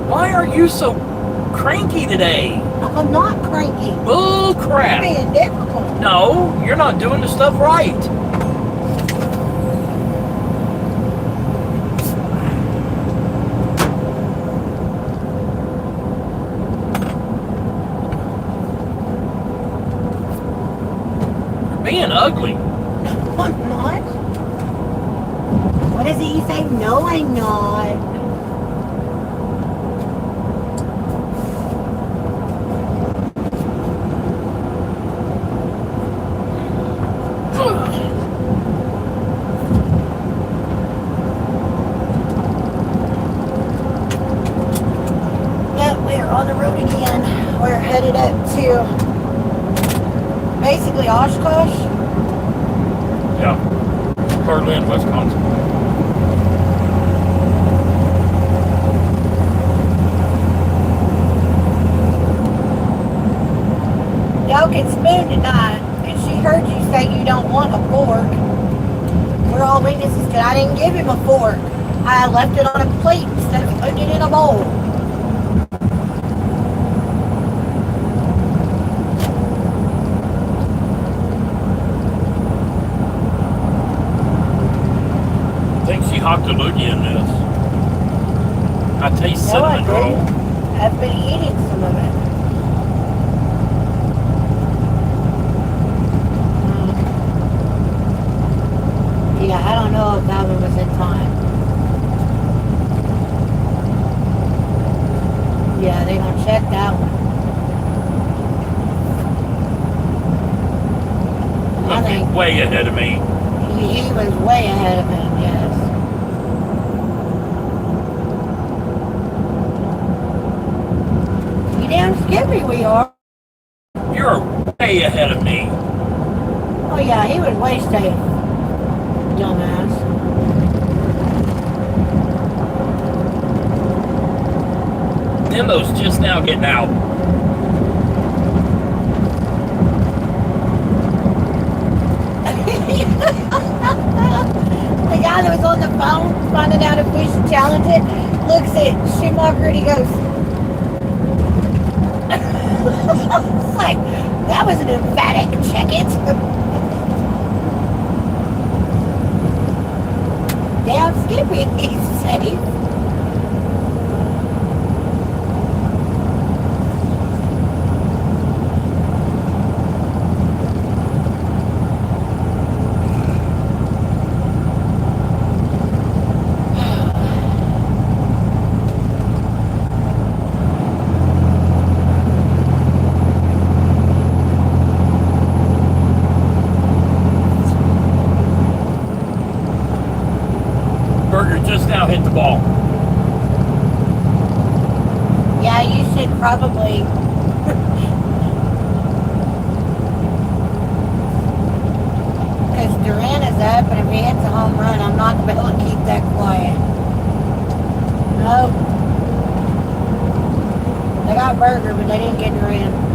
Why are you so cranky today. I'm not cranky. Bull I'm crap. being difficult. No, you're not doing the stuff right. You're being ugly. I'm not. What is it you say? No, I'm not. Yep, we're on the road again. We're headed up to basically Oshkosh. Yeah. Berlin, Wisconsin. Y'all can spoon tonight. And she heard you say you don't want a fork. We're all witnesses because I didn't give him a fork. I left it on a plate instead of putting it in a bowl. I think she hocked a loogie in this. I taste No, I cinnamon roll. didn't. I've been eating some of it. Yeah, I don't know if that one was in time. Yeah, they don't check that one. I think Way ahead of me. he was way ahead of him, yes. You damn skippy we are. You're way ahead of me. Oh yeah, he was way safe. Dumbass. Nimbo's just now getting out. The guy that was on the phone finding out if we should challenge it looks at Schumacher and he goes, it's like, that was an emphatic check it. Damn Skippy, he's safe. Burger just now hit the ball. Yeah, you should probably. Because Duran is up, and if he hits a home run, I'm not going to be able to keep that quiet. No. They got Burger, but they didn't get Duran.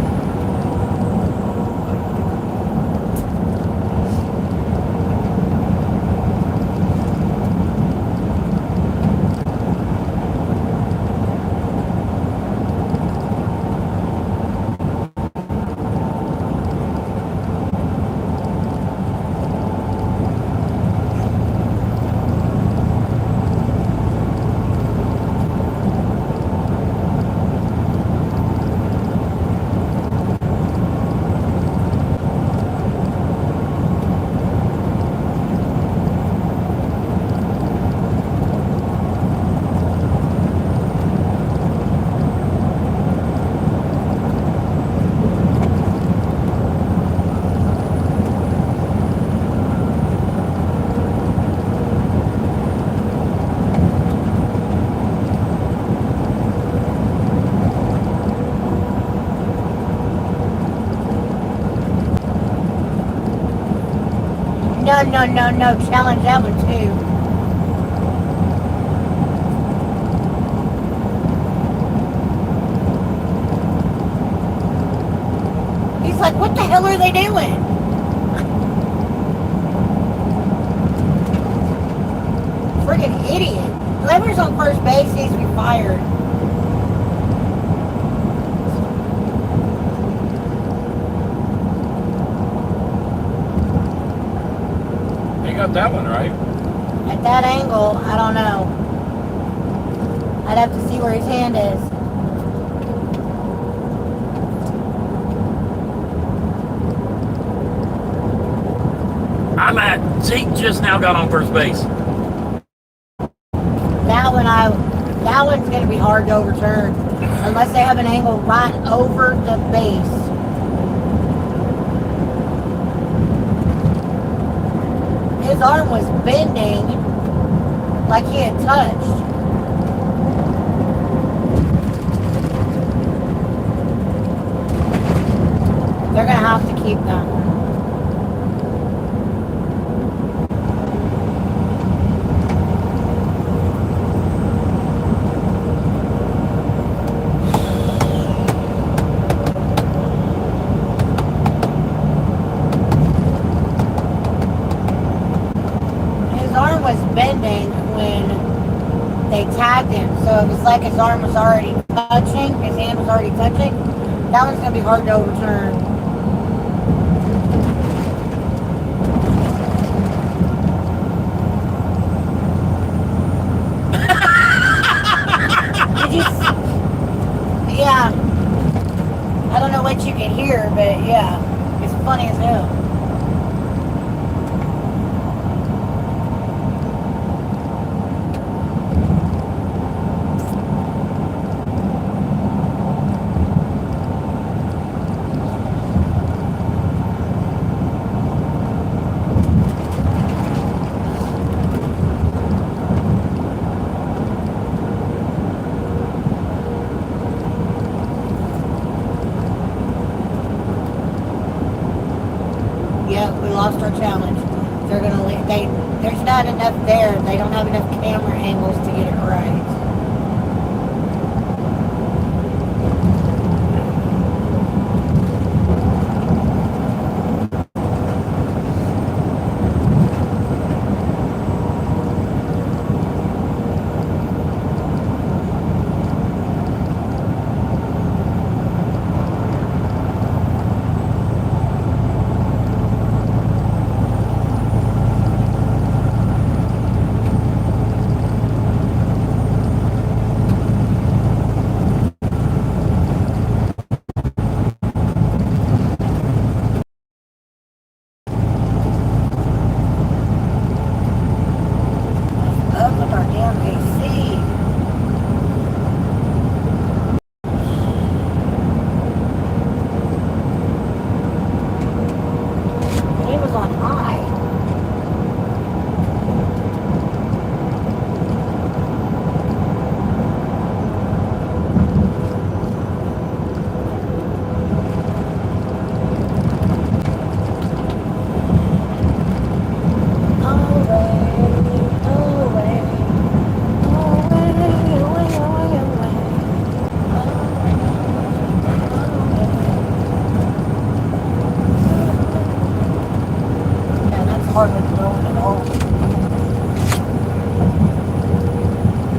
No. Challenge that one too. He's like, what the hell are they doing? Friggin' idiot. Whoever's on first base needs to be fired. got that one right. At that angle, I don't know. I'd have to see where his hand is. Zeke just now got on first base. That one's going to be hard to overturn unless they have an angle right over the base. His arm was bending like he had touched. They're going to have to keep that one. Bending when they tagged him, so it was like his arm was already touching, his hand was already touching. That one's gonna be hard to overturn. Did you? Yeah. I don't know what you can hear, but yeah, it's funny as hell. Lost our challenge. They're gonna leave. There's not enough there. They don't have enough camera angles to get it right.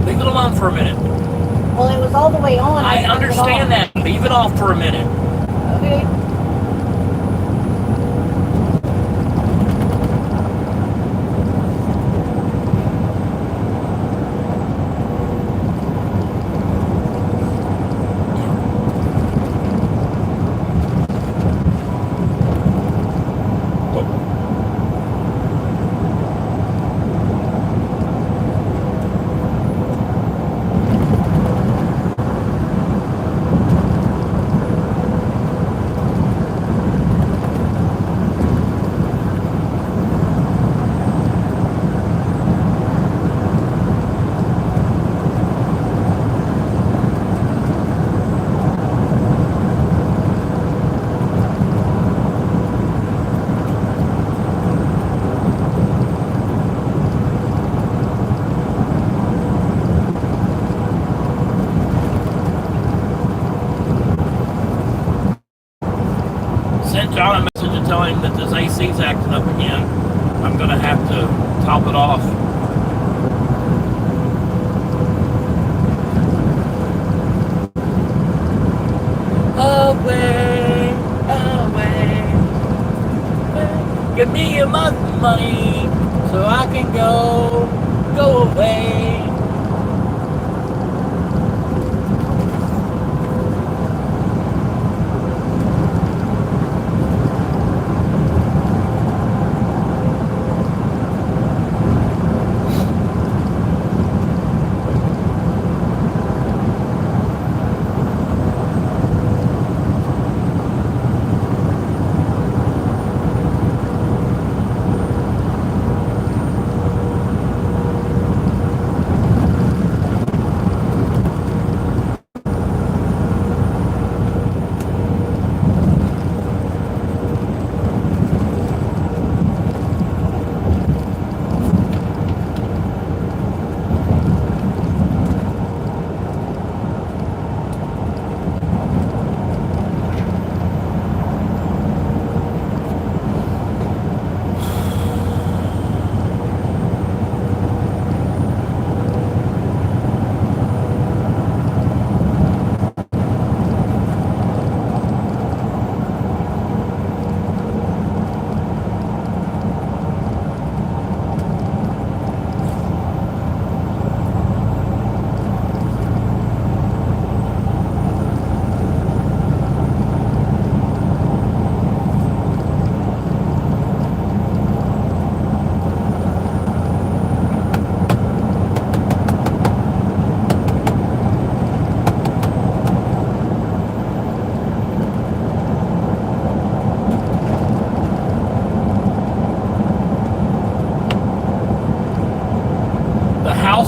Leave it alone for a minute. Well, it was all the way on. I understand that. Leave it off for a minute. Okay. John a message to tell him that this AC's acting up again. I'm going to have to top it off. Away, away, give me your money so I can go away.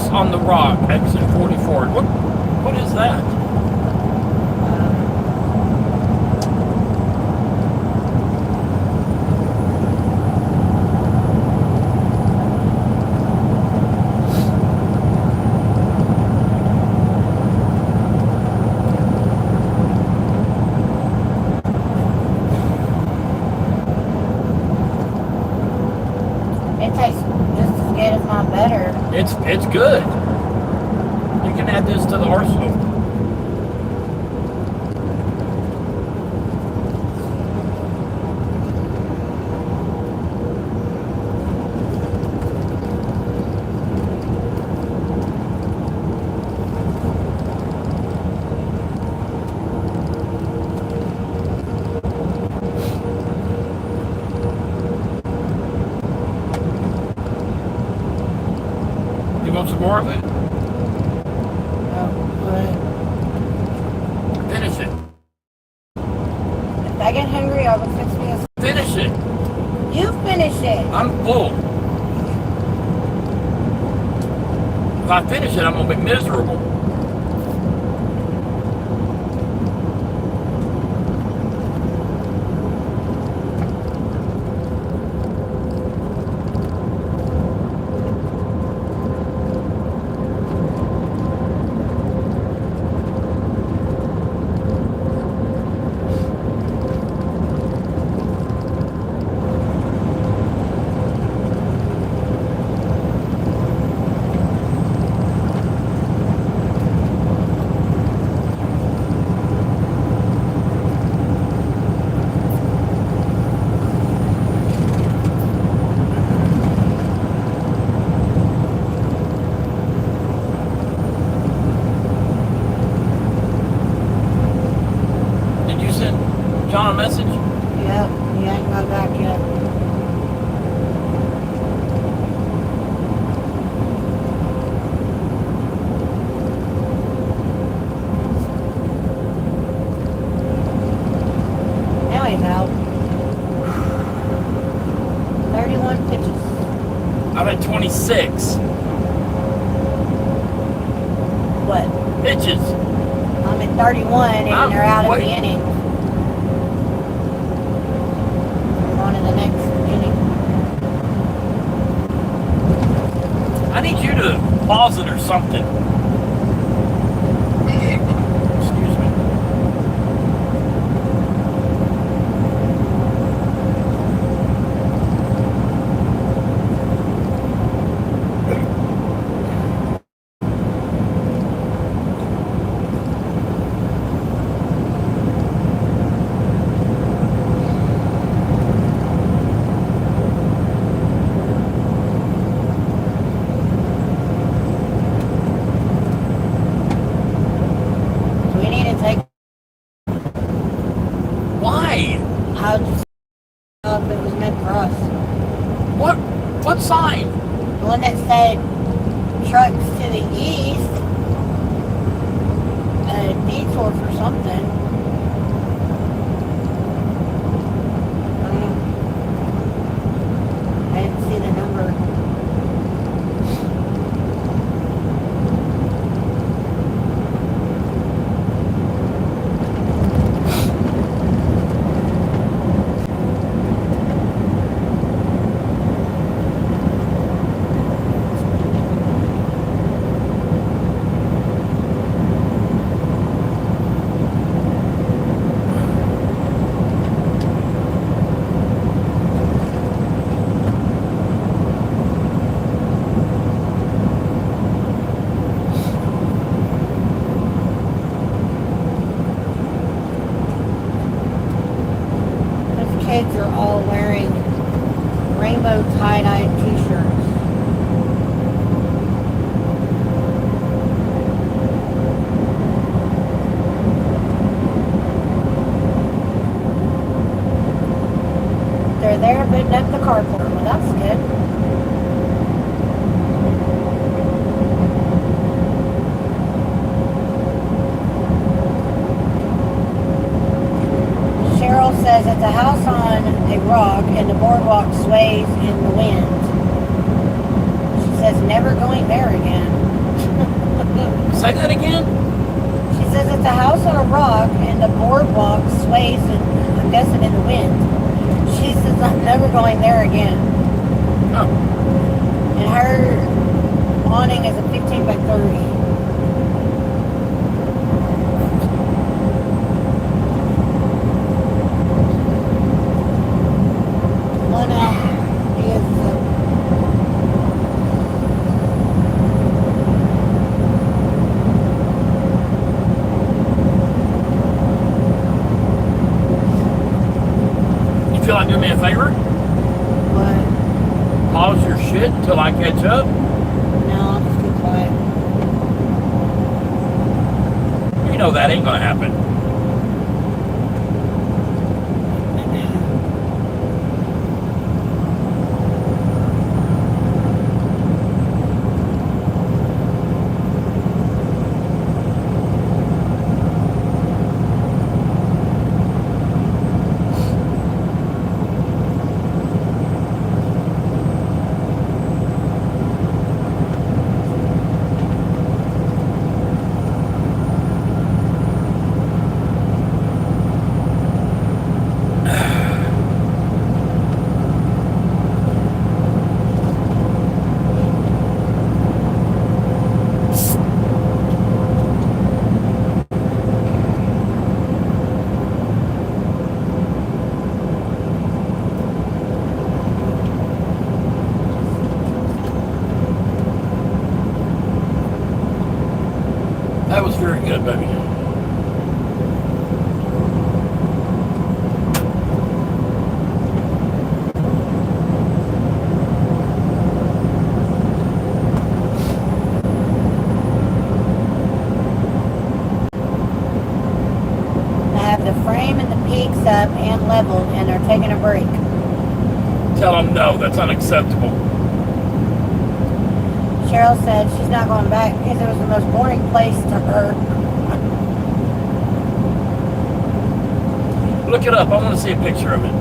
On the rock, exit 44. What is that? It tastes just as good, if not better. It's good. You can add this to the arsenal. You want some more of it? Finish it. If I get hungry, I will fix me a... Finish it. You finish it. I'm full. If I finish it, I'm going to be miserable. John a message? Yep, he ain't got back yet. Now he's out. 31 pitches. I'm at 26. What? Pitches. I'm at 31 and they're out of the inning. On to the next inning. I need you to pause it or something. Excuse me. How just if it was meant for us. What sign? The one that said trucks to the east, a detour for something. I don't know. I didn't see the number. Kids are all wearing rainbow tie-dye t-shirts. They're there putting up the carport. Well, that's good. Cheryl says it's a house on a rock and the boardwalk sways in the wind. She says never going there again. Say that again? She says it's a house on a rock and the boardwalk sways, I'm guessing in the wind. She says I'm never going there again. Oh. And her awning is a 15 by 30. Feel like doing me a favor? What? Pause your shit until I catch up? No, I'll just be quiet. You know that ain't gonna happen. That was very good, baby. I have the frame and the peaks up and leveled and they're taking a break. Tell them no, that's unacceptable. Cheryl said she's not going back because it was the most boring place to her. Look it up. I want to see a picture of it.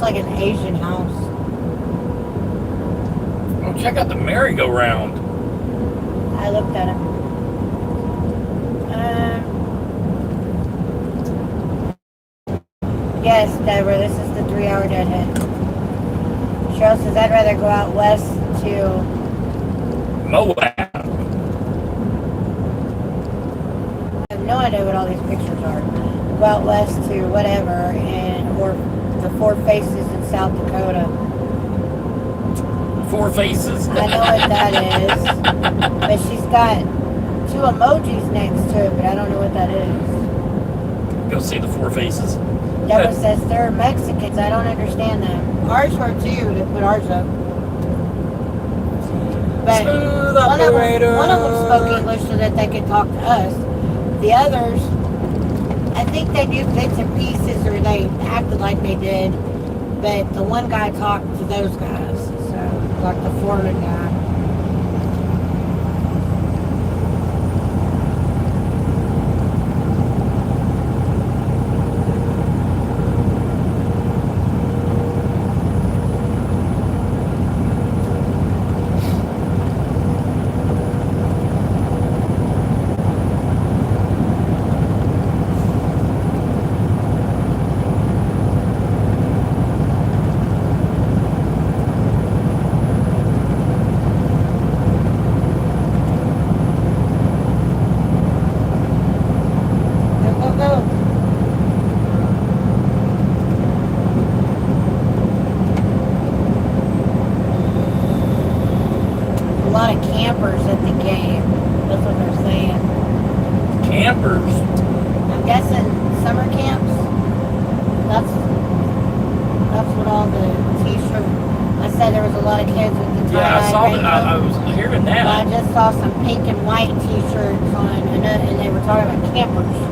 looks like an Asian house. Oh, check out the merry-go-round. I looked at it. Yes, Deborah, this is the 3-hour deadhead. Cheryl says, I'd rather go out west to... Moab. I have no idea what all these pictures are. Go out west to whatever, or the Four Faces in South Dakota. Four Faces. I know what that is. But she's got 2 emojis next to it, but I don't know what that is. Go see the Four Faces. Deborah says they're Mexicans. I don't understand them. Ours were too. They put ours up. But one of them spoke English so that they could talk to us. The others, I think they knew bits and pieces, or they acted like they did. But the one guy talked to those guys. So, like the Florida guy. A lot of campers at the game. That's what they're saying. Campers. I'm guessing summer camps. That's what all the t-shirts. I said there was a lot of kids with the tie-dye. Yeah, I saw that. rainbow. I was hearing But I that. just saw some pink and white t-shirts on, and they were talking about campers.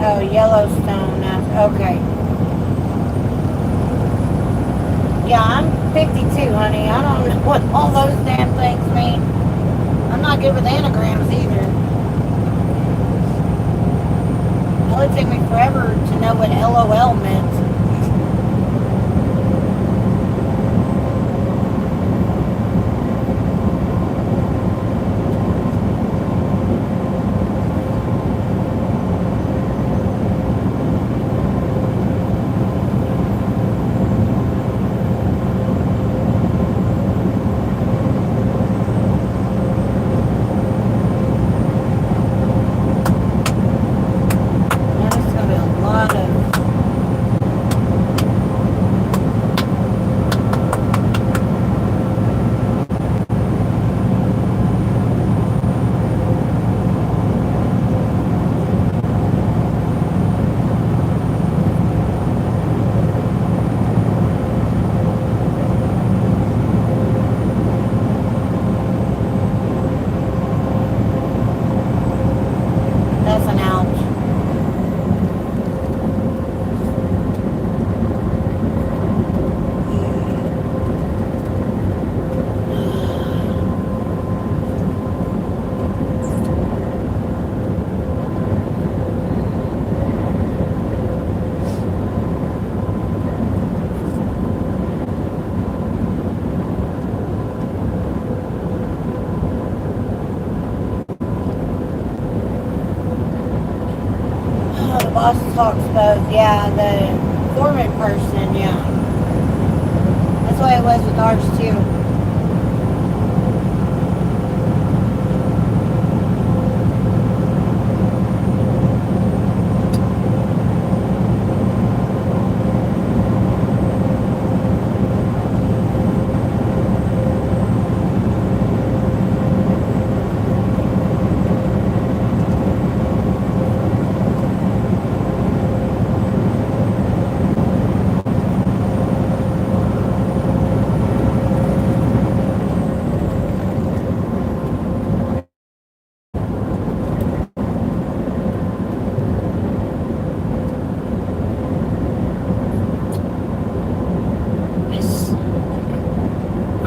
Oh, Yellowstone. Okay. Yeah, I'm 52, honey. I don't know what all those damn things mean. I'm not good with anagrams either. It would take me forever to know what LOL meant. There's gonna be a lot of that's an ouch. Oh, the boss talks about, yeah, the foreman person, yeah. That's why it was with ours too.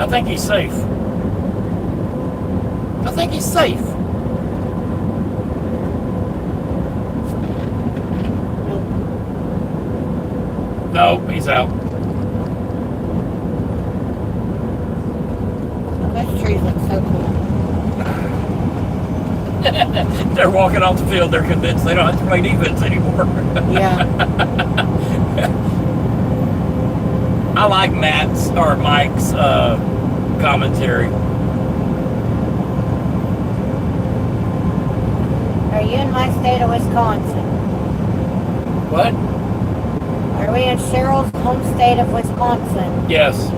I think he's safe. I think he's safe. No, he's out. Those trees look so cool. They're walking off the field. They're convinced they don't have to play defense anymore. Yeah. I like Mike's commentary. Are you in my state of Wisconsin? What? Are we in Cheryl's home state of Wisconsin? Yes.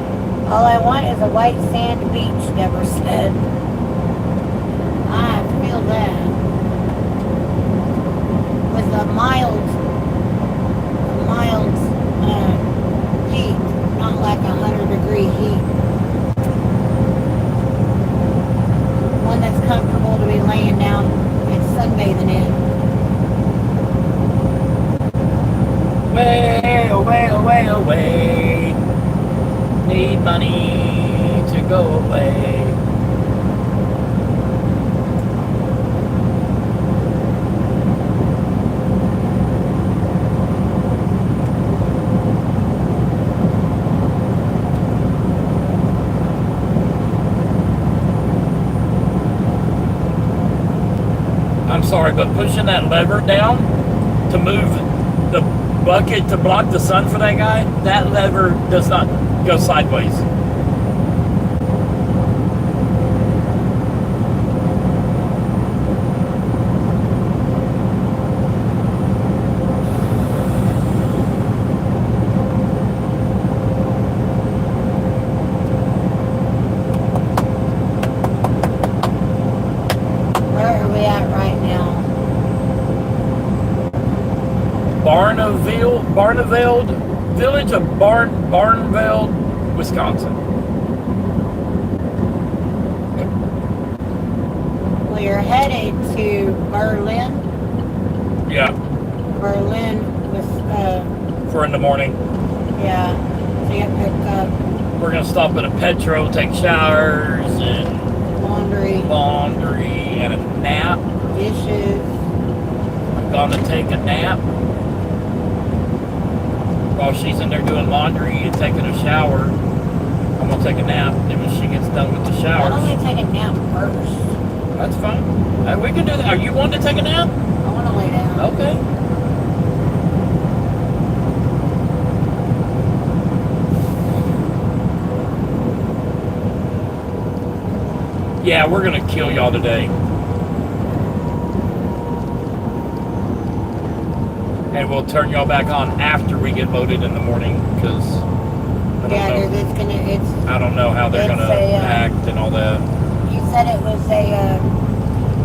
All I want is a white sand beach, Deborah said. I feel that. With a mild heat, not like 100-degree heat. One that's comfortable to be laying down and sunbathing in. Way, away, away, away. Need money to go away. I'm sorry, but pushing that lever down to move the bucket to block the sun for that guy, that lever does not go sideways. Where are we at right now? Barneveld, village of Barneveld, Wisconsin. We are headed to Berlin. Yeah, Berlin with, for in the morning. yeah, to get picked up. We're gonna stop at a Petro, take showers and laundry and a nap. Dishes. I'm gonna take a nap while she's in there doing laundry and taking a shower. I'm gonna take a nap, and when she gets done with the Why showers, don't we take a nap first? that's fine. We can do that. Are you wanting to take a nap? I want to lay down. Okay. Yeah, we're gonna kill y'all today. And we'll turn y'all back on after we get voted in the morning, because I don't know how they're gonna act and all that. You said it was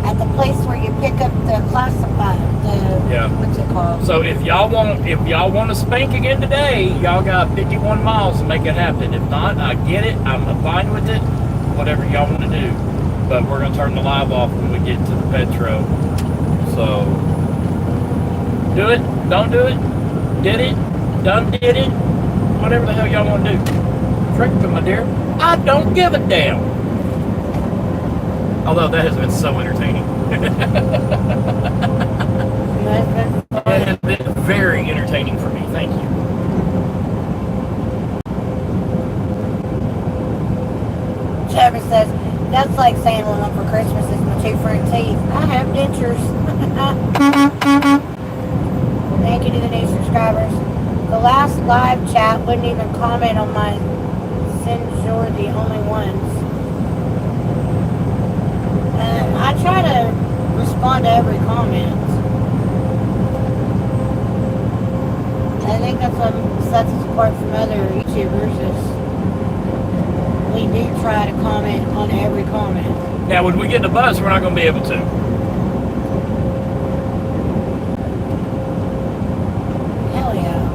at the place where you pick up the classified, Yeah. what's it called? So if y'all want to spank again today, y'all got 51 miles to make it happen. If not, I get it. I'm fine with it. Whatever y'all want to do. But we're gonna turn the live off when we get to the Petro. So do it, don't do it, did it, done did it, whatever the hell y'all want to do. Frick, my dear, I don't give a damn. Although that has been so entertaining. It has been very entertaining for me. Thank you. Trevor says, that's like saying what I want for Christmas is my 2 front teeth. I have dentures. Thank you to the new subscribers. The last live chat wouldn't even comment on my since you're the only ones. I try to respond to every comment. I think that's what sets us apart from other YouTubers is we do try to comment on every comment. Now, when we get in the bus, we're not going to be able to. Hell yeah.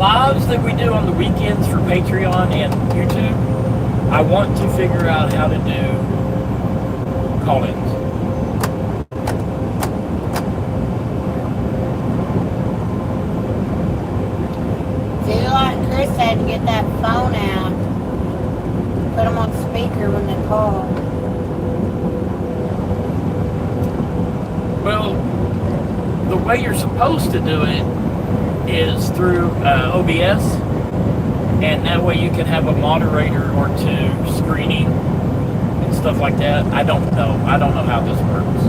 lives that we do on the weekends for Patreon and YouTube, I want to figure out how to do call-ins. Do like Chris said, to get that phone out. Put them on speaker when they call. Well, the way you're supposed to do it is through OBS, and that way you can have a moderator or two screening and stuff like that. I don't know how this works.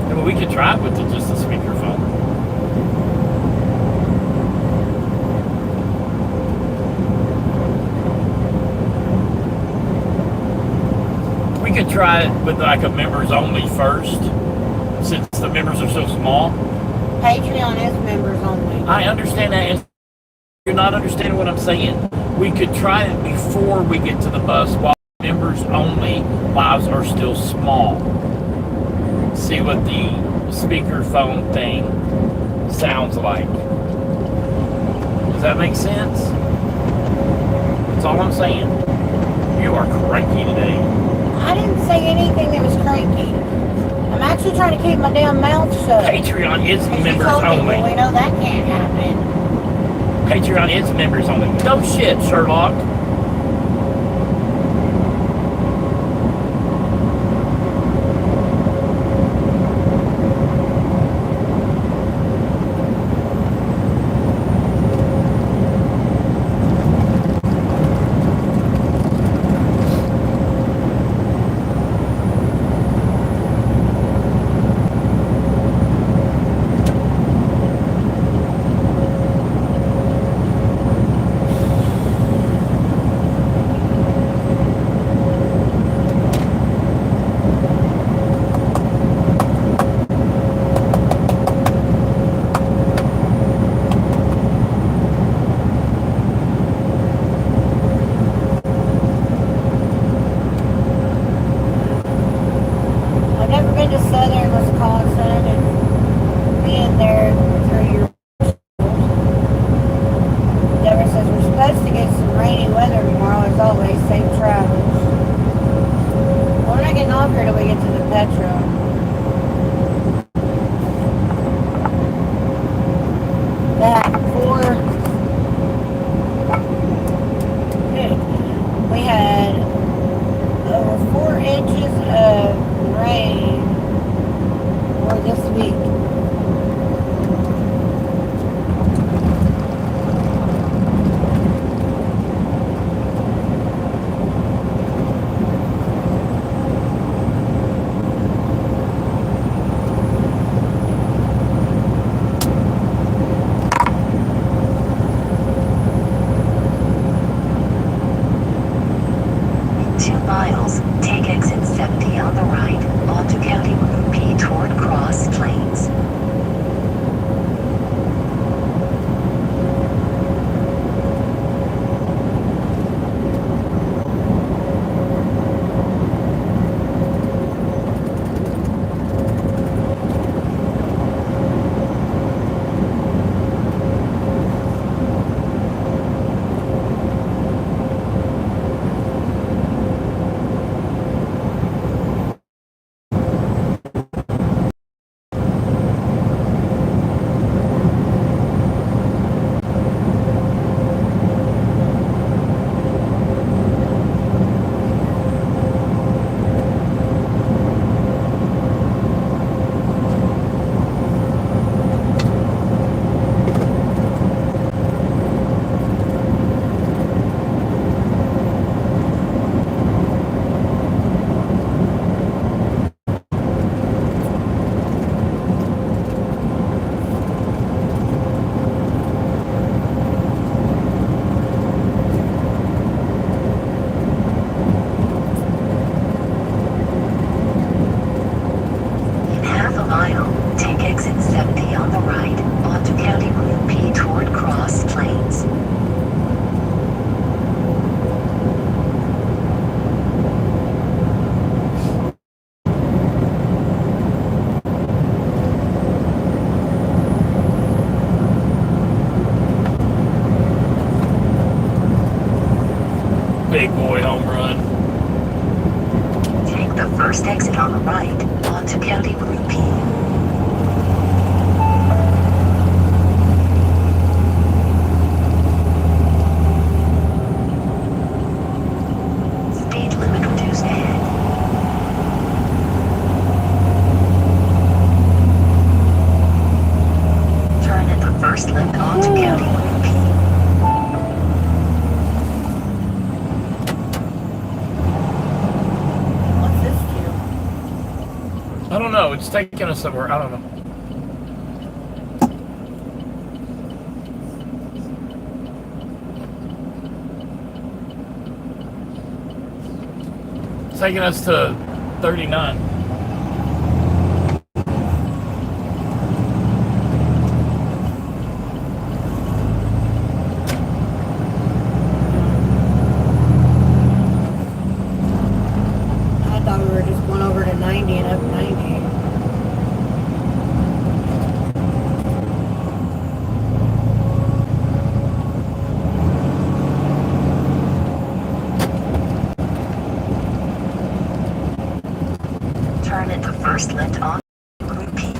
Yeah, but we could try it with just a speakerphone. We could try it with like a members only first, since the members are so small. Patreon is members only. I understand that. And you're not understanding what I'm saying. We could try it before we get to the bus while members only lives are still small. See what the speakerphone thing sounds like. Does that make sense? That's all I'm saying. You are cranky today. I didn't say anything that was cranky. I'm actually trying to keep my damn mouth shut. Patreon is Because you members told me, only. well, we know that can't happen. Patreon is members only. No shit, Sherlock. home run. Take the first exit on the right onto County Route P. Speed limit reduced ahead. Turn at the first left onto County Route P. What's this do? I don't know. It's taking us somewhere. I don't know. It's taking us to 39. I thought we were just going over to 90 and up 90. Turn at the first left on Route P.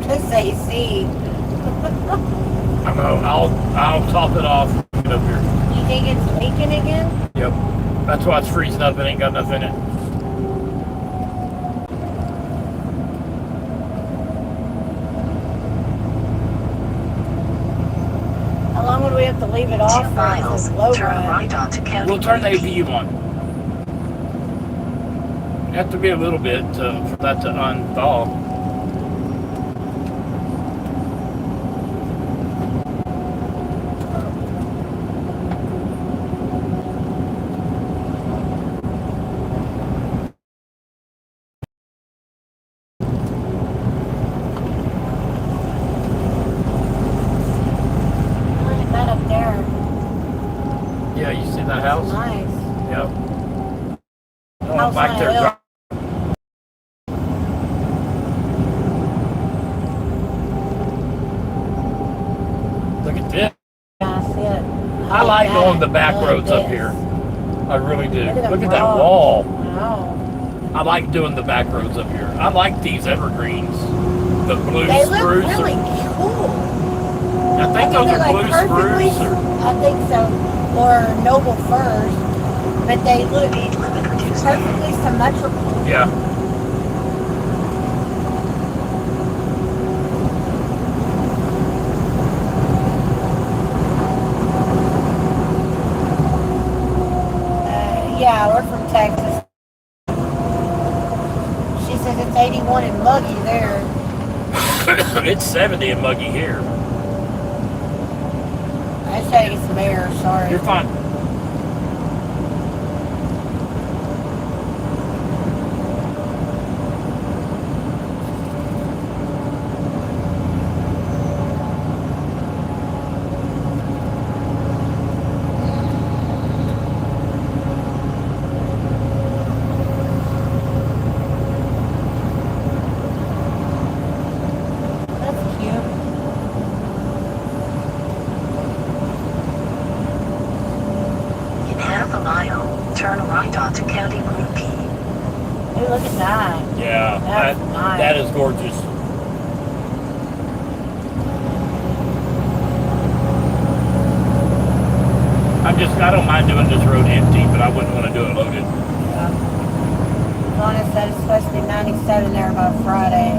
This AC. I know. I'll top it off and get up here. You think it's leaking again? Yep. That's why it's freezing up and ain't got enough in it. How long would we have to leave it off 2 for miles. this low Turn run? right onto County We'll turn the Route P. APU on. Have to be a little bit for that to unthaw. Look at that up there. Yeah, you see that house? Nice. Yep. House Back on a there. hill. Look at this. Yeah, I see it. I like that. going the back I like roads up this. here. I really do. Look at Look the at that road. wall. Wow. I like doing the back roads up here. I like these evergreens. The blue They look spruce. really cool. I think those they're are blue perfectly, spruce. Or, I think so. Or noble firs. But they look Speed limit reduced ahead. perfectly symmetrical. yeah. Yeah, we're from Texas. She says it's 81 and muggy there. It's 70 and muggy here. I just had to get some air, sorry. You're fine. That's cute. In half a mile, turn right onto County Route P. Hey, look at that. Yeah, That's nice. that is gorgeous. I don't mind doing this road empty, but I wouldn't want to do it loaded. Pawna said it's supposed to be 97 there by Friday.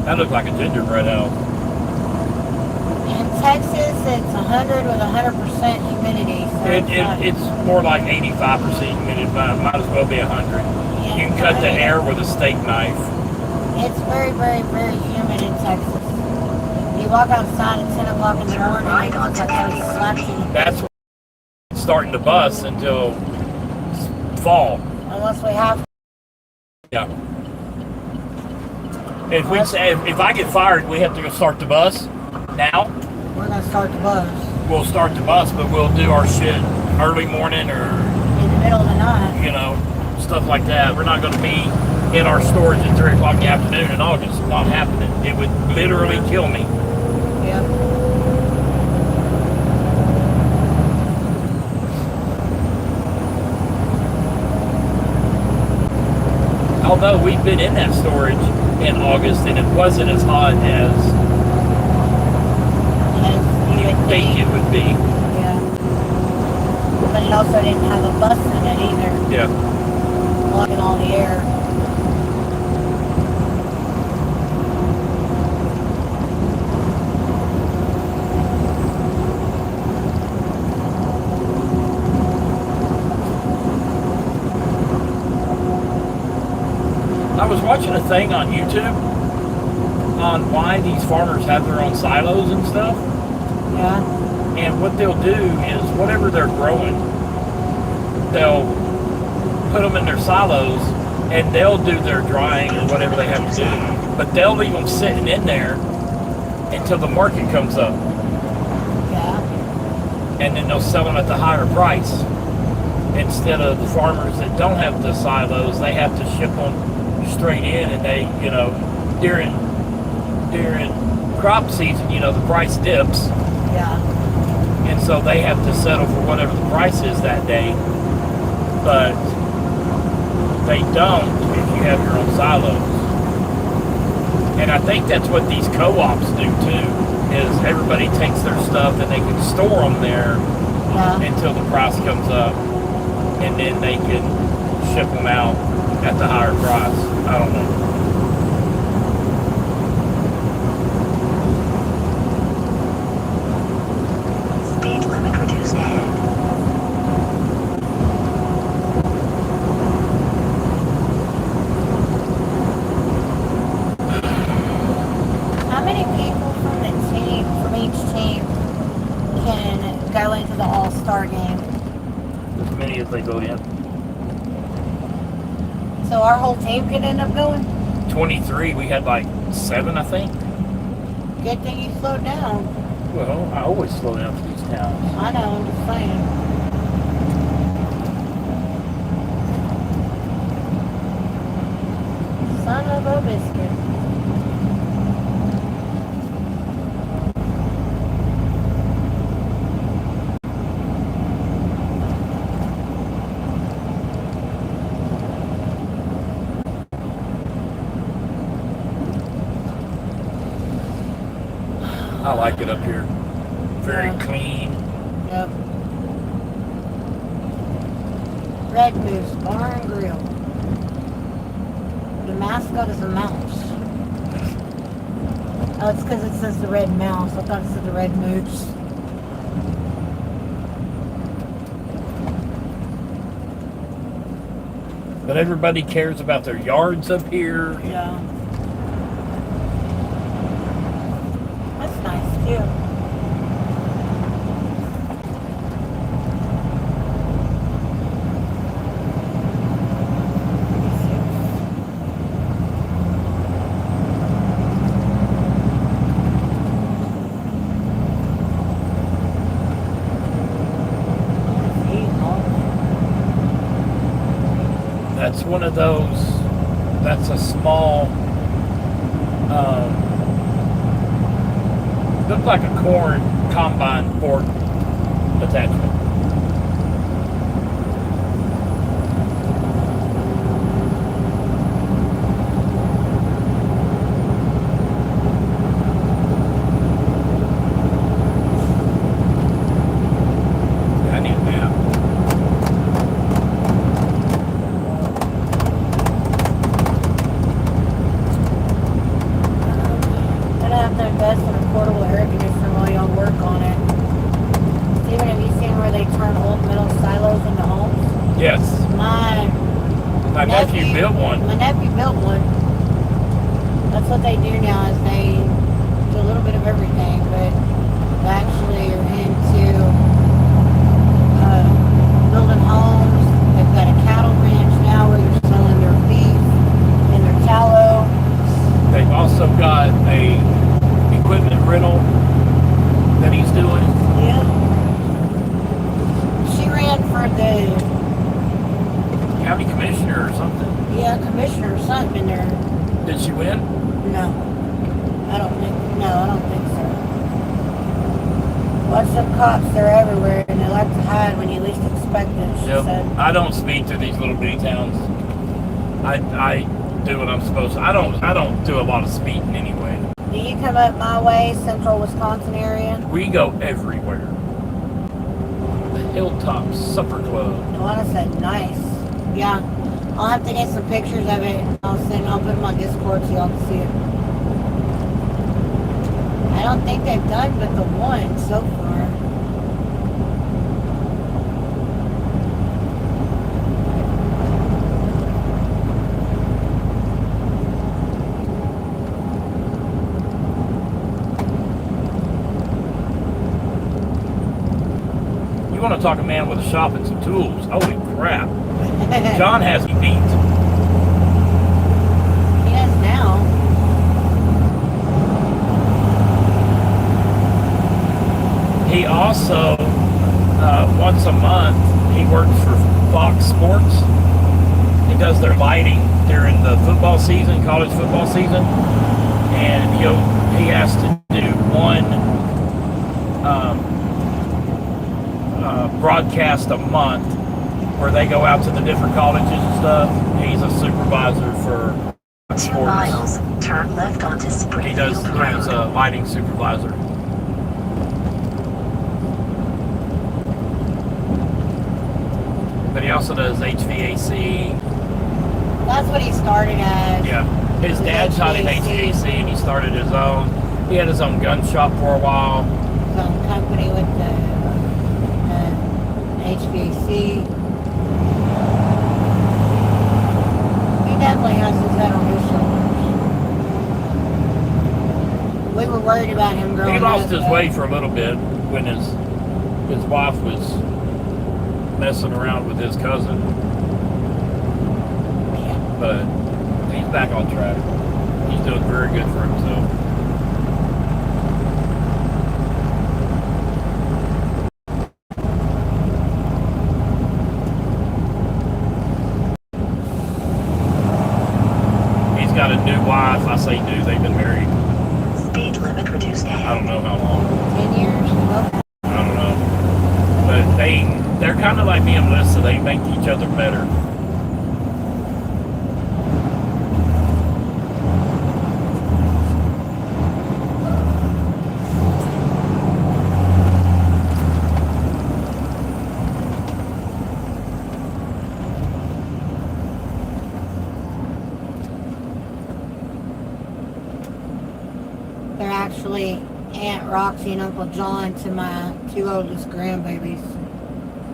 That looked like a gingerbread house. In Texas, it's 100 with 100% humidity. So It's more like 85% humidity, but it might as well be 100. You can cut the air with a steak knife. It's very, very, very humid in Texas. You walk outside at 10 o'clock in the morning, Right it's onto like County it's Road slapping. That's why it's starting to bust until fall. Unless we have. Yeah. If I get fired, we have to go start the bus. Now We're going to start the bus we'll start the bus, but we'll do our shit early morning or in the middle of the night. stuff like that. We're not going to be in our storage at 3 o'clock in the afternoon in August. It's not happening. It would literally kill me. Yep. Although we've been in that storage in August and it wasn't as hot as You would think it would be. Yeah. But it also didn't have a bus in it either, Yeah. blocking all the air. I was watching a thing on YouTube on why these farmers have their own silos and stuff. Yeah. And what they'll do is whatever they're growing, they'll put them in their silos and they'll do their drying or whatever they have to do. But they'll leave them sitting in there until the market comes up. Yeah. And then they'll sell them at the higher price. Instead of the farmers that don't have the silos, they have to ship them straight in, and they, during crop season, the price dips. Yeah. And so they have to settle for whatever the price is that day. But they don't if you have your own silos. And I think that's what these co-ops do too, is everybody takes their stuff and they can store them there until the price comes up. And then they can ship them out at the higher price. I don't know. Speed limit reduced ahead. How many people from each team can go into the All-Star game? As many as they go in. So our whole team could end up going? 23, we had like 7, I think. Good thing you slowed down. Well, I always slow down for these towns. I know, I'm just saying. Son of a biscuit. I like it up here. Very Yeah. clean. Yep. Red Moose Bar and Grill. The mascot is a mouse. Oh, it's because it says the red mouse. I thought it said the red moose. But everybody cares about their yards up here. Yeah. That's nice too. That's one of those, that's a small, looks like a corn combine fork attachment. got one. My nephew built one. That's what they do now, is they do a little bit of everything, but they actually are into building homes. They've got a cattle ranch now where they're selling their beef and their tallow. They've also got a equipment rental that he's doing. Yeah. She ran for the County commissioner or something. commissioner or something in there. Did she win? No, I don't think so. Watch them cops, they're everywhere, and they like to hide when you least expect it, she said. I don't speed through these little bitty towns. I do what I'm supposed to. I don't do a lot of speeding anyway. Do you come up my way, central Wisconsin area? We go everywhere. The Hilltop Supper Club. Luana said nice. Yeah. I'll have to get some pictures of it. I'll put it in my Discord so y'all can see it. I don't think they've done but the one so far. You want to talk a man with a shop and some tools? Holy crap! John has me beat. He does now. He also, once a month, he works for Fox Sports. He does their lighting during the football season, college football season, and he has to do one broadcast a month where they go out to the different colleges and stuff. He's a supervisor for 2 sports. miles, turn left onto He Springfield does. He's Road. a lighting supervisor. But he also does HVAC. That's what he started as. Yeah. His dad taught him HVAC and he started his own. He had his own gun shop for a while. His own company with the HVAC. He definitely has his head on his shoulders. We were worried about him growing He up. lost his though. way for a little bit when his wife was messing around with his cousin. Yeah. But he's back on track. He's doing very good for himself. He's got a new wife. I say new, they've been married, Speed limit reduced I ahead. don't know how long. 10 years? Well, I don't know. But they're kind of like me and Melissa. They make each other better. they're actually Aunt Roxy and Uncle John to my 2 oldest grandbabies.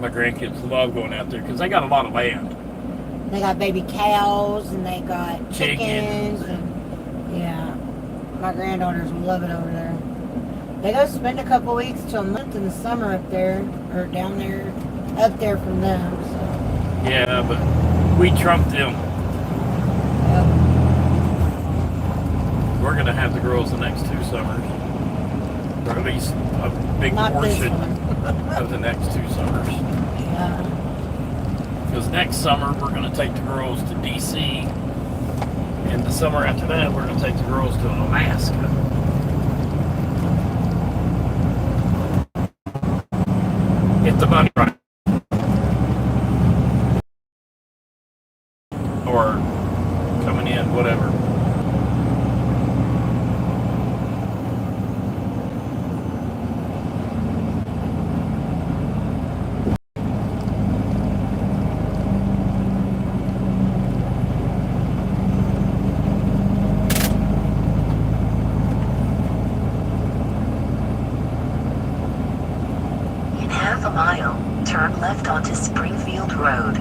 My grandkids love going out there because they got a lot of land. They got baby cows and they got chickens Chickens. and yeah, my granddaughters love it over there. They go spend a couple weeks to a month in the summer up there or down there, up there from them. So Yeah, but we trumped them. yep. We're going to have the girls the next 2 summers. Or at least a big Not this portion one. of the next 2 summers. Yeah. Because next summer we're going to take the girls to DC. And the summer after that we're going to take the girls to Alaska. Get the money right. Or coming in, whatever. In half a mile, turn left onto Springfield Road.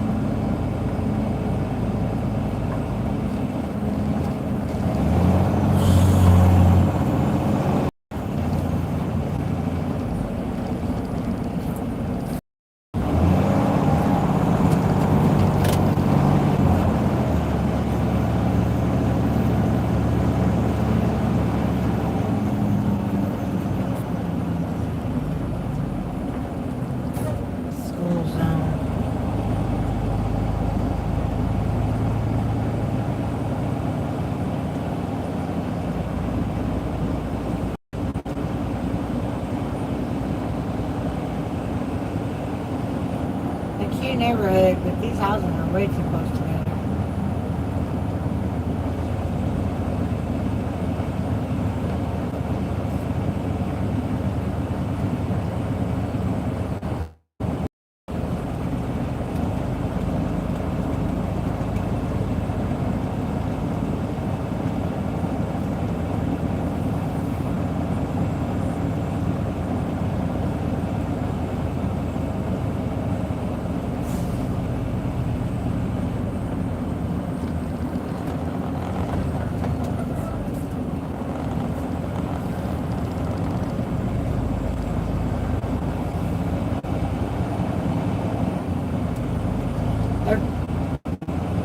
pretty neighborhood, but these houses are way too close together.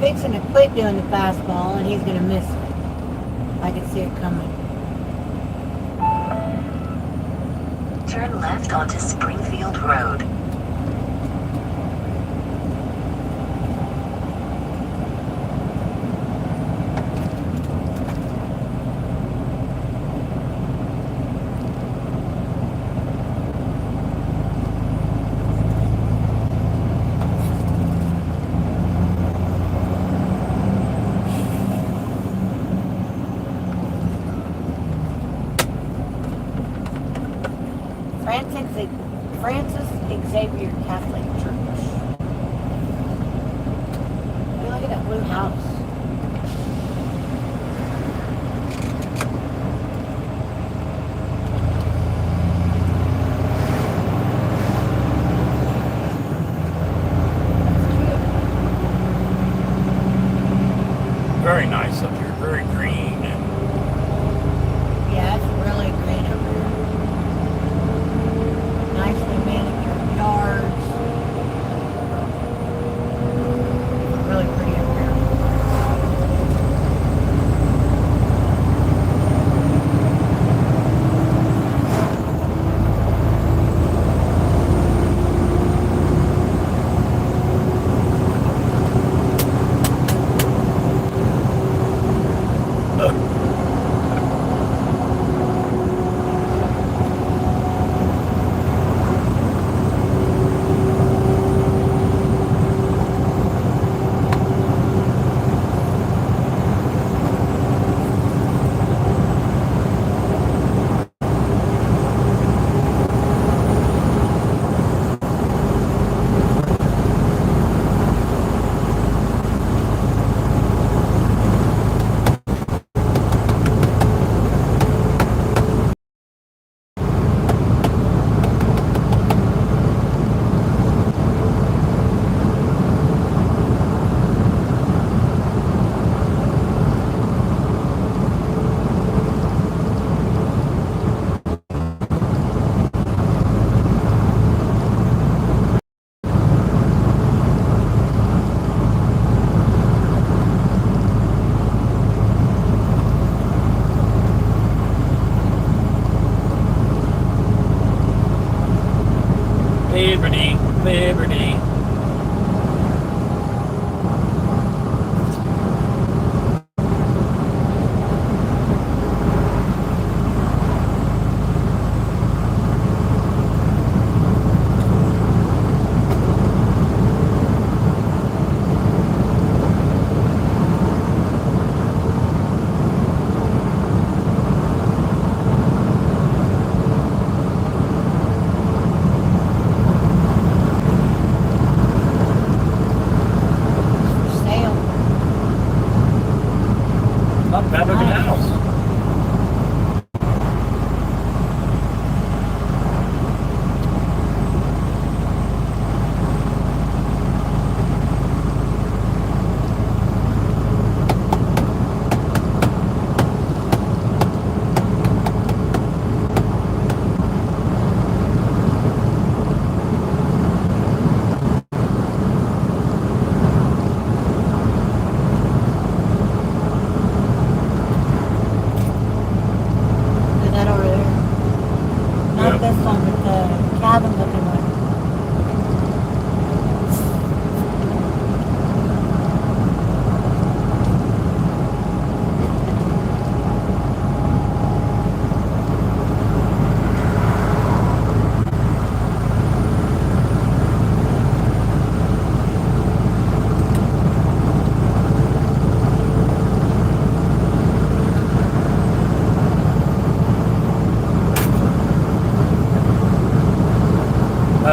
Fixing to quit doing the fastball, and he's going to miss it. I can see it coming. Turn left onto Springfield Road. Francis Xavier Catholic Church. Hey, look at that blue house. Very nice up here. Very green. And Yeah, it's really green up here. Nicely manicured yards. Really pretty up here. Liberty, Liberty. For sale. Not bad looking house.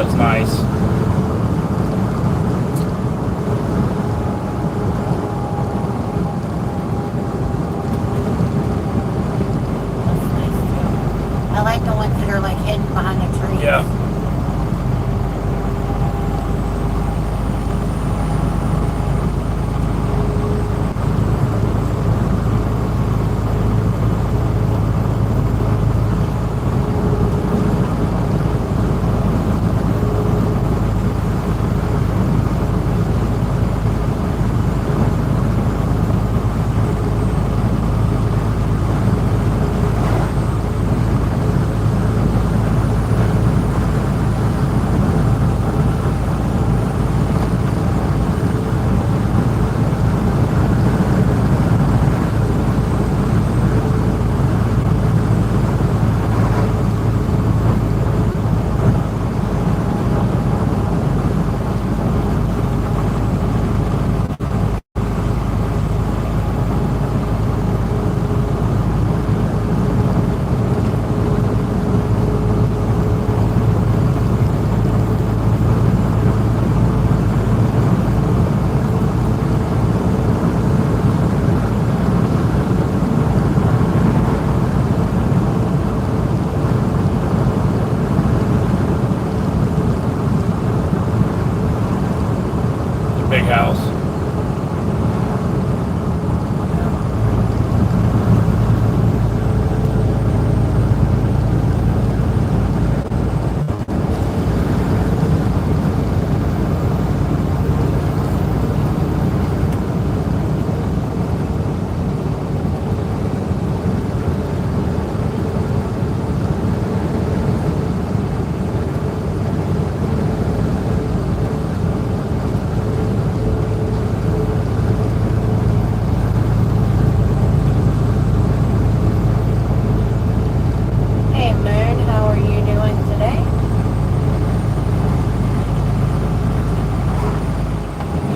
was nice. That's nice too. I like the ones that are like hidden behind the trees. Yeah. Big house. Hey Moon, how are you doing today?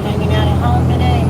Hanging out at home today?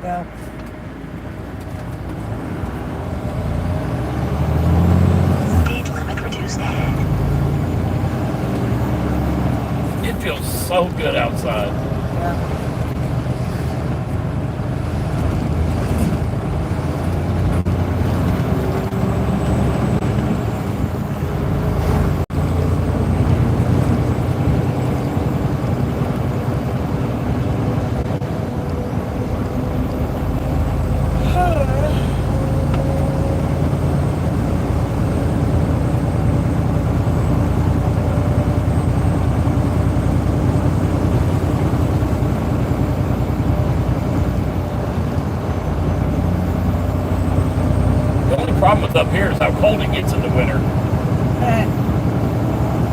Go. Speed limit reduced ahead. so good outside. Yeah. The only problem with up here is how cold it gets in the winter.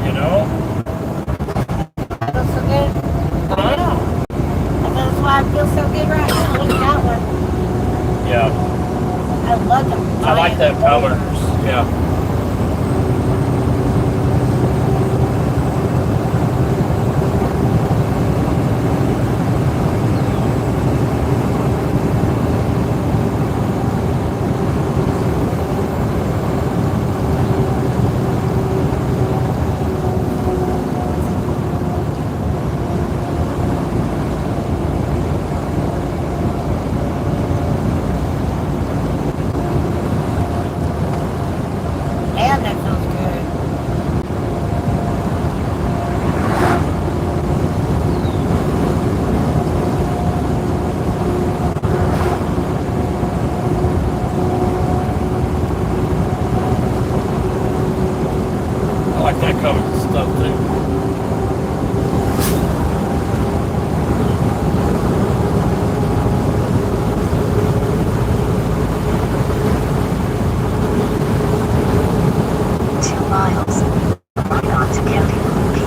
You know? Feels so good. I know. And that's why I feel so good right now. Look at that one. Yeah. I love them. I like that color. Yeah. Man, that feels good. I like that color stuff too. Right on to County Road P.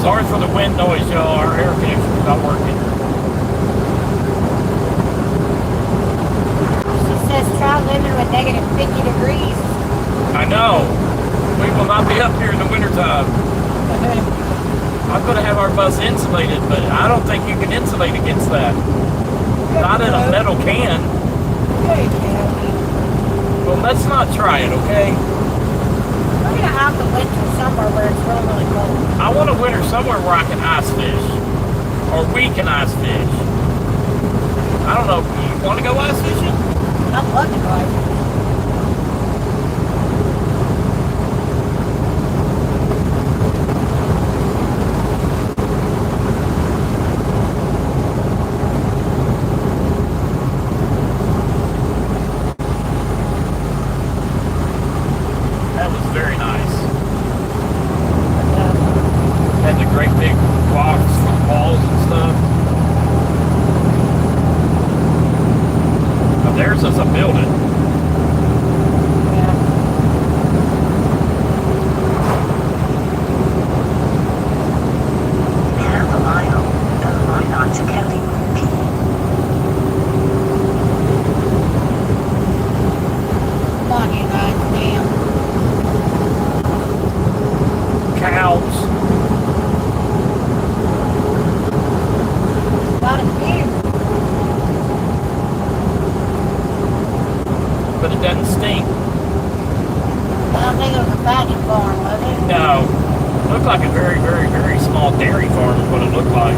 Sorry for the wind noise, y'all. Our air conditioner's not working. She says try living with negative 50 degrees. I know. We will not be up here in the wintertime. I'm going to have our bus insulated, but I don't think you can insulate against that. Not in a metal can. Hey, Tammy. Well, let's not try it, okay? We're gonna have the winter somewhere where it's really, really cold. I want a winter somewhere where I can ice fish. Or we can ice fish. I don't know. You want to go ice fishing? I'd love to go ice fishing. That was very nice. Had the great big rocks for the walls and stuff. Now theirs is a building. Yeah. Half a mile. Then right on to County Road P. Come on, you guys, damn. Cows. Got it here. But it doesn't stink. I don't think it was a fatty farm, was it? No. It looked like a very, very, very small dairy farm is what it looked like.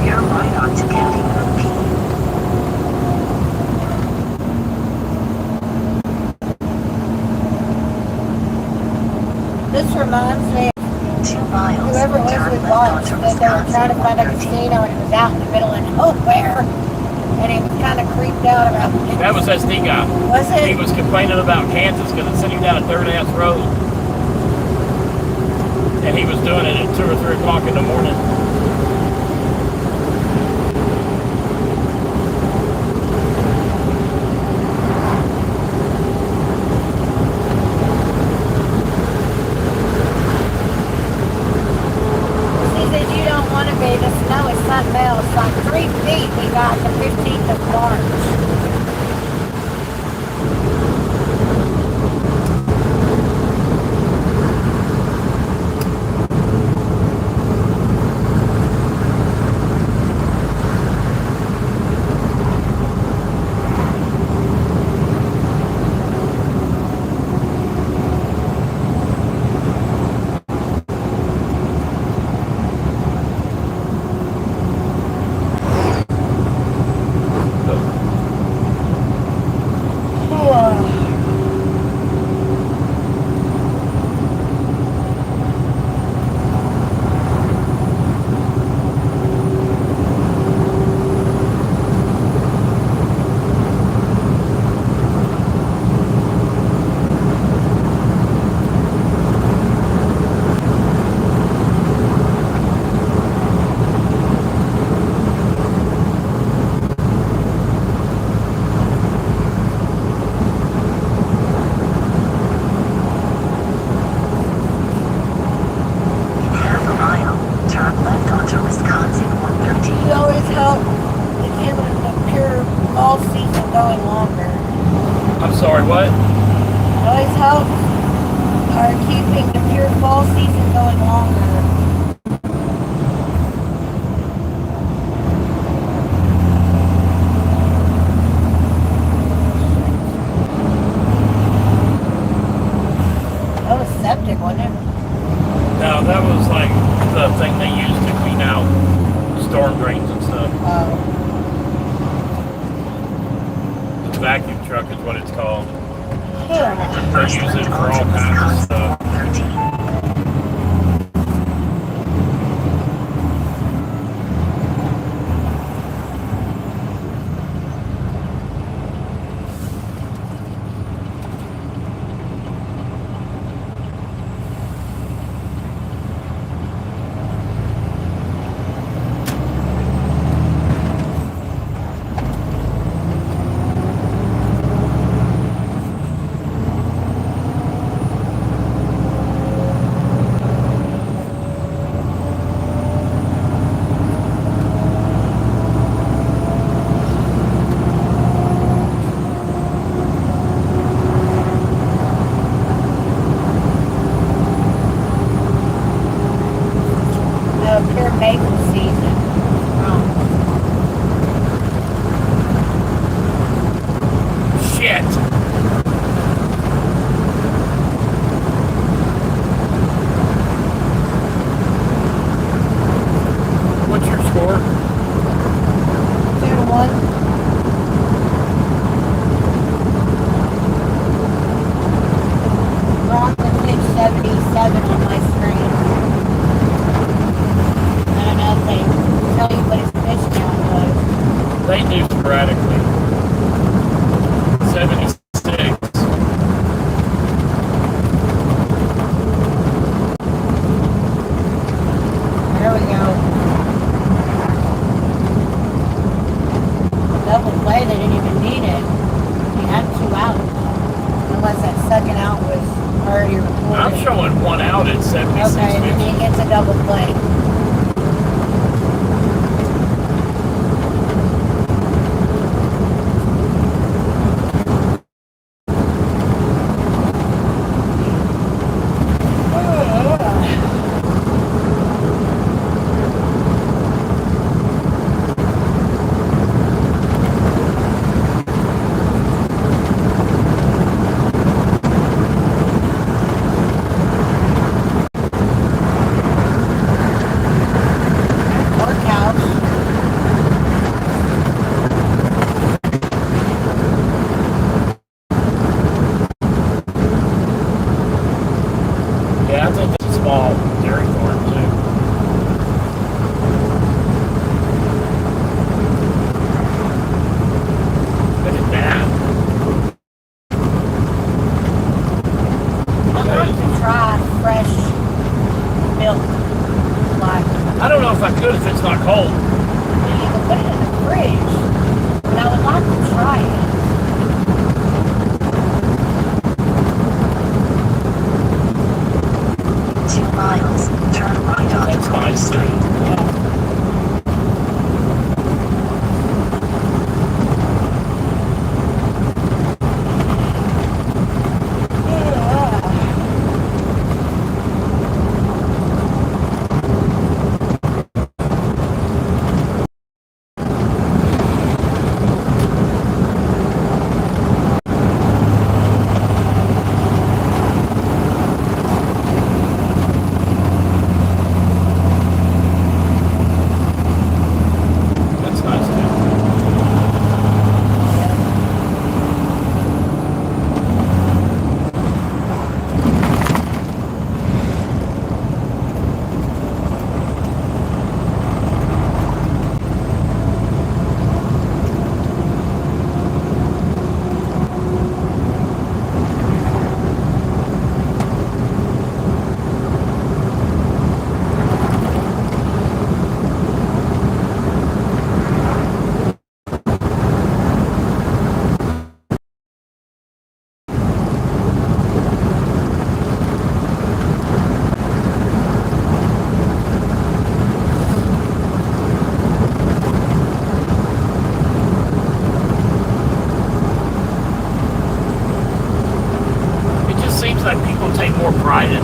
You're right on to County Road P. This reminds me 2 miles. whoever was Turn with left Watch, onto that they were trying to find a Wisconsin casino and it was out in the middle of nowhere. And he was kind of creeped out about it. That was SD guy. Was He it? was complaining about Kansas because it's sitting down a dirt-ass road. And he was doing it at 2 or 3 o'clock in the morning. She said you don't want to be. The snow is end of March.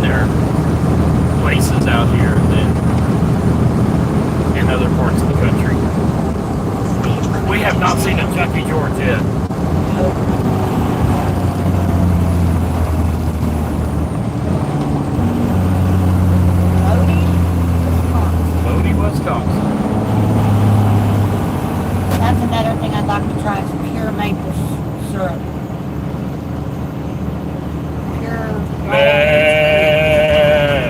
their places out here than in other parts of the country. Speed limit We have not is seen a Chuck E. George yet. Bodie, Wisconsin. That's another thing I'd like to try is pure maple syrup. Pure. Man.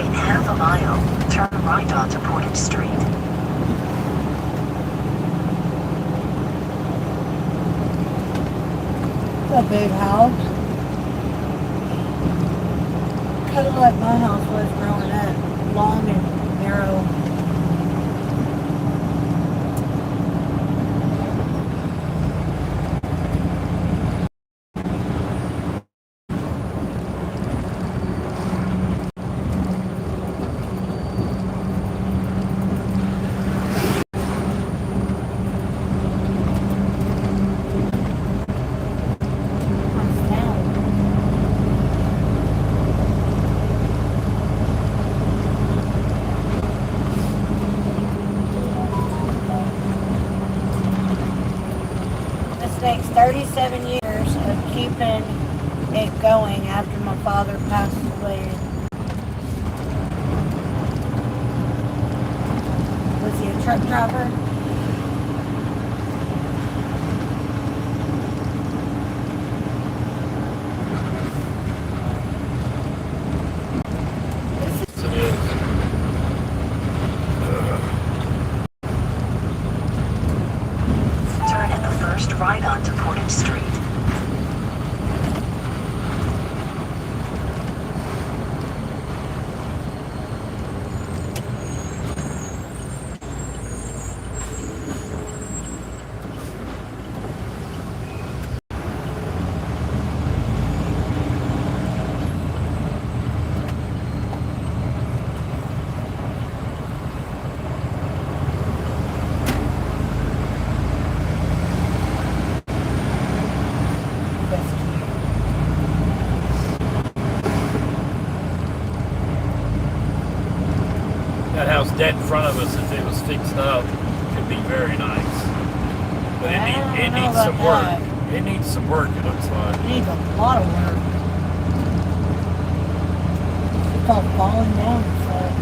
In half a mile, turn right onto Portage Street. It's a big house. Kind of like my house was growing up. Long and narrow. This takes 37 years of keeping it going after my father passed away. Was he a truck driver? Yes, it is. Turn in the first right onto Portage Street. That house dead in front of us, if it was fixed up, could be very nice. But it I don't know needs about some work. that. It needs some work, it looks like. It needs a lot of work. It's all falling down. So.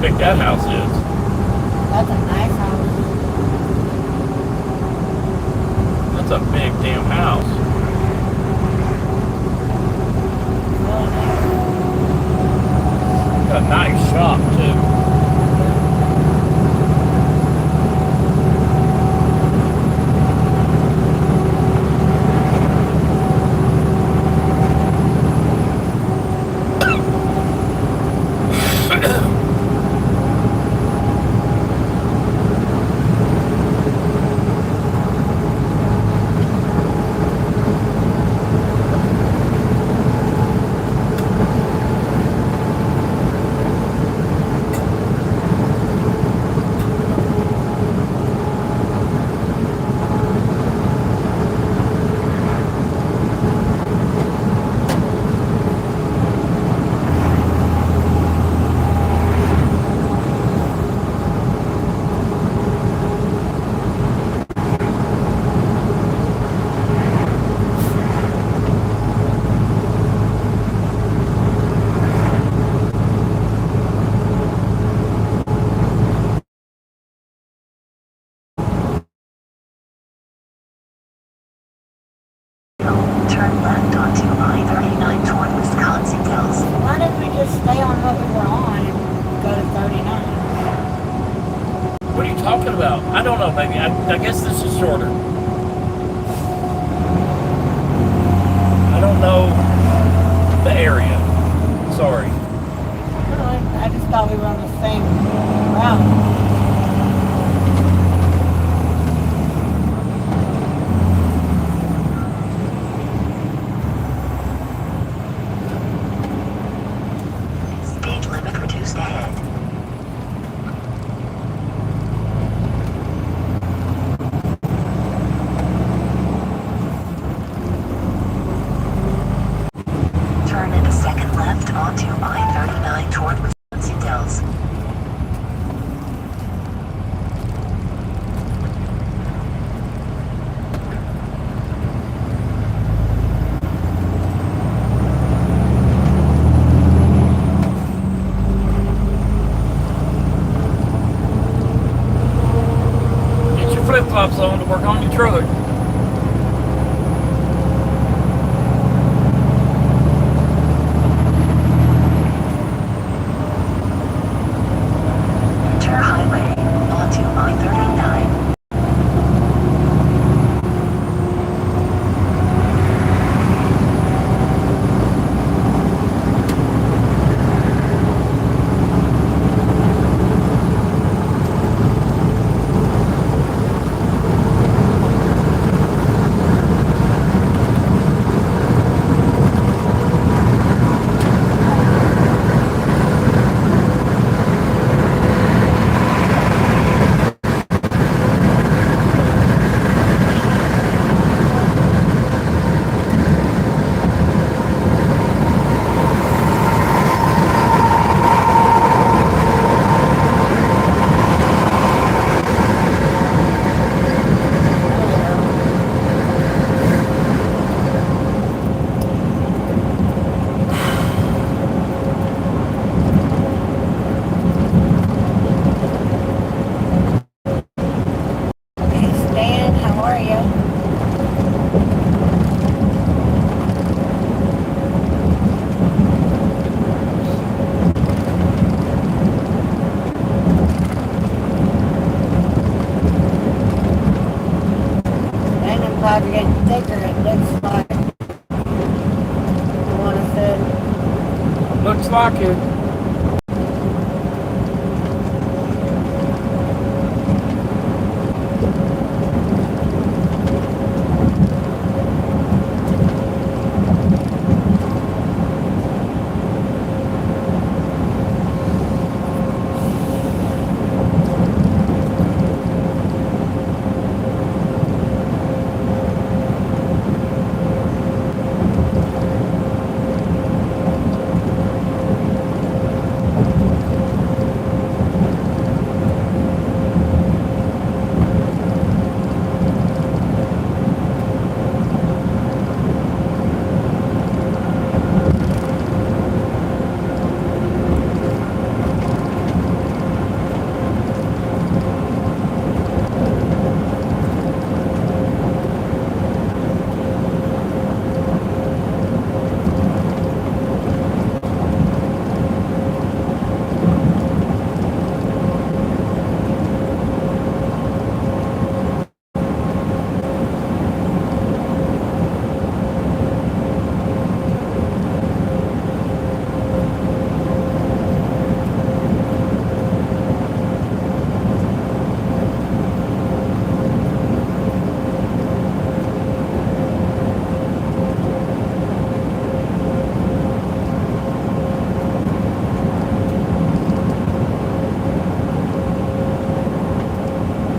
big that house is. That's a nice house. That's a big damn house. Got a nice shop too. Turn left onto I-39 toward Wisconsin Dells. Why didn't we just stay on what we were on and go to 39? What are you talking about? I don't know, baby. I guess this is shorter. I don't know the area. Sorry. Really? I just thought we were on the same route. Speed limit reduced ahead. Turn in a second left onto I-39 toward Wisconsin Dells. Get your flip-flops on to work on your truck. Enter highway onto I-39. Hey Stan, how are you? And I'm glad we're getting thicker, it looks like. I want to say. Looks like it.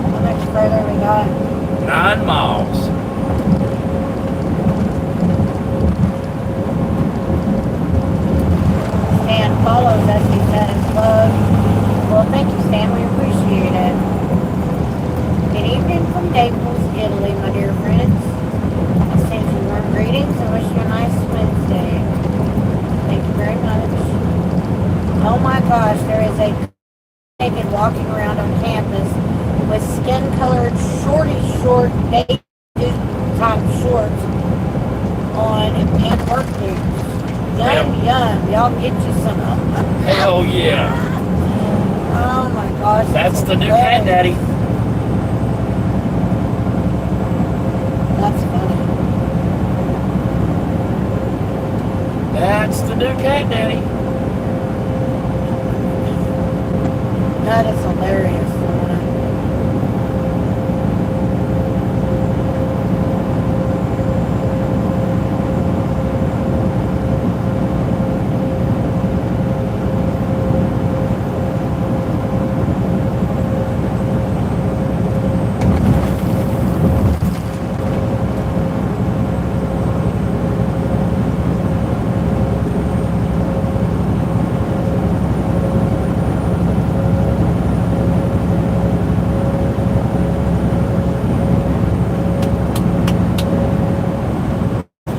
How much further we got? 9 miles. Stan follows us, he says, love. Well, thank you, Stan, we appreciate it. Good evening from Naples, Italy, my dear friends. I send you warm greetings and wish you a nice Wednesday. Thank you very much. Oh my gosh, there is a naked walking around on campus with skin-colored, short, day top shorts on and work boots. Yum, yum. Y'all get you some. Hell yeah. Oh my gosh. That's the new cat daddy. That's funny. That's the new cat daddy. That is hilarious.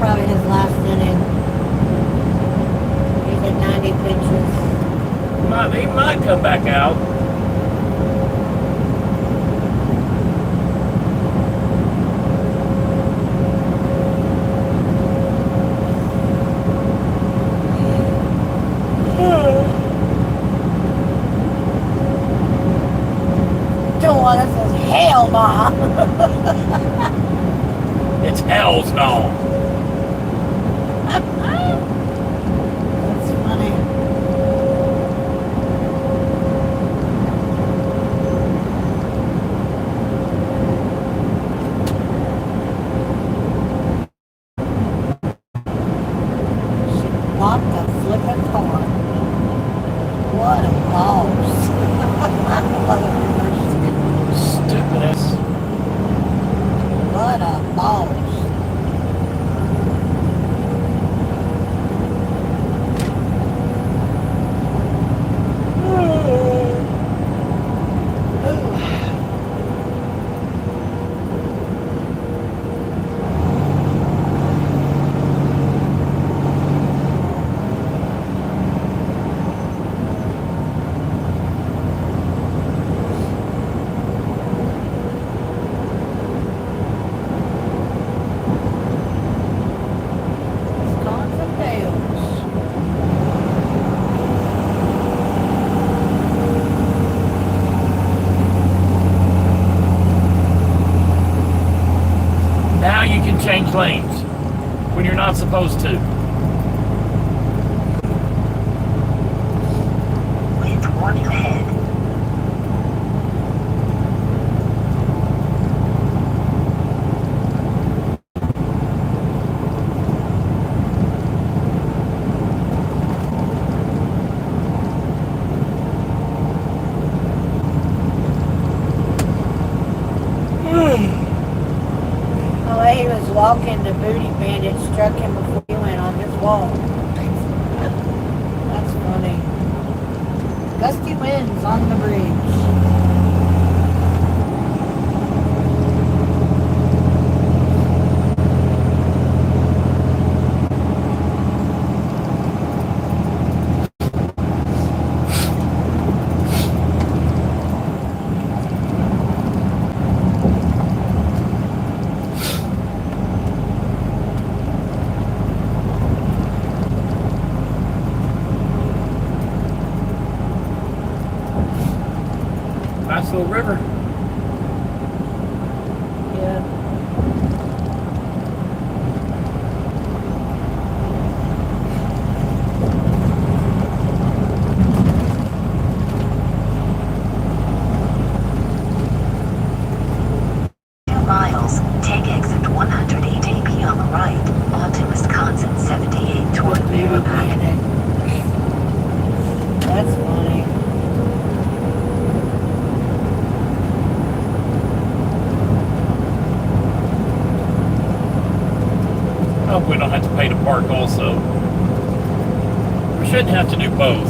Probably his last inning. He's at 90 pitches. He might come back out. Joanna says, hell, Mom. It's hell's no. That's funny. She bought the flippin' car. What a boss. Stupidest. What a boss. Wisconsin Dells. Now you can change lanes when you're not supposed to. Wind warning ahead. The way he was walking, the booty bandit struck him before he went on his walk. That's funny. Gusty winds on the bridge. Nice little river. Yeah. Miles, take exit 108 AP on the right, onto Wisconsin 78 toward Merrimack. That's funny. I hope we don't have to pay to park also. We shouldn't have to do both.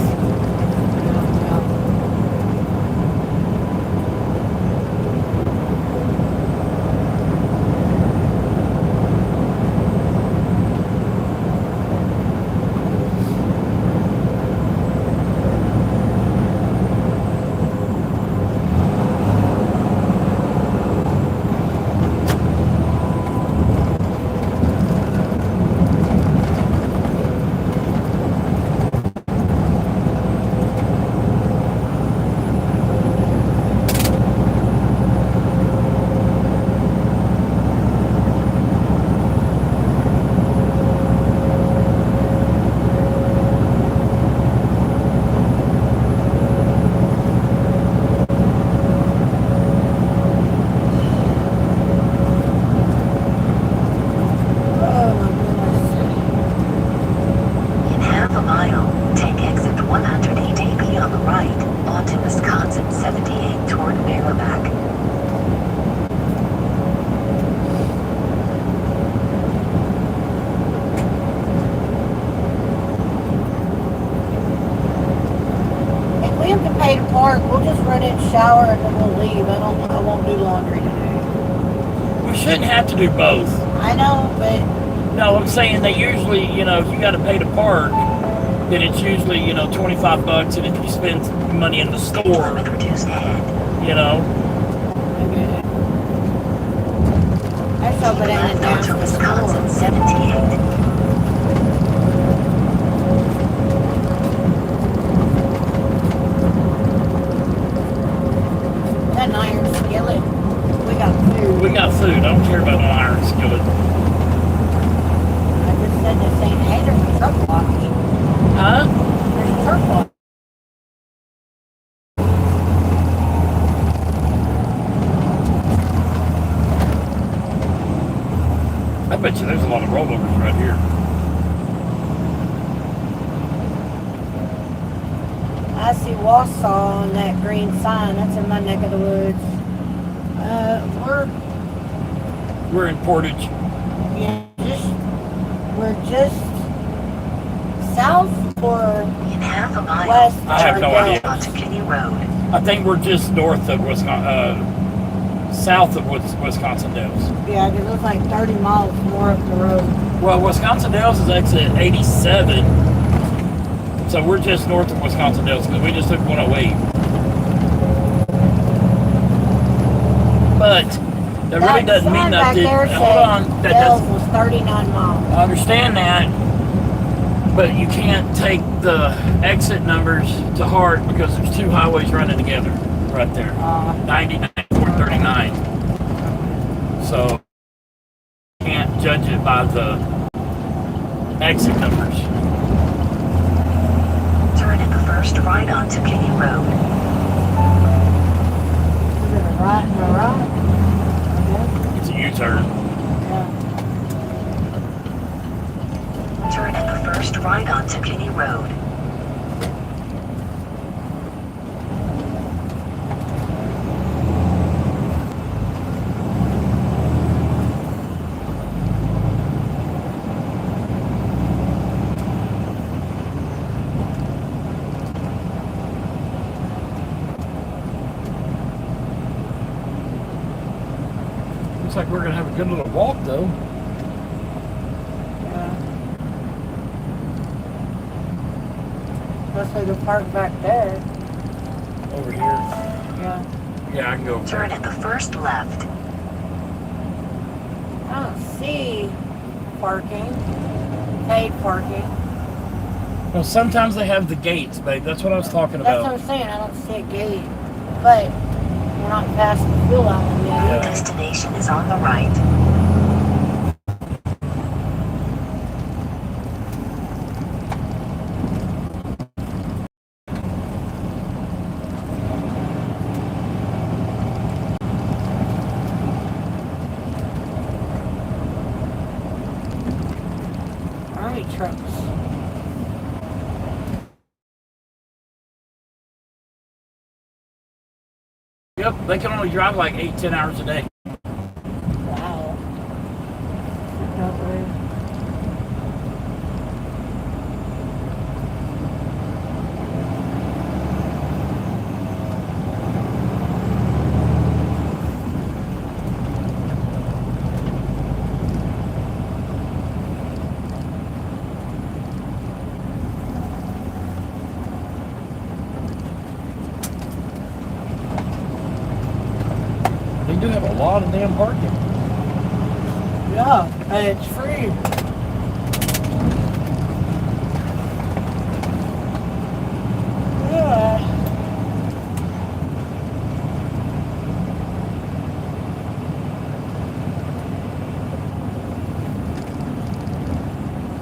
and shower and then we'll leave. I won't do laundry today. We shouldn't have to do both. I know, but No, I'm saying they usually, you know, if you got to pay to park, then it's usually, you know, $25, and if you spend money in the store, Limit reduced ahead. you know, I saw it in Left down onto to the Wisconsin store. 78. That iron skillet. We got food. we got food. I don't care about no iron skillet. I just said this ain't hey, there's a truck walking. Huh? There's a truck walking. I bet you there's a lot of rollovers right here. I see Wausau on that green sign. That's in my neck of the woods. We're in Portage. We're just south or In half a mile, west. I have no turn idea. left onto Kinney Road. I think we're just north of Wisconsin, south of Wisconsin Dells. Yeah, because it was like 30 miles more up the road. Well, Wisconsin Dells is exit 87, so we're just north of Wisconsin Dells because we just took 108. But that really doesn't mean Back nothing. there Hold on, that Dells doesn't. was 39 miles. I understand that, but you can't take the exit numbers to heart because there's two highways running together right there, 99 or 39. So you can't judge it by the exit numbers. Turn at the first right onto Kinney Road. Is it a right and a right? It's a U-turn. Yeah. Turn at the first right onto Kinney Road. Looks like we're gonna have a good little walk though. Yeah. Especially the park back there. Over here. Yeah. Yeah, I can go over Turn there. at the first left. I don't see parking. Paid parking. Well, sometimes they have the gates, babe. That's what I was talking That's about. what I'm saying. I don't see a gate. But we're not past the fuel island yet. Yeah. Destination is on the right. Army trucks. Yep, they can only drive like 8-10 hours a day. Wow. Okay. They do have a lot of damn parking. Yeah, and it's free. Yeah.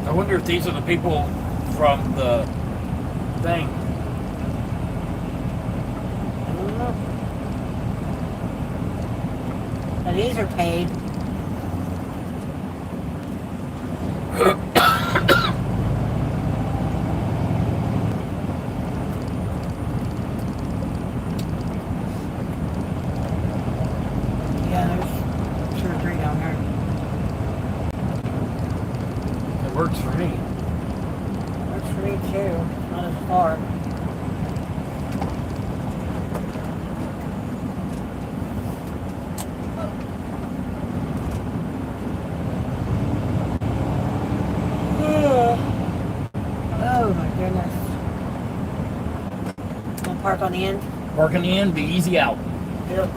I wonder if these are the people from the thing. I don't know. Now these are paid. Yeah, there's 2 or 3 down there. It works for me. Works for me too. Not as far. park on the end. Park on the end, be easy out. Yep.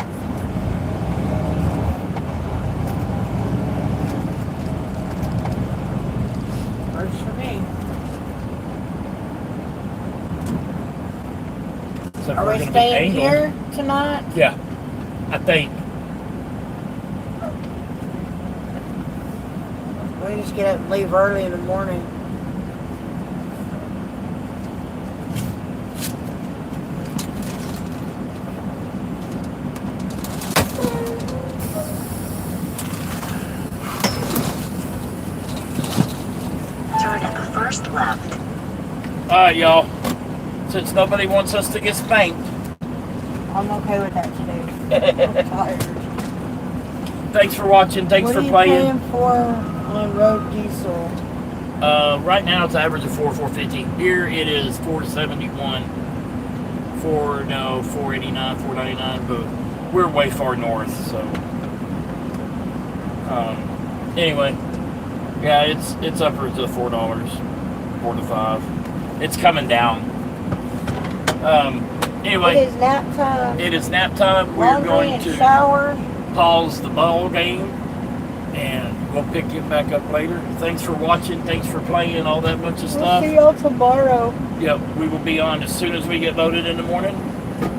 Works for me. So Are we're we gonna be staying angled. here tonight? Yeah, I think. We just get up and leave early in the morning. Turn at the first left. All right, y'all. Since nobody wants us to get spanked, I'm okay with that today. I'm tired. thanks for watching. Thanks What for are you playing. paying for on road diesel? Right now it's average of 450. Here it is 471, 489, 499. But we're way far north, so anyway, yeah, it's upwards of $4, 4 to 5. It's coming down. Anyway, It is nap time. it is nap time. We're Laundry going and to shower. pause the ball game, and we'll pick it back up later. Thanks for watching. Thanks for playing all that bunch of We'll stuff. see y'all tomorrow. Yep, we will be on as soon as we get loaded in the morning.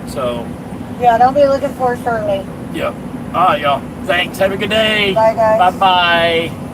So, Yeah, don't be looking for us early. yep. All right, y'all. Thanks. Have a good day. Bye, guys. Bye-bye.